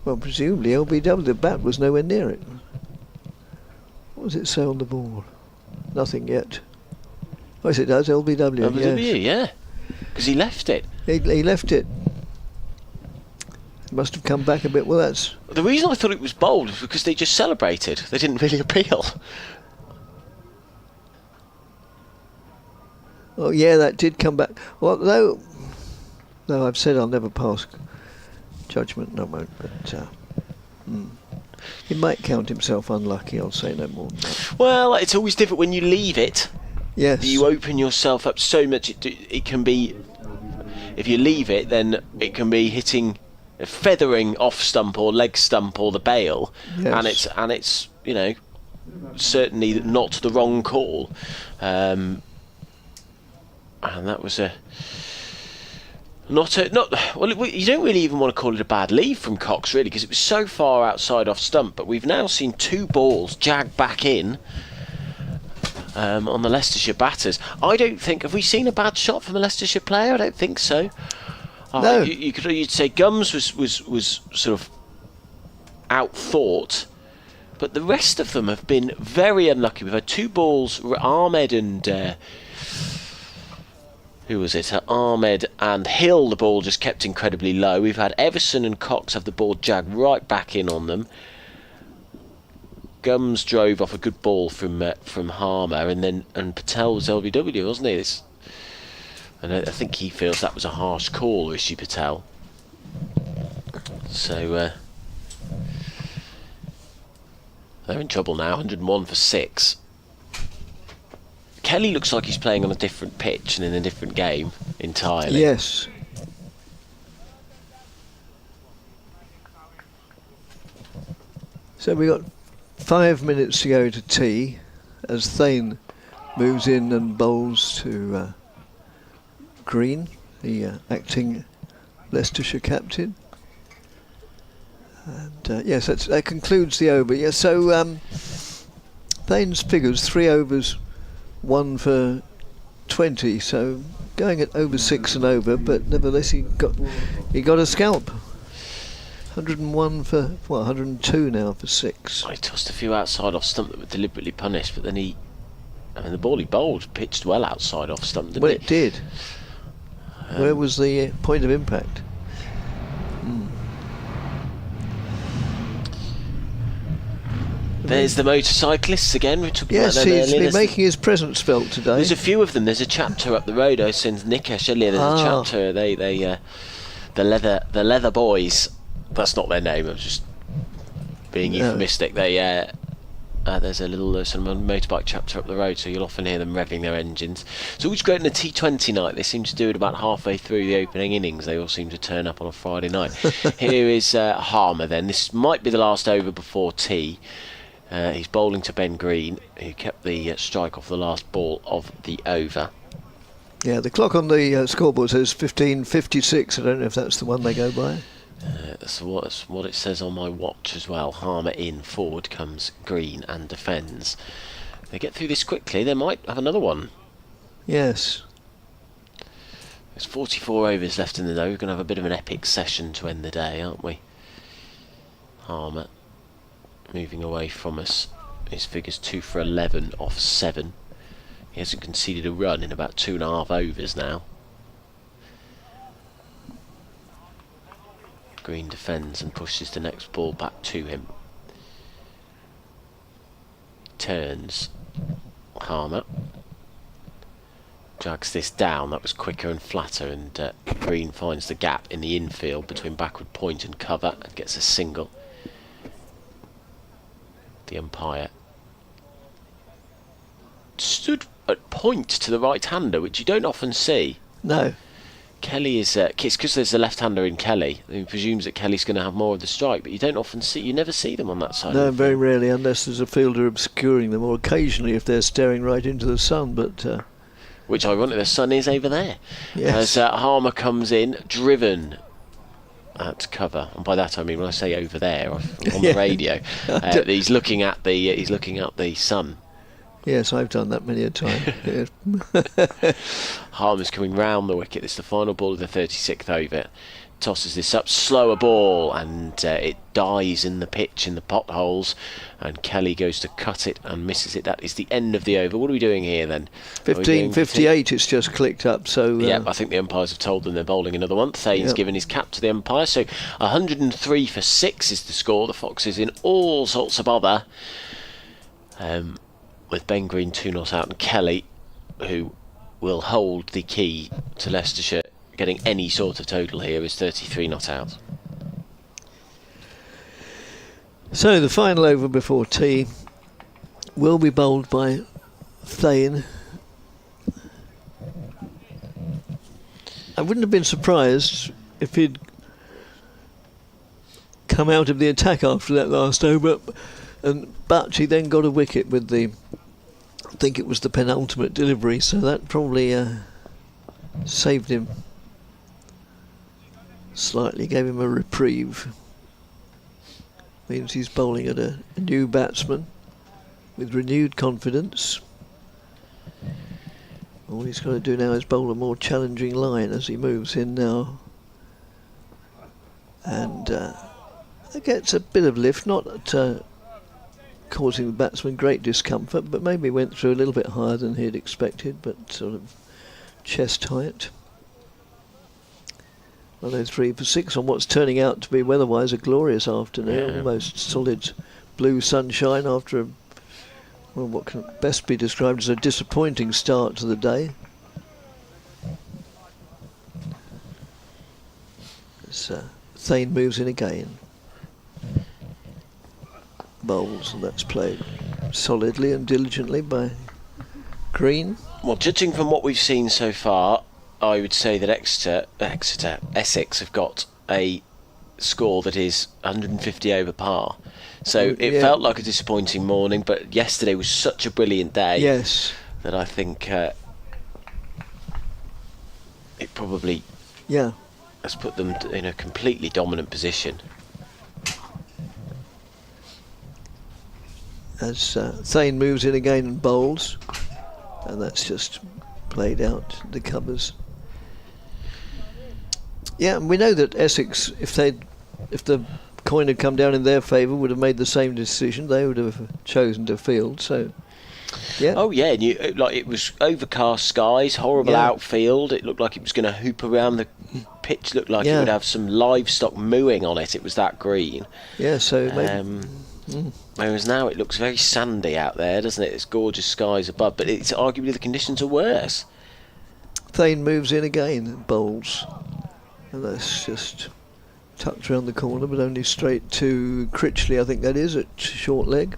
Well, presumably LBW, the bat was nowhere near it. What does it say on the board? Nothing yet. Oh, yes, it does, LBW. LBW, yes. yeah. Because he left it. He left it. Must have come back a bit. Well, that's... The reason I thought it was bold was because they just celebrated. They didn't really appeal. Oh, yeah, that did come back. Well, though I've said I'll never pass judgment, no, I won't, but... He might count himself unlucky, I'll say no more than that. Well, it's always different when you leave it. Yes. You open yourself up so much. It can be, if you leave it, then it can be hitting, feathering off stump or leg stump or the bail, Yes. and it's certainly not the wrong call. And that was not well. You don't really even want to call it a bad leave from Cox, really, because it was so far outside off stump. But we've now seen 2 balls jag back in. On the Leicestershire batters. I don't think... Have we seen a bad shot from a Leicestershire player? I don't think so. No. You'd say Gums was sort of out-thought, but the rest of them have been very unlucky. We've had 2 balls, Ahmed and... who was it? Ahmed and Hill, the ball just kept incredibly low. We've had Everson and Cox have the ball jagged right back in on them. Gums drove off a good ball from Harmer, and Patel was LBW, wasn't he? And I think he feels that was a harsh call, Rishi Patel. So they're in trouble now. 101 for 6. Kelly looks like he's playing on a different pitch and in a different game entirely. Yes. So we got 5 minutes to go to tea as Thane moves in and bowls to Green, the acting Leicestershire captain. And yes, that concludes the over. Yeah, so Thane's figures 3 overs, 1 for 20. So going at over 6 and over, but nevertheless he got a scalp. 101 for 102 now for 6. I tossed a few outside off stump that were deliberately punished, but then the ball he bowled pitched well outside off stump, didn't It did. Where was the point of impact? There's the motorcyclists again. We're talking Yes, about them he's earlier. been making his presence felt today. There's a few of them. There's a chapter up the road. I sent Nikesh earlier. There's a chapter. The leather boys. That's not their name. I'm just being euphemistic. There's a little some motorbike chapter up the road, so you'll often hear them revving their engines. It's always great in a T20 night. They seem to do it about halfway through the opening innings. They all seem to turn up on a Friday night. Here is Harmer then. This might be the last over before tea. He's bowling to Ben Green, who kept the strike off the last ball of the over. Yeah, the clock on the scoreboard says 15:56. I don't know if that's the one they go by. That's what it says on my watch as well. Harmer in, forward comes Green and defends. If they get through this quickly, they might have another one. Yes. There's 44 overs left in the day. We're going to have a bit of an epic session to end the day, aren't we? Harmer moving away from us. His figure's 2 for 11 off 7. He hasn't conceded a run in about 2.5 overs now. Green defends and pushes the next ball back to him. Turns. Harmer drags this down. That was quicker and flatter, and Green finds the gap in the infield between backward point and cover and gets a single. The umpire stood at point to the right-hander, which you don't often see. No. Kelly is it's because there's a left-hander in Kelly. He presumes that Kelly's going to have more of the strike, but you never see them on that side. No, of the very field. rarely, unless there's a fielder obscuring them, or occasionally if they're staring right into the sun. But Which, ironically, the sun is over there. yes, As Harmer comes in, driven at cover, and by that I mean when I say over there on the radio, he's looking at the sun. yes, I've done that many a time. Yes. Harmer's coming round the wicket. This is the final ball of the 36th over. Tosses this up, slower ball, and it dies in the pitch, in the potholes, and Kelly goes to cut it and misses it. That is the end of the over. What are we doing here then? 15:58. It's just clicked up. So yeah, I think the umpires have told them they're bowling another one. Thane's Yep. given his cap to the umpire. So 103 for 6 is the score. The Foxes in all sorts of bother. With Ben Green 2 not out, and Kelly, who will hold the key to Leicestershire getting any sort of total here, is 33 not out. So the final over before tea will be bowled by Thane. I wouldn't have been surprised if he'd come out of the attack after that last over, but he then got a wicket with the, I think it was the penultimate delivery, so that probably saved him slightly, gave him a reprieve. Means he's bowling at a new batsman with renewed confidence. All he's got to do now is bowl a more challenging line as he moves in now. And it gets a bit of lift, not causing the batsman great discomfort, but maybe went through a little bit higher than he'd expected, but sort of chest height. 103 for 6 on what's turning out to be weather-wise a glorious afternoon. Almost solid blue sunshine after what can best be described as a disappointing start to the day. As Thane moves in again. Bowls, and that's played solidly and diligently by Green. Well, judging from what we've seen so far, I would say that Essex have got a score that is 150 over par. So it felt like a disappointing morning, but yesterday was such a brilliant day. Yes. That I think it probably has put them in a completely dominant position. As Thane moves in again and bowls, and that's just played out the covers. Yeah, and we know that Essex, if the coin had come down in their favour, would have made the same decision. They would have chosen to field. So, yeah. Oh yeah, and it was overcast skies, horrible outfield. It looked like it was going to hoop around the pitch. Looked like it would have some livestock mooing on it. It was that green. Yeah, so whereas now it looks very sandy out there, doesn't it? It's gorgeous skies above, but it's arguably the conditions are worse. Thane moves in again and bowls, and that's just tucked around the corner, but only straight to Critchley, I think that is, at short leg.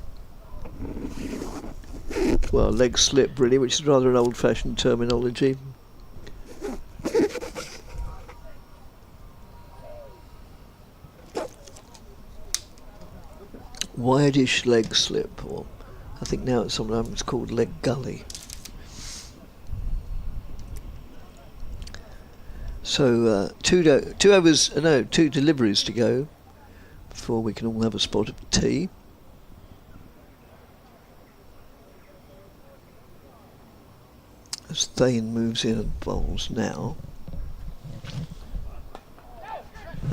Well, leg slip really, which is rather an old-fashioned terminology. Wideish leg slip, or I think now it's sometimes called leg gully. So two deliveries to go before we can all have a spot of tea. As Thane moves in and bowls now,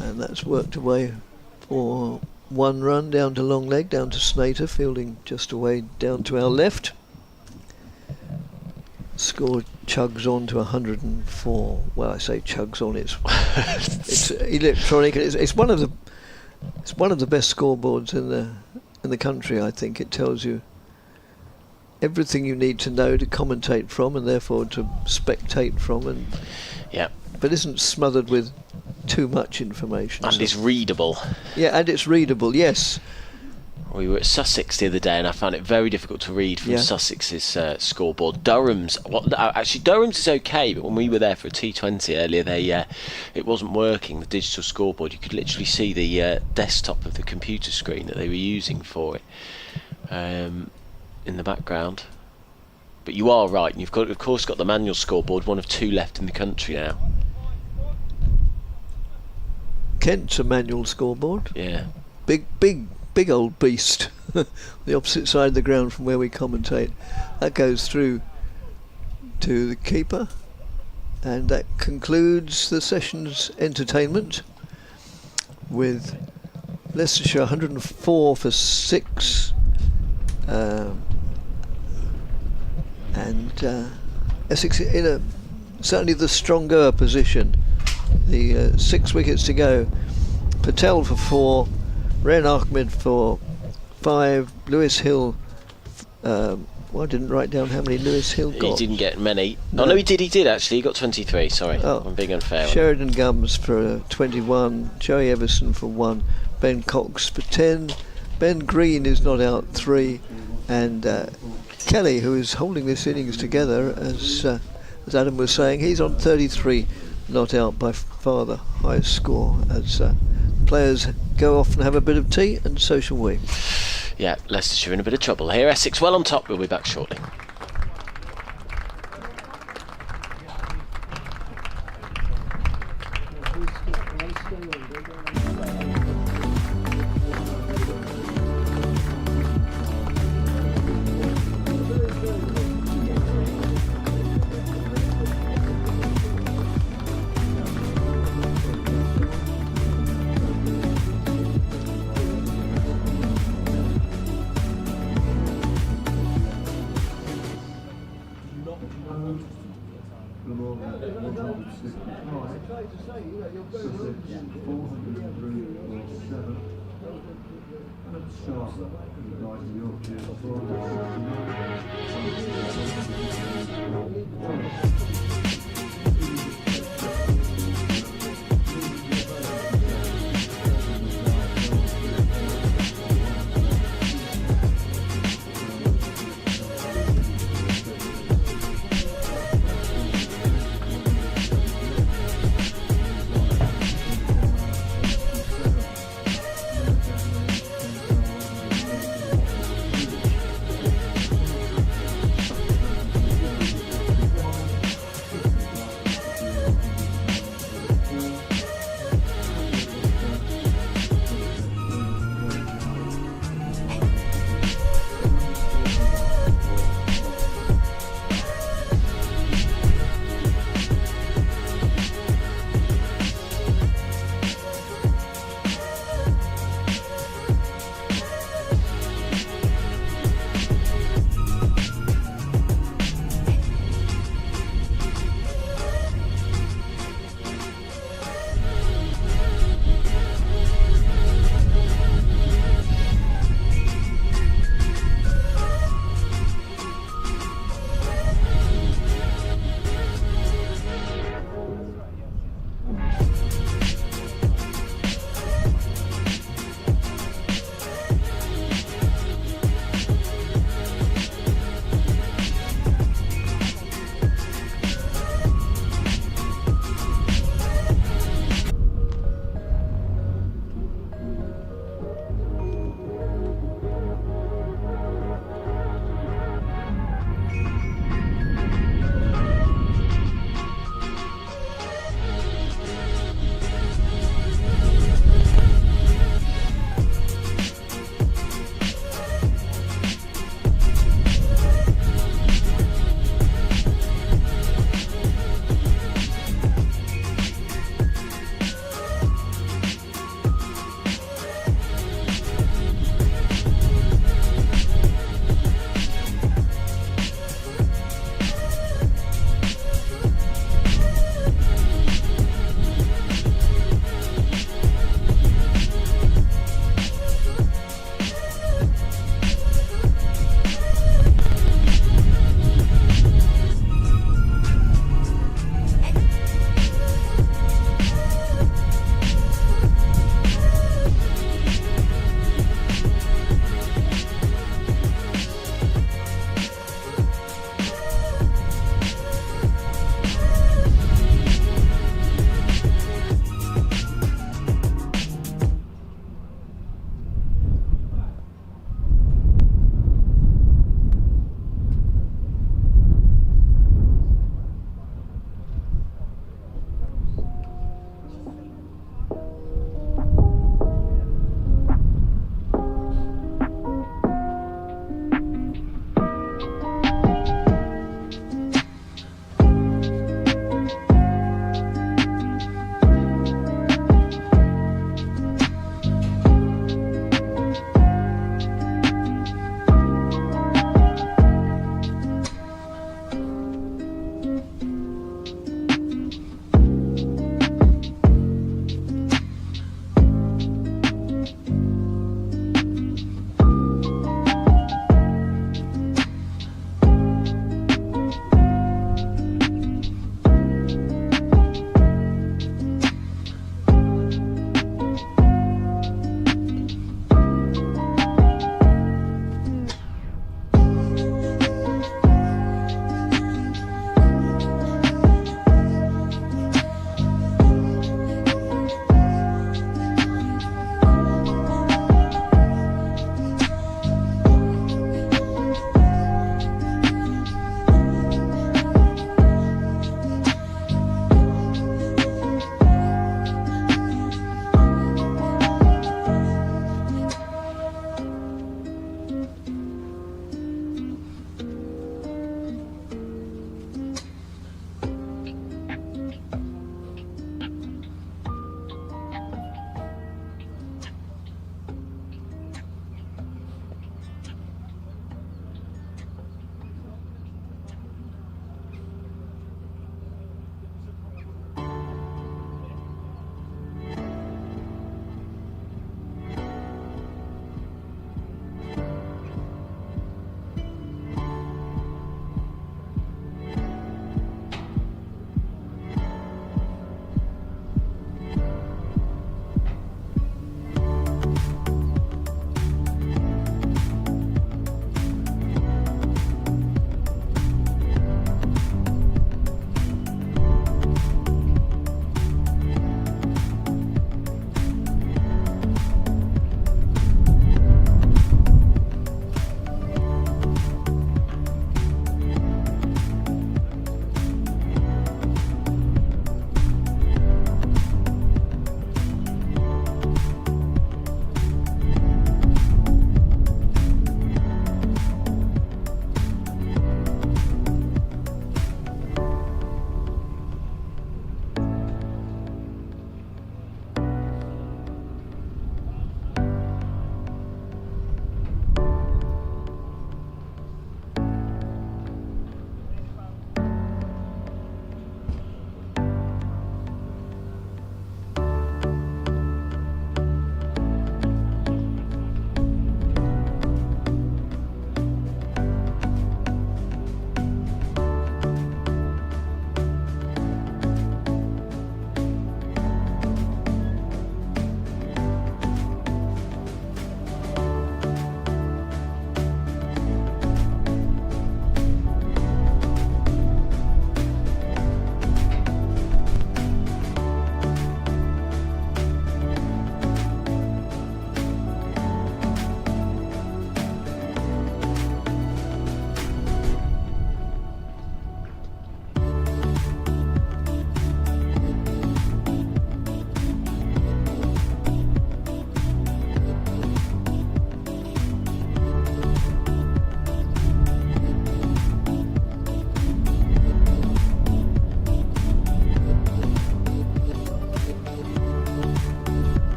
and that's worked away for 1 run down to long leg, down to Snater, fielding just away down to our left. Score chugs on to 104. Well, I say chugs on. It's electronic. It's one of the best scoreboards in the country. I think it tells you everything you need to know to commentate from, and therefore to spectate from, and but isn't smothered with too much information. And is readable. Yeah, and it's readable. Yes. We were at Sussex the other day, and I found it very difficult to read from Sussex's scoreboard. Durham's is okay, but when we were there for a T20 earlier, it wasn't working. The digital scoreboard, you could literally see the desktop of the computer screen that they were using for it in the background. But you are right, and you've got, of course, got the manual scoreboard, one of 2 left in the country now. Kent's a manual scoreboard. Yeah. Big old beast. The opposite side of the ground from where we commentate. That goes through to the keeper, and that concludes the session's entertainment with Leicestershire 104 for 6 and Essex in certainly the stronger position. The 6 wickets to go. Patel for 4, Rehan Ahmed for 5, Lewis Hill. Well, I didn't write down how many Lewis Hill got. He didn't get many. No. Oh no, he did actually. He got 23. Sorry, I'm being unfair. Sheridan Gums for 21, Joey Everson for 1, Ben Cox for 10, Ben Green is not out 3, and Kelly, who is holding this innings together, as Adam was saying, he's on 33, not out, by far the highest score, as players go off and have a bit of tea, and so shall we. Yeah, Leicestershire in a bit of trouble here. Essex well on top. We'll be back shortly.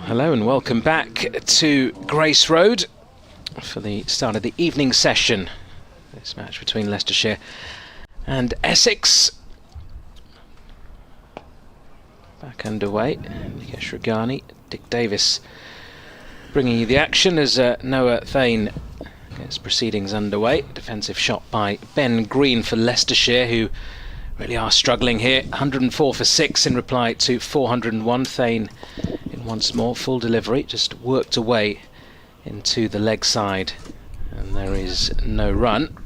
Hello and welcome back to Grace Road for the start of the evening session. This match between Leicestershire and Essex. Back underway. Nikesh Ragani, Dick Davis bringing you the action as Noah Thane gets proceedings underway. Defensive shot by Ben Green for Leicestershire, who really are struggling here. 104 for 6 in reply to 401. Thane in once more, full delivery, just worked away into the leg side, and there is no run.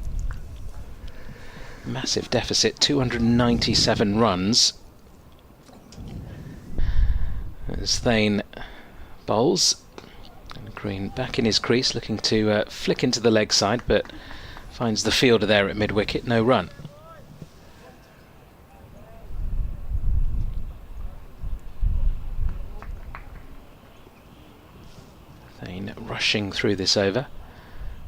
Massive deficit, 297 runs. As Thane bowls, and Green back in his crease, looking to flick into the leg side, but finds the fielder there at mid-wicket, no run. Thane rushing through this over,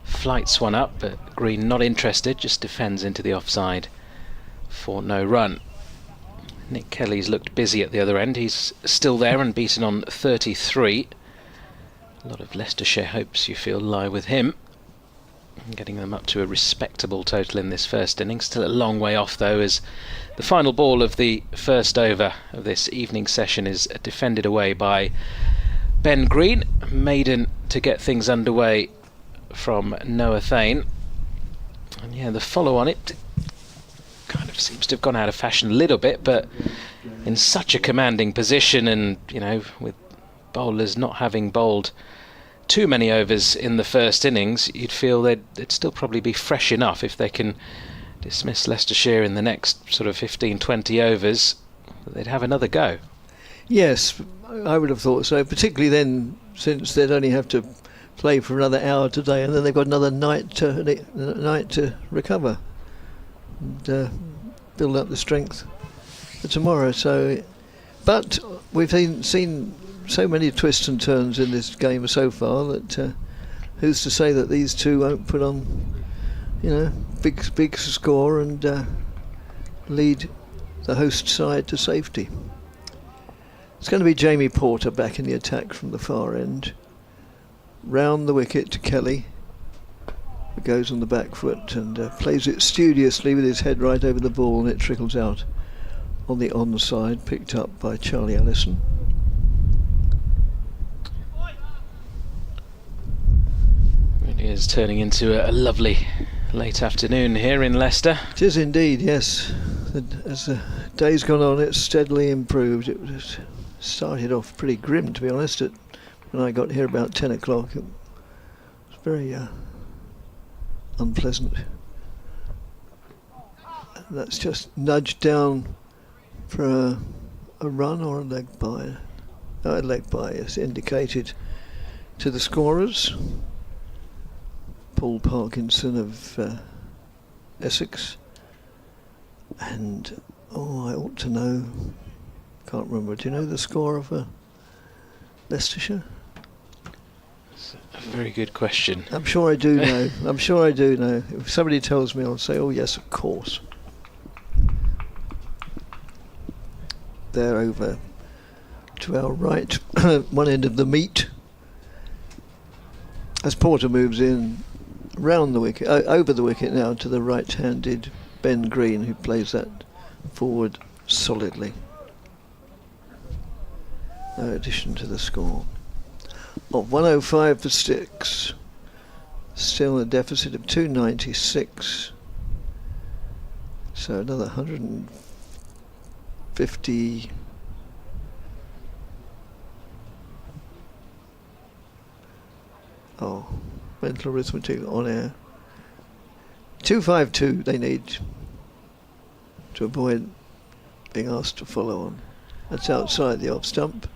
flights one up, but Green not interested, just defends into the offside for no run. Nick Kelly's looked busy at the other end. He's still there and beaten on 33. A lot of Leicestershire hopes, you feel, lie with him, getting them up to a respectable total in this first innings. Still a long way off though, as the final ball of the first over of this evening session is defended away by Ben Green. Maiden to get things underway from Noah Thane. And yeah, the follow on it kind of seems to have gone out of fashion a little bit, but in such a commanding position, and you know, with bowlers not having bowled too many overs in the first innings, you'd feel they'd still probably be fresh enough if they can dismiss Leicestershire in the next sort of 15-20 overs, they'd have another go. Yes, I would have thought so, particularly then, since they'd only have to play for another hour today, and then they've got another night to recover and build up the strength for tomorrow. So, but we've seen so many twists and turns in this game so far that who's to say that these two won't put on, you know, big score and lead the host side to safety. It's going to be Jamie Porter back in the attack from the far end. Round the wicket to Kelly, who goes on the back foot and plays it studiously with his head right over the ball, and it trickles out on the onside, picked up by Charlie Ellison. Really is turning into a lovely late afternoon here in Leicester. It is indeed, yes. As the day's gone on, it's steadily improved. It was started off pretty grim, to be honest. When I got here about 10 o'clock, it was very unpleasant. That's just nudged down for a run or a leg by. A leg by is indicated to the scorers. Paul Parkinson of Essex, and I ought to know, can't remember, do you know the score of Leicestershire? That's a very good question. I'm sure I do know. I'm sure I do know. If somebody tells me, I'll say, oh yes, of course. They're over to our right, one end of the meet. As Porter moves in, round the wicket, over the wicket now to the right-handed Ben Green, who plays that forward solidly. No addition to the score of 105 for 6. Still a deficit of 296. So another 150. Oh, mental arithmetic on air. 252 they need to avoid being asked to follow on. That's outside the off stump.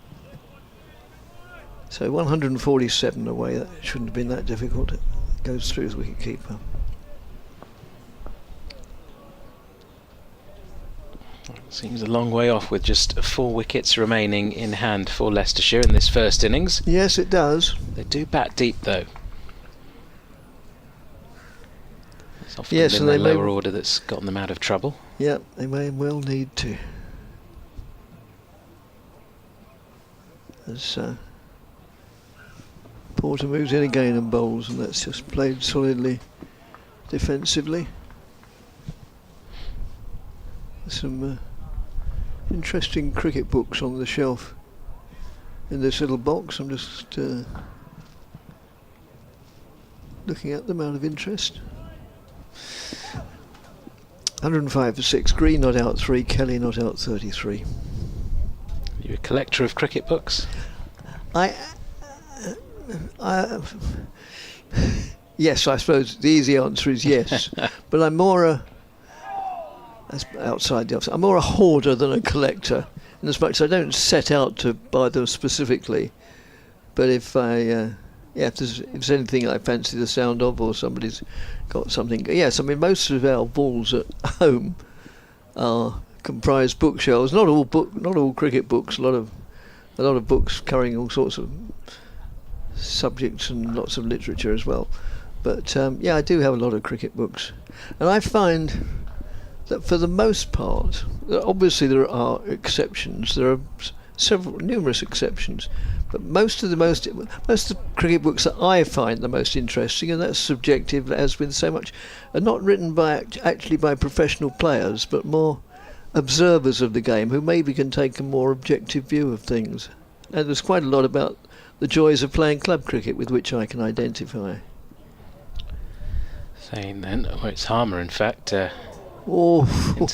So 147 away, that shouldn't have been that difficult. It goes through as wicket-keeper. Seems a long way off with just 4 wickets remaining in hand for Leicestershire in this first innings. Yes, it does. They do bat deep though. It's often Yes, been and the they may- lower order that's gotten them out of trouble. Yeah, they may well need to. As Porter moves in again and bowls, and that's just played solidly defensively. Some interesting cricket books on the shelf in this little box. I'm just looking at them out of interest. 105 for 6. Green not out 3. Kelly not out 33. You're a collector of cricket books? I yes, I suppose the easy answer is yes, but I'm more that's outside the office. I'm more a hoarder than a collector, in as much as I don't set out to buy them specifically. But if if there's anything I fancy the sound of, or somebody's got something, yes. I mean, most of our walls at home comprise bookshelves. Not all cricket books. A lot of books carrying all sorts of subjects and lots of literature as well. But I do have a lot of cricket books, and I find that for the most part, obviously there are exceptions. There are numerous exceptions, but most of the cricket books that I find the most interesting, and that's subjective, as with so much, are not written actually by professional players, but more observers of the game who maybe can take a more objective view of things. And there's quite a lot about the joys of playing club cricket with which I can identify. Saying then, it's Harmer in fact, into Oh,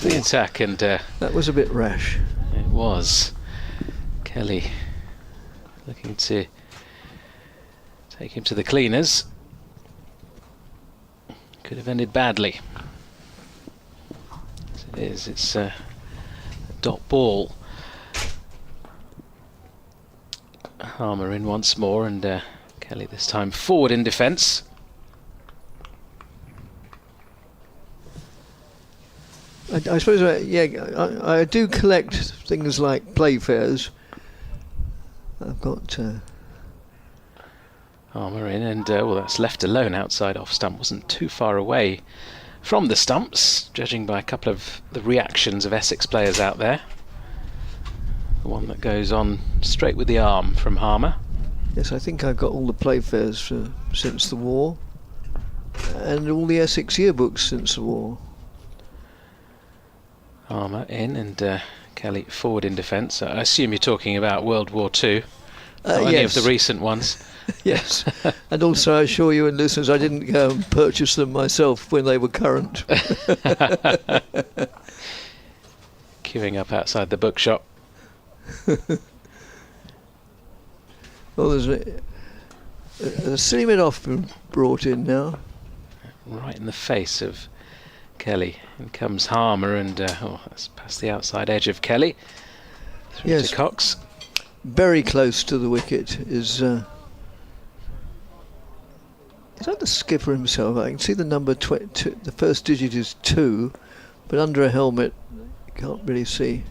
the attack, and that was a bit rash. it was Kelly looking to take him to the cleaners. Could have ended badly. As it is, it's a dot ball. Harmer in once more, and Kelly this time forward in defence. I suppose, I do collect things like Playfairs. I've got Harmer in, and that's left alone outside off stump. Wasn't too far away from the stumps, judging by a couple of the reactions of Essex players out there. The one that goes on straight with the arm from Harmer. yes, I think I've got all the Playfairs since the war, and all the Essex yearbooks since the war. Harmer in, and Kelly forward in defence. I assume you're talking about World War II, not any of Yes. the recent ones. Yes, and also I assure you and listeners, I didn't go and purchase them myself when they were current. Queuing up outside the bookshop. Well, there's a Seaman off been brought in now. Right in the face of Kelly. In comes Harmer, and that's past the outside edge of Kelly. Through Yes. to Cox. Very close to the wicket is that the skipper himself? I can see the number 22. The first digit is 2, but under a helmet you can't really see.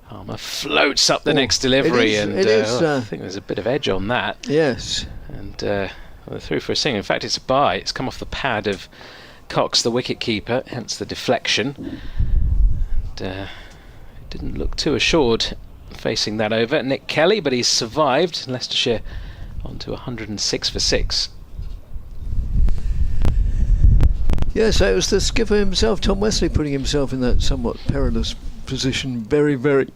Harmer floats up the Oh, next delivery, it and is, I think there's a bit of edge on that. Yes. And they're through for a single. In fact, it's a bye. It's come off the pad of Cox, the wicket keeper, hence the deflection. And it didn't look too assured facing that over. Nick Kelly, but he's survived. Leicestershire on to 106 for 6. Yes, so it was the skipper himself, Tom Wesley, putting himself in that somewhat perilous position, very, very,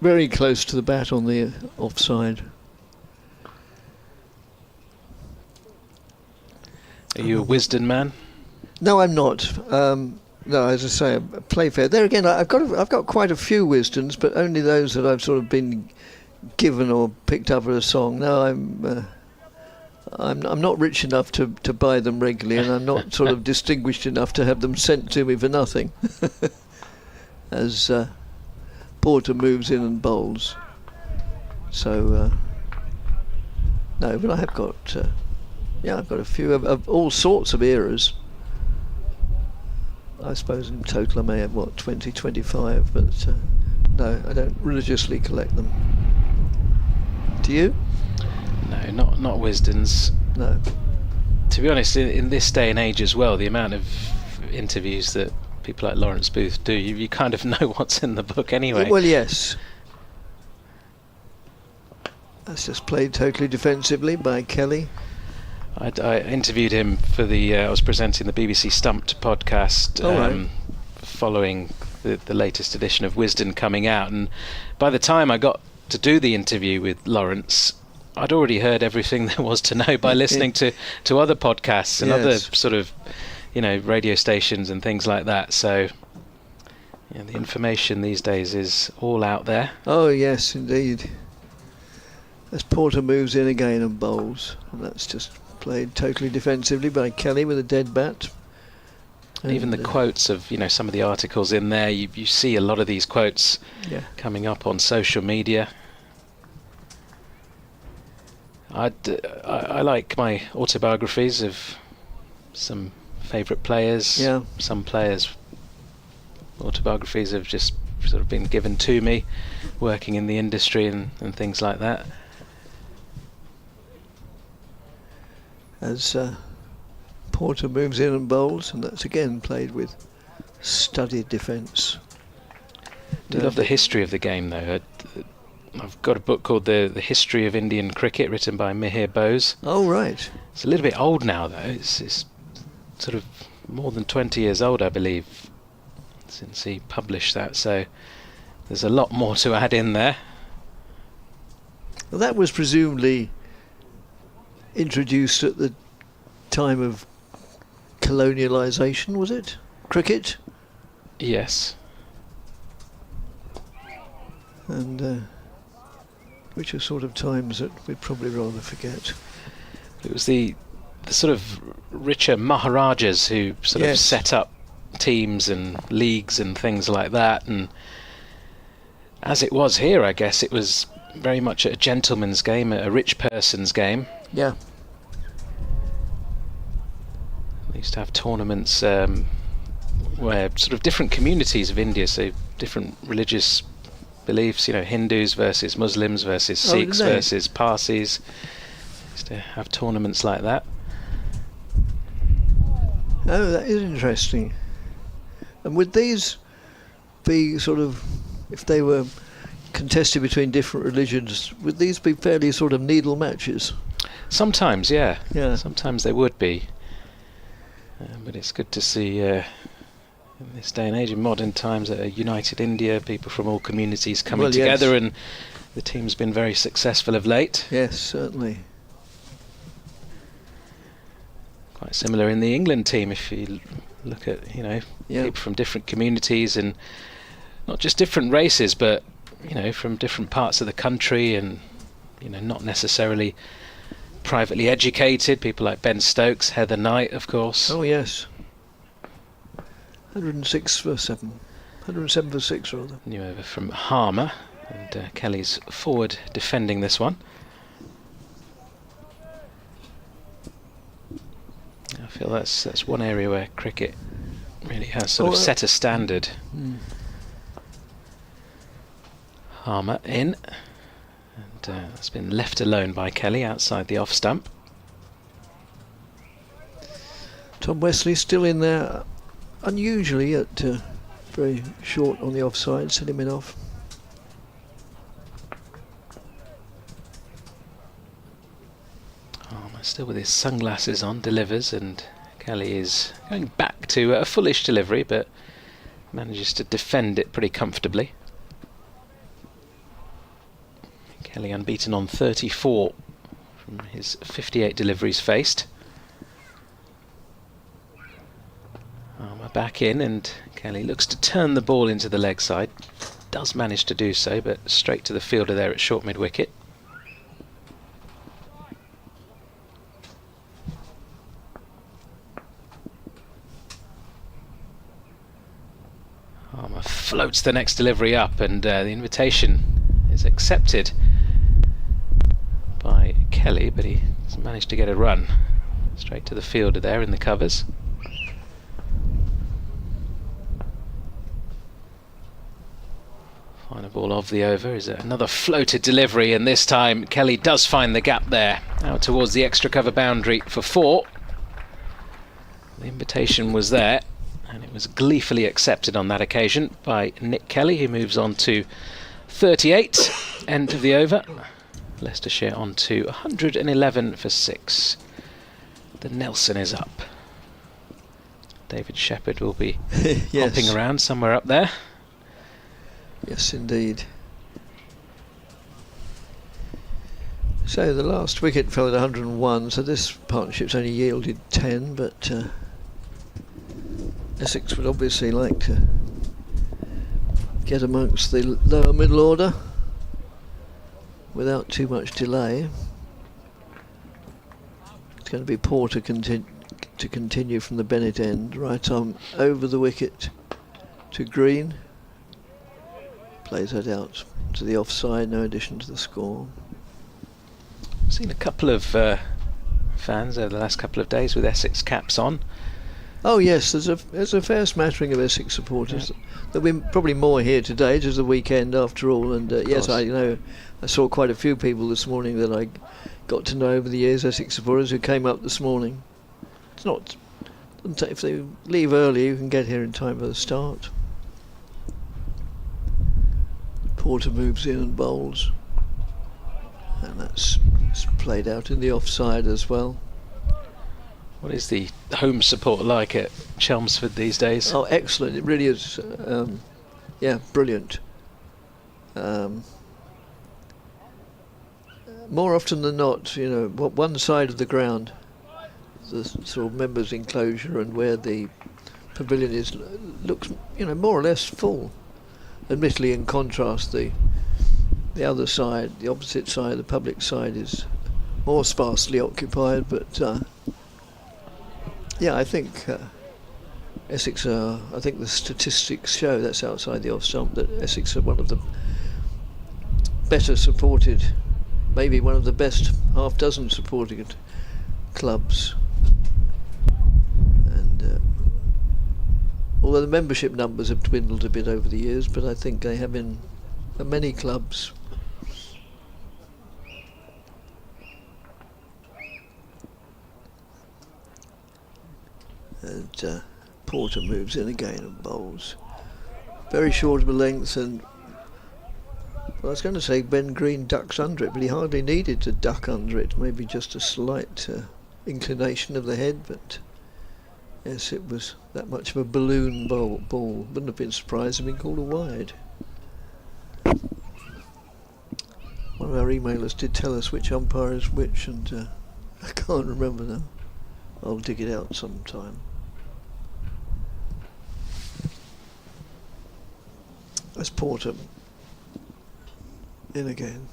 very close to the bat on the offside. Are you a Wisden man? No, I'm not. No, as I say, a Playfair. There again, I've got quite a few Wisdens, but only those that I've sort of been given or picked up as a song. No, I'm not rich enough to buy them regularly, and I'm not sort of distinguished enough to have them sent to me for nothing. As Porter moves in and bowls. So no, but I have got I've got a few of all sorts of eras. I suppose in total I may have, 20, 25, but no, I don't religiously collect them. Do you? No, not Wisden's. No. To be honest, in this day and age as well, the amount of interviews that people like Lawrence Booth do, you kind of know what's in the book anyway. Well, yes. That's just played totally defensively by Kelly. I interviewed him for I was presenting the BBC Stumped podcast Right. following the latest edition of Wisden coming out, and by the time I got to do the interview with Lawrence, I'd already heard everything there was to know by listening to other podcasts and other sort of, radio stations and things like that. So the information these days is all out there. Oh, yes, indeed. As Porter moves in again and bowls, and that's just played totally defensively by Kelly with a dead bat. And even the quotes of some of the articles in there, you see a lot of these quotes coming up on social media. I like my autobiographies of some favourite players. Yeah. Some players' autobiographies have just sort of been given to me, working in the industry and things like that. As Porter moves in and bowls, and that's again played with studied defence. I do love the history of the game, though. I've got a book called The History of Indian Cricket, written by Mihir Bose. Oh, right. It's a little bit old now, though. It's sort of more than 20 years old, I believe, since he published that. So there's a lot more to add in there. Well, that was presumably introduced at the time of colonialisation, was it? Cricket? Yes. And which are sort of times that we'd probably rather forget. It was the sort of richer Maharajas who sort of set up teams and leagues and things like that, and as it was here, I guess it was very much a gentleman's game, a rich person's game. Yeah. They used to have tournaments where sort of different communities of India, so different religious beliefs, Hindus versus Muslims versus Sikhs versus Parsis, used to have tournaments like that. Oh, that is interesting. And would these be sort of, if they were contested between different religions, would these be fairly sort of needle matches? Sometimes, yeah. Yeah. Sometimes they would be. But it's good to see in this day and age, in modern times, a united India, people from all communities coming together, and the team's been very successful of late. Yes, certainly. Quite similar in the England team, if you look at, people from different communities, and not just different races, but, from different parts of the country, and, not necessarily privately educated, people like Ben Stokes, Heather Knight, of course. Oh, yes. 106 for 7. 107 for 6, rather. New over from Harmer, and Kelly's forward defending this one. I feel that's one area where cricket really has sort of set a standard. Harmer in, and it's been left alone by Kelly outside the off stump. Tom Wesley still in there, unusually at very short on the offside, sent him in off. Harmer still with his sunglasses on, delivers, and Kelly is going back to a fullish delivery, but manages to defend it pretty comfortably. Kelly unbeaten on 34 from his 58 deliveries faced. Armour back in, and Kelly looks to turn the ball into the leg side. Does manage to do so, but straight to the fielder there at short mid-wicket. Armour floats the next delivery up, and the invitation is accepted by Kelly, but he has managed to get a run straight to the fielder there in the covers. Final ball of the over is another floated delivery, and this time Kelly does find the gap there, out towards the extra cover boundary for 4. The invitation was there, and it was gleefully accepted on that occasion by Nick Kelly, who moves on to 38, end of the over. Leicestershire on to 111 for 6. The Nelson is up. David Shepherd will be Yes. hopping around somewhere up there. Yes, indeed. So the last wicket fell at 101, so this partnership's only yielded 10, but Essex would obviously like to get amongst the lower middle order without too much delay. It's going to be Porter to continue from the Bennett end, right arm over the wicket to Green. Plays that out to the offside, no addition to the score. I've seen a couple of fans over the last couple of days with Essex caps on. Oh yes, there's a fair smattering of Essex supporters. There'll be probably more here today. It is the weekend after all, and yes, I saw quite a few people this morning that I got to know over the years, Essex supporters who came up this morning. It's not, if they leave early, you can get here in time for the start. Porter moves in and bowls, and that's played out in the offside as well. What is the home support like at Chelmsford these days? Oh, excellent! It really is. Yeah, brilliant. More often than not, one side of the ground, the sort of members' enclosure and where the pavilion is, looks, more or less full. Admittedly, in contrast, the other side, the opposite side, the public side, is more sparsely occupied. But yeah, I think Essex are. I think the statistics show, that's outside the off stump, that Essex are one of the better supported, maybe one of the best half dozen supported clubs. And although the membership numbers have dwindled a bit over the years, but I think they have in many clubs. And Porter moves in again and bowls. Very short of a length, and I was going to say Ben Green ducks under it, but he hardly needed to duck under it. Maybe just a slight inclination of the head, but yes, it was that much of a balloon ball. Wouldn't have been surprised if he'd been called a wide. One of our emailers did tell us which umpire is which, and I can't remember now. I'll dig it out sometime. That's Porter in again.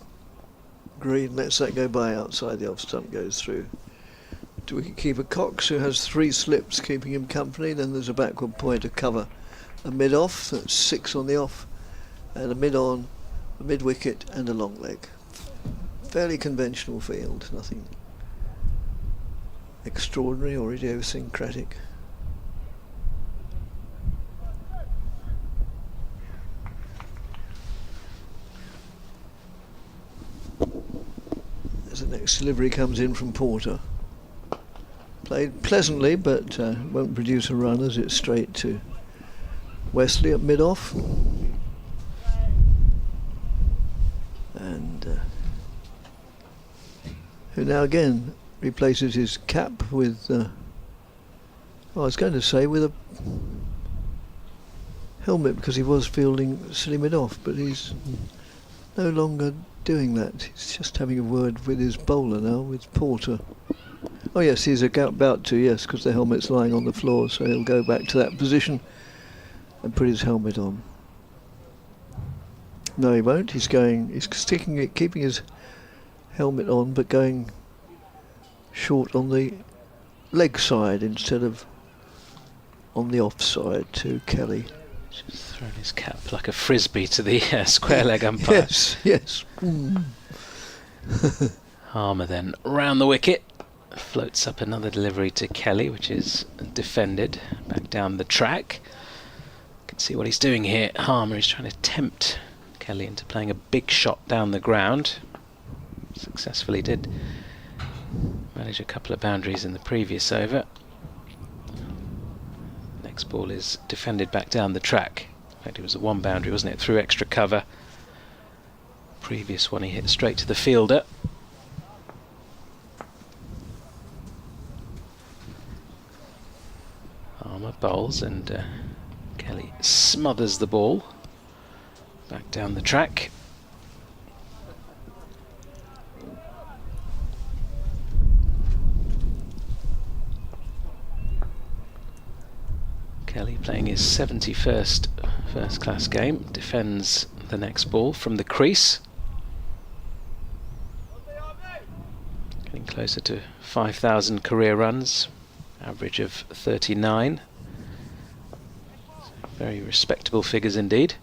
Green lets that go by outside the off stump, goes through to wicketkeeper Cox, who has 3 slips keeping him company. Then there's a backward point to cover a mid off, that's 6 on the off, and a mid on, a mid wicket, and a long leg. Fairly conventional field, nothing extraordinary or idiosyncratic. As the next delivery comes in from Porter. Played pleasantly, but won't produce a run as it's straight to Wesley at mid-off. And who now again replaces his cap with, I was going to say with a helmet, because he was fielding silly mid-off, but he's no longer doing that. He's just having a word with his bowler now, with Porter. Oh yes, he's about to, yes, because the helmet's lying on the floor, so he'll go back to that position and put his helmet on. No, he won't. He's sticking it, keeping his helmet on, but going short on the leg side instead of on the off side to Kelly. Just thrown his cap like a frisbee to the square leg umpire. Yes. Harmer then round the wicket, floats up another delivery to Kelly, which is defended back down the track. You can see what he's doing here. Harmer is trying to tempt Kelly into playing a big shot down the ground. Successfully did manage a couple of boundaries in the previous over. Next ball is defended back down the track. In fact, it was a one boundary, wasn't it? Through extra cover. Previous one he hit straight to the fielder. Armour bowls and Kelly smothers the ball back down the track. Kelly playing his 71st first-class game, defends the next ball from the crease. Getting closer to 5,000 career runs, average of 39. So very respectable figures indeed.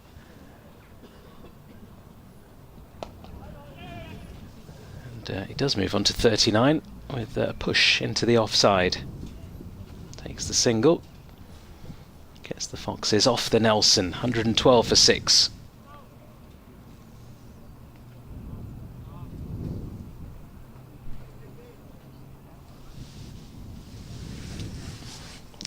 And he does move on to 39 with a push into the offside. Takes the single. Gets the Foxes off the Nelson, 112 for 6.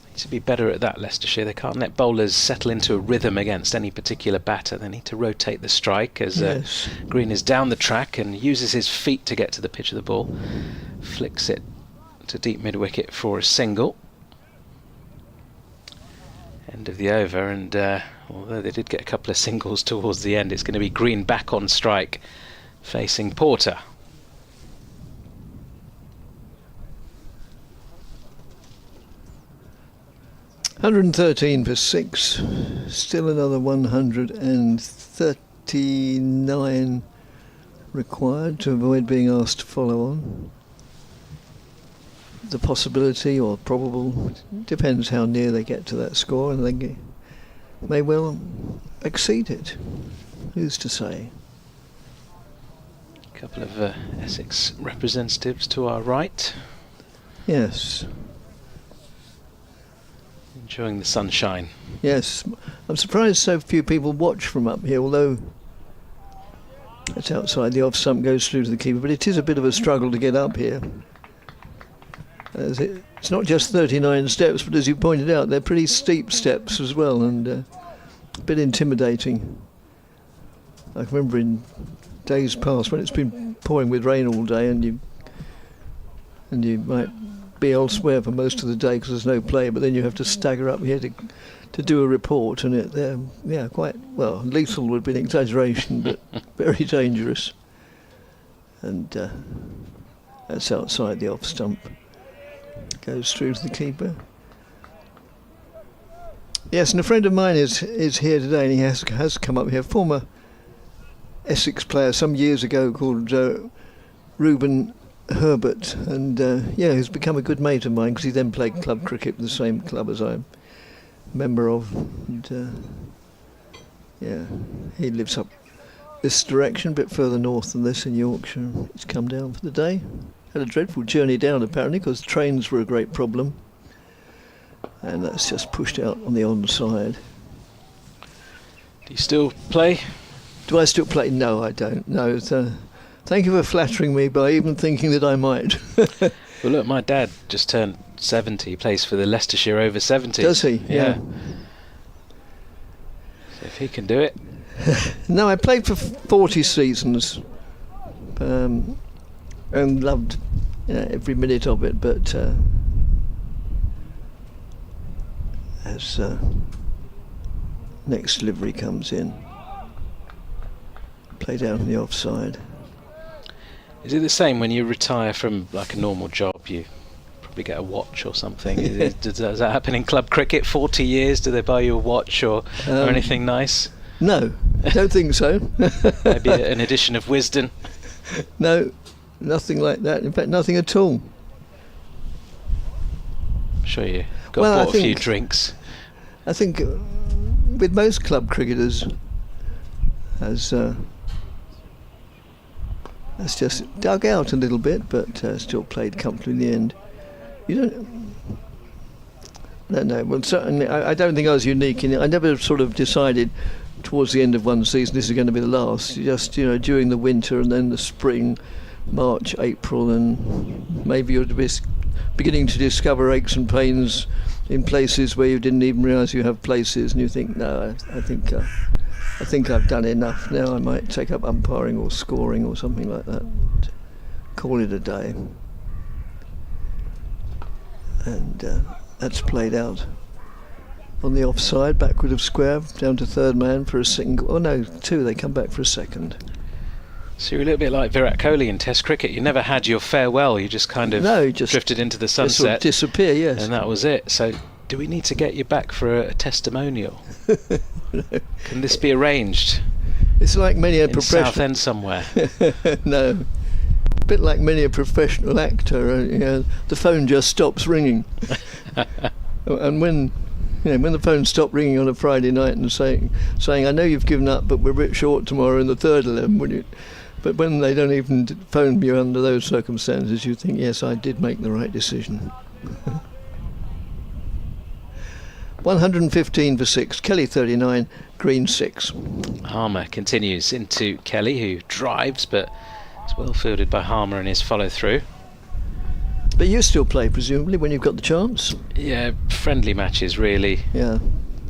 Need to be better at that, Leicestershire. They can't let bowlers settle into a rhythm against any particular batter. They need to rotate the strike as Green is down the track and uses his feet to get to the pitch of the ball. Flicks it to deep mid-wicket for a single. End of the over, and although they did get a couple of singles towards the end, it's going to be Green back on strike facing Porter. $113 for 6, still another 139 required to avoid being asked to follow on. The possibility or probable depends how near they get to that score, and they may well exceed it. Who's to say? A couple of Essex representatives to our right. Yes. Enjoying the sunshine. Yes. I'm surprised so few people watch from up here, although it's outside the off stump, goes through to the keeper, but it is a bit of a struggle to get up here. It's not just 39 steps, but as you pointed out, they're pretty steep steps as well, and a bit intimidating. I can remember in days past when it's been pouring with rain all day, and you might be elsewhere for most of the day because there's no play, but then you have to stagger up here to do a report, and quite well. Lethal would be an exaggeration, but very dangerous. And that's outside the off stump. Goes through to the keeper. Yes, and a friend of mine is here today, and he has come up here. Former Essex player some years ago called Reuben Herbert, and who's become a good mate of mine because he then played club cricket with the same club as I'm a member of. And he lives up this direction, a bit further north than this in Yorkshire. He's come down for the day. Had a dreadful journey down apparently because trains were a great problem, and that's just pushed out on the onside. Do you still play? Do I still play? No, I don't. No. Thank you for flattering me by even thinking that I might. Well, look, my dad just turned 70. He plays for the Leicestershire over 70s. Does he? Yeah. So if he can do it. No, I played for 40 seasons. And loved every minute of it, but as next delivery comes in, play down on the offside. Is it the same when you retire from like a normal job? You probably get a watch or something. Does that happen in club cricket? 40 years, do they buy you a watch or anything nice? No, I don't think so. Maybe an edition of Wisden? No. Nothing like that. In fact, nothing at all. I'm sure you bought a few drinks. I think with most club cricketers, as that's just dug out a little bit, but still played comfortably in the end. You don't know. Well, certainly, I don't think I was unique in it. I never sort of decided towards the end of one season, this is going to be the last. Just during the winter and then the spring, March, April, and maybe you're beginning to discover aches and pains in places where you didn't even realise you have places, and you think, no, I think I've done enough. Now I might take up umpiring or scoring or something like that. Call it a day. And that's played out on the offside, backward of square, down to third man for a single. Oh no, two, they come back for a second. So you're a little bit like Virat Kohli in Test cricket. You never had your farewell. You just kind of drifted into the sunset. Sort of disappear, yes. And that was it. So do we need to get you back for a testimonial? No. Can this be arranged? It's like many a in Southend somewhere. No. A bit like many a professional actor, the phone just stops ringing. And when the phone stopped ringing on a Friday night and saying, I know you've given up, but we're a bit short tomorrow in the third 11, would you? But when they don't even phone you under those circumstances, you think, yes, I did make the right decision. 115 for 6, Kelly 39, Green 6. Harmer continues into Kelly, who drives, but it's well fielded by Harmer in his follow-through. But you still play, presumably, when you've got the chance? Yeah, friendly matches, really. Yeah,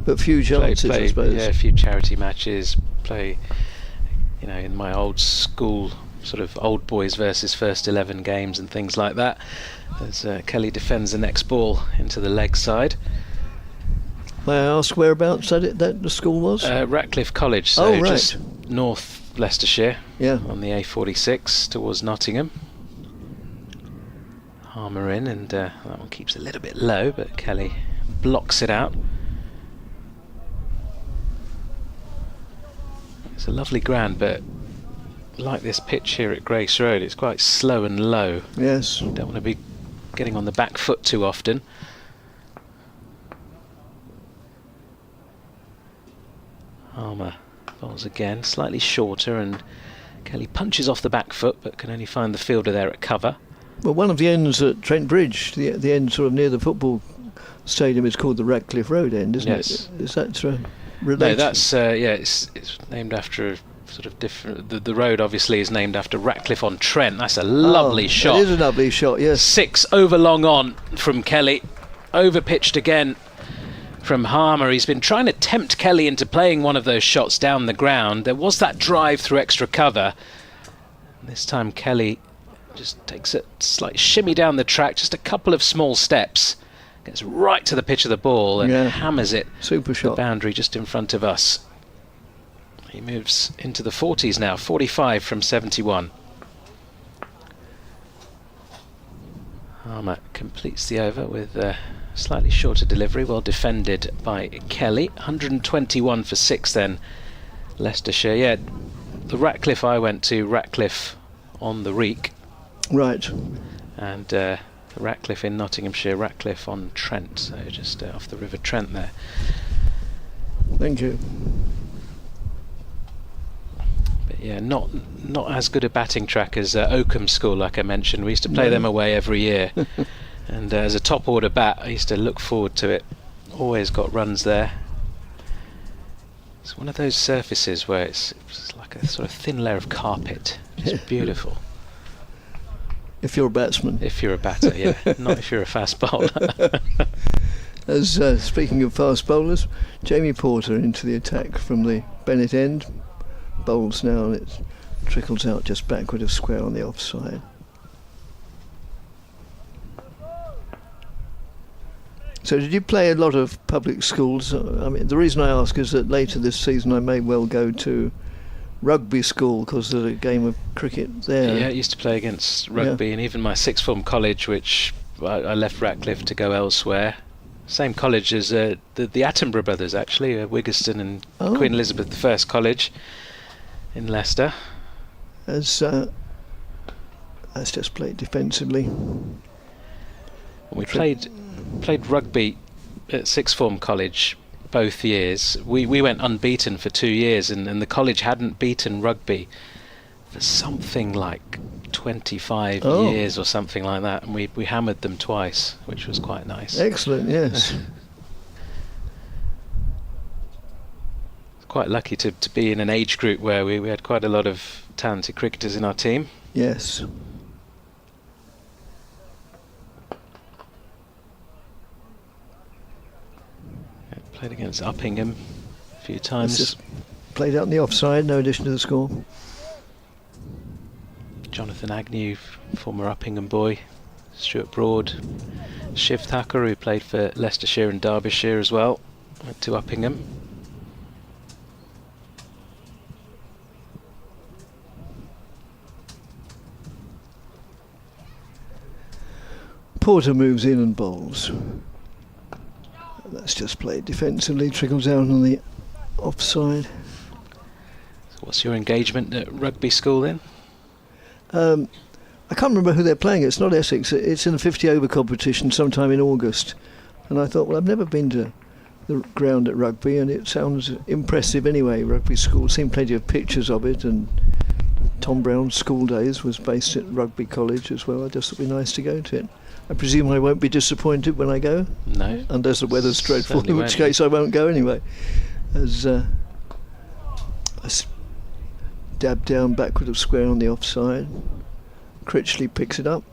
but few chances, I suppose. Yeah, a few charity matches. Play, in my old school, sort of old boys versus first 11 games and things like that. As Kelly defends the next ball into the leg side. May I ask whereabouts that the school was? Ratcliffe College, so right. just north Leicestershire, yeah, on the A46 towards Nottingham. Harmer in, and that one keeps a little bit low, but Kelly blocks it out. It's a lovely ground, but like this pitch here at Grace Road, it's quite slow and low. Yes. Don't want to be getting on the back foot too often. Harmer bowls again, slightly shorter, and Kelly punches off the back foot, but can only find the fielder there at cover. Well, one of the ends at Trent Bridge, the end sort of near the football stadium, is called the Ratcliffe Road end, isn't it? Is that related? No, that's it's named after a sort of different. The road obviously is named after Ratcliffe on Trent. That's a lovely shot. It is a lovely shot, yes. 6 over long on from Kelly, over pitched again from Harmer. He's been trying to tempt Kelly into playing one of those shots down the ground. There was that drive through extra cover. This time Kelly just takes a slight shimmy down the track, just a couple of small steps, gets right to the pitch of the ball and hammers it. Super shot. The boundary just in front of us. He moves into the 40s now, 45 from 71. Harmer completes the over with a slightly shorter delivery, well defended by Kelly. 121 for 6 then, Leicestershire. Yeah, the Ratcliffe I went to, Ratcliffe on the Reek. Right. And Ratcliffe in Nottinghamshire, Ratcliffe on Trent, so just off the River Trent there. Thank you. But yeah, not as good a batting track as Oakham School, like I mentioned. We used to play them away every year. And as a top order bat, I used to look forward to it. Always got runs there. It's one of those surfaces where it's like a sort of thin layer of carpet. It's beautiful. If you're a batsman. If you're a batter, yeah. Not if you're a fast bowler. As speaking of fast bowlers, Jamie Porter into the attack from the Bennett end. Bowls now, and it trickles out just backward of square on the offside. So did you play a lot of public schools? I mean, the reason I ask is that later this season I may well go to rugby school because there's a game of cricket there. Yeah, I used to play against rugby, and even my sixth form college, which I left Ratcliffe to go elsewhere. Same college as the Attenborough brothers, actually, Wiggiston and Queen Elizabeth I College in Leicester. As let's just play defensively. We played rugby at sixth form college both years. We went unbeaten for 2 years, and the college hadn't beaten rugby for something like 25 years or something like that, and we hammered them twice, which was quite nice. Excellent, yes. quite lucky to be in an age group where we had quite a lot of talented cricketers in our team. Yes. Played against Uppingham a few times. Just played out in the offside, no addition to the score. Jonathan Agnew, former Uppingham boy. Stuart Broad. Shiv Thakur, who played for Leicestershire and Derbyshire as well, went to Uppingham. Porter moves in and bowls. That's just played defensively, trickles down on the offside. So what's your engagement at rugby school then? I can't remember who they're playing. It's not Essex. It's in a 50 over competition sometime in August. And I thought, well, I've never been to the ground at rugby, and it sounds impressive anyway. Rugby school, seen plenty of pictures of it, and Tom Brown's school days was based at Rugby College as well. I just thought it'd be nice to go to it. I presume I won't be disappointed when I go. No. Unless the weather's dreadful, Certainly in which case I won't go anyway. As I dab down backward of square on the offside. Critchley picks it up.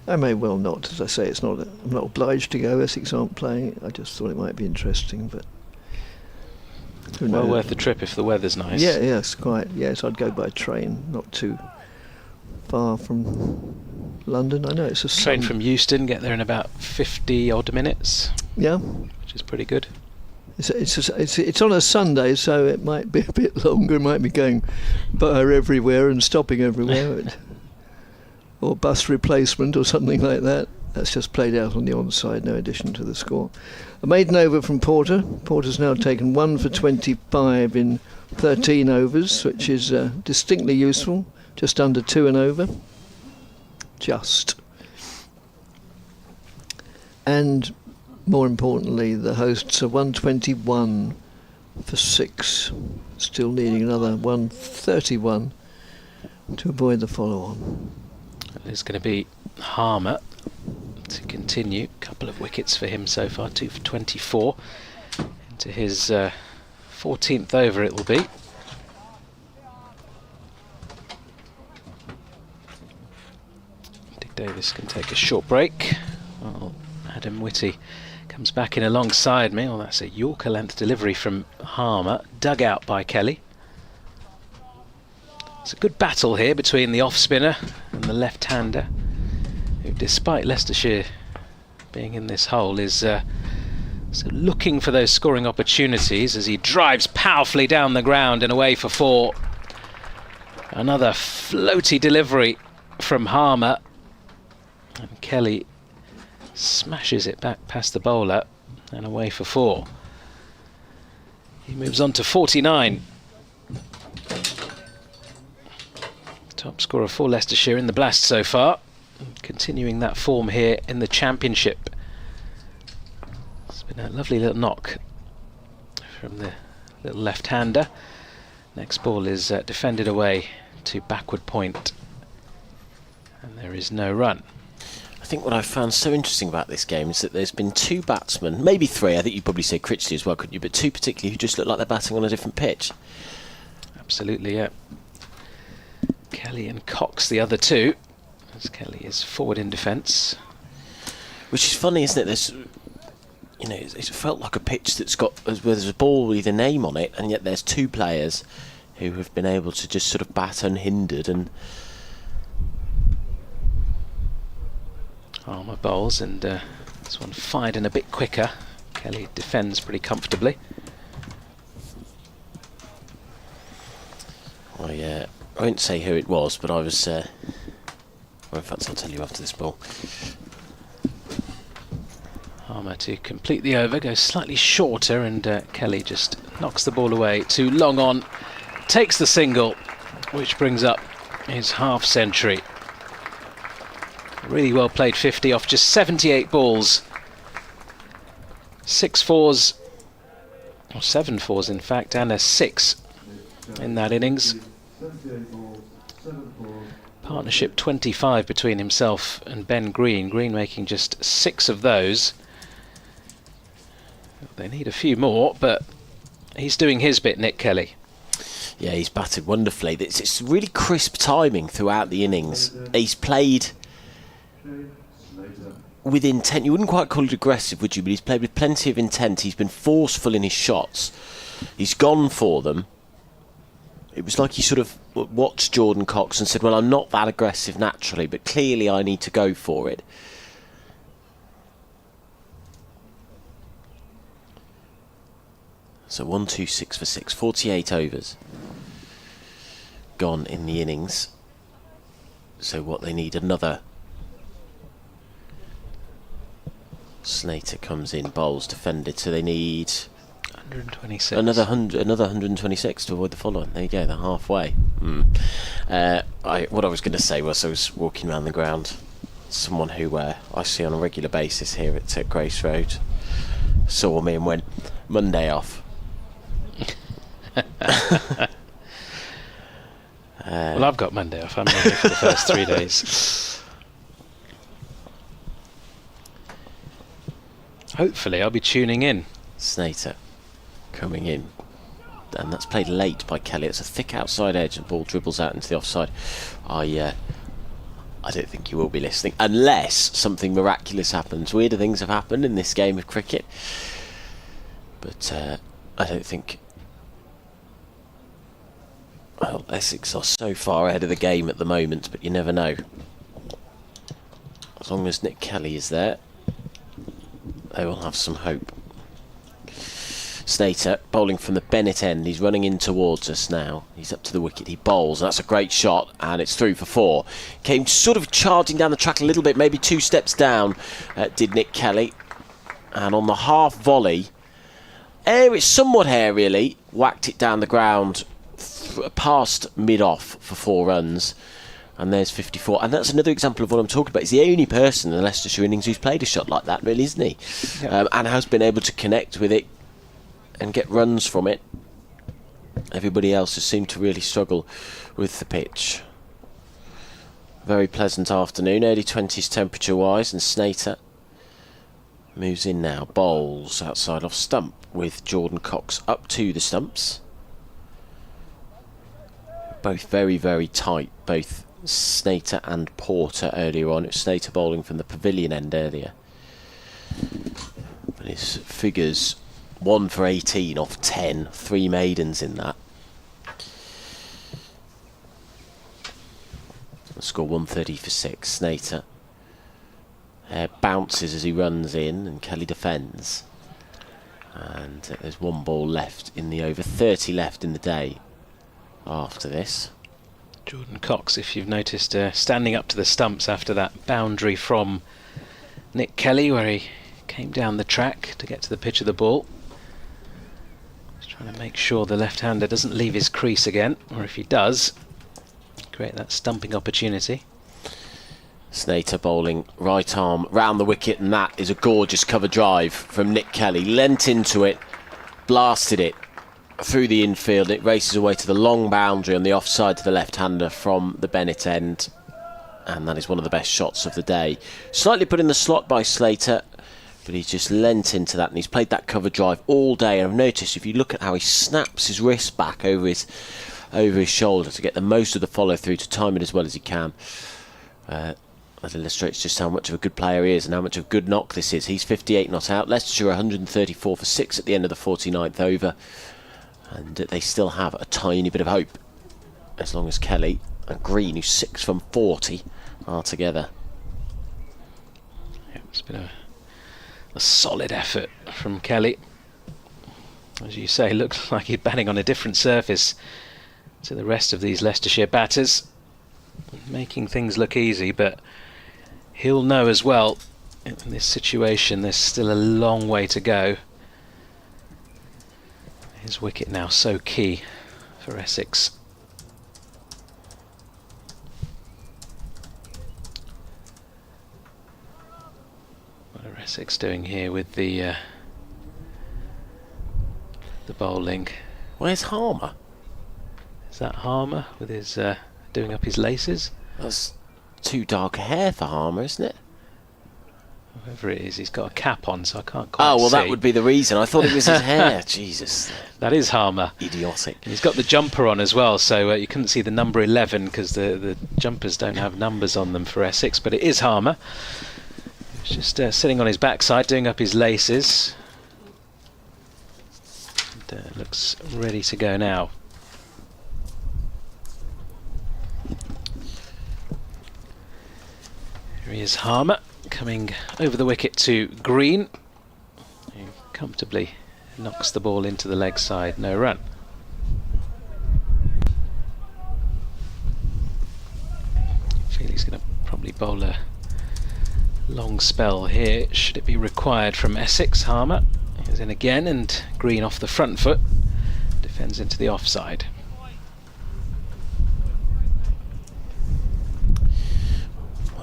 I may well not, as I say, I'm not obliged to go. Essex aren't playing. I just thought it might be interesting, but well worth the trip if the weather's nice. Yeah, yes, quite. Yes, I'd go by train, not too far from London. I know it's a train from Euston, get there in about 50 odd minutes. Yeah, which is pretty good. It's on a Sunday, so it might be a bit longer. It might be going bar everywhere and stopping everywhere, or bus replacement or something like that. That's just played out on the onside, no addition to the score. A maiden over from Porter. Porter's now taken 1 for 25 in 13 overs, which is distinctly useful. Just under 2 and over. Just. And more importantly, the hosts are 121 for 6. Still needing another 131 to avoid the follow-on. There's going to be Harmer to continue. A couple of wickets for him so far, 2 for 24. Into his 14th over it will be. Dick Davis can take a short break. Well, Adam Whitty comes back in alongside me. Well, that's a Yorker length delivery from Harmer, dug out by Kelly. It's a good battle here between the off-spinner and the left-hander, who, despite Leicestershire being in this hole, is so looking for those scoring opportunities as he drives powerfully down the ground and away for 4. Another floaty delivery from Harmer, and Kelly smashes it back past the bowler and away for 4. He moves on to 49. Top scorer for Leicestershire in the Blast so far, continuing that form here in the Championship. It's been a lovely little knock from the little left-hander. Next ball is defended away to backward point, and there is no run. I think what I've found so interesting about this game is that there's been 2 batsmen, maybe 3, I think you'd probably say Critchley as well, couldn't you, but 2 particularly who just look like they're batting on a different pitch. Absolutely, yeah. Kelly and Cox, the other 2, as Kelly is forward in defence. Which is funny, isn't it? There's, you know, it felt like a pitch that's got, where there's a ball with a name on it, and yet there's 2 players who have been able to just sort of bat unhindered. And Armour bowls, and this one fired in a bit quicker. Kelly defends pretty comfortably. I won't say who it was, but I was. Well, in fact, I'll tell you after this ball. Harmer to complete the over, goes slightly shorter, and Kelly just knocks the ball away. Too long on, takes the single, which brings up his half century. Really well played 50 off just 78 balls. 6 fours, or 7 fours in fact, and a 6 in that innings. Partnership 25 between himself and Ben Green. Green making just 6 of those. They need a few more, but he's doing his bit, Nick Kelly. Yeah, he's batted wonderfully. It's really crisp timing throughout the innings. He's played with intent. You wouldn't quite call it aggressive, would you? But he's played with plenty of intent. He's been forceful in his shots. He's gone for them. It was like he sort of watched Jordan Cox and said, well, I'm not that aggressive naturally, but clearly I need to go for it. So 1-2-6 for 6, 48 overs gone in the innings. So what they need, another. Slater comes in, bowls defended, so they need 126. another 126 to avoid the follow-on. There you go, they're halfway. What I was going to say was I was walking around the ground. Someone who I see on a regular basis here at Grace Road saw me and went, Monday off. Well, I've got Monday off. I'm here for the first 3 days. Hopefully I'll be tuning in. Slater coming in, and that's played late by Kelly. It's a thick outside edge and ball dribbles out into the offside. I don't think you will be listening unless something miraculous happens. Weirder things have happened in this game of cricket, but I don't think. Well, Essex are so far ahead of the game at the moment, but you never know. As long as Nick Kelly is there, they will have some hope. Slater bowling from the Bennett end. He's running in towards us now. He's up to the wicket. He bowls. That's a great shot, and it's through for 4. Came sort of charging down the track a little bit, maybe 2 steps down, did Nick Kelly. And on the half volley, it's somewhat aerially, whacked it down the ground past mid-off for 4 runs. And there's 54. And that's another example of what I'm talking about. He's the only person in the Leicestershire innings who's played a shot like that, really, isn't he? Yeah. And has been able to connect with it and get runs from it. Everybody else has seemed to really struggle with the pitch. Very pleasant afternoon, early 20s temperature-wise, and Slater moves in now. Bowls outside off stump with Jordan Cox up to the stumps. Both very, very tight, both Slater and Porter earlier on. It was Slater bowling from the pavilion end earlier. But his figures, 1 for 18 off 10, 3 maidens in that. Score 130 for 6. Slater bounces as he runs in, and Kelly defends. And there's 1 ball left in the over. 30 left in the day after this. Jordan Cox, if you've noticed, standing up to the stumps after that boundary from Nick Kelly, where he came down the track to get to the pitch of the ball. Just trying to make sure the left-hander doesn't leave his crease again, or if he does, create that stumping opportunity. Slater bowling right arm round the wicket, and that is a gorgeous cover drive from Nick Kelly. Leant into it, blasted it through the infield. It races away to the long boundary on the offside to the left-hander from the Bennett end, and that is one of the best shots of the day. Slightly put in the slot by Slater, but he's just leant into that, and he's played that cover drive all day. And I've noticed, if you look at how he snaps his wrist back over his shoulder to get the most of the follow through, to time it as well as he can, that illustrates just how much of a good player he is and how much of a good knock this is. He's 58 not out. Leicestershire 134 for 6 at the end of the 49th over, and they still have a tiny bit of hope as long as Kelly and Green, who's 6 from 40, are together. Yeah, it's been a solid effort from Kelly. As you say, looks like he's batting on a different surface to the rest of these Leicestershire batters, making things look easy, but he'll know as well, in this situation there's still a long way to go. His wicket now so key for Essex. What are Essex doing here with the bowling? Where's Harmer? Is that Harmer with his doing up his laces? That's too dark a hair for Harmer, isn't it? Whoever it is, he's got a cap on, so I can't quite see. Oh, well, that would be the reason. I thought it was his hair. Jesus. That is Harmer. Idiotic. He's got the jumper on as well, so you couldn't see the number 11 because the jumpers don't have numbers on them for Essex, but it is Harmer. He's just sitting on his backside, doing up his laces. And, looks ready to go now. Here he is, Harmer, coming over the wicket to Green. He comfortably knocks the ball into the leg side, no run. I feel he's going to probably bowl a long spell here, should it be required from Essex. Harmer is in again, and Green off the front foot, defends into the offside.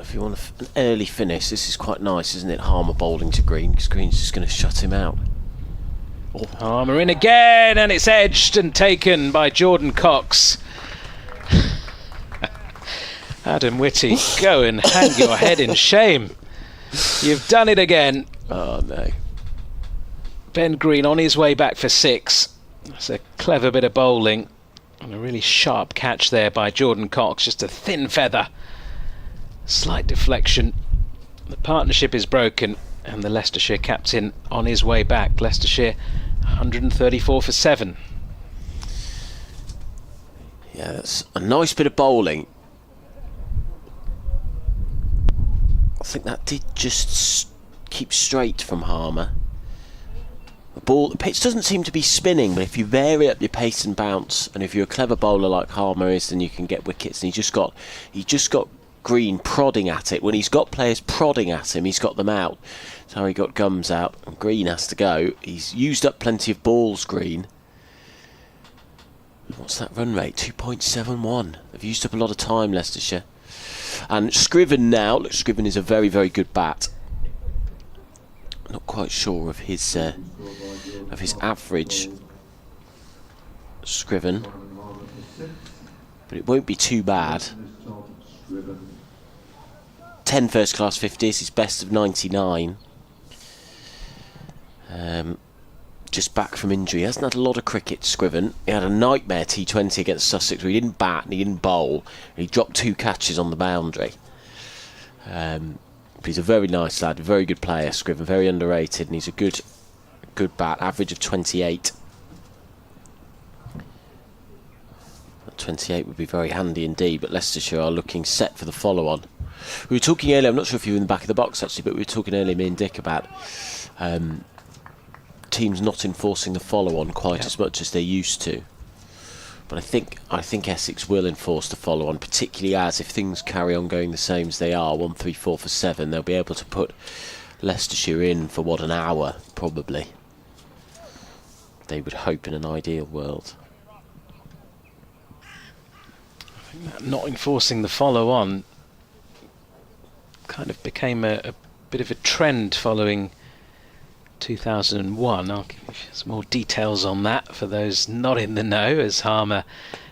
If you want an early finish, this is quite nice, isn't it? Harmer bowling to Green, because Green's just going to shut him out. Oh. Harmer in again, and it's edged and taken by Jordan Cox. Adam Whitty, go and hang your head in shame. You've done it again. Oh no. Ben Green on his way back for 6. That's a clever bit of bowling, and a really sharp catch there by Jordan Cox. Just a thin feather. Slight deflection. The partnership is broken, and the Leicestershire captain on his way back. Leicestershire 134 for 7. Yeah, that's a nice bit of bowling. I think that did just keep straight from Harmer. The pitch doesn't seem to be spinning, but if you vary up your pace and bounce, and if you're a clever bowler like Harmer is, then you can get wickets. And he just got Green prodding at it. When he's got players prodding at him, he's got them out. So he got Gums out, and Green has to go. He's used up plenty of balls, Green. What's that run rate? 2.71. They've used up a lot of time, Leicestershire. And Scriven now. Look, Scriven is a very, very good bat. Not quite sure of his average, Scriven, but it won't be too bad. 10 first-class 50s, his best of 99. Just back from injury. He hasn't had a lot of cricket, Scriven. He had a nightmare T20 against Sussex where he didn't bat and he didn't bowl. And he dropped 2 catches on the boundary. But he's a very nice lad, a very good player, Scriven, very underrated, and he's a good bat, average of 28. 28 would be very handy indeed, but Leicestershire are looking set for the follow-on. We were talking earlier, I'm not sure if you were in the back of the box actually, but we were talking earlier, me and Dick, about teams not enforcing the follow-on quite as much as they used to. But I think Essex will enforce the follow-on, particularly as if things carry on going the same as they are, 1, 3, 4 for 7, they'll be able to put Leicestershire in for an hour, probably. They would hope in an ideal world. I think that not enforcing the follow-on kind of became a bit of a trend following 2001. I'll give you some more details on that for those not in the know, as Harmer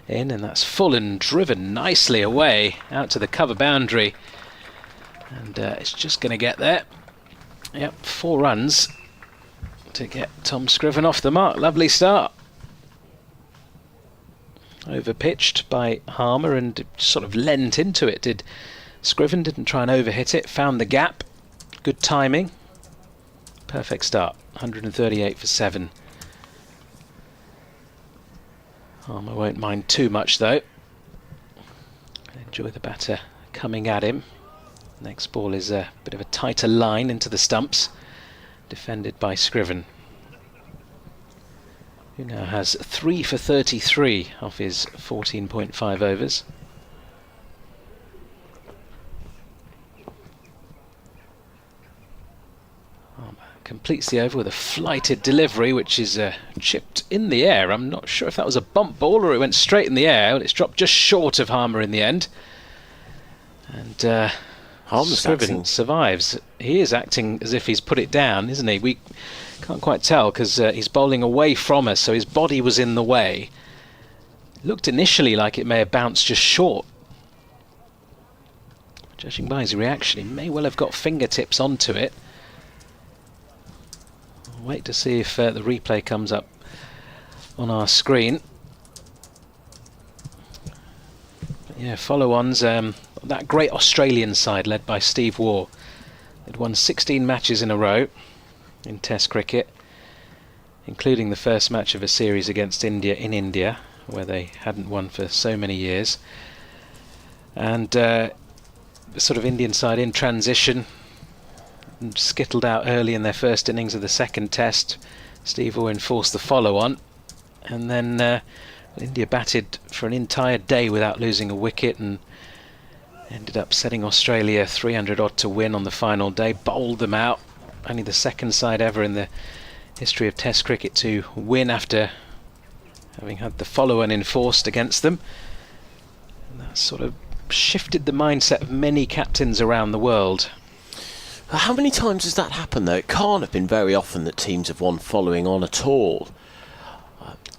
in, and that's full and driven nicely away out to the cover boundary, and it's just going to get there. Yep, 4 runs to get Tom Scriven off the mark. Lovely start. Overpitched by Harmer and sort of lent into it. Did Scriven, didn't try and overhit it, found the gap. Good timing. Perfect start. 138 for 7. Harmer won't mind too much though. Enjoy the batter coming at him. Next ball is a bit of a tighter line into the stumps, defended by Scriven, who now has 3 for 33 off his 14.5 overs. Completes the over with a flighted delivery, which is chipped in the air. I'm not sure if that was a bump ball or it went straight in the air, but it's dropped just short of Harmer in the end. And Scriven survives. He is acting as if he's put it down, isn't he? We can't quite tell because he's bowling away from us, so his body was in the way. It looked initially like it may have bounced just short. Judging by his reaction, he may well have got fingertips onto it. wait to see if the replay comes up on our screen. But yeah, follow-ons. That great Australian side led by Steve Waugh. They'd won 16 matches in a row in Test cricket, including the first match of a series against India in India, where they hadn't won for so many years. And the sort of Indian side in transition, skittled out early in their first innings of the second Test. Steve Waugh enforced the follow-on, and then India batted for an entire day without losing a wicket and ended up setting Australia 300 odd to win on the final day, bowled them out. Only the second side ever in the history of Test cricket to win after having had the follow-on enforced against them. And that sort of shifted the mindset of many captains around the world. How many times has that happened, though? It can't have been very often that teams have won following on at all.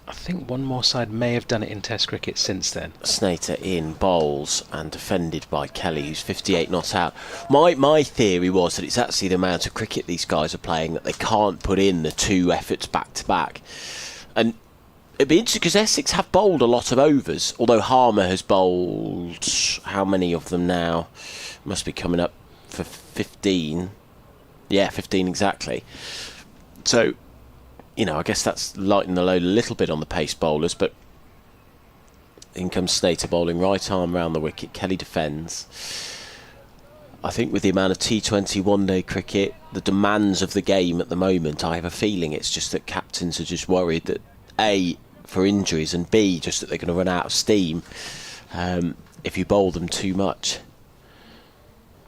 I think one more side may have done it in Test cricket since then. Snater in bowls and defended by Kelly, who's 58 not out. My theory was that it's actually the amount of cricket these guys are playing that they can't put in the two efforts back to back. And it'd be interesting because Essex have bowled a lot of overs, although Harmer has bowled, how many of them now? Must be coming up for 15. Yeah, 15 exactly. So, you know, I guess that's lightening the load a little bit on the pace bowlers, but in comes Snater bowling, right arm round the wicket. Kelly defends. I think with the amount of T20 one-day cricket, the demands of the game at the moment, I have a feeling it's just that captains are just worried that A, for injuries, and B, just that they're going to run out of steam if you bowl them too much.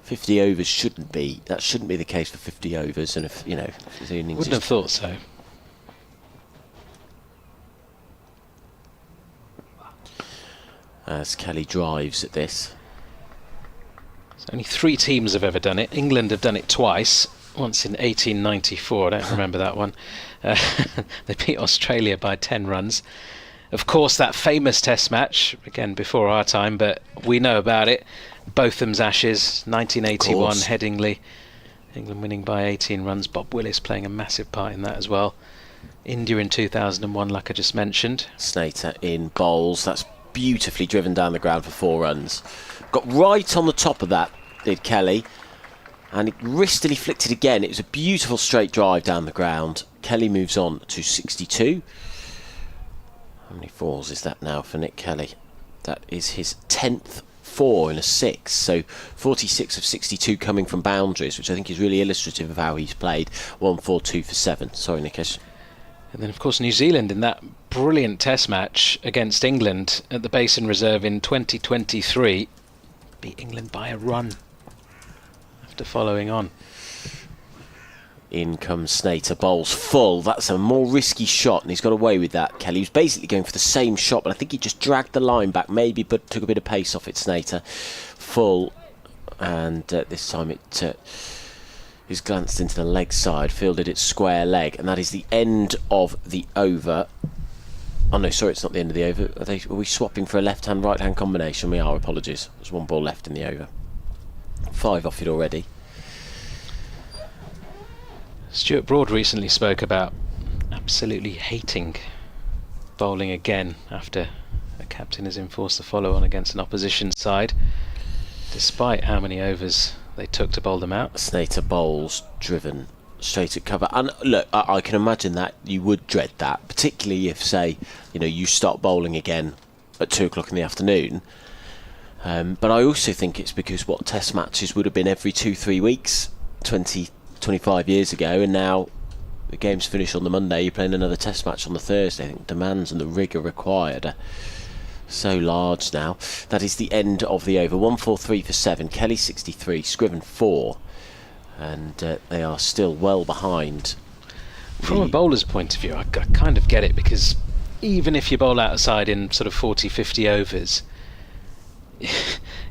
50 overs shouldn't be the case for 50 overs, and if, you know, if the innings wouldn't have thought so. As Kelly drives at this. So only 3 teams have ever done it. England have done it twice, once in 1894, I don't remember that one. They beat Australia by 10 runs. Of course, that famous Test match, again before our time, but we know about it. Botham's Ashes, 1981, Headingley. England winning by 18 runs. Bob Willis playing a massive part in that as well. India in 2001, like I just mentioned. Snater in bowls. That's beautifully driven down the ground for 4 runs. Got right on the top of that, did Kelly. And it wristily flicked it again. It was a beautiful straight drive down the ground. Kelly moves on to 62. How many 4s is that now for Nick Kelly? That is his 10th 4 in a 6. So 46 of 62 coming from boundaries, which I think is really illustrative of how he's played. 1-4-2 for 7. Sorry, Nikesh. And then, of course, New Zealand in that brilliant Test match against England at the Basin Reserve in 2023 beat England by a run after following on. In comes Snater, bowls full. That's a more risky shot, and he's got away with that. Kelly was basically going for the same shot, but I think he just dragged the line back, maybe, but took a bit of pace off it. Snater, full, and this time it is glanced into the leg side, fielded its square leg, and that is the end of the over. Oh no, sorry, it's not the end of the over. Are we swapping for a left-hand, right-hand combination? We are, apologies. There's 1 ball left in the over. 5 off it already. Stuart Broad recently spoke about absolutely hating bowling again after a captain has enforced the follow-on against an opposition side, despite how many overs they took to bowl them out. Snater bowls driven straight at cover, and look, I can imagine that you would dread that, particularly if, say, you know, you start bowling again at 2 o'clock in the afternoon. But I also think it's because what Test matches would have been every 2-3 weeks 25 years ago, and now the game's finished on the Monday, you're playing another Test match on the Thursday. I think demands and the rigour required are so large now. That is the end of the over. 1-4-3 for 7. Kelly 63, Scriven 4, and they are still well behind. From a bowler's point of view, I kind of get it, because even if you bowl outside in sort of 40-50 overs,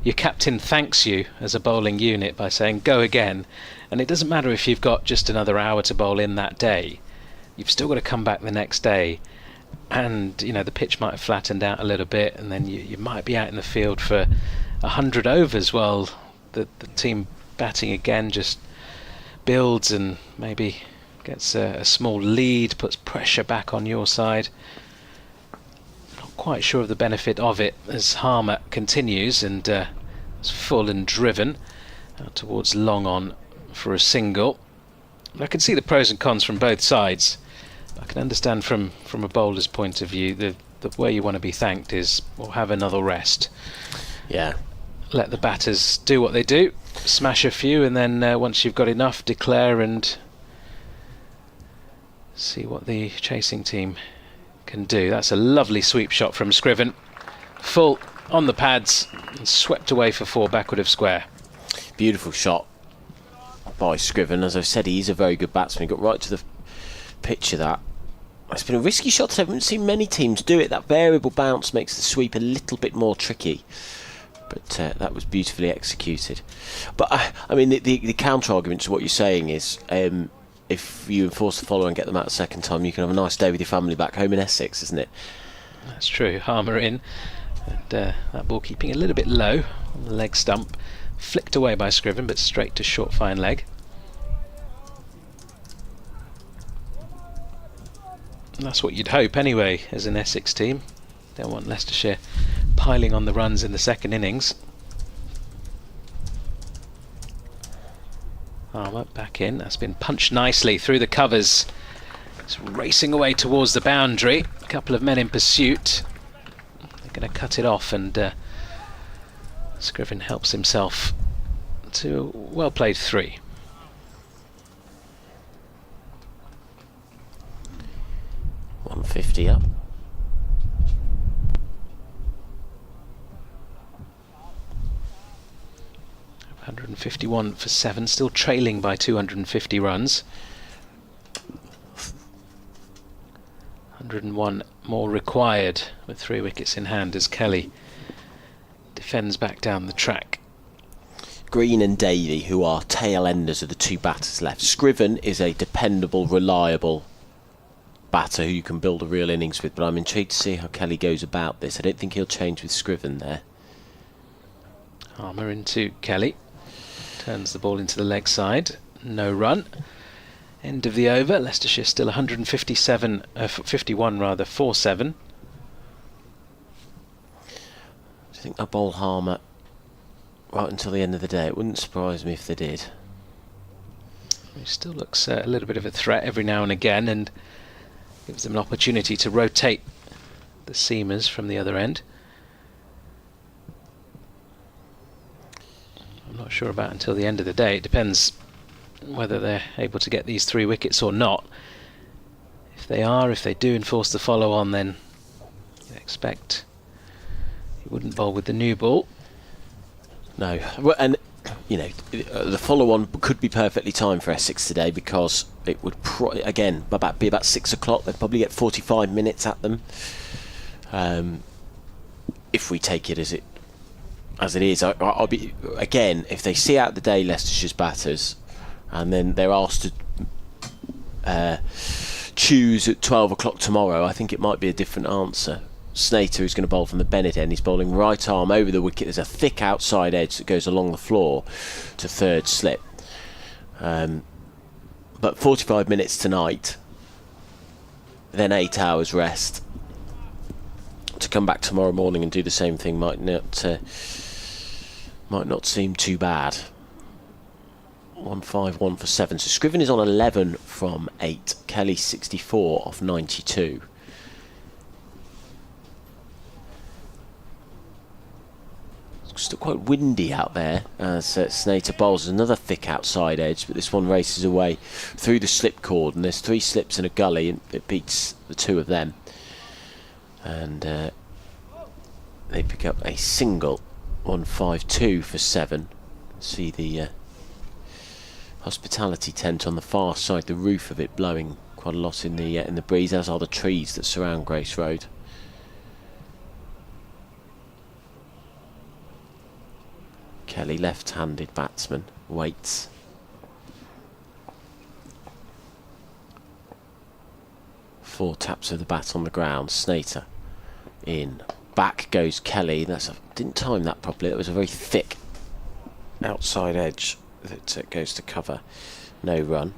your captain thanks you as a bowling unit by saying go again, and it doesn't matter if you've got just another hour to bowl in that day, you've still got to come back the next day, and you know the pitch might have flattened out a little bit, and then you might be out in the field for 100 overs while the team batting again just builds and maybe gets a small lead, puts pressure back on your side. Not quite sure of the benefit of it as Harmer continues and is full and driven out towards long on for a single. I can see the pros and cons from both sides. I can understand from a bowler's point of view the way you want to be thanked is, well, have another rest. Yeah. Let the batters do what they do, smash a few, and then once you've got enough, declare and see what the chasing team can do. That's a lovely sweep shot from Scriven. Full on the pads and swept away for 4 backward of square. Beautiful shot by Scriven. As I've said, he's a very good batsman. He got right to the pitch of that. It's been a risky shot today. I haven't seen many teams do it. That variable bounce makes the sweep a little bit more tricky. But that was beautifully executed. But I mean, the counter argument to what you're saying is, if you enforce the follow and get them out a second time, you can have a nice day with your family back home in Essex, isn't it? That's true. Harmer in, and that ball keeping a little bit low on the leg stump, flicked away by Scriven, but straight to short fine leg. And that's what you'd hope anyway as an Essex team. Don't want Leicestershire piling on the runs in the second innings. Harmer back in. That's been punched nicely through the covers. It's racing away towards the boundary. A couple of men in pursuit. They're going to cut it off, and Scriven helps himself to a well played 3. .150 up. .151 for 7, still trailing by 250 runs. 101 more required with 3 wickets in hand as Kelly defends back down the track. Green and Davey, who are tail enders, are the 2 batters left. Scriven is a dependable, reliable batter who you can build a real innings with, but I'm intrigued to see how Kelly goes about this. I don't think he'll change with Scriven there. Harmer into Kelly. Turns the ball into the leg side. No run. End of the over. Leicestershire still 157, 51 rather, 4-7. Do you think they'll bowl Harmer right until the end of the day? It wouldn't surprise me if they did. He still looks a little bit of a threat every now and again, and gives them an opportunity to rotate the seamers from the other end. I'm not sure about until the end of the day. It depends whether they're able to get these 3 wickets or not. If they do enforce the follow on, then you expect he wouldn't bowl with the new ball. No, well, and you know, the follow-on could be perfectly timed for Essex today, because it would again be about 6 o'clock. They'd probably get 45 minutes at them, if we take it as it is. I'll be, again, if they see out the day Leicestershire's batters, and then they're asked to choose at 12 o'clock tomorrow, I think it might be a different answer. Snater, who's going to bowl from the Bennett end, he's bowling right arm over the wicket. There's a thick outside edge that goes along the floor to third slip. But 45 minutes tonight, then 8 hours rest. To come back tomorrow morning and do the same thing might not seem too bad. 151 for 7. So Scriven is on 11 from 8. Kelly 64 off 92. Still quite windy out there as Snater bowls another thick outside edge, but this one races away through the slip cord, and there's 3 slips in a gully, and it beats the 2 of them, and they pick up a single. 152 for 7. See the hospitality tent on the far side, the roof of it blowing quite a lot in the breeze, as are the trees that surround Grace Road. Kelly, left-handed batsman, waits. Four taps of the bat on the ground. Snater in. Back goes Kelly. Didn't time that properly. It was a very thick outside edge that goes to cover. No run.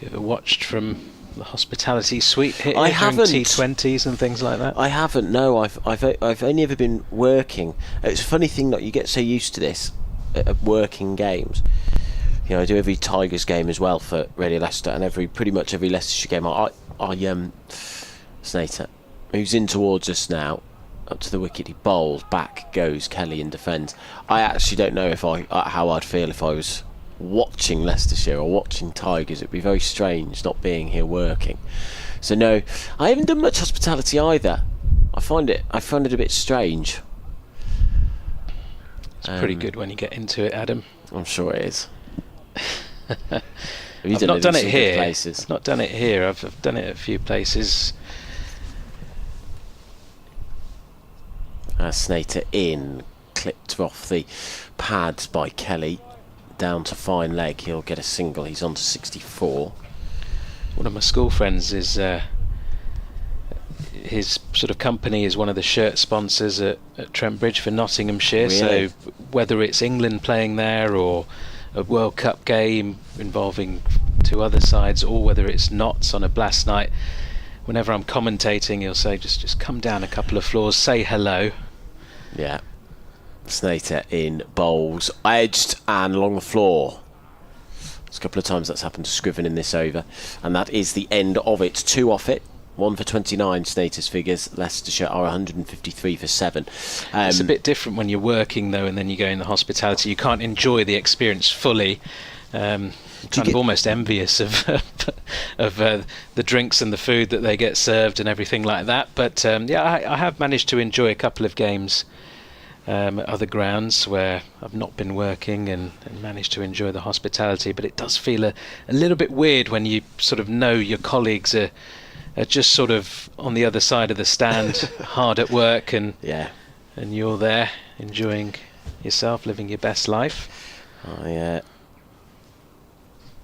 You ever watched from the hospitality suite here I during haven't. T20s and things like that? I haven't. No, I've only ever been working. It's a funny thing that you get so used to this at working games. You know, I do every Tigers game as well for Radio Leicester, and pretty much every Leicestershire game. Snater moves in towards us now, up to the wicket. He bowls, back goes Kelly in defence. I actually don't know how I'd feel if I was watching Leicestershire or watching Tigers. It'd be very strange not being here working. So no, I haven't done much hospitality either. I find it a bit strange. It's pretty good when you get into it, Adam. I'm sure it is. I've not done it here. I've not done it here. I've done it at a few places. Snater in, clipped off the pads by Kelly, down to fine leg. He'll get a single. He's on to 64. One of my school friends is his sort of company is one of the shirt sponsors at Trent Bridge for Nottinghamshire. Really? So whether it's England playing there or a World Cup game involving two other sides, or whether it's Notts on a blast night, whenever I'm commentating, he'll say, just come down a couple of floors, say hello. Yeah. Snater in, bowls, edged and along the floor. There's a couple of times that's happened to Scriven in this over, and that is the end of it. 2 off it. 1 for 29, Snater's figures. Leicestershire are 153 for 7. It's a bit different when you're working, though, and then you go in the hospitality. You can't enjoy the experience fully. Kind of almost envious of the drinks and the food that they get served and everything like that. But yeah, I have managed to enjoy a couple of games at other grounds where I've not been working and managed to enjoy the hospitality. But it does feel a little bit weird when you sort of know your colleagues are just sort of on the other side of the stand, hard at work, and you're there enjoying yourself, living your best life. Oh yeah.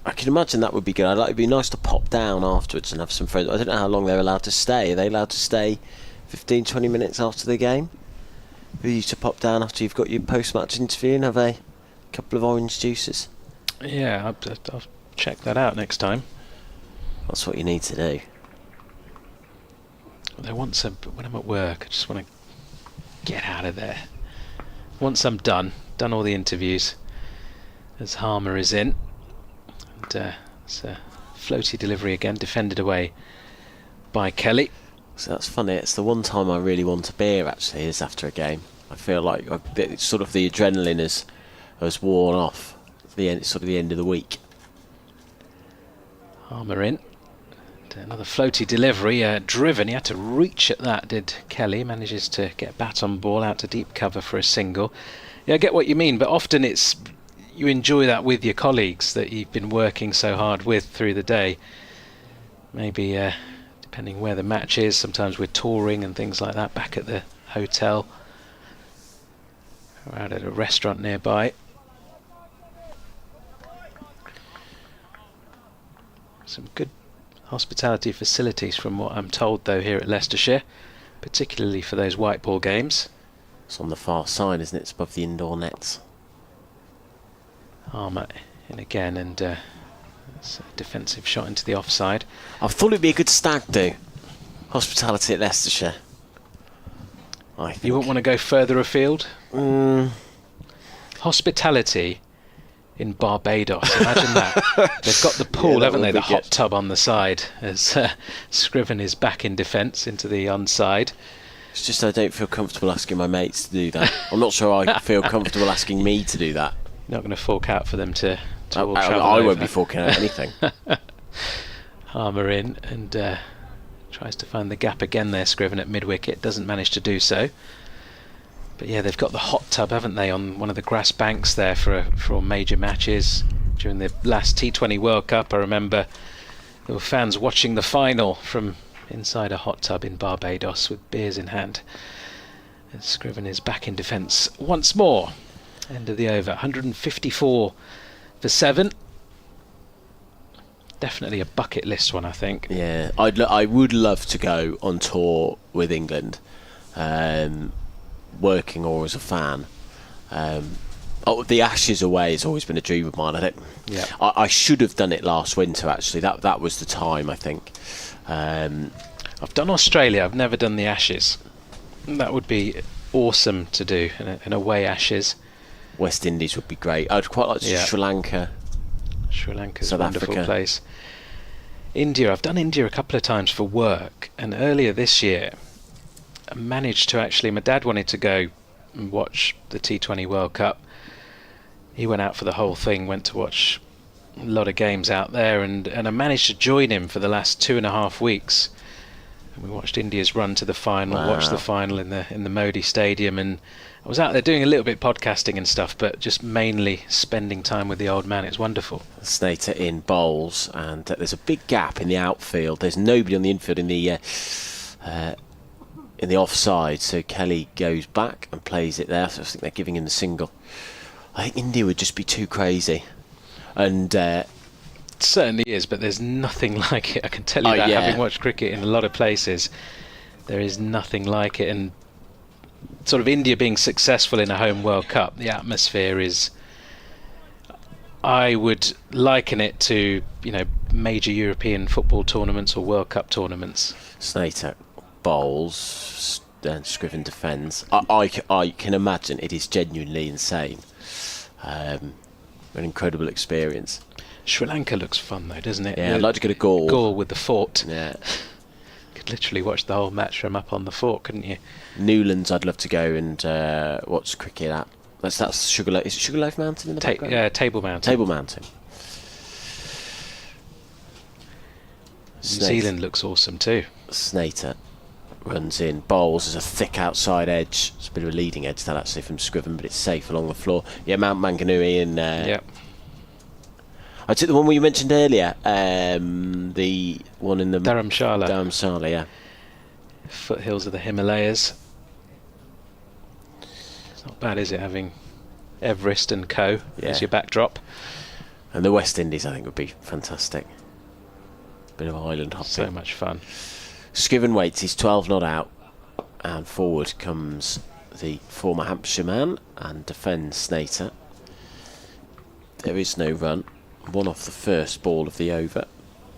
I can imagine that would be good. It'd be nice to pop down afterwards and have some friends. I don't know how long they're allowed to stay. Are they allowed to stay 15-20 minutes after the game? For you to pop down after you've got your post-match interview and have a couple of orange juices? Yeah, I'll check that out next time. That's what you need to do. When I'm at work, I just want to get out of there. Once I'm done all the interviews, as Harmer is in, and it's a floaty delivery again, defended away by Kelly. So that's funny. It's the one time I really want a beer, actually, is after a game. I feel like it's sort of the adrenaline has worn off. It's sort of the end of the week. Harmer in. Another floaty delivery, driven. He had to reach at that, did Kelly. Manages to get bat on ball out to deep cover for a single. Yeah, I get what you mean, but often you enjoy that with your colleagues that you've been working so hard with through the day. Maybe depending where the match is, sometimes we're touring and things like that, back at the hotel or out at a restaurant nearby. Some good hospitality facilities from what I'm told, though, here at Leicestershire, particularly for those white ball games. It's on the far side, isn't it? It's above the indoor nets. Harmer in again, and it's a defensive shot into the offside. I thought it'd be a good stag do. Hospitality at Leicestershire. I think. You wouldn't want to go further afield? Hospitality in Barbados, imagine that. They've got the pool, haven't they? The hot tub on the side as Scriven is back in defence into the onside. It's just I don't feel comfortable asking my mates to do that. I'm not sure I feel comfortable asking me to do that. You're not going to fork out for them to all travel I over. won't be forking out anything. Harmer in and tries to find the gap again there, Scriven at mid-wicket. Doesn't manage to do so. But yeah, they've got the hot tub, haven't they, on one of the grass banks there for major matches. During the last T20 World Cup, I remember there were fans watching the final from inside a hot tub in Barbados with beers in hand. And Scriven is back in defence once more. End of the over. 154 for 7. Definitely a bucket list one, I think. Yeah, I would love to go on tour with England. Working or as a fan. I Oh, the Ashes away has always been a dream of mine. Yeah. I should have done it last winter. Actually, that was the time. I think. I've done Australia. I've never done the Ashes. That would be awesome to do, an away Ashes. West Indies would be great. I'd quite like to do Sri Lanka. Sri Lanka's South a wonderful Africa. place. India. I've done India a couple of times for work, and earlier this year I managed to actually. My dad wanted to go and watch the T20 World Cup. He went out for the whole thing, went to watch a lot of games out there, and I managed to join him for the last 2.5 weeks. And we watched India's run to the final, watched the final in the Modi Stadium, and I was out there doing a little bit podcasting and stuff, but just mainly spending time with the old man. It's wonderful. Snater in bowls, and there's a big gap in the outfield. There's nobody on the infield in the offside, so Kelly goes back and plays it there. So I think they're giving him the single. I think India would just be too crazy, and it certainly is, but there's nothing like it. I can tell you that, having watched cricket in a lot of places, there is nothing like it. And sort of India being successful in a home World Cup, the atmosphere is, I would liken it to, major European football tournaments or World Cup tournaments. Snater bowls and Scriven defends. I can imagine it is genuinely insane. An incredible experience. Sri Lanka looks fun though, doesn't it? Yeah, I'd like to go to Gaul. Gaul with the fort. Yeah. Could literally watch the whole match from up on the fort, couldn't you? Newlands, I'd love to go and watch cricket at. That's Sugarloaf. Is it Sugarloaf Mountain in the background? Yeah, Table Mountain. Table Mountain. New Zealand looks awesome too. Snater runs in, bowls. There's a thick outside edge. It's a bit of a leading edge that actually from Scriven, but it's safe along the floor. Yeah, Mount Manganui and I took the one we mentioned earlier, the one in the Dharamshala. Dharamshala, yeah. Foothills of the Himalayas. It's not bad, is it, having Everest and Co as your backdrop? And the West Indies, I think, would be fantastic. Bit of island hopping. So much fun. Scriven waits, he's 12 not out, and forward comes the former Hampshire man and defends Snater. There is no run. One off the first ball of the over.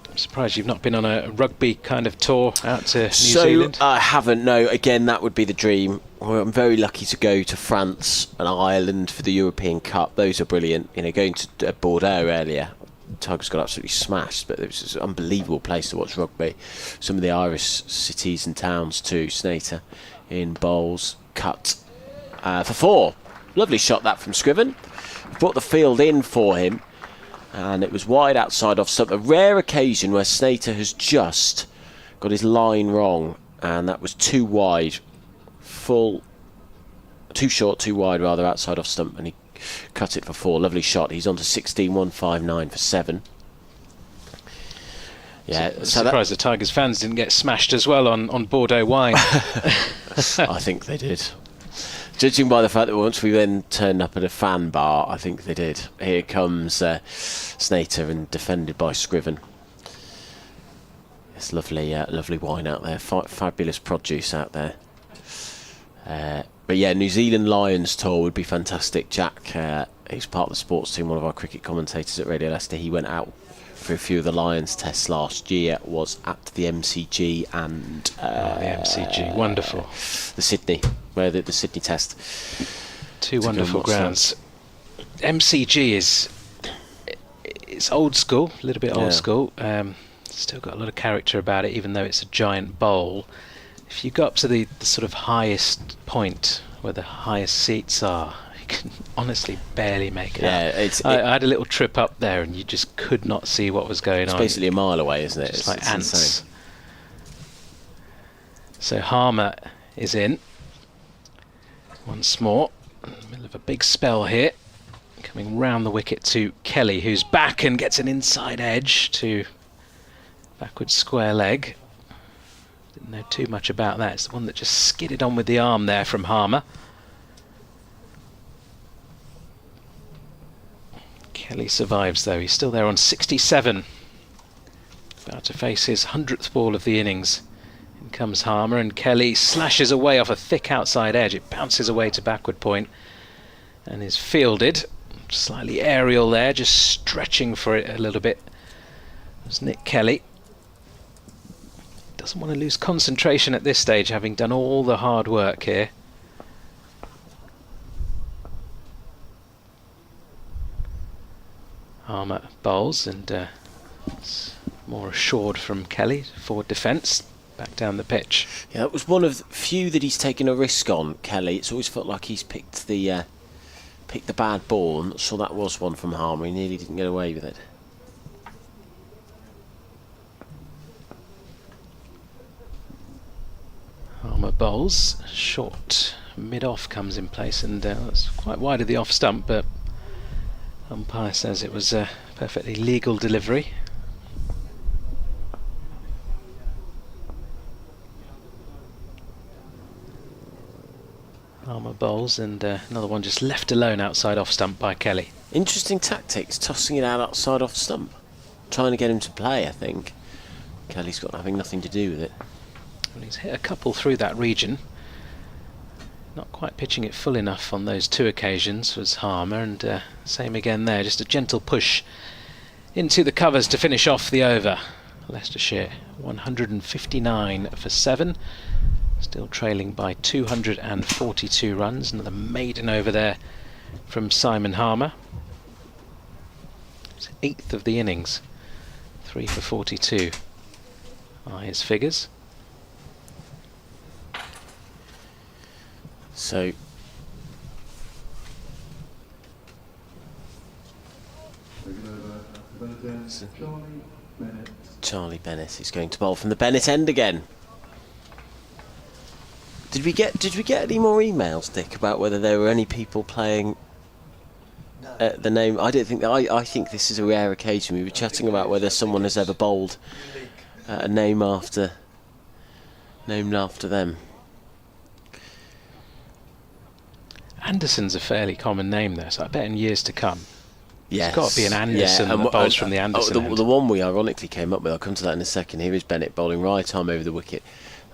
I'm surprised you've not been on a rugby kind of tour out to New Zealand. I haven't, no. Again, that would be the dream. Well, I'm very lucky to go to France and Ireland for the European Cup. Those are brilliant. Going to Bordeaux earlier, Tigers got absolutely smashed, but it was an unbelievable place to watch rugby. Some of the Irish cities and towns too. Snater in bowls, cut for 4. Lovely shot that from Scriven. Brought the field in for him, and it was wide outside off stump. A rare occasion where Snater has just got his line wrong, and that was too wide, too short, too wide rather, outside off stump, and he cut it for 4. Lovely shot. He's on to 16-159 for 7. Yeah, so surprised the Tigers fans didn't get smashed as well on Bordeaux wine. I think they did. Judging by the fact that once we then turned up at a fan bar, I think they did. Here comes Snater and defended by Scriven. It's lovely, lovely wine out there. Fabulous produce out there. But yeah, New Zealand Lions tour would be fantastic. Jack, who's part of the sports team, one of our cricket commentators at Radio Leicester, he went out for a few of the Lions tests last year, was at the MCG and the MCG, wonderful. The Sydney, where the Sydney test. Two wonderful grounds. MCG it's old school, a little bit old school. Still got a lot of character about it, even though it's a giant bowl. If you go up to the sort of highest point where the highest seats are, you can honestly barely make it out. I had a little trip up there and you just could not see what was going on. It's basically a mile away, isn't it? It's like ants. Insane. So Harmer is in once more, in the middle of a big spell here, coming round the wicket to Kelly, who's back and gets an inside edge to backward square leg. Didn't know too much about that. It's the one that just skidded on with the arm there from Harmer. Kelly survives though. He's still there on 67. About to face his 100th ball of the innings. In comes Harmer, and Kelly slashes away off a thick outside edge. It bounces away to backward point. and is fielded. Slightly aerial there, just stretching for it a little bit. There's Nick Kelly. Doesn't want to lose concentration at this stage, having done all the hard work here. Harmer bowls, and it's more assured from Kelly. Forward defence, back down the pitch. Yeah, that was one of the few that he's taken a risk on, Kelly. It's always felt like he's picked the bad ball, and so that was one from Harmer. He nearly didn't get away with it. Harmer bowls, short mid-off comes in place, and that's quite wide of the off stump, but umpire says it was a perfectly legal delivery. Harmer bowls, and another one just left alone outside off stump by Kelly. Interesting tactics, tossing it out outside off stump. Trying to get him to play, I think. Kelly's got having nothing to do with it. Well, he's hit a couple through that region. Not quite pitching it full enough on those two occasions was Harmer, and same again there, just a gentle push into the covers to finish off the over. Leicestershire 159 for 7, still trailing by 242 runs. Another maiden over there from Simon Harmer. It's 8th of the innings, 3 for 42 are his figures. So Charlie Bennett is going to bowl from the Bennett end again. Did we get any more emails, Dick, about whether there were any people playing the name? I don't think. I think this is a rare occasion. We were chatting about whether someone has ever bowled a name named after them. Anderson's a fairly common name there, so I bet in years to come Yes. it's got to be an Anderson that bowls from the Anderson end. The one we ironically came up with, I'll come to that in a second. Here is Bennett bowling right arm over the wicket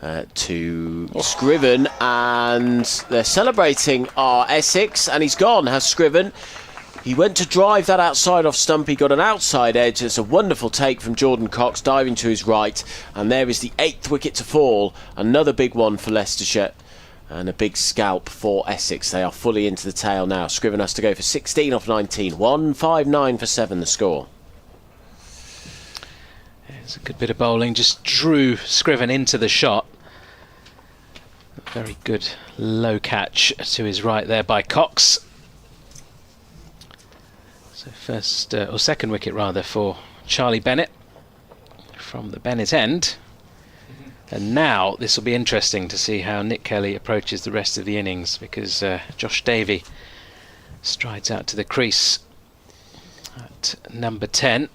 to Scriven, and they're celebrating Essex, and he's gone, has Scriven. He went to drive that outside off stump. He got an outside edge. It's a wonderful take from Jordan Cox, diving to his right, and there is the 8th wicket to fall. Another big one for Leicestershire, and a big scalp for Essex. They are fully into the tail now. Scriven has to go for 16 off 19. 159 for 7 the score. It's a good bit of bowling. Just drew Scriven into the shot. A very good low catch to his right there by Cox. So first, or second wicket rather, for Charlie Bennett from the Bennett end. And now this will be interesting to see how Nick Kelly approaches the rest of the innings, because Josh Davey strides out to the crease at number 10.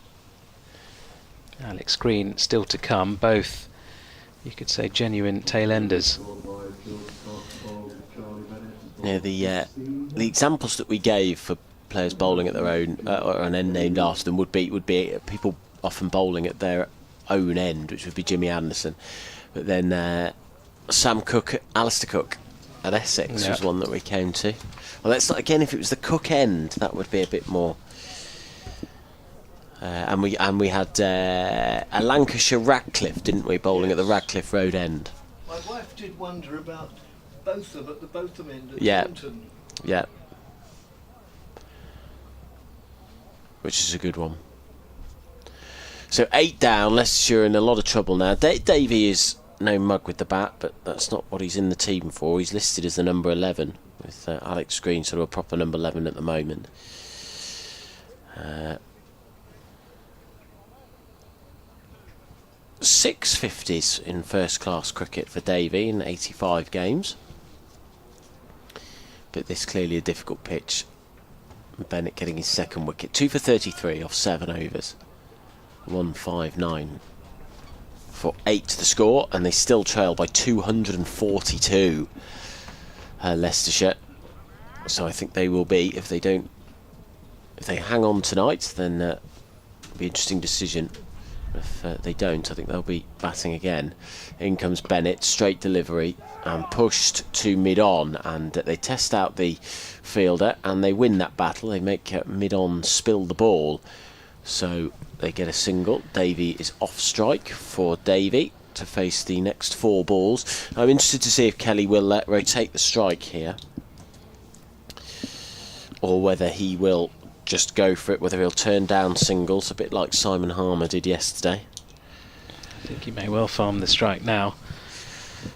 Alex Green still to come, both you could say genuine tail-enders. Yeah, the examples that we gave for players bowling at their own or an end named after them would be people often bowling at their own end, which would be Jimmy Anderson. But then Sam Cook, Alistair Cook at Essex was one that we came to. Well, that's not, again, if it was the Cook end, that would be a bit more. And we had a Lancashire Radcliffe, didn't we, bowling at the Radcliffe Road end. My wife did wonder about Botham at the Botham end at Taunton. Yeah. Which is a good one. So 8 down, Leicestershire in a lot of trouble now. Davey is no mug with the bat, but that's not what he's in the team for. He's listed as the number 11, with Alex Green sort of a proper number 11 at the moment. 6 50s in first class cricket for Davey in 85 games. But this clearly a difficult pitch. Bennett getting his second wicket. 2 for 33 off 7 overs. 159 for 8 the score, and they still trail by 242 Leicestershire. So I think they will be, if they hang on tonight, then it'll be an interesting decision If they don't, I think they'll be batting again. In comes Bennett, straight delivery, and pushed to mid-on, and they test out the fielder, and they win that battle. They make mid-on spill the ball, so they get a single. Davey is off strike for Davey to face the next 4 balls. I'm interested to see if Kelly will rotate the strike here, or whether he will just go for it, whether he'll turn down singles, a bit like Simon Harmer did yesterday. I think he may well farm the strike now.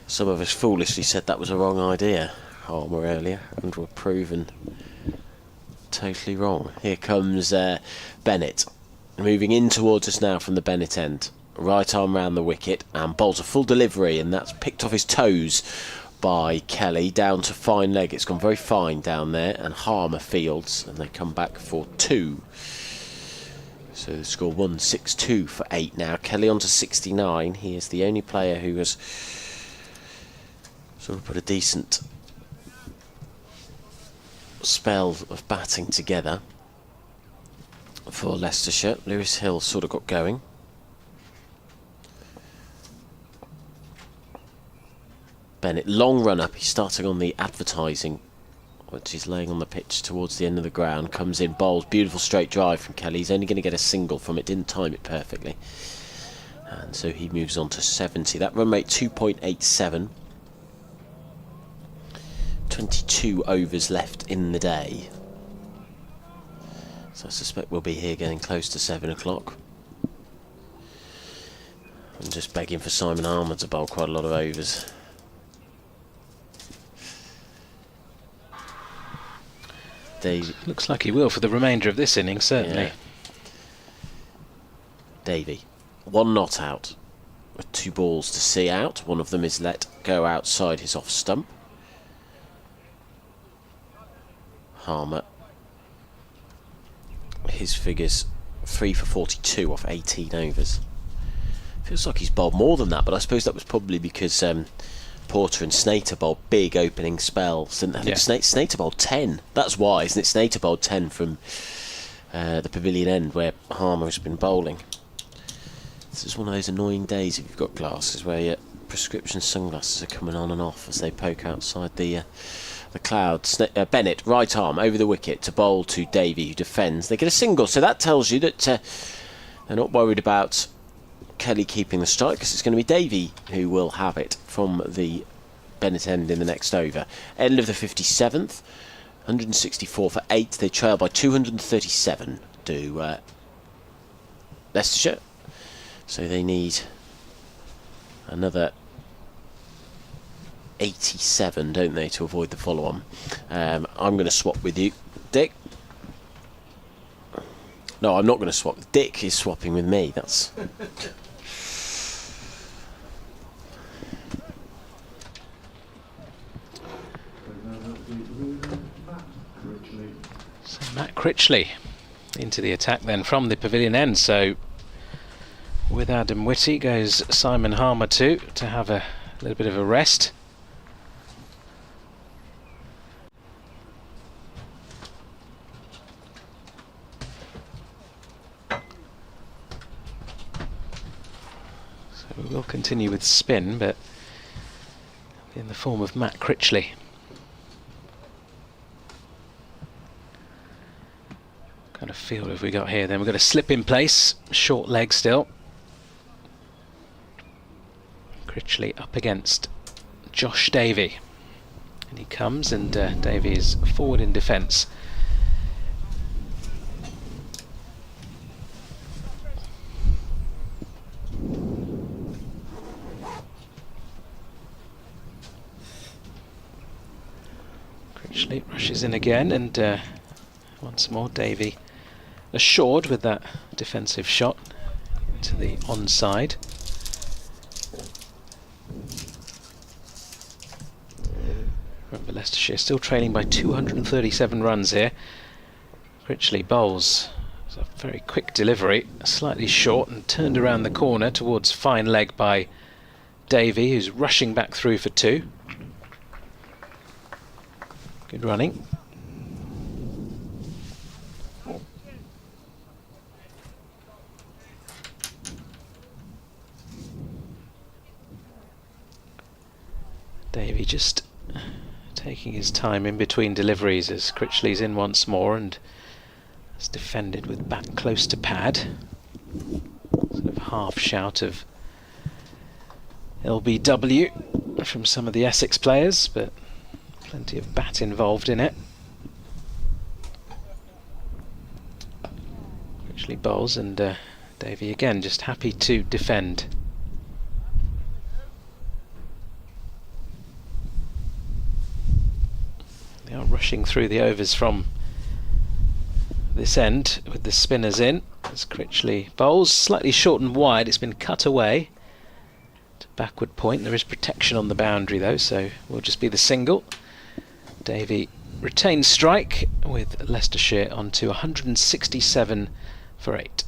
Some of us foolishly said that was a wrong idea, Harmer, earlier, and were proven totally wrong. Here comes Bennett, moving in towards us now from the Bennett end. Right arm round the wicket and bowls a full delivery, and that's picked off his toes by Kelly, down to fine leg. It's gone very fine down there, and Harmer fields, and they come back for 2. So the score 162 for 8 now. Kelly on to 69. He is the only player who has sort of put a decent spell of batting together for Leicestershire. Lewis Hill sort of got going. Bennett, long run up. He's starting on the advertising, which he's laying on the pitch towards the end of the ground. Comes in, bowls, beautiful straight drive from Kelly. He's only going to get a single from it, didn't time it perfectly. And so he moves on to 70. That run rate 2.87. 22 overs left in the day. So I suspect we'll be here getting close to 7 o'clock. I'm just begging for Simon Harmer to bowl quite a lot of overs. Looks like he will for the remainder of this innings, certainly. Yeah. Davey, 1 not out, with 2 balls to see out. One of them is let go outside his off stump. Harmer, his figures 3 for 42 off 18 overs. Feels like he's bowled more than that, but I suppose that was probably because Porter and Snater bowled big opening spells, didn't they? I think Snater bowled 10. That's why, isn't it? Snater bowled 10 from the pavilion end where Harmer has been bowling. This is one of those annoying days if you've got glasses where your prescription sunglasses are coming on and off as they poke outside the clouds. Bennett, right arm over the wicket to bowl to Davey, who defends. They get a single, so that tells you that they're not worried about Kelly keeping the strike, because it's going to be Davey who will have it from the Bennett end in the next over. End of the 57th, 164 for 8. They trail by 237 to Leicestershire, so they need another 87, don't they, to avoid the follow-on. I'm going to swap with you, Dick. No, I'm not going to swap. Dick is swapping with me. That's... So Matt Critchley into the attack then from the pavilion end. So with Adam Whitty goes Simon Harmer too, to have a little bit of a rest. So we'll continue with spin, but in the form of Matt Critchley. Kind of field have we got here then? We've got a slip in place, short leg still. Critchley up against Josh Davey. And he comes, and Davey is forward in defence. Critchley rushes in again, and once more Davey assured with that defensive shot into the onside. Remember, Leicestershire still trailing by 237 runs here. Critchley bowls. It's a very quick delivery, slightly short, and turned around the corner towards fine leg by Davey, who's rushing back through for 2. Good running. Davey just taking his time in between deliveries as Critchley's in once more and has defended with bat close to pad. Sort of half shout of LBW from some of the Essex players, but plenty of bat involved in it. Critchley bowls and Davey again just happy to defend. They are rushing through the overs from this end with the spinners in as Critchley bowls slightly short and wide. It's been cut away to backward point. There is protection on the boundary though, so will just be the single. Davey retains strike with Leicestershire on to 167 for 8.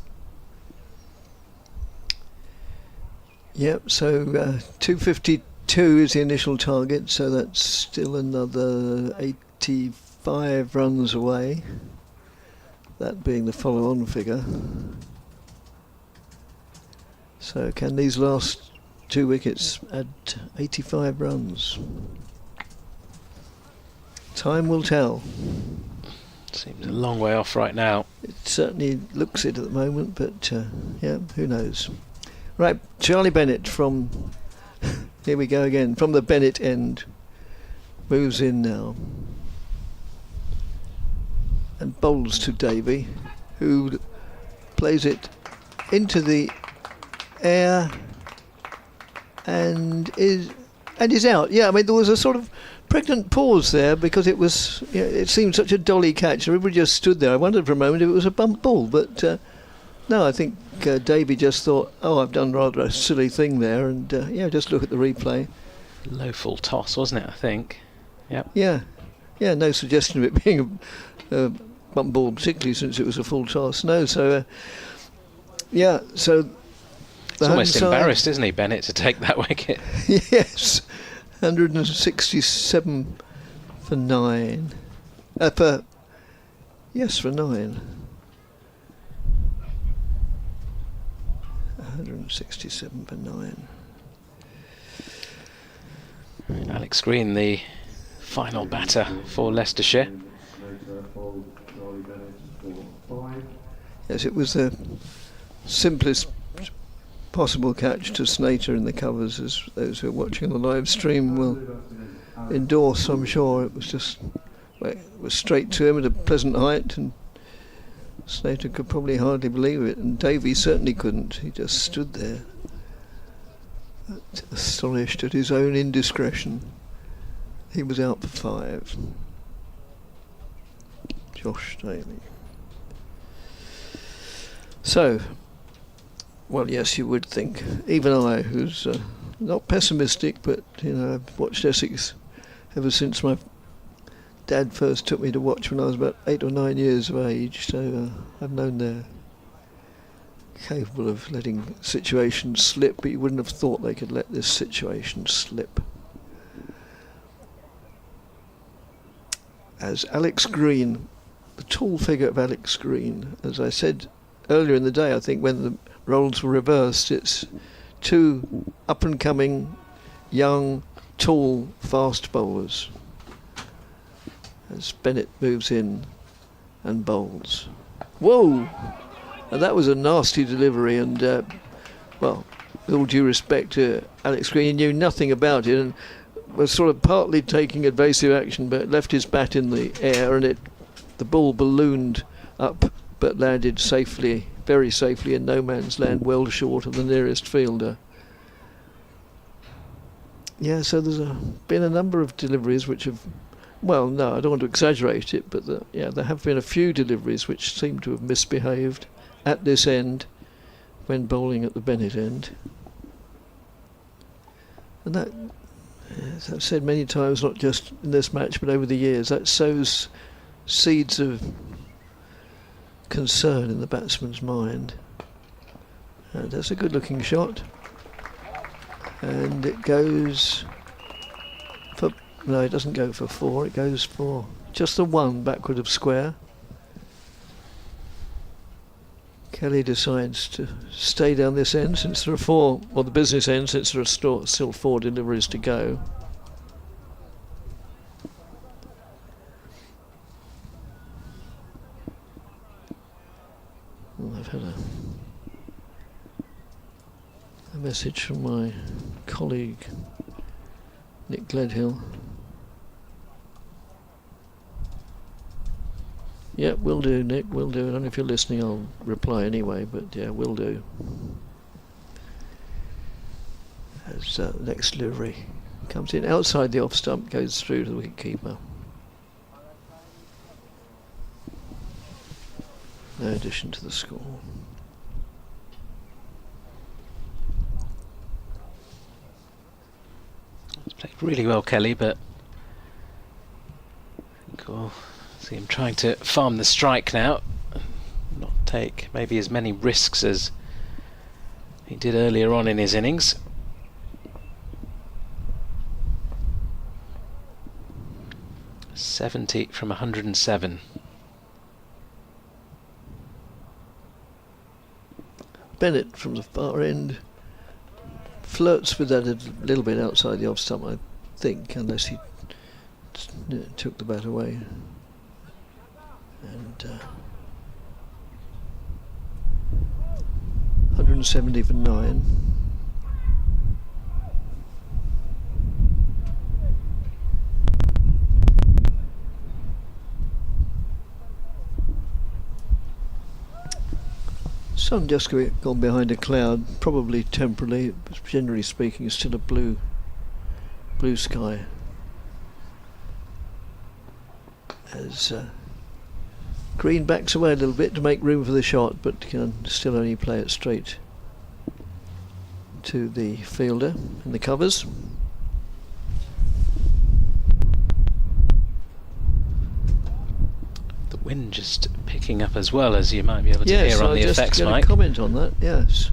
Yep, so 252 is the initial target, so that's still another 85 runs away. That being the follow-on figure. So can these last 2 wickets add 85 runs? Time will tell. Seems a long way off right now. It certainly looks it at the moment, but yeah, who knows. Right, Charlie Bennett from, here we go again, from the Bennett end, moves in now. And bowls to Davey, who plays it into the air and is out. Yeah, I mean there was a sort of pregnant pause there because it was, you know, it seemed such a dolly catch. Everybody just stood there. I wondered for a moment if it was a bump ball, but no, I think Davey just thought, oh, I've done rather a silly thing there, and yeah, just look at the replay. Low full toss, wasn't it? I think. Yep. Yeah, no suggestion of it being a bump ball, particularly since it was a full toss. No, so yeah, so it's almost embarrassed, isn't he, Bennett, to take that wicket? Yes, 167 for 9. For 9. 167 for 9. Alex Green, the final batter for Leicestershire. Yes, it was the simplest possible catch to Snater in the covers, as those who are watching the live stream will endorse, I'm sure. It was just, well, it was straight to him at a pleasant height, and Snater could probably hardly believe it, and Davey certainly couldn't. He just stood there, astonished at his own indiscretion. He was out for 5. Josh Davey. So, well, yes, you would think. Even I, who's not pessimistic, but you know, I've watched Essex ever since my dad first took me to watch when I was about 8 or 9 years of age. So I've known they're capable of letting situations slip, but you wouldn't have thought they could let this situation slip. As Alex Green, the tall figure of Alex Green, as I said earlier in the day, I think when the roles were reversed, it's 2 up-and-coming, young, tall, fast bowlers. As Bennett moves in and bowls. Whoa! And that was a nasty delivery, and well, with all due respect to Alex Green, he knew nothing about it and was sort of partly taking evasive action, but left his bat in the air, and the ball ballooned up but landed safely, very safely, in no man's land, well short of the nearest fielder. Yeah, so there's been a number of deliveries which have, well, no, I don't want to exaggerate it, but there have been a few deliveries which seem to have misbehaved at this end when bowling at the Bennett end. And that, as I've said many times, not just in this match but over the years, that sows seeds of concern in the batsman's mind. And that's a good looking shot, and it goes for, no, it doesn't go for 4, it goes for just the 1 backward of square. Kelly decides to stay down this end since there are 4, or the business end, since there are still 4 deliveries to go. message from my colleague Nick Gledhill. Yeah, will do, Nick, will do. I don't know if you're listening, I'll reply anyway, but yeah, will do. As next delivery comes in outside the off stump, goes through to the wicket keeper. No addition to the score. He's played really well, Kelly, but I think we'll see him trying to farm the strike now, not take maybe as many risks as he did earlier on in his innings. .70 from 107. Bennett from the far end flirts with that a little bit outside the off stump, I think, unless he took the bat away. And 170 for 9. Sun just gone behind a cloud, probably temporarily, but generally speaking, it's still a blue sky. As Green backs away a little bit to make room for the shot, but can still only play it straight to the fielder in the covers. The wind just picking up as well, as you might be able to hear on the effects mic. Yes, I just comment on that, yes.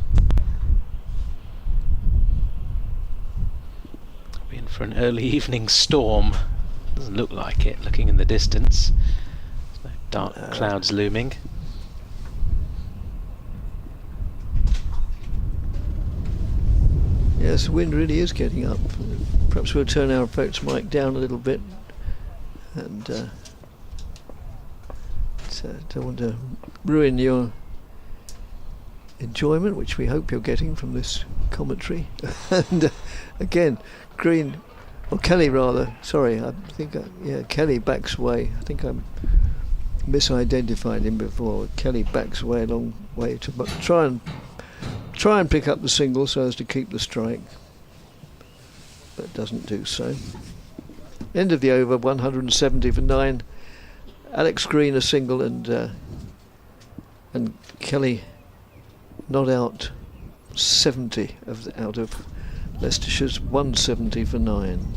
We're in for an early evening storm. Doesn't look like it, looking in the distance. There's no dark clouds looming. Yes, the wind really is getting up. Perhaps we'll turn our effects mic down a little bit, and don't want to ruin your enjoyment, which we hope you're getting from this commentary. And again, Green, or Kelly rather, sorry, I think, Kelly backs away. I think I misidentified him before. Kelly backs away a long way to try and pick up the single so as to keep the strike, but doesn't do so. End of the over, 170 for 9. Alex Green a single, and Kelly not out 70 out of Leicestershire's 170 for 9.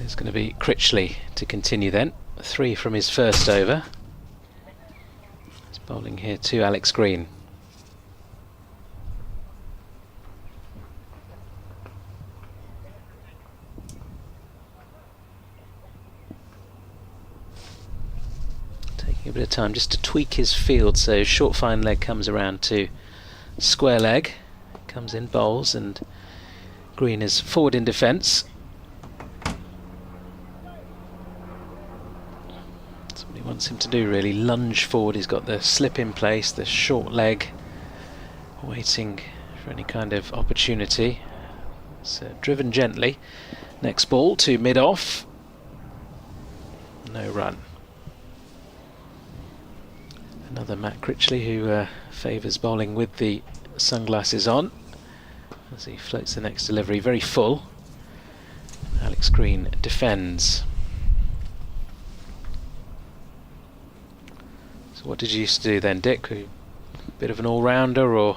It's going to be Critchley to continue then. 3 from his first over. He's bowling here to Alex Green. A bit of time just to tweak his field, so short fine leg comes around to square leg, comes in, bowls, and Green is forward in defence. That's what he wants him to do, really, lunge forward. He's got the slip in place, the short leg, waiting for any kind of opportunity. So driven gently. Next ball to mid-off, no run. Another Matt Critchley who favours bowling with the sunglasses on as he floats the next delivery, very full. Alex Green defends. So what did you used to do then, Dick? A bit of an all-rounder, or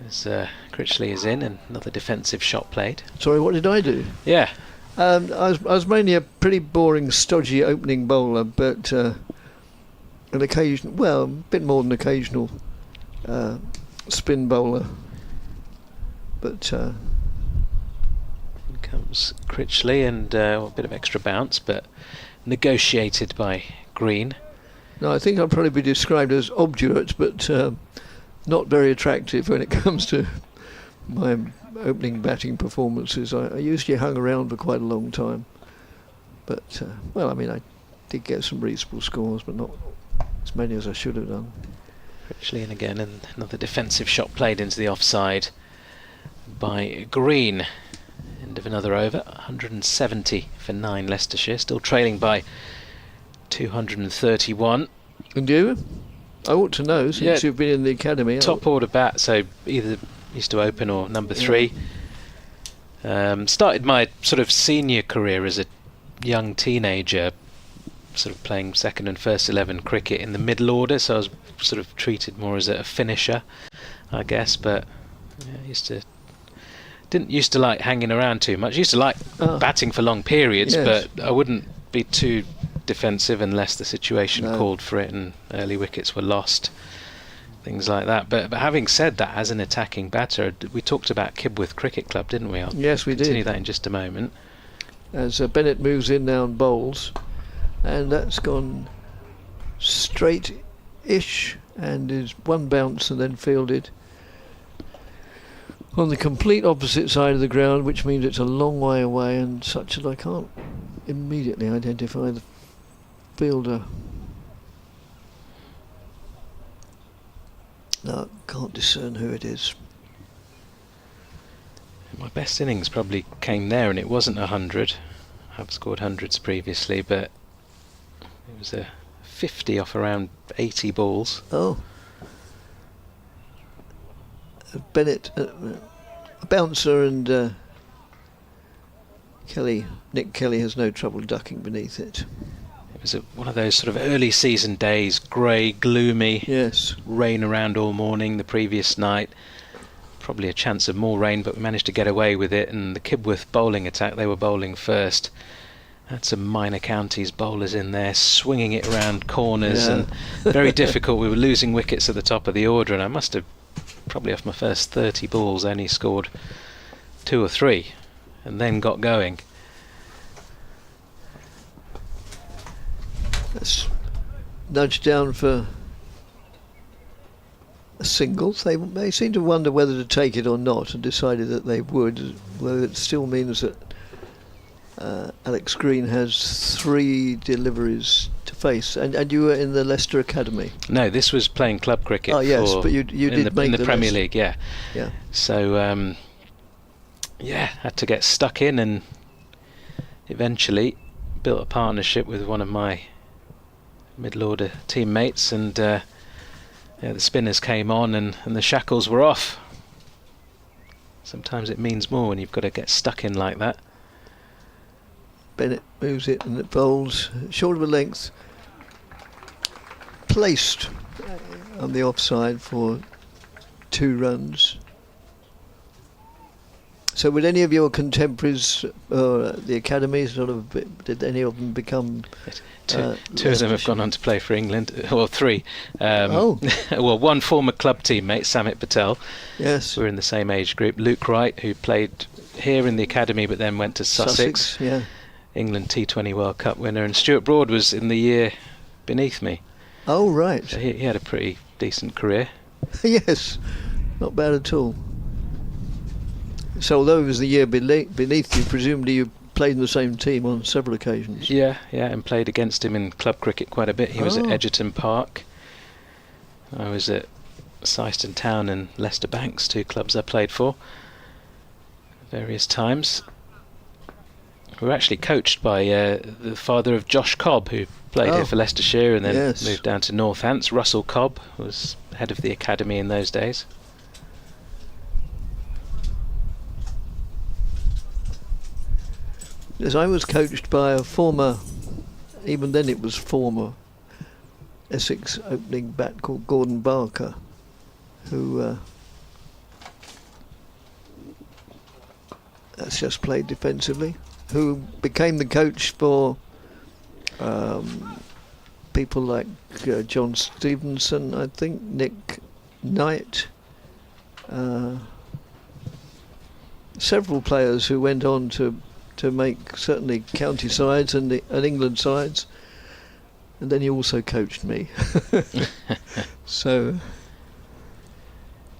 as Critchley is in, and another defensive shot played? Sorry, what did I do? Yeah. I was mainly a pretty boring, stodgy opening bowler, but an occasion, well, a bit more than occasional spin bowler, but here comes Critchley, and a bit of extra bounce, but negotiated by Green. no, I think I'd probably be described as obdurate, but not very attractive when it comes to my opening batting performances. I usually hung around for quite a long time, but well, I mean, I did get some reasonable scores, but not as many as I should have done. Richley, and again, and another defensive shot played into the offside by Green. End of another over. 170 for 9 Leicestershire, still trailing by 231. And you? I ought to know, since Yeah, you've been in the academy. top order bat, so either used to open or number 3. Started my sort of senior career as a young teenager, sort of playing second and first 11 cricket in the middle order, so I was sort of treated more as a finisher, I guess. But yeah, didn't used to like hanging around too much. Used to like batting for long periods, Yes. but I wouldn't be too defensive unless the situation called for it and early wickets were lost, things like that. But having said that, as an attacking batter, we talked about Kibworth Cricket Club, didn't we? Yes, we did. Continue that in just a moment. As Bennett moves in now and bowls, and that's gone straight-ish and is one bounce and then fielded on the complete opposite side of the ground, which means it's a long way away, and such that I can't immediately identify the fielder. No, can't discern who it is. My best innings probably came there, and it wasn't 100. I've scored hundreds previously, but it was a 50 off around 80 balls. Oh. Bennett, a bouncer, and Nick Kelly has no trouble ducking beneath it. It was one of those sort of early season days, grey, gloomy, Yes. rain around all morning the previous night. Probably a chance of more rain, but we managed to get away with it. And the Kibworth bowling attack, they were bowling first. Had some minor counties bowlers in there, swinging it around corners, and very difficult. We were losing wickets at the top of the order, and I must have, probably off my first 30 balls, only scored 2 or 3, and then got going. That's nudged down for a single. They seem to wonder whether to take it or not, and decided that they would, though it still means that Alex Green has 3 deliveries to face. And you were in the Leicester Academy? No, this was playing club cricket. Oh yes, but you did make in the Premier list. League, yeah. Yeah. So had to get stuck in, and eventually built a partnership with one of my middle order teammates, and the spinners came on, and the shackles were off. Sometimes it means more when you've got to get stuck in like that. Bennett moves it, and it bowls short of a length, placed on the offside for 2 runs. So would any of your contemporaries, the academy, did any of them become... Two of them have gone on to play for England, or 3. Well, one former club teammate, Samit Patel. Yes. We're in the same age group. Luke Wright, who played here in the academy but then went to Sussex. Yeah. England T20 World Cup winner. And Stuart Broad was in the year beneath me. Oh, right. So he had a pretty decent career. Yes, not bad at all. So although it was the year beneath you, presumably you played in the same team on several occasions. Yeah, and played against him in club cricket quite a bit. He was at Egerton Park. I was at Syston Town and Leicester Banks, 2 clubs I played for various times. We were actually coached by the father of Josh Cobb, who played here for Leicestershire and then moved down to Northants. Russell Cobb was head of the academy in those days. Yes, I was coached by a former, even then it was former, Essex opening bat called Gordon Barker, who that's just played defensively, who became the coach for people like John Stevenson, I think, Nick Knight, several players who went on to make certainly county sides and England sides, and then he also coached me. So,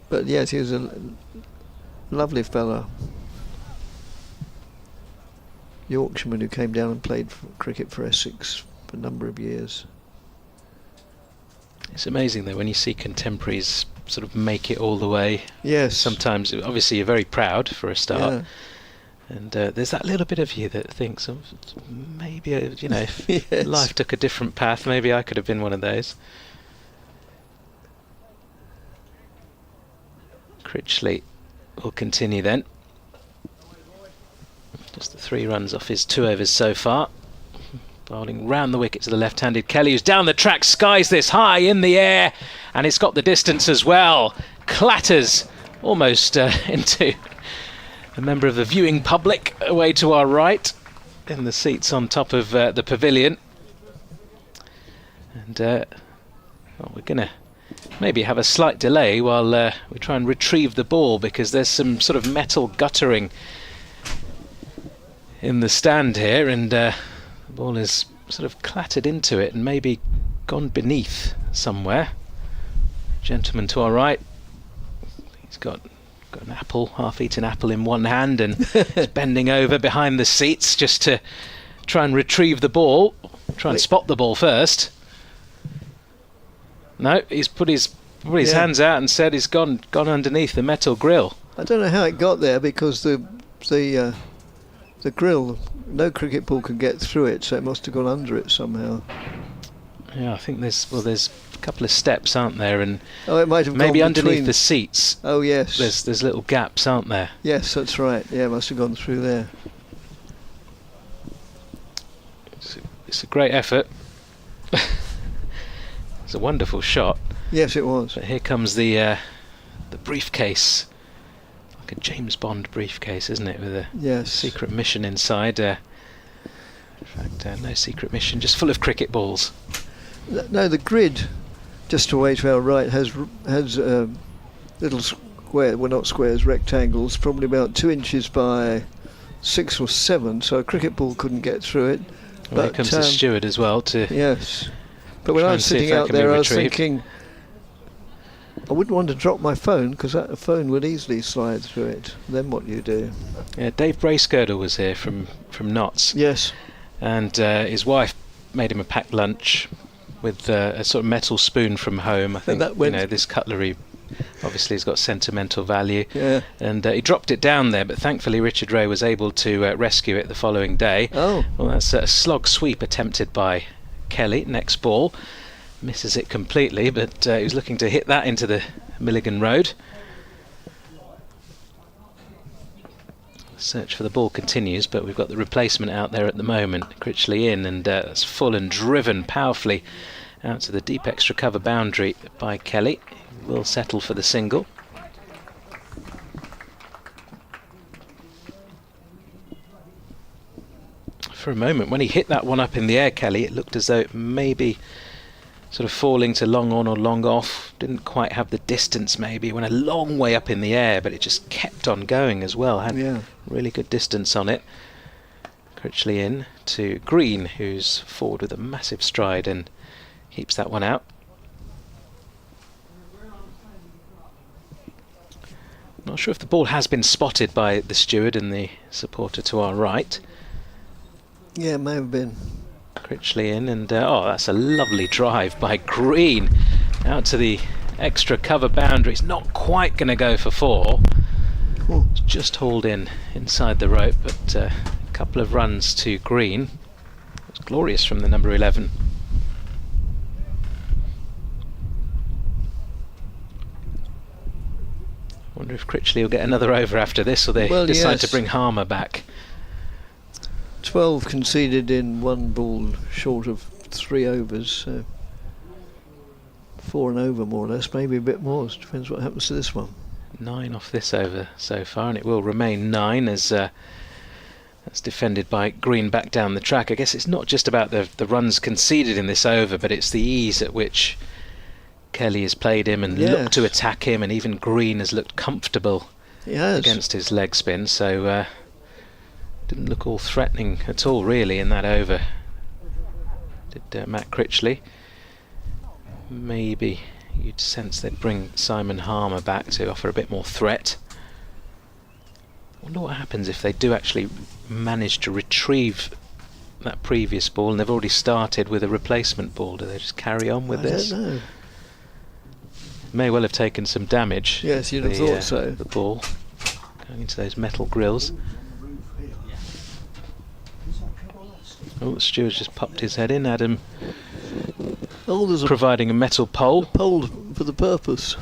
but yes, he was a lovely fella, Yorkshireman who came down and played cricket for Essex for a number of years. It's amazing though when you see contemporaries sort of make it all the way. Yes. Sometimes, obviously, you're very proud for a start. Yeah. And there's that little bit of you that thinks, maybe, if Yes. life took a different path, maybe I could have been one of those. Critchley will continue then. Just the 3 runs off his 2 overs so far. Bowling round the wicket to the left-handed Kelly, who's down the track, skies this high in the air, and it's got the distance as well. Clatters almost into a member of the viewing public away to our right in the seats on top of the pavilion. And we're going to maybe have a slight delay while we try and retrieve the ball, because there's some sort of metal guttering in the stand here, and the ball is sort of clattered into it and maybe gone beneath somewhere. Gentleman to our right, he's got an apple, half-eaten apple in one hand, and he's bending over behind the seats just to try and retrieve the ball, try and spot the ball first. No, he's put his hands out and said he's gone underneath the metal grill. I don't know how it got there, because the grill, no cricket ball can get through it, so it must have gone under it somehow. Yeah, I think there's a couple of steps, aren't there, and it might have maybe gone underneath between the seats. Oh yes, there's little gaps, aren't there? Yes, that's right. Yeah, it must have gone through there. It's a great effort. It's a wonderful shot. Yes, it was. But here comes the briefcase, like a James Bond briefcase, isn't it, with a secret mission inside. In fact, no secret mission, just full of cricket balls. No, the grid just away to our right has little square, well not squares, rectangles, probably about 2 inches by 6 or 7, so a cricket ball couldn't get through it. Well, here comes the steward as well to. Yes, but when I was sitting out there, I was thinking, I wouldn't want to drop my phone, because that phone would easily slide through it. Then what do you do? Yeah, Dave Bracegirdle was here from Notts. Yes. And his wife made him a packed lunch with a sort of metal spoon from home. I think this cutlery obviously has got sentimental value. Yeah. And he dropped it down there, but thankfully Richard Ray was able to rescue it the following day. Oh. Well, that's a slog sweep attempted by Kelly. Next ball, misses it completely, but he was looking to hit that into the Milligan Road. Search for the ball continues, but we've got the replacement out there at the moment. Critchley in, and that's full and driven powerfully out to the deep extra cover boundary by Kelly. Will settle for the single. For a moment, when he hit that one up in the air, Kelly, it looked as though it may be sort of falling to long on or long off. Didn't quite have the distance, maybe. Went a long way up in the air, but it just kept on going as well. Had really good distance on it. Critchley in to Green, who's forward with a massive stride and keeps that one out. Not sure if the ball has been spotted by the steward and the supporter to our right. Yeah, it may have been. Critchley in, and that's a lovely drive by Green out to the extra cover boundary. It's not quite going to go for 4. It's just hauled in inside the rope, but a couple of runs to Green. It's glorious from the number 11. Wonder if Critchley will get another over after this, or they decide to bring Harmer back. 12 conceded in 1 ball short of 3 overs, so 4 and over more or less, maybe a bit more. It depends what happens to this one. 9 off this over so far, and it will remain 9 as that's defended by Green back down the track. I guess it's not just about the runs conceded in this over, but it's the ease at which Kelly has played him and looked to attack him, and even Green has looked comfortable against his leg spin, so didn't look all threatening at all really in that over, did Matt Critchley. Maybe you'd sense they'd bring Simon Harmer back to offer a bit more threat. Wonder what happens if they do actually manage to retrieve that previous ball and they've already started with a replacement ball. Do they just carry on with this? I don't know. May well have taken some damage. Yes, you'd have thought so. The ball going into those metal grills. Oh, the steward's just popped his head in. Adam There's providing a metal pole. pole for the purpose.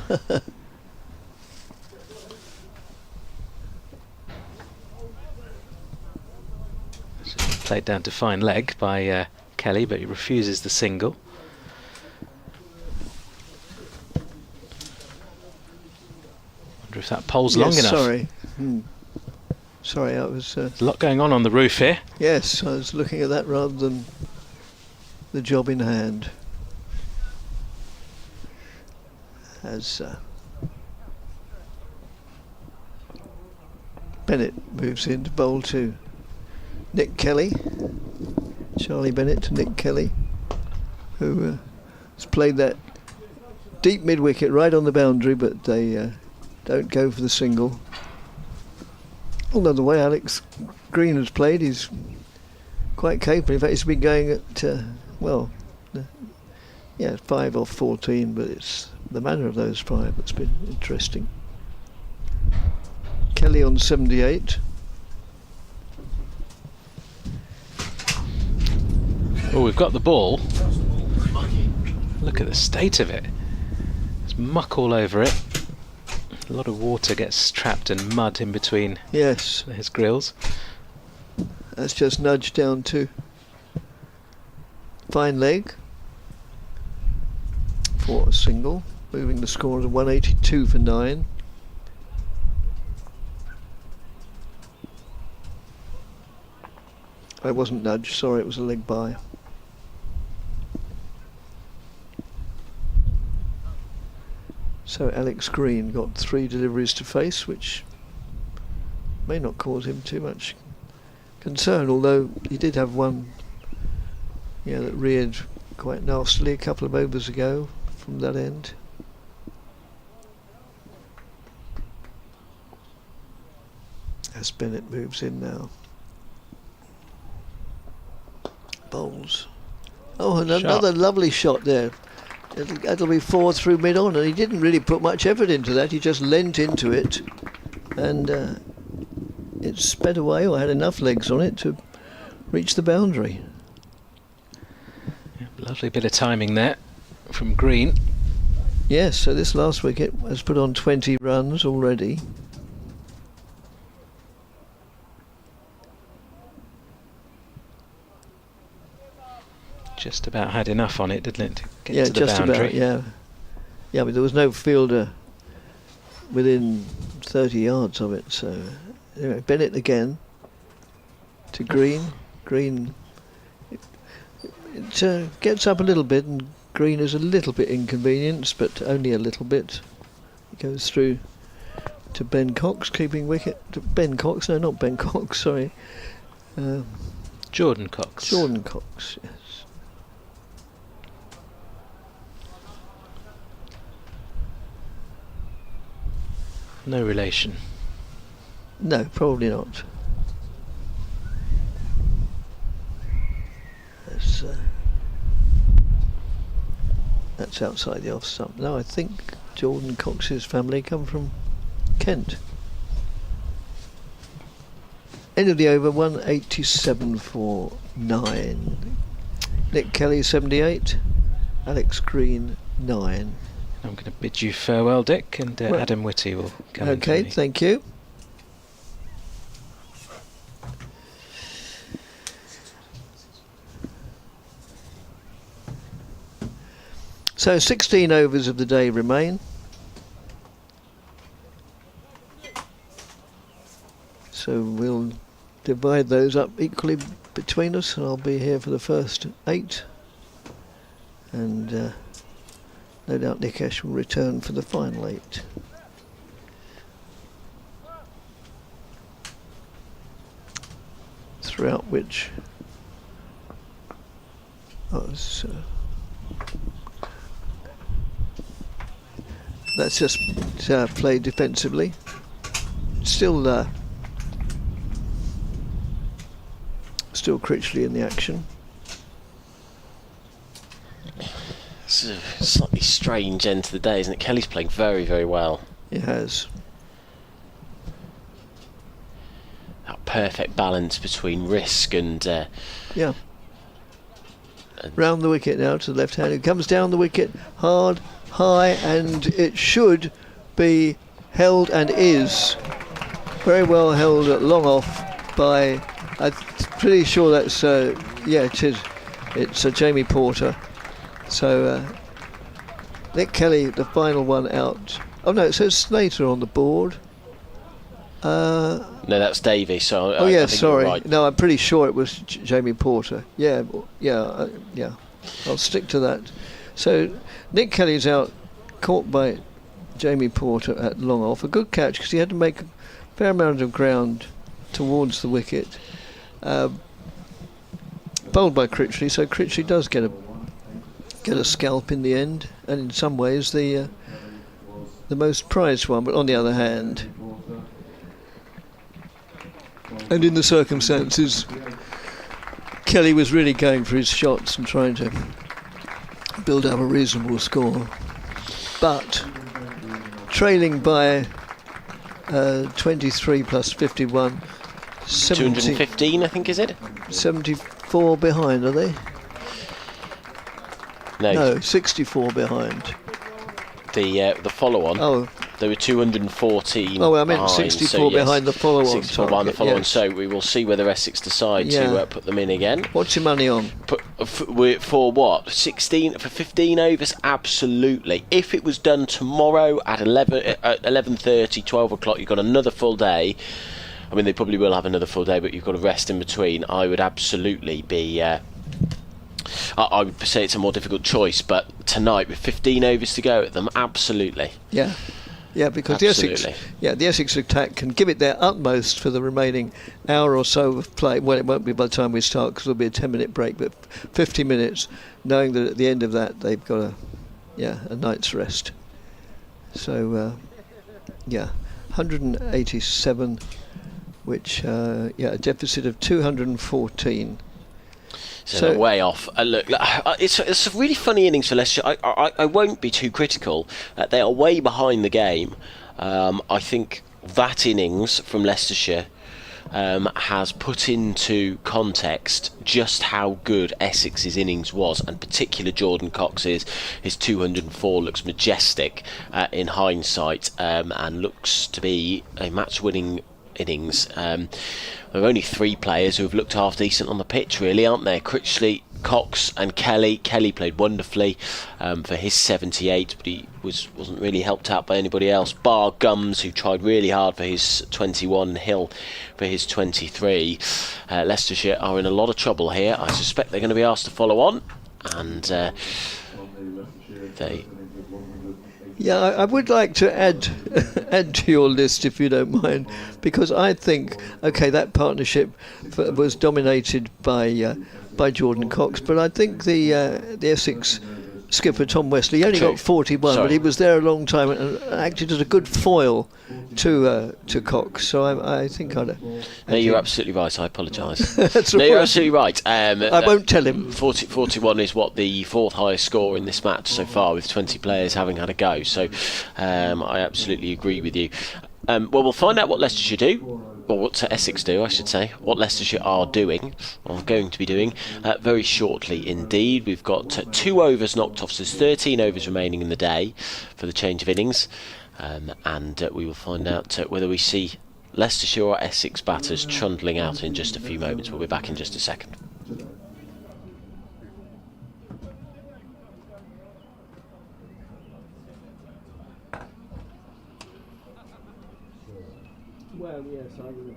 Played down to fine leg by Kelly, but he refuses the single. Wonder if that pole's long enough. Sorry. Sorry, I was... There's a lot going on the roof here. yes, I was looking at that rather than the job in hand. As Bennett moves in to bowl to Nick Kelly. Charlie Bennett to Nick Kelly, who has played that deep mid-wicket right on the boundary, but they don't go for the single. Although the way Alex Green has played, he's quite capable. In fact, he's been going at, 5 off 14, but it's the manner of those 5 that's been interesting. Kelly on 78. Oh, we've got the ball. Look at the state of it. There's muck all over it. A lot of water gets trapped and mud in between Yes, his grills. that's just nudged down to fine leg for a single, moving the score to 182 for 9. I wasn't nudged, sorry, it was a leg by. So Alex Green got 3 deliveries to face, which may not cause him too much concern, although he did have one that reared quite nastily a couple of overs ago from that end. As Bennett moves in now. Bowls. Oh, and another lovely shot there. That'll be 4 through mid-on, and he didn't really put much effort into that. He just leant into it, and it sped away, or had enough legs on it to reach the boundary. Yeah, lovely bit of timing there from Green. Yes, so this last wicket has put on 20 runs already. Just about had enough on it, didn't it, to get Yeah, to the just boundary? about, yeah, but there was no fielder within 30 yards of it, so anyway, Bennett again to Green. Green, it gets up a little bit, and Green is a little bit inconvenienced, but only a little bit. It goes through to Ben Cox, keeping wicket. To Ben Cox, no, not Ben Cox, sorry. Jordan Cox. Jordan Cox, yes. No relation. No, probably not. That's outside the off stump. No, I think Jordan Cox's family come from Kent. End of the over, 187 for 9. Nick Kelly 78, Alex Green 9. I'm going to bid you farewell, Dick, and Adam Whitty will come in. Okay, thank you. So 16 overs of the day remain. So we'll divide those up equally between us, and I'll be here for the first 8. And no doubt Nikesh will return for the final 8. Throughout which that's just played defensively. Still Critchley in the action. It's a slightly strange end to the day, isn't it? Kelly's playing very, very well. He has. That perfect balance between risk and... Yeah. Round the wicket now to the left hand. It comes down the wicket hard, high, and it should be held and is very well held at long off by... I'm pretty sure that's... yeah, it is. It's Jamie Porter. So Nick Kelly, the final one out. Oh no, it says Slater on the board. No, that's Davey. So oh yeah, I think sorry. you're right. No, I'm pretty sure it was Jamie Porter. Yeah. I'll stick to that. So Nick Kelly's out, caught by Jamie Porter at long off. A good catch because he had to make a fair amount of ground towards the wicket. Bowled by Critchley, so Critchley does get a scalp in the end, and in some ways the most prized one. But on the other hand, and in the circumstances, Kelly was really going for his shots and trying to build up a reasonable score, but trailing by 23 plus 51, 215, I think, is it? 74 behind, are they? No, 64 behind. the follow-on. Oh. There were 214. Oh, well, I meant behind, 64 so yes, behind the follow-on. 64 behind the follow-on. Yes. So we will see whether Essex decide to put them in again. What's your money on? For what? 16 for 15 overs? Absolutely. If it was done tomorrow at 11:30, 12 o'clock, you've got another full day. I mean, they probably will have another full day, but you've got a rest in between. I would absolutely be. I would say it's a more difficult choice, but tonight with 15 overs to go at them, absolutely. Yeah. Yeah, because the Essex attack can give it their utmost for the remaining hour or so of play. Well, it won't be by the time we start because there'll be a 10-minute break, but 50 minutes, knowing that at the end of that they've got a night's rest. So, 187, which a deficit of 214. So they're way off. Look, it's a really funny innings for Leicestershire. I won't be too critical. They are way behind the game. I think that innings from Leicestershire has put into context just how good Essex's innings was, and particularly Jordan Cox's. His 204 looks majestic in hindsight, and looks to be a match-winning innings. There are only three players who have looked half decent on the pitch, really, aren't there? Critchley, Cox and Kelly. Kelly played wonderfully for his 78, but he wasn't really helped out by anybody else, bar Gums, who tried really hard for his 21, Hill for his 23. Leicestershire are in a lot of trouble here. I suspect they're going to be asked to follow on, and they... Yeah, I would like to add to your list, if you don't mind, because I think, that partnership was dominated by Jordan Cox, but I think the Essex skipper Tom Wesley only got 41, but he was there a long time and acted as a good foil to Cox. So I think I'd. No, you're absolutely right. I apologise. That's no, right. you're absolutely right. I won't tell him. 41 is what the fourth highest score in this match so far, with 20 players having had a go. So I absolutely agree with you. Well, we'll find out what Leicestershire do. Or what Essex do, I should say. What Leicestershire are doing, or going to be doing, very shortly indeed. We've got 2 overs knocked off, so there's 13 overs remaining in the day for the change of innings. And we will find out whether we see Leicestershire or Essex batters trundling out in just a few moments. We'll be back in just a second. Well, yes, I will.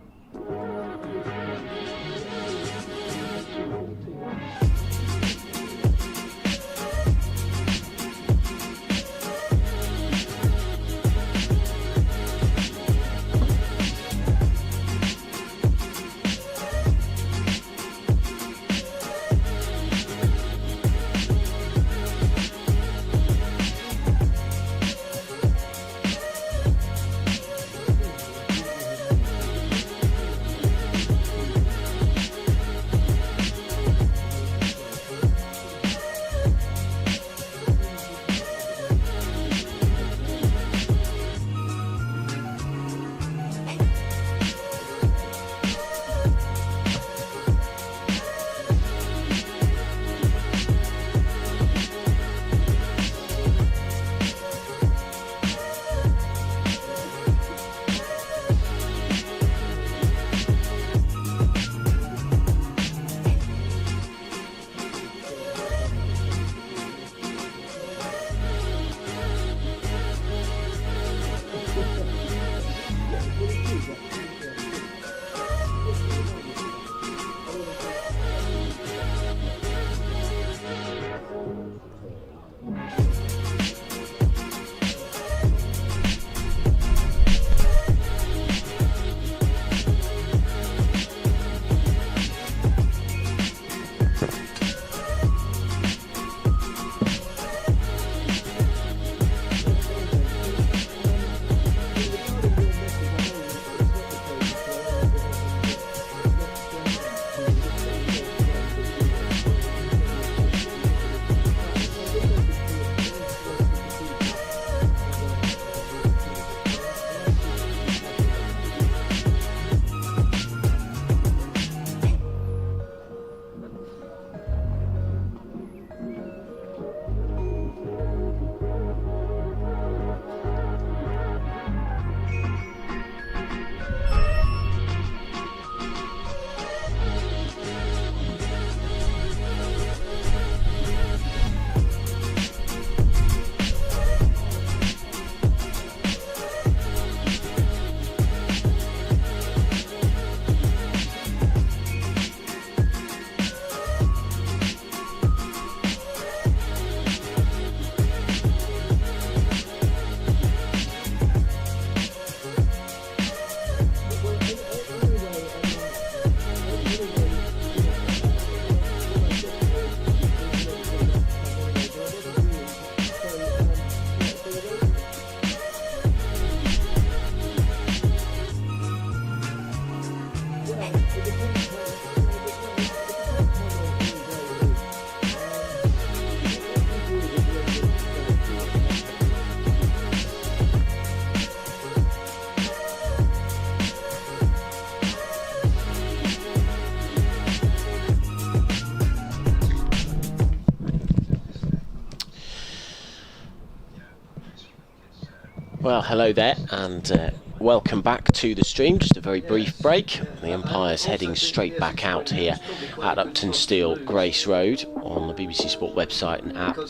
Well, hello there, and welcome back to the stream. Just a very brief break. The umpire's heading straight back out here at Uptonsteel, Grace Road, on the BBC Sport website and app, on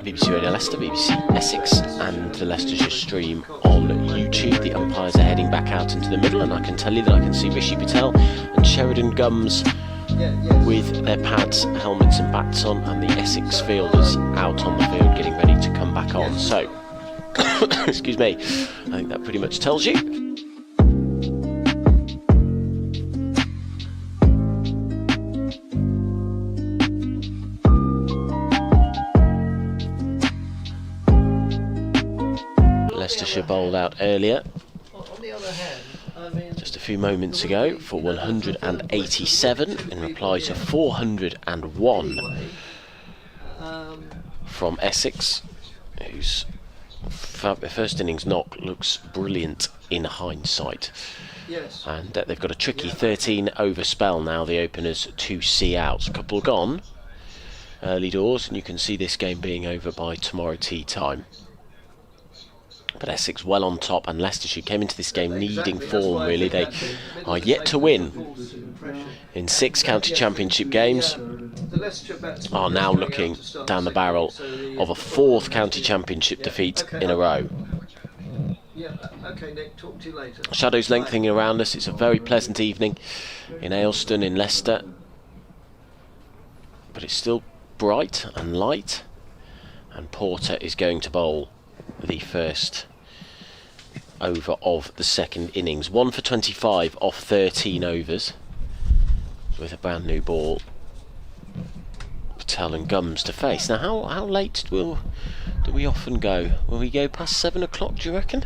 BBC Radio Leicester, BBC Essex, and the Leicestershire stream on YouTube. The umpires are heading back out into the middle, and I can tell you that I can see Rishi Patel and Sheridan Gums with their pads, helmets and bats on, and the Essex fielders out on the field getting ready to come back on. So, excuse me, I think that pretty much tells you. Leicestershire bowled out earlier, just a few moments ago, for 187 in reply to 401 from Essex, whose first innings knock looks brilliant in hindsight. And they've got a tricky 13 over spell now, the openers, to see out. A couple gone early doors, and you can see this game being over by tomorrow tea time. But Essex well on top, and Leicestershire came into this game needing form, really. They are yet to win in 6 county championship games, are now looking down the barrel of a 4th county championship defeat in a row. Shadows lengthening around us. It's a very pleasant evening in Aylestone in Leicester, but it's still bright and light, and Porter is going to bowl the first over of the second innings. 1 for 25 off 13 overs with a brand new ball. Patel and Gums to face. Now how late do we often go? Will we go past 7 o'clock, do you reckon?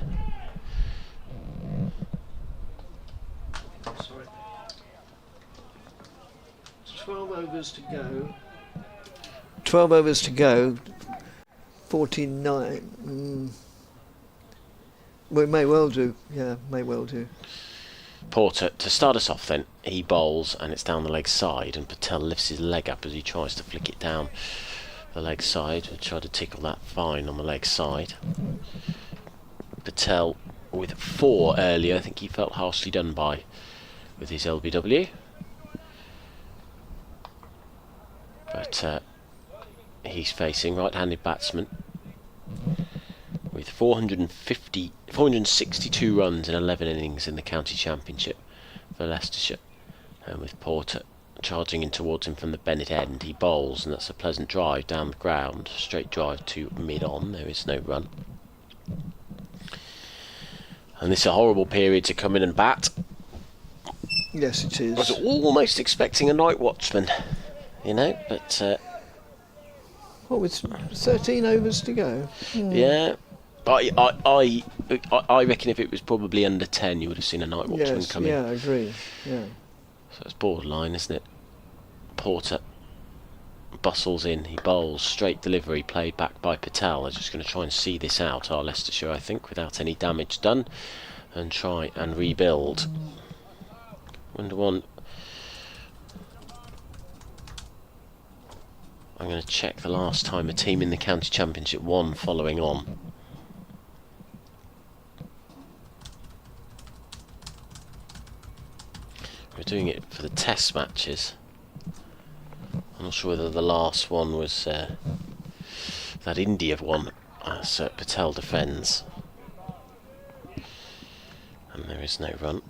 Sorry. 12 overs to go. 12 overs to go. 49. We may well do. Yeah, may well do. Porter, to start us off then, he bowls and it's down the leg side, and Patel lifts his leg up as he tries to flick it down the leg side and try to tickle that fine on the leg side. Patel with 4 earlier. I think he felt harshly done by with his LBW. But he's facing right-handed batsman with 462 runs in 11 innings in the county championship for Leicestershire, and with Porter charging in towards him from the Bennett end, he bowls, and that's a pleasant drive down the ground, straight drive to mid-on. There is no run, and this is a horrible period to come in and bat. Yes, it is. I was almost expecting a night watchman, you know, but What, with 13 overs to go? yeah. I reckon if it was probably under 10, you would have seen a night watchman come in. Yeah, I agree. Yeah. So it's borderline, isn't it? Porter bustles in, he bowls, straight delivery, played back by Patel. They're just going to try and see this out, our Leicestershire, I think, without any damage done, and try and rebuild. Wonder one. I'm going to check the last time a team in the county championship won following on. We're doing it for the test matches. I'm not sure whether the last one was that India one. So Patel defends, and there is no run.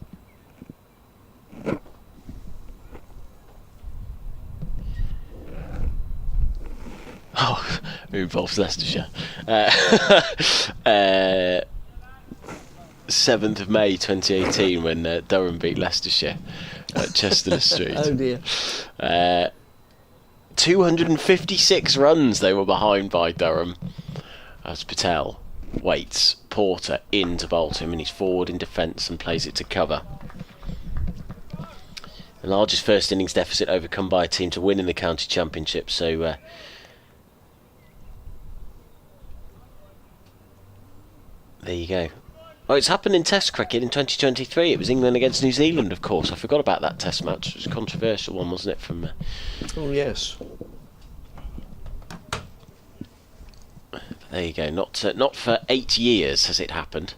Oh, it involves Leicestershire. 7th of May 2018, when Durham beat Leicestershire at Chester Street. Oh dear. 256 runs they were behind by Durham, as Patel waits Porter in to bowl to him, and he's forward in defence and plays it to cover. The largest first innings deficit overcome by a team to win in the county championship, so there you go. Oh, it's happened in Test cricket in 2023. It was England against New Zealand, of course. I forgot about that Test match. It was a controversial one, wasn't it? From Oh yes. There you go. Not for 8 years has it happened.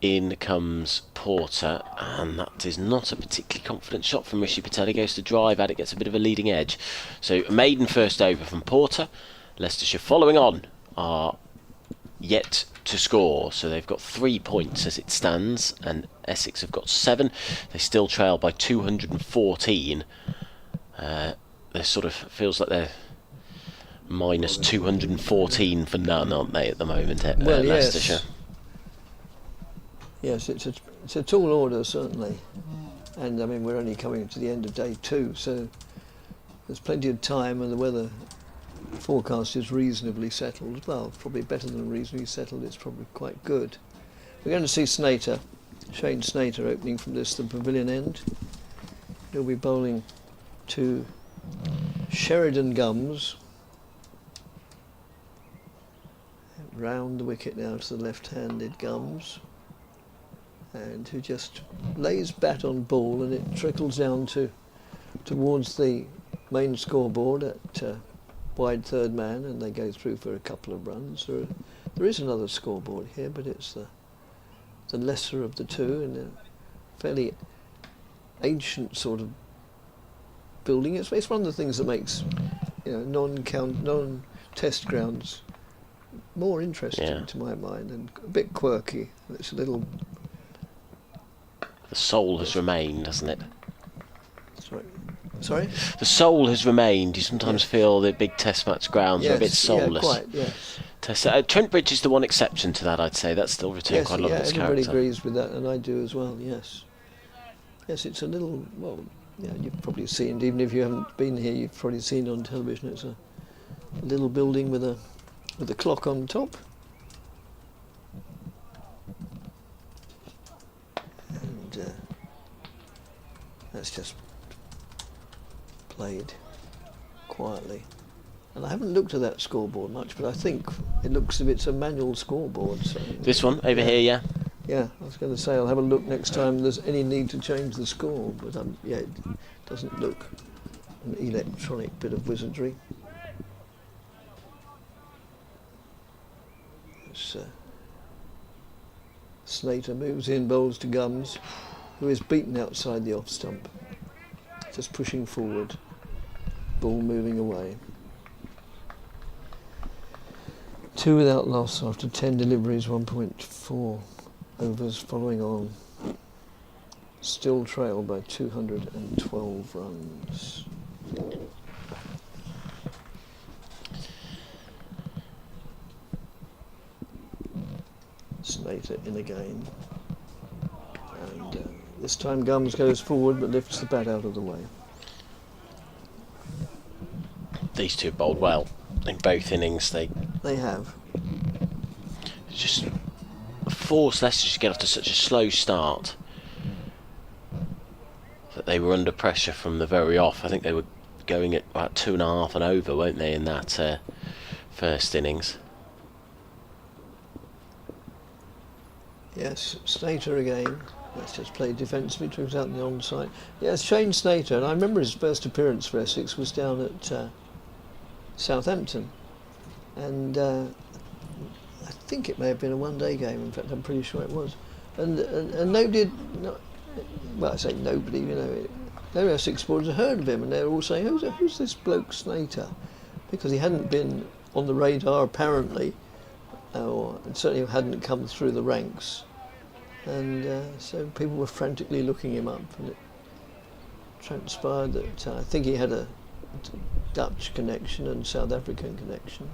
In comes Porter, and that is not a particularly confident shot from Rishi Patel. He goes to drive at it, gets a bit of a leading edge. So a maiden first over from Porter. Leicestershire following on are yet to score, so they've got 3 points as it stands, and Essex have got 7. They still trail by 214. They sort of feels like they're minus 214 for none, aren't they, at the moment at Leicestershire? Yes, it's a tall order, certainly. And I mean, we're only coming to the end of day 2, so there's plenty of time, and the weather forecast is reasonably settled. Well, probably better than reasonably settled, it's probably quite good. We're going to see Snater, Shane Snater, opening from the pavilion end. He'll be bowling to Sheridan Gums. Round the wicket now to the left-handed Gums, and who just lays bat on ball, and it trickles down towards the main scoreboard at wide third man, and they go through for a couple of runs. There is another scoreboard here, but it's the lesser of the two, in a fairly ancient sort of building. It's one of the things that makes non-test grounds more interesting to my mind, and a bit quirky. It's a little. The soul has remained, hasn't it? Sorry? The soul has remained. You sometimes feel the big test match grounds are a bit soulless. Yeah, quite, yes. Trent Bridge is the one exception to that, I'd say. That's still retained quite a lot of its character. Everybody agrees with that, and I do as well, yes. Yes, it's a little, well, yeah, you've probably seen, even if you haven't been here, you've probably seen it on television. It's a little building with a clock on top. And that's just played quietly. And I haven't looked at that scoreboard much, but I think it looks as if it's a manual scoreboard. So this one over here, yeah? Yeah, I was going to say I'll have a look next time there's any need to change the score, but it doesn't look an electronic bit of wizardry. Snater moves in, bowls to Gums, who is beaten outside the off stump. Just pushing forward, ball moving away. 2 without loss after 10 deliveries, 1.4 overs following on. Still trailed by 212 runs. Snater in again, and this time Gums goes forward but lifts the bat out of the way. These two bowled well in both innings. They have. Just forced Leicester to get off to such a slow start that they were under pressure from the very off. I think they were going at about 2.5 and over, weren't they, in that first innings? Yes, Snater again. Let's just play defensively, trips out the onside. Yes, Shane Snater, and I remember his first appearance for Essex was down at Southampton, and I think it may have been a one-day game. In fact, I'm pretty sure it was. And nobody, well, I say nobody, no Essex supporters had heard of him, and they were all saying, "Who's this bloke Snater?" Because he hadn't been on the radar apparently, or certainly hadn't come through the ranks. And so people were frantically looking him up, and it transpired that I think he had a Dutch connection and South African connection.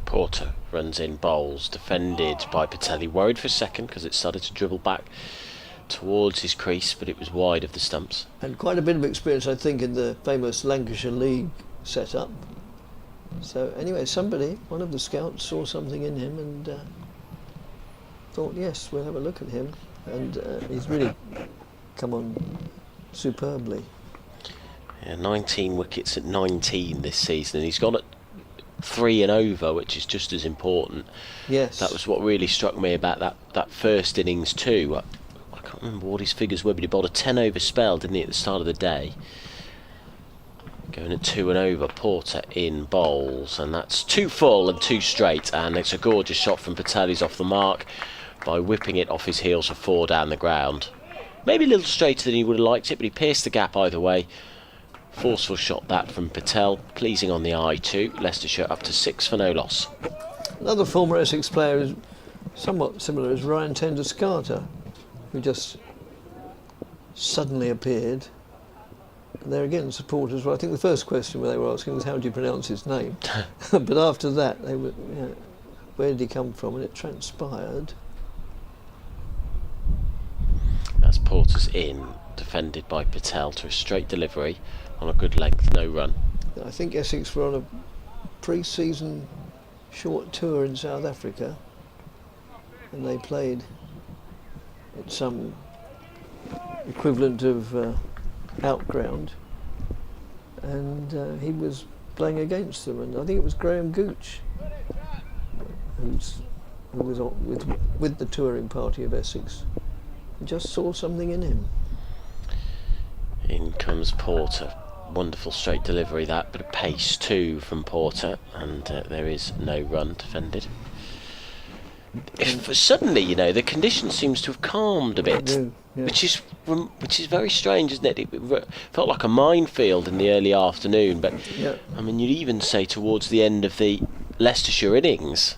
Porter runs in, bowls, defended by Patel. He worried for a second because it started to dribble back towards his crease, but it was wide of the stumps. And quite a bit of experience, I think, in the famous Lancashire League setup. So anyway, one of the scouts saw something in him and thought, yes, we'll have a look at him. And he's really come on superbly. Yeah, 19 wickets at 19 this season, and he's gone at 3 and over, which is just as important. Yes. That was what really struck me about that first innings too. I can't remember what his figures were, but he bowled a 10 over spell, didn't he, at the start of the day? Going at 2 and over, Porter in bowls, and that's 2 full and 2 straight, and it's a gorgeous shot from Patel. He's off the mark by whipping it off his heels for 4 down the ground. Maybe a little straighter than he would have liked it, but he pierced the gap either way. Forceful shot that from Patel, pleasing on the eye too. Leicestershire up to 6 for no loss. Another former Essex player is somewhat similar as Ryan Tender-Scarter, who just suddenly appeared. And there again, supporters. Well, I think the first question they were asking was, how do you pronounce his name? But after that, they were, where did he come from? And it transpired. As Porter's in, defended by Patel to a straight delivery on a good length, no run. I think Essex were on a pre-season short tour in South Africa, and they played at some equivalent of outground, and he was playing against them, and I think it was Graham Gooch who was on with the touring party of Essex. He just saw something in him. In comes Porter. Wonderful straight delivery that, but a pace too from Porter, and there is no run defended. Suddenly, the condition seems to have calmed a bit, which is very strange, isn't it? It felt like a minefield in the early afternoon, but I mean, you'd even say towards the end of the Leicestershire innings,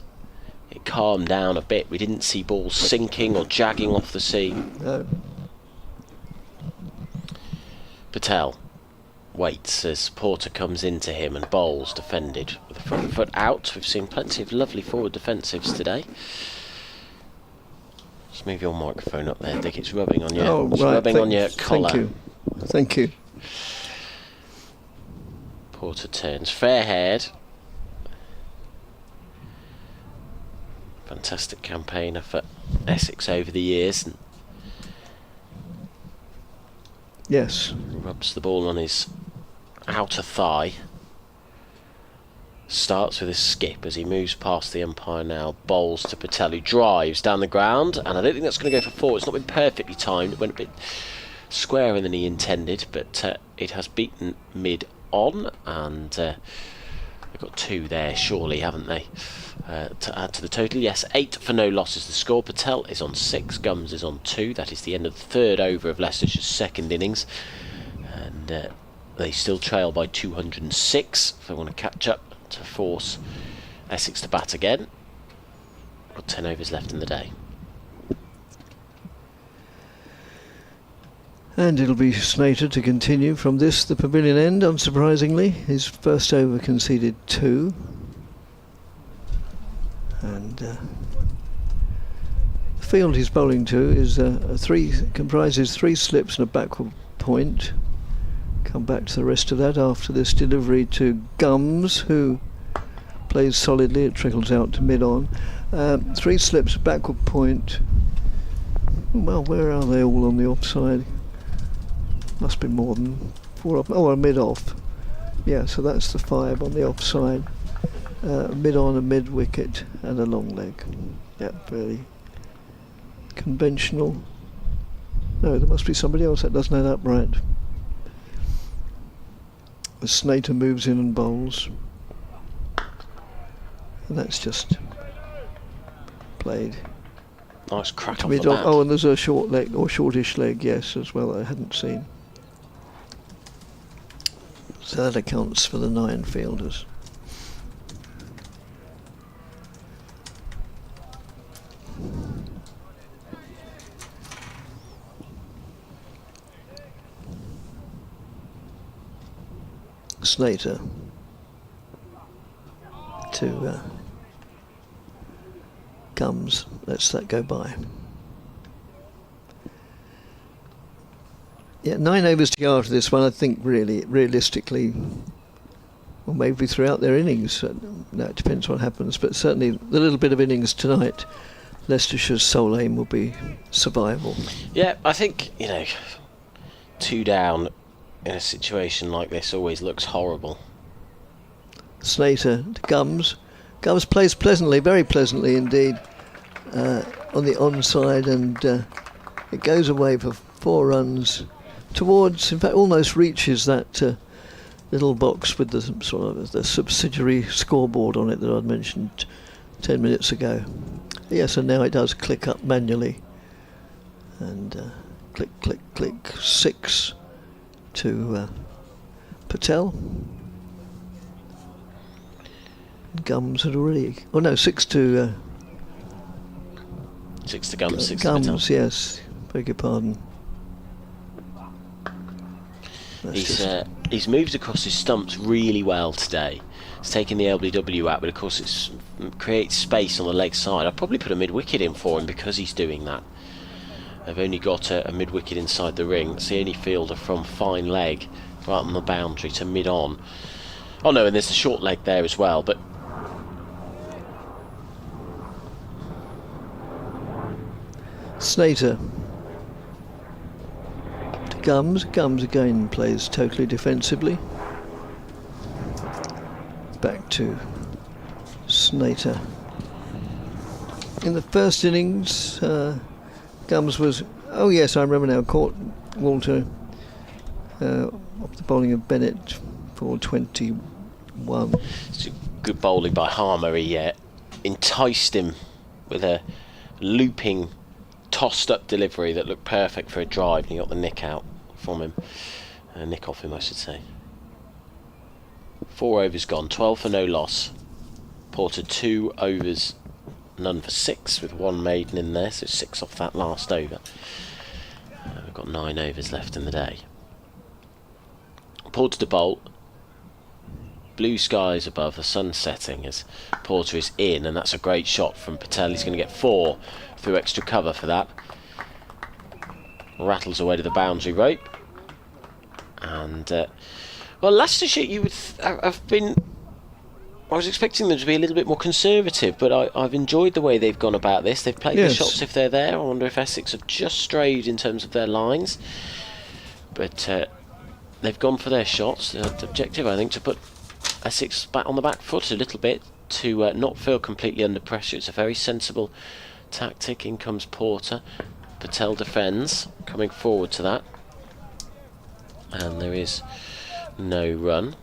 it calmed down a bit. We didn't see balls sinking or jagging off the seam. No. Patel waits as Porter comes into him and bowls, defended with the front foot out. We've seen plenty of lovely forward defensives today. Just move your microphone up there, Dick. It's rubbing on your, on your collar. Thank you. Porter turns, fair-haired. Fantastic campaigner for Essex over the years. And yes. Rubs the ball on his outer thigh. Starts with a skip as he moves past the umpire now. Bowls to Patel, who drives down the ground, and I don't think that's going to go for 4. It's not been perfectly timed. It went a bit squarer than he intended, but it has beaten mid-on, and they've got 2 there, surely, haven't they? To add to the total. Yes, 8 for no loss is the score. Patel is on 6, Gums is on 2. That is the end of the 3rd over of Leicestershire's 2nd innings, and they still trail by 206 if they want to catch up to force Essex to bat again. Got 10 overs left in the day. And it'll be Snater to continue from this, the pavilion end, unsurprisingly. His first over conceded 2. And the field he's bowling to is comprises 3 slips and a backward point. Come back to the rest of that after this delivery to Gums, who plays solidly. It trickles out to mid-on. 3 slips, backward point. Well, where are they all on the offside? Must be more than 4 off. Oh, a mid-off. Yeah, so that's the 5 on the offside. Mid-on, a mid-wicket, and a long leg. Yeah, very conventional. No, there must be somebody else that doesn't add up right. The Snater moves in and bowls, and that's just played. Nice crack off the bat. Oh, and there's a short leg, or shortish leg, yes, as well, I hadn't seen. So that accounts for the 9 fielders. Snater to Gums, lets that go by. Yeah, 9 overs to go after this one. I think realistically, well, maybe throughout their innings. No, it depends what happens, but certainly the little bit of innings tonight, Leicestershire's sole aim will be survival. Yeah, I think 2 down in a situation like this always looks horrible. Snater to Gums. Gums plays pleasantly, very pleasantly indeed, on the onside, and it goes away for 4 runs towards, in fact almost reaches that little box with the sort of the subsidiary scoreboard on it that I'd mentioned 10 minutes ago. Yes, and now it does click up manually. And click, click, click. 6 to Patel. Gums had already... Oh no, 6 to... 6 to Gums, 6 to Patel. Gums, yes. Beg your pardon. He's moved across his stumps really well today. He's taken the LBW out, but of course it creates space on the leg side. I'd probably put a mid-wicket in for him because he's doing that. They've only got a mid-wicket inside the ring. It's the only fielder from fine leg right on the boundary to mid-on. Oh no, and there's a short leg there as well, but... Slater. Gums again plays totally defensively. Back to Snater. In the first innings, Gums was... Oh yes, I remember now. Caught Walter off the bowling of Bennett for 21. It's good bowling by Harmer. He enticed him with a looping, tossed-up delivery that looked perfect for a drive, and he got the nick out from him. Nick off him, I should say. 4 overs gone, 12 for no loss. Porter 2 overs, none for 6, with 1 maiden in there, so 6 off that last over. We've got 9 overs left in the day. Porter to bowl. Blue skies above, the sun setting as Porter is in, and that's a great shot from Patel. He's going to get 4 through extra cover for that. Rattles away to the boundary rope. And, well, Leicestershire, you would have been... I was expecting them to be a little bit more conservative, but I've enjoyed the way they've gone about this. They've played the shots if they're there. I wonder if Essex have just strayed in terms of their lines. But they've gone for their shots. The objective, I think, to put Essex back on the back foot a little bit, to not feel completely under pressure. It's a very sensible tactic. In comes Porter. Patel defends, coming forward to that. And there is no run.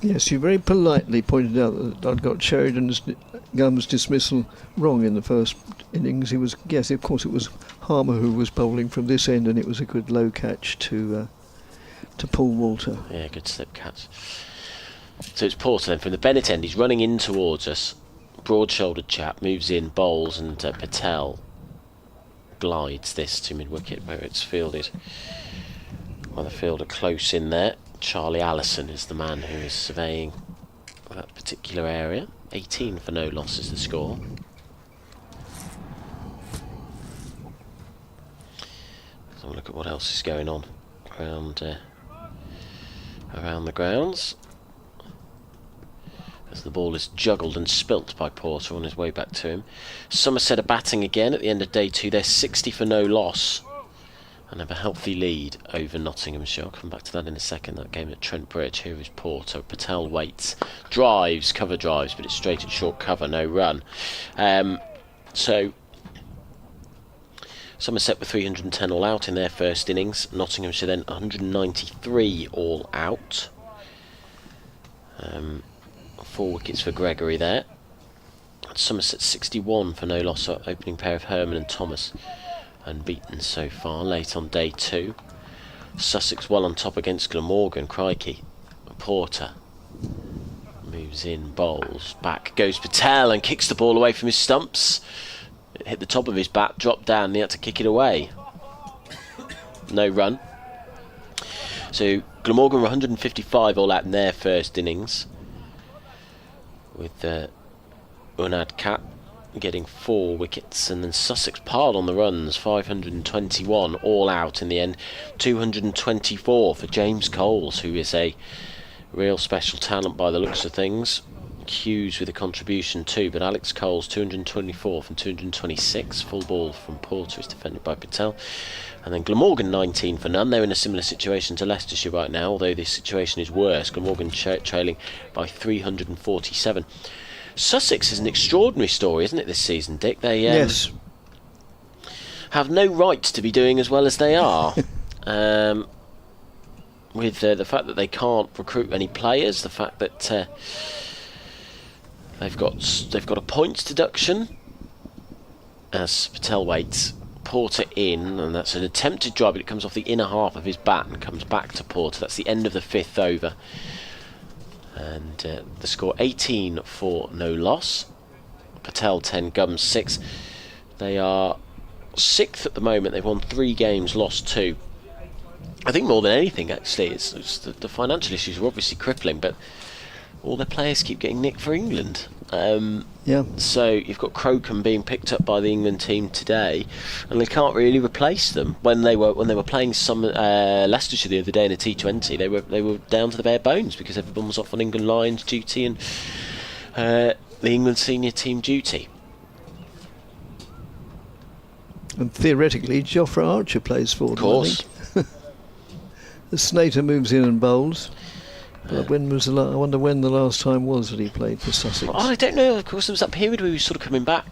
Yes, you very politely pointed out that I'd got Sheridan's Gums dismissal wrong in the first innings. He was, yes, of course, it was Harmer who was bowling from this end, and it was a good low catch to Paul Walter. Yeah, good slip catch. So it's Porter then from the Bennett end. He's running in towards us. Broad-shouldered chap, moves in, bowls, and Patel glides this to mid-wicket where it's fielded. Well, the fielder close in there. Charlie Allison is the man who is surveying that particular area. 18 for no loss is the score. Let's have a look at what else is going on around the grounds. As the ball is juggled and spilt by Porter on his way back to him. Somerset are batting again at the end of day 2. They're 60 for no loss and have a healthy lead over Nottinghamshire. I'll come back to that in a second. That game at Trent Bridge. Here is Porter. Patel waits, drives, cover drives, but it's straight at short cover, no run. So Somerset were 310 all out in their first innings. Nottinghamshire then 193 all out. 4 wickets for Gregory there. Somerset 61 for no loss. Opening pair of Herman and Thomas unbeaten so far late on day 2. Sussex well on top against Glamorgan. Crikey. Porter moves in, bowls, back goes Patel and kicks the ball away from his stumps. It hit the top of his bat, dropped down, and he had to kick it away. No run. So Glamorgan were 155 all out in their first innings, with Unad Kat getting 4 wickets, and then Sussex piled on the runs, 521 all out in the end. 224 for James Coles, who is a real special talent by the looks of things. Hughes with a contribution too, but Alex Coles 224 from 226. Full ball from Porter is defended by Patel. And then Glamorgan 19 for none. They're in a similar situation to Leicestershire right now, although this situation is worse. Glamorgan trailing by 347. Sussex is an extraordinary story, isn't it, this season, Dick? They yes. have no right to be doing as well as they are. With the fact that they can't recruit any players, the fact that they've got a points deduction as Patel waits Porter in, and that's an attempted drive, but it comes off the inner half of his bat and comes back to Porter. That's the end of the 5th over, and the score 18 for no loss. Patel 10, Gums 6. They are 6th at the moment. They've won 3 games, lost 2. I think more than anything, actually, it's the financial issues are obviously crippling, but all their players keep getting nicked for England. So you've got Crocombe being picked up by the England team today, and they can't really replace them. When they were playing some Leicestershire the other day in a T20, they were down to the bare bones because everyone was off on England Lions duty and the England senior team duty. And theoretically, Jofra Archer plays for them. Of course. The Snater moves in and bowls. But when was I wonder when the last time was that he played for Sussex. Well, I don't know. Of course, there was that period where he was sort of coming back,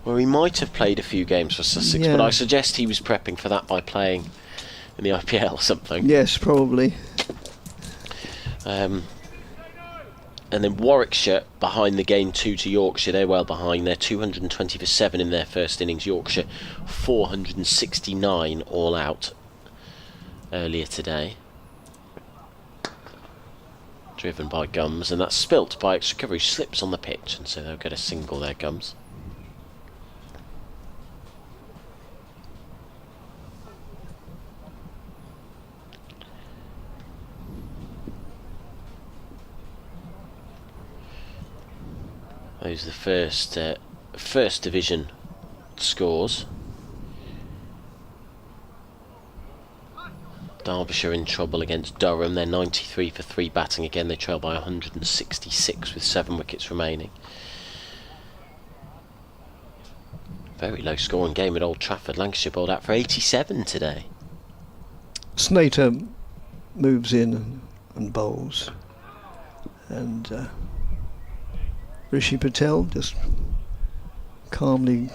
where he might have played a few games for Sussex, but I suggest he was prepping for that by playing in the IPL or something. Yes, probably. And then Warwickshire behind the game 2 to Yorkshire. They're well behind. They're 220 for 7 in their first innings. Yorkshire 469 all out earlier today. Driven by Gums, and that's spilt by extra cover. He slips on the pitch, and so they'll get a single there, Gums. Those are the first division scores. Derbyshire in trouble against Durham. They're 93 for 3 batting again. They trail by 166 with 7 wickets remaining. Very low scoring game at Old Trafford. Lancashire bowled out for 87 today. Snater moves in and bowls, and Rishi Patel just calmly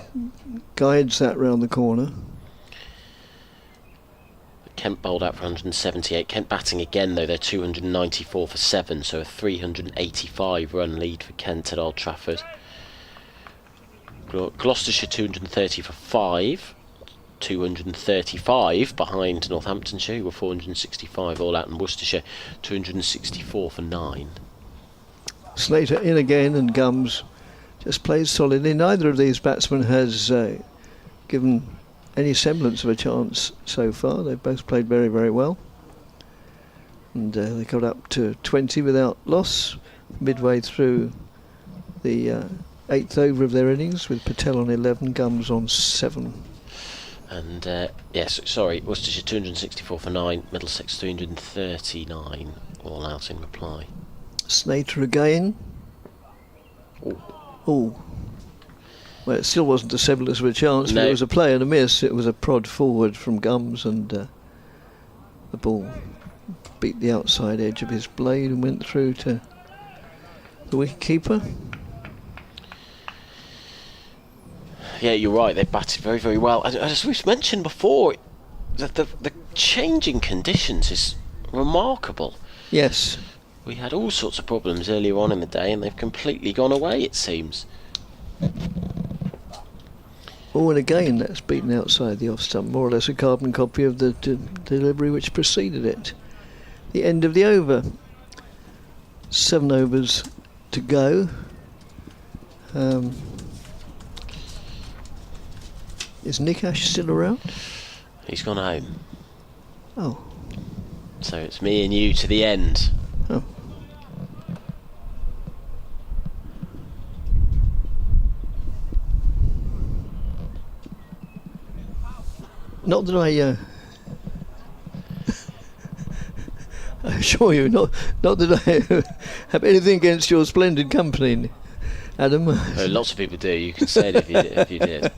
guides that round the corner. Kent bowled out for 178. Kent batting again, though. They're 294 for 7, so a 385 run lead for Kent at Old Trafford. Gloucestershire 230 for 5, 235 behind Northamptonshire, who were 465 all out, and Worcestershire 264 for 9. Slater in again, and Gums just plays solidly. Neither of these batsmen has given any semblance of a chance so far. They've both played very, very well, and they got up to 20 without loss midway through the 8th over of their innings, with Patel on 11, Gums on 7. And Worcestershire 264 for 9, Middlesex 339 all out in reply. Snater again. Oh. Well, it still wasn't a semblance of a chance, but it was a play and a miss. It was a prod forward from Gums, and the ball beat the outside edge of his blade and went through to the wicket-keeper. Yeah, you're right. They batted very, very well. As we've mentioned before, that the changing conditions is remarkable. Yes. We had all sorts of problems earlier on in the day, and they've completely gone away, it seems. Oh, and again, that's beaten outside the off stump, more or less a carbon copy of the delivery which preceded it. The end of the over. 7 overs to go. Is Nick Ash still around? He's gone home. Oh. So it's me and you to the end. Oh. Not that I assure you, not that I have anything against your splendid company, Adam. Lots of people do. You can say it if you did.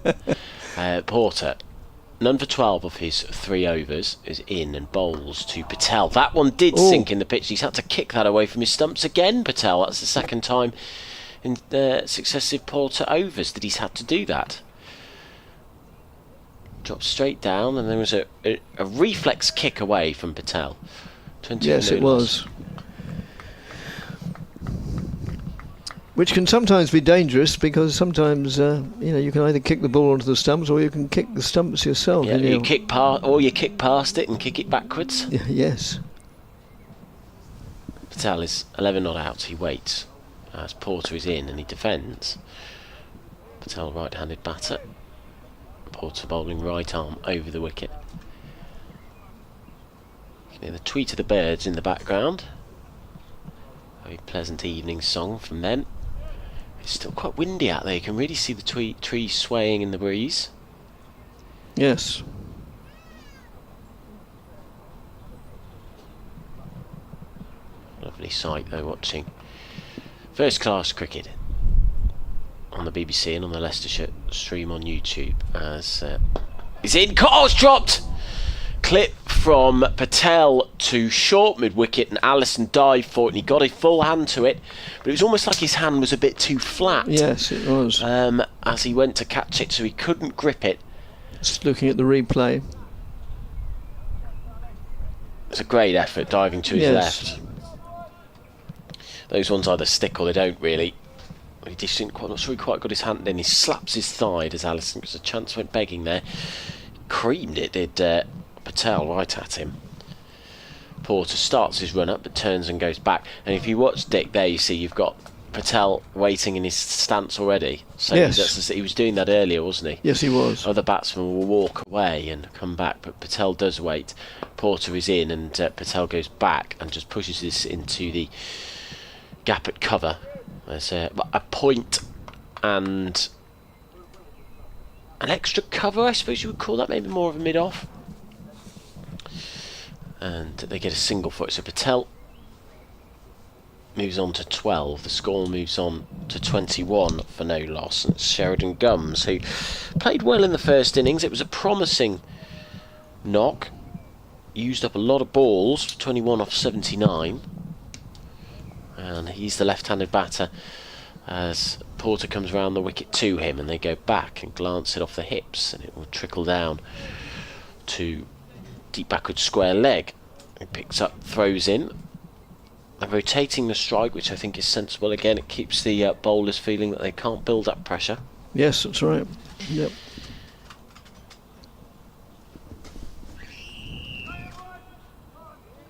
Porter, none for 12 of his 3 overs, is in and bowls to Patel. That one did sink in the pitch. He's had to kick that away from his stumps again, Patel. That's the second time in successive Porter overs that he's had to do that. Dropped straight down, and there was a reflex kick away from Patel. 20 Yes, no it loss. was. Which can sometimes be dangerous because sometimes you can either kick the ball onto the stumps or you can kick the stumps yourself. Yeah, you kick past it and kick it backwards. Yes. Patel is 11 not out. He waits as Porter is in and he defends. Patel right-handed batter. Porter bowling right arm over the wicket. You can hear the tweet of the birds in the background. Very pleasant evening song from them. It's still quite windy out there. You can really see the trees swaying in the breeze. Yes. Lovely sight though, watching first class cricket on the BBC and on the Leicestershire stream on YouTube as he's in. Carl's dropped. Clip from Patel to short mid wicket, and Allison dived for it and he got a full hand to it, but it was almost like his hand was a bit too flat. Yes, it was. As he went to catch it, so he couldn't grip it. Just looking at the replay. It's a great effort diving to his Yes. left. Those ones either stick or they don't really. He just didn't quite, not sure he quite got his hand in. He slaps his thigh as Allison, because a chance went begging there. Creamed it, did Patel right at him. Porter starts his run up but turns and goes back. And if you watch Dick there, you see you've got Patel waiting in his stance already. So Yes. he was doing that earlier, wasn't he? Yes, he was. Other batsmen will walk away and come back, but Patel does wait. Porter is in and Patel goes back and just pushes this into the gap at cover. There's a point and an extra cover, I suppose you would call that, maybe more of a mid-off. And they get a single foot, so Patel moves on to 12. The score moves on to 21 for no loss. And it's Sheridan Gums, who played well in the first innings. It was a promising knock. Used up a lot of balls, 21 off 79. And he's the left-handed batter as Porter comes round the wicket to him, and they go back and glance it off the hips, and it will trickle down to deep backward square leg. He picks up, throws in. They're rotating the strike, which I think is sensible. Again, it keeps the bowlers feeling that they can't build up pressure. Yes, that's right. Yep.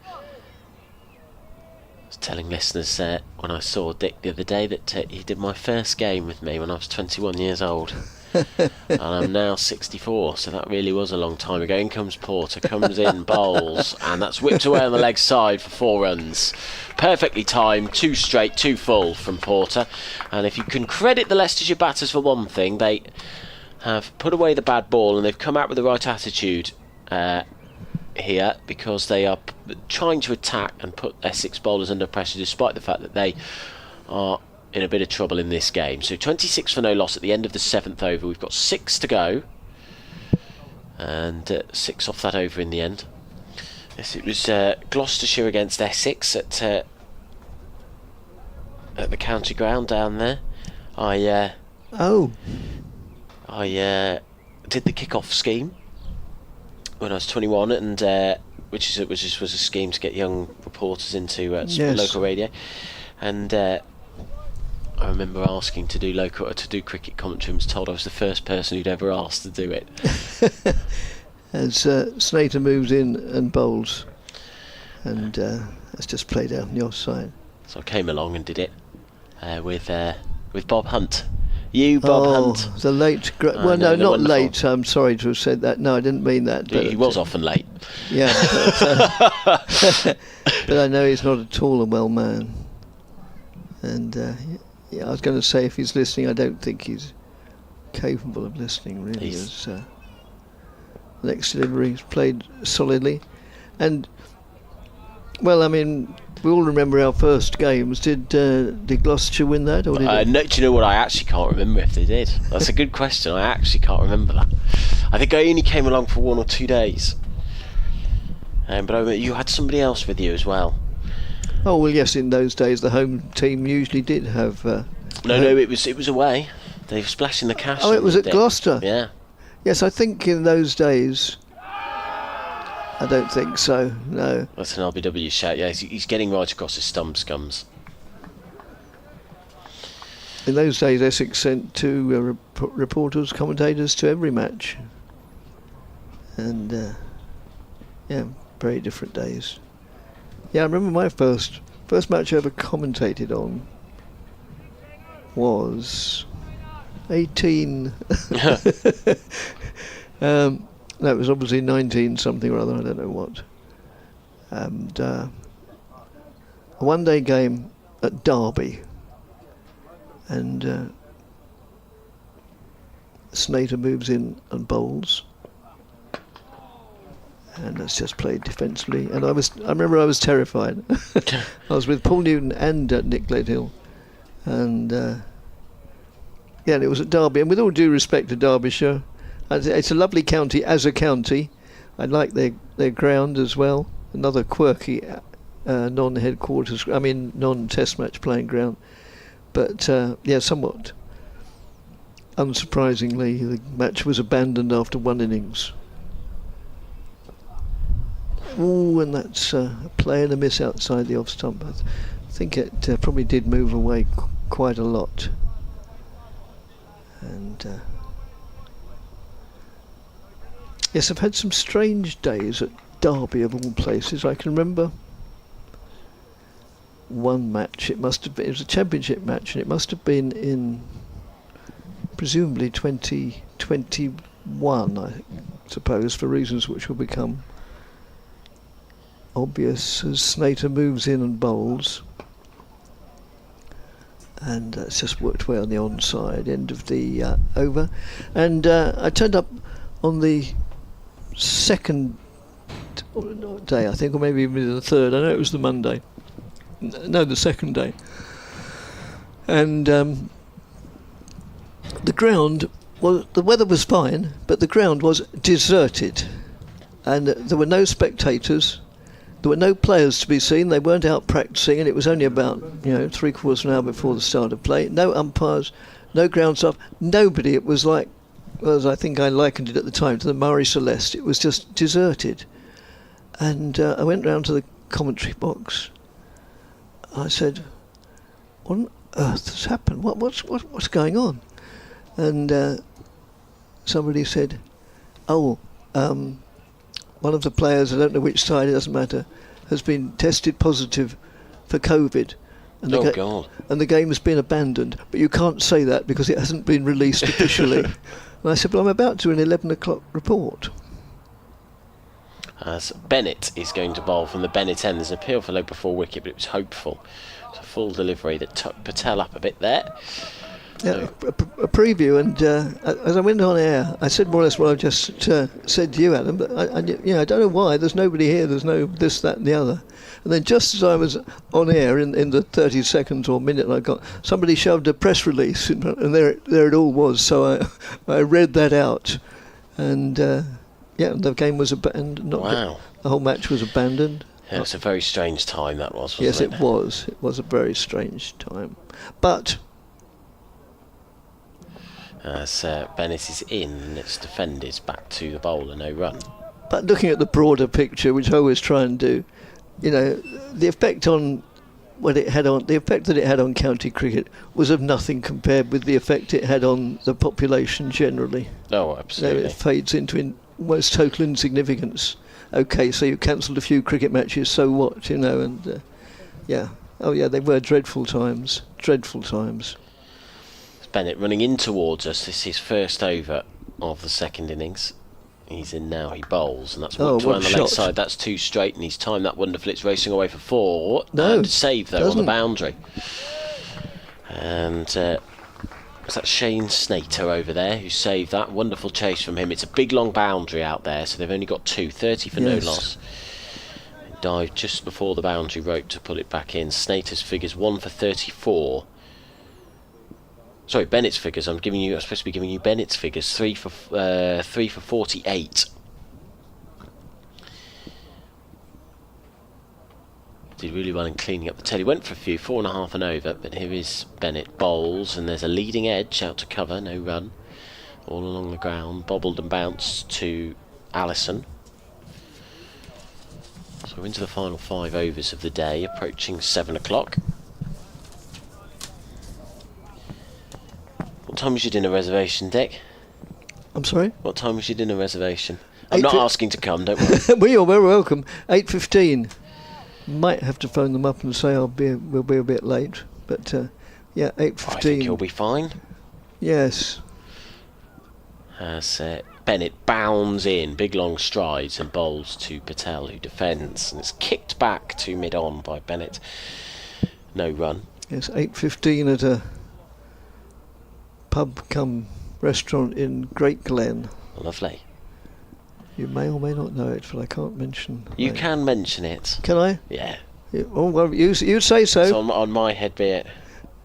I was telling listeners when I saw Dick the other day that he did my first game with me when I was 21 years old. And I'm now 64, so that really was a long time ago. In comes Porter, comes in, bowls, and that's whipped away on the leg side for 4 runs. Perfectly timed, 2 straight, 2 full from Porter. And if you can credit the Leicestershire batters for one thing, they have put away the bad ball and they've come out with the right attitude here, because they are trying to attack and put Essex bowlers under pressure, despite the fact that they are in a bit of trouble in this game. So 26 for no loss at the end of the 7th over. We've got 6 to go, and 6 off that over in the end. Yes, it was Gloucestershire against Essex at the county ground down there. I did the kick-off scheme when I was 21, and which was a scheme to get young reporters into local radio, and I remember asking to do cricket commentary, and was told I was the first person who'd ever asked to do it. As Slater moves in and bowls, and that's just played out on the offside. So I came along and did it with Bob Hunt. Bob Hunt. The late... well, no, not wonderful. late. I'm sorry to have said that. No, I didn't mean that. But He was often late. Yeah. But I know he's not at all a well man. And I was going to say, if he's listening, I don't think he's capable of listening, really. As next delivery, he's played solidly. And, well, I mean, we all remember our first games. Did Gloucestershire win that? Or did No, do you know what? I actually can't remember if they did. That's a good question. I actually can't remember that. I think I only came along for 1 or 2 days. But I remember you had somebody else with you as well. Oh, well, yes, in those days the home team usually did have... No, it was away. They were splashing the cash. Oh, it was at Gloucester? Yeah. Yes, I think in those days. I don't think so. No. That's an LBW shout. Yeah, he's getting right across his stump scums. In those days, Essex sent two reporters, commentators to every match, and yeah, very different days. Yeah, I remember my first match I ever commentated on was 18. That was obviously 19 something or other, I don't know what. And a one-day game at Derby, and Snater moves in and bowls, and that's just played defensively. And I remember I was terrified. I was with Paul Newton and Nick Gledhill, and yeah, and it was at Derby. And with all due respect to Derbyshire, it's a lovely county as a county. I like their ground as well. Another quirky non-test match playing ground. But yeah, somewhat unsurprisingly, the match was abandoned after one innings. Ooh, and that's a play and a miss outside the off stump. I think it probably did move away quite a lot. And yes, I've had some strange days at Derby of all places. I can remember one match. It was a championship match, and it must have been in presumably 2021, I suppose, for reasons which will become obvious as Snater moves in and bowls, and it's just worked away on the onside end of the over. And I turned up on the second day, I think, or maybe even the third. I know it was the Monday. No, the second day. And the ground, well, the weather was fine, but the ground was deserted, and there were no spectators. There were no players to be seen. They weren't out practicing, and it was only about 3/4 of an hour before the start of play. No umpires, no ground staff, nobody. It was like, well, as I think I likened it at the time, to the Murray Celeste. It was just deserted. And I went round to the commentary box. I said, "What on earth has happened? What's going on?" And somebody said, "Oh, one of the players, I don't know which side, it doesn't matter, has been tested positive for COVID. And God. And the game has been abandoned. But you can't say that because it hasn't been released officially." And I said, "Well, I'm about to an 11 o'clock report." As Bennett is going to bowl from the Bennett end. There's an appeal for leg before wicket, but it was hopeful. It's a full delivery that took Patel up a bit there. Yeah, a preview, and as I went on air, I said more or less what I just said to you, Adam. But I don't know why. There's nobody here. There's no this, that, and the other. And then just as I was on air, in the 30 seconds or minute I got, somebody shoved a press release in front, and there it all was. So I read that out, and yeah, the game was abandoned. Wow. The whole match was abandoned. Yeah, it was a very strange time that was, wasn't yes, it? It was. It was a very strange time, but. As Bennett is in, and it's defended back to the bowler, no run. But looking at the broader picture, which I always try and do, the effect that it had on county cricket was of nothing compared with the effect it had on the population generally. Oh, absolutely. It fades into almost total insignificance. Okay, so you cancelled a few cricket matches, so what, and yeah. Oh yeah, they were dreadful times. Bennett running in towards us. This is his first over of the second innings. He's in now, he bowls, and that's whipped around the leg side. That's two straight, and he's timed that wonderfully. It's racing away for four. No, and save though on the boundary. And was that Shane Snater over there who saved that? Wonderful chase from him. It's a big long boundary out there, so they've only got 30 for no loss. Dived just before the boundary rope to put it back in. Snater's figures 1 for 34. Sorry, Bennett's figures. I'm supposed to be giving you Bennett's figures. 3 for 48. Did really well in cleaning up the tail. He went for a few, 4.5 and over. But here is Bennett bowls, and there's a leading edge out to cover, no run. all along the ground, bobbled and bounced to Allison. So we're into the final 5 overs of the day, approaching 7 o'clock. What time was your dinner reservation, Dick? I'm sorry? What time was your dinner reservation? I'm not asking to come, don't worry. Well, you're very welcome. 8:15. Might have to phone them up and say we'll be a bit late. But, yeah, 8:15. I think you'll be fine. Yes. As Bennett bounds in, big long strides, and bowls to Patel, who defends. And it's kicked back to mid-on by Bennett. No run. Yes, 8:15 at a pub cum restaurant in Great Glen. Lovely. You may or may not know it, but I can't mention. You can mention it. Can I? Yeah. Oh, well, you say so. It's on my head, be it.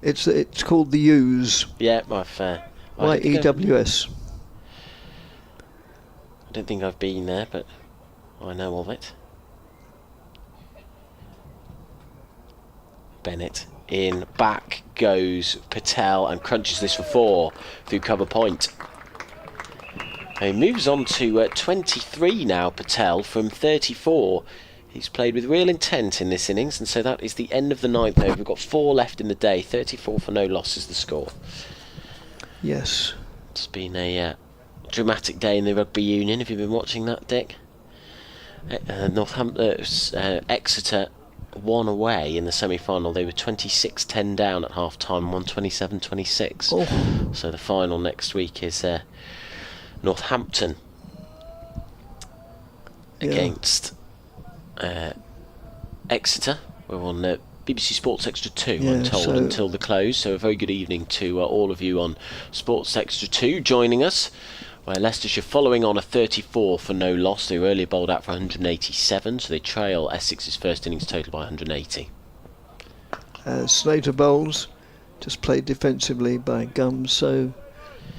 It's called the Yews. Yeah, YEWS. I don't think I've been there, but I know of it. Bennett in, back goes Patel and crunches this for 4 through cover point. And he moves on to 23 now, Patel, from 34. He's played with real intent in this innings, and so that is the end of the 9th over. We've got 4 left in the day. 34 for no loss is the score. Yes. It's been a dramatic day in the rugby union. Have you been watching that, Dick? Exeter won away in the semi-final. They were 26-10 down at half-time, won 27-26. Oh. So the final next week is Northampton against Exeter. We're on BBC Sports Extra 2, I'm told, until the close. So a very good evening to all of you on Sports Extra 2 joining us, where Leicestershire following on a 34 for no loss. They were earlier bowled out for 187, so they trail Essex's first innings total by 180. Slater bowls, just played defensively by Gums. So,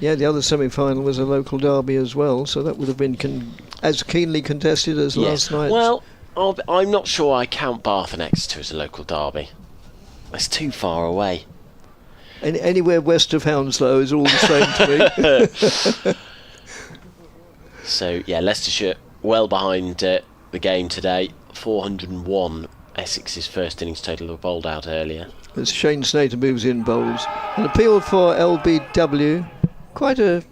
yeah, the other semi-final was a local derby as well, so that would have been as keenly contested as last night. Well, I'm not sure I count Bath and Exeter as a local derby. It's too far away. Anywhere west of Hounslow is all the same to me. So, yeah, Leicestershire well behind the game today. 401, Essex's first innings total. Were bowled out earlier. As Shane Slater moves in bowls. An appeal for LBW. Quite a...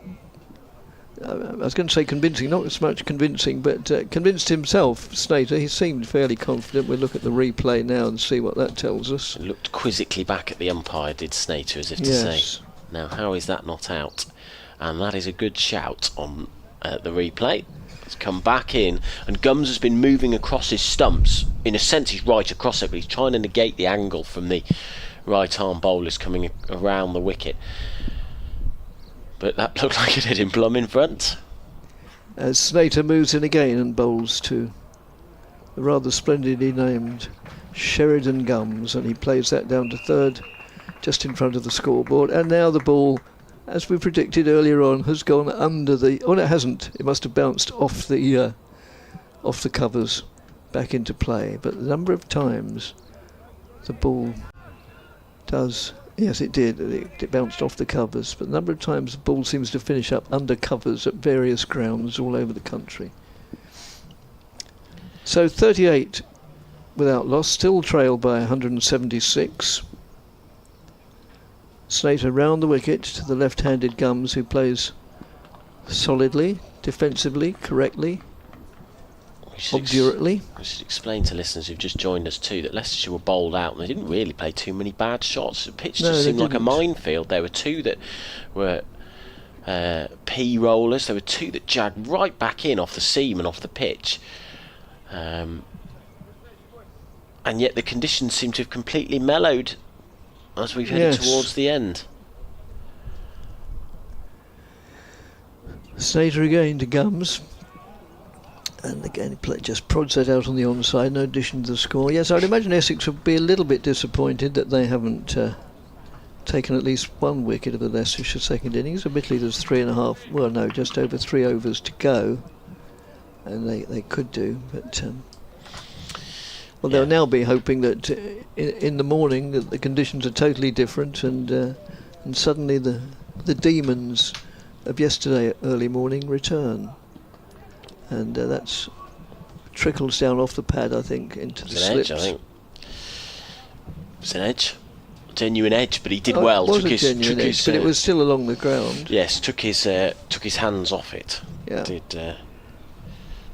I was going to say convincing, not as much convincing, but convinced himself, Slater. He seemed fairly confident. We'll look at the replay now and see what that tells us. Looked quizzically back at the umpire, did Slater, as if to say, now how is that not out? And that is a good shout on the replay. It's come back in, and Gums has been moving across his stumps. In a sense, he's right across it, but he's trying to negate the angle from the right-arm bowlers coming around the wicket. But that looked like it hit him plumb in front. As Slater moves in again and bowls to the rather splendidly named Sheridan Gums, and he plays that down to third, just in front of the scoreboard. And now the ball, as we predicted earlier on, has gone under the... Oh, no, it hasn't. It must have bounced off the covers back into play. But the number of times the ball does... Yes, it did. It bounced off the covers. But the number of times the ball seems to finish up under covers at various grounds all over the country. So 38 without loss, still trailed by 176. Slater round the wicket to the left-handed Gums, who plays solidly, defensively, correctly, obdurately. I should explain to listeners who've just joined us too that Leicestershire were bowled out and they didn't really play too many bad shots. The pitch just seemed like a minefield. There were 2 that were P rollers. There were 2 that jagged right back in off the seam and off the pitch. And yet the conditions seem to have completely mellowed as we've headed towards the end. Slater again to Gums. And again, he just prods that out on the onside, no addition to the score. Yes, I'd imagine Essex would be a little bit disappointed that they haven't taken at least 1 wicket of the Leicestershire second innings. Admittedly, there's 3.5, well, no, just over 3 overs to go. And they could do, but... they'll now be hoping that in the morning that the conditions are totally different, and suddenly the demons of yesterday early morning return, and that's trickles down off the pad, I think, into the It's an slips. edge, I think. It's an edge. Genuine edge, but he did Oh, well. it was took a his, genuine took edge, his, but it was still along the ground. yes, took his hands off it. Yeah.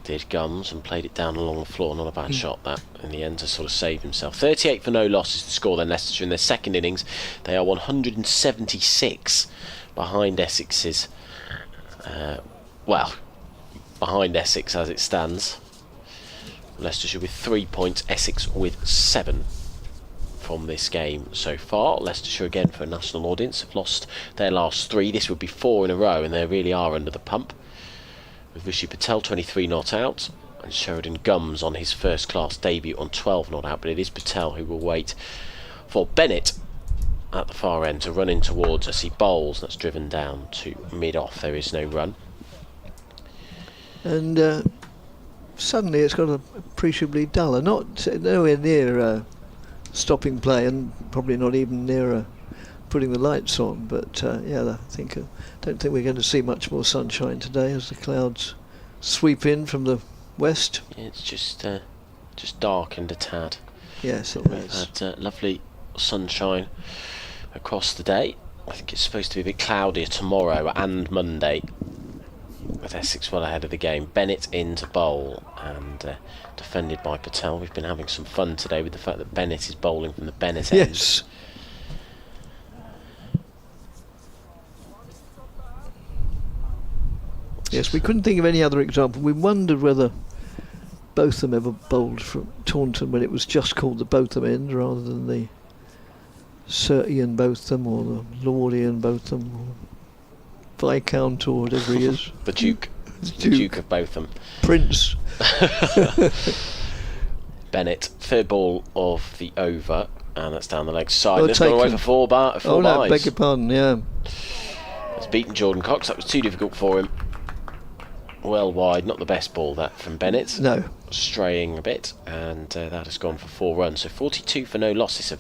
Did Gums and played it down along the floor. Not a bad shot that in the end to sort of save himself. 38 for no loss is the score then. Leicestershire in their second innings, they are 176 behind Essex's. Behind Essex as it stands. Leicestershire with 3 points, Essex with 7 from this game so far. Leicestershire again for a national audience have lost their last 3. This would be 4 in a row, and they really are under the pump. With Rishi Patel 23 not out, and Sheridan Gums on his first class debut on 12 not out, but it is Patel who will wait for Bennett at the far end to run in towards us. He bowls, that's driven down to mid-off. There is no run. And suddenly it's got appreciably duller, nowhere near stopping play, and probably not even near putting the lights on. But yeah, don't think we're going to see much more sunshine today as the clouds sweep in from the west. Yeah, it's just darkened a tad. Yes, it We've has. had lovely sunshine across the day. I think it's supposed to be a bit cloudier tomorrow and Monday, with Essex well ahead of the game. Bennett in to bowl and defended by Patel. We've been having some fun today with the fact that Bennett is bowling from the Bennett end. Yes. Yes, we couldn't think of any other example. We wondered whether Botham ever bowled from Taunton when it was just called the Botham end rather than the Sir Ian Botham or the Lord Ian Botham or Viscount or whatever he is. The Duke. The Duke of Botham. Prince. Bennett, third ball of the over, and that's down the leg side. Oh, That's gone away for four no, byes. beg your pardon, yeah. It's beaten Jordan Cox. That was too difficult for him. Well wide, not the best ball that from Bennett. No. Straying a bit, and that has gone for 4 runs. So 42 for no losses.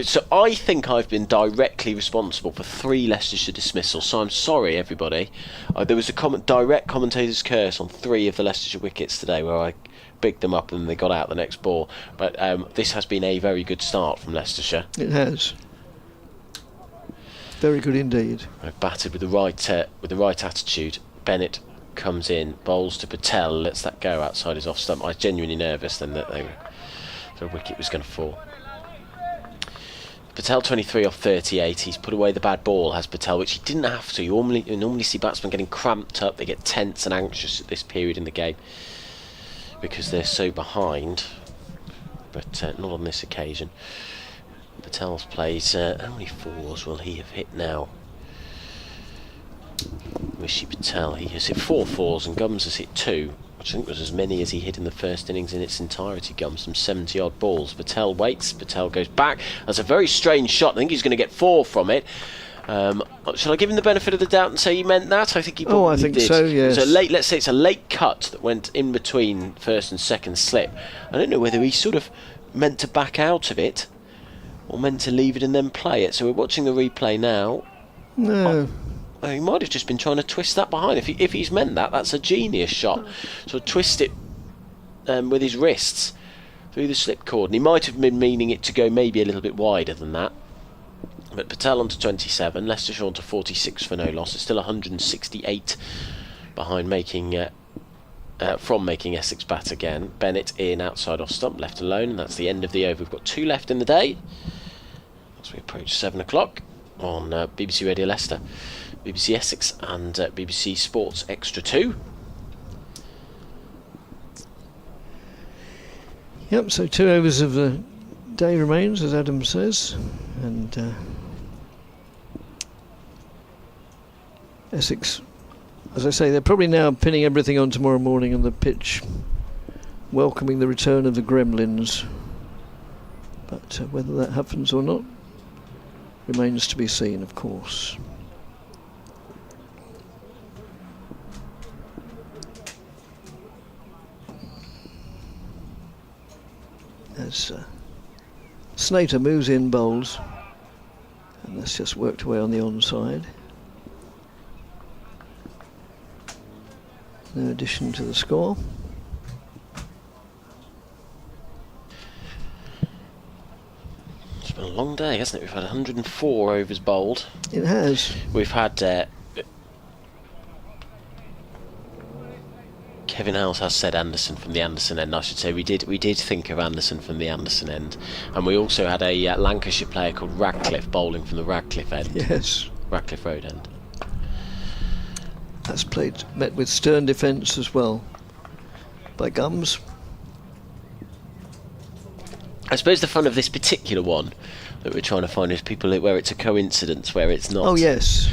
So I think I've been directly responsible for 3 Leicestershire dismissals. So I'm sorry, everybody. There was a direct commentator's curse on 3 of the Leicestershire wickets today, where I bigged them up and they got out the next ball. But this has been a very good start from Leicestershire. It has. Very good indeed. I've batted with the right attitude. Bennett comes in, bowls to Patel, lets that go outside his off stump. I was genuinely nervous then that the wicket was going to fall. Patel 23 off 38. He's put away the bad ball, has Patel, which he didn't have to. You normally see batsmen getting cramped up. They get tense and anxious at this period in the game because they're so behind. But not on this occasion. Patel's plays. How many 4s will he have hit now? Rishi Patel, he has hit 4 4s and Gums has hit 2, which I think was as many as he hit in the first innings in its entirety. Gums from 70 odd balls. Patel waits, Patel goes back. That's a very strange shot. I think he's going to get 4 from it. Shall I give him the benefit of the doubt and say he meant that? I think he probably did. I think so, yes. Let's say it's a late cut that went in between first and second slip. I don't know whether he sort of meant to back out of it or meant to leave it and then play it. So we're watching the replay now. No. He might have just been trying to twist that behind. If he's meant that, that's a genius shot. So twist it with his wrists through the slip cord. And he might have been meaning it to go maybe a little bit wider than that. But Patel on to 27, Leicestershire on to 46 for no loss. It's still 168 behind from making Essex bat again. Bennett in outside off stump, left alone, and that's the end of the over. We've got 2 left in the day as we approach 7 o'clock on BBC Radio Leicester, BBC Essex and BBC Sports Extra 2. Yep, so 2 overs of the day remains, as Adam says, and Essex, as I say, they're probably now pinning everything on tomorrow morning on the pitch, welcoming the return of the Gremlins, but whether that happens or not remains to be seen, of course. As Snater moves in, bowls, and that's just worked away on the onside. No addition to the score. It's been a long day, hasn't it? We've had 104 overs bowled. It has. We've had Kevin Howells has said Anderson from the Anderson end. I should say we did think of Anderson from the Anderson end, and we also had a Lancashire player called Radcliffe bowling from the Radcliffe end. Yes. Radcliffe Road end. That's met with stern defence as well by Gums. I suppose the fun of this particular one that we're trying to find is people where it's a coincidence, where it's not. Oh yes.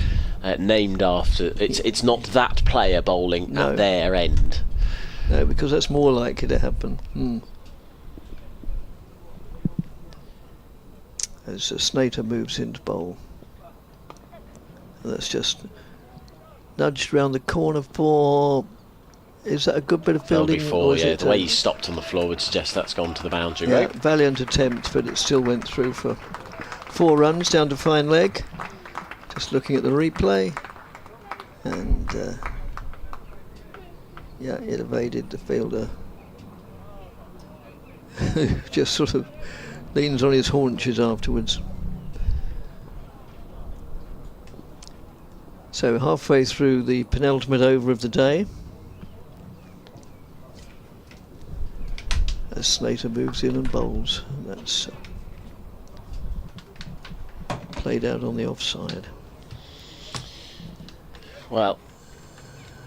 Named after. It's not that player bowling No. at their end. No, because that's more likely to happen. As Snater moves into bowl. And that's just nudged round the corner for. Is that a good bit of fielding? Before, or is it, the way he stopped on the floor would suggest that's gone to the boundary yeah, rope. valiant attempt, but it still went through for 4 runs down to fine leg. Just looking at the replay, and yeah, it evaded the fielder. Just sort of leans on his haunches afterwards. So halfway through the penultimate over of the day, as Slater moves in and bowls, and that's played out on the offside. Well,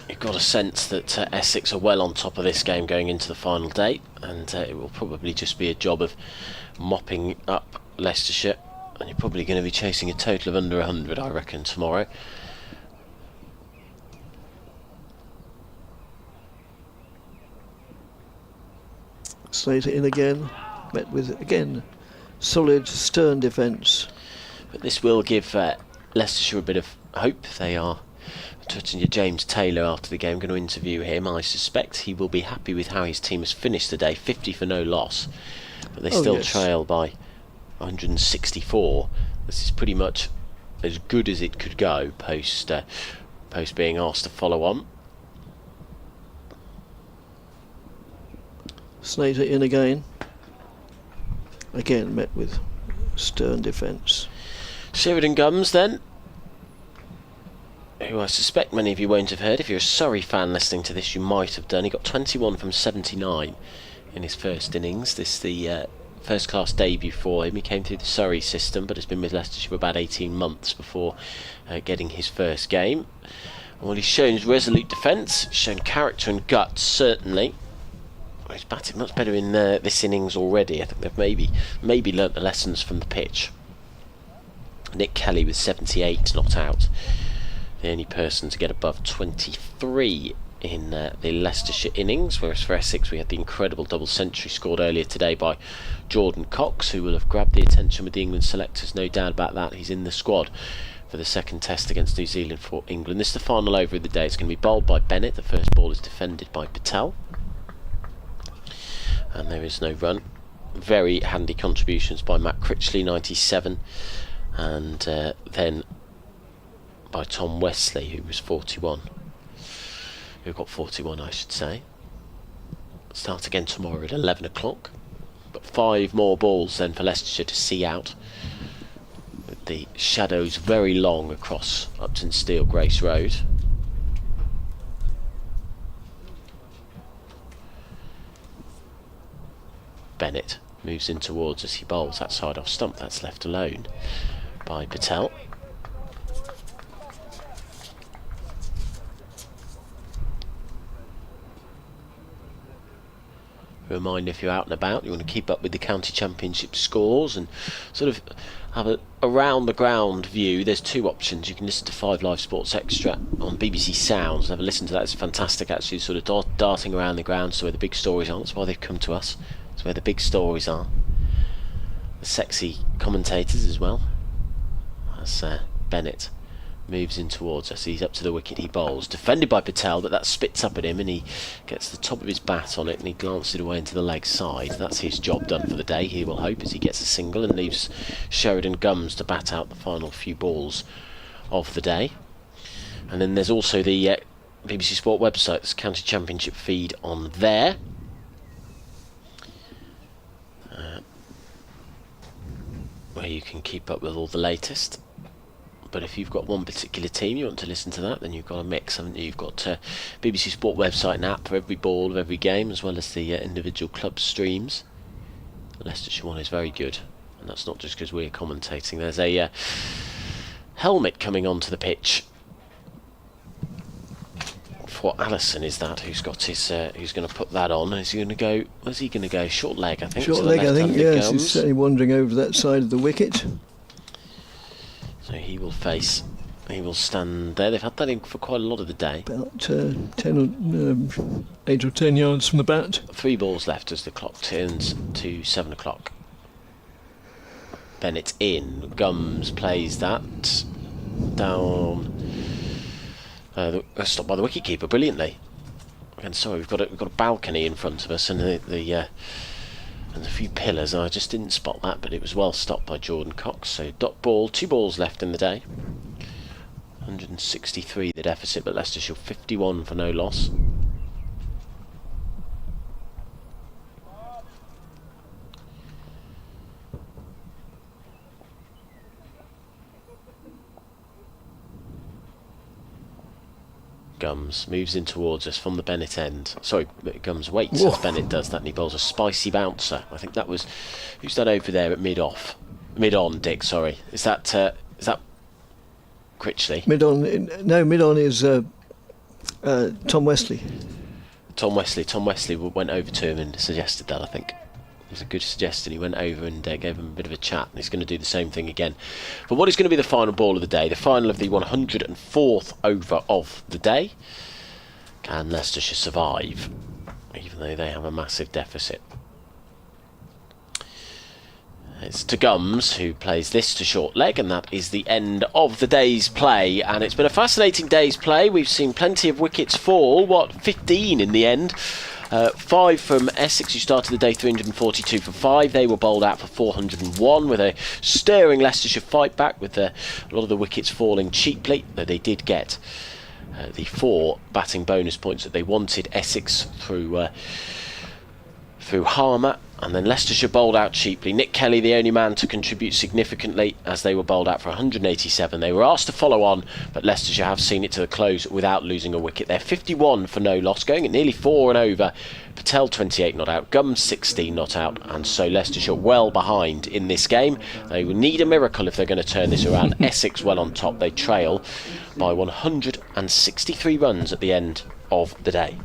you've got a sense that Essex are well on top of this game going into the final day, and it will probably just be a job of mopping up Leicestershire, and you're probably going to be chasing a total of under 100, I reckon, tomorrow. Slater in again, met with again solid stern defence. But this will give Leicestershire a bit of hope. They are touching to James Taylor after the game, going to interview him. I suspect he will be happy with how his team has finished the day, 50 for no loss, but they still trail by 164. This is pretty much as good as it could go post being asked to follow on. Slater in again met with stern defence. Sheridan Gums then, who I suspect many of you won't have heard. If you're a Surrey fan listening to this, you might have done. He got 21 from 79 in his first innings. This is the first class debut for him. He came through the Surrey system, but has been with Leicestershire for about 18 months before getting his first game. And what he's shown is resolute defence, shown character and guts, certainly. He's batted much better in this innings already. I think they've maybe learnt the lessons from the pitch. Nick Kelly with 78 not out, the only person to get above 23 in the Leicestershire innings, whereas for Essex we had the incredible double century scored earlier today by Jordan Cox, who will have grabbed the attention with the England selectors, no doubt about that. He's in the squad for the second test against New Zealand for England. This is the final over of the day. It's going to be bowled by Bennett. The first ball is defended by Patel, and there is no run. Very handy contributions by Matt Critchley, 97, and then by Tom Wesley, who was 41. Who got 41, I should say. Start again tomorrow at 11 o'clock. But 5 more balls then for Leicestershire to see out, with the shadows very long across Uptonsteel Grace Road. Bennett moves in towards as he bowls that side off stump. That's left alone by Patel. Remind, if you're out and about, you want to keep up with the county championship scores and sort of have a around the ground view. There's 2 options. You can listen to 5 Live Sports Extra on BBC Sounds. Have a listen to that. It's fantastic, actually, sort of darting around the ground to where the big stories are. That's why they've come to us. That's where the big stories are. The sexy commentators as well. As Bennett moves in towards us. He's up to the wicket, he bowls. Defended by Patel, but that spits up at him and he gets the top of his bat on it and he glances it away into the leg side. That's his job done for the day, he will hope, as he gets a single and leaves Sheridan Gums to bat out the final few balls of the day. And then there's also the BBC Sport website. There's a county championship feed on there. Where you can keep up with all the latest. But if you've got one particular team you want to listen to that, then you've got a mix, haven't you? You've got BBC Sport website and app for every ball of every game, as well as the individual club streams. The Leicestershire one is very good, and that's not just because we're commentating. There's a helmet coming onto the pitch for Allison, is that, who's got his who's going to put that on. Is he going to go, where's he going to go? Short leg, I think. Short leg, I think, yes. He's certainly wandering over that side of the wicket. So he will stand there. They've had that in for quite a lot of the day. About 8 or 10 yards from the bat. 3 balls left as the clock turns to 7 o'clock. Bennett in. Gums plays that down. Stopped by the wicketkeeper brilliantly. And sorry, we've got a balcony in front of us, and and a few pillars. I just didn't spot that, but it was well stopped by Jordan Cox. So dot ball, 2 balls left in the day. 163 the deficit, but Leicestershire 51 for no loss. Gums moves in towards us from the Bennett end. Sorry, Gums waits as Bennett does that, and he bowls a spicy bouncer. I think that was, who's that over there at mid-on, Dick, sorry. Is that Critchley? Mid-on is Tom Wesley. Tom Wesley went over to him and suggested that, I think. It was a good suggestion. He went over and gave him a bit of a chat, and he's going to do the same thing again. But what is going to be the final ball of the day, the final of the 104th over of the day? Can Leicestershire survive, even though they have a massive deficit? It's to Gums, who plays this to short leg, and that is the end of the day's play. And it's been a fascinating day's play. We've seen plenty of wickets fall, 15 in the end. 5 from Essex, who started the day 342 for 5. They were bowled out for 401 with a stirring Leicestershire fight back, with a lot of the wickets falling cheaply, though they did get the 4 batting bonus points that they wanted. Essex through Harmer, and then Leicestershire bowled out cheaply. Nick Kelly, the only man to contribute significantly, as they were bowled out for 187. They were asked to follow on, but Leicestershire have seen it to the close without losing a wicket. They're 51 for no loss, going at nearly 4 and over. Patel 28 not out, Gums 16 not out, and so Leicestershire well behind in this game. They will need a miracle if they're going to turn this around. Essex well on top. They trail by 163 runs at the end of the day.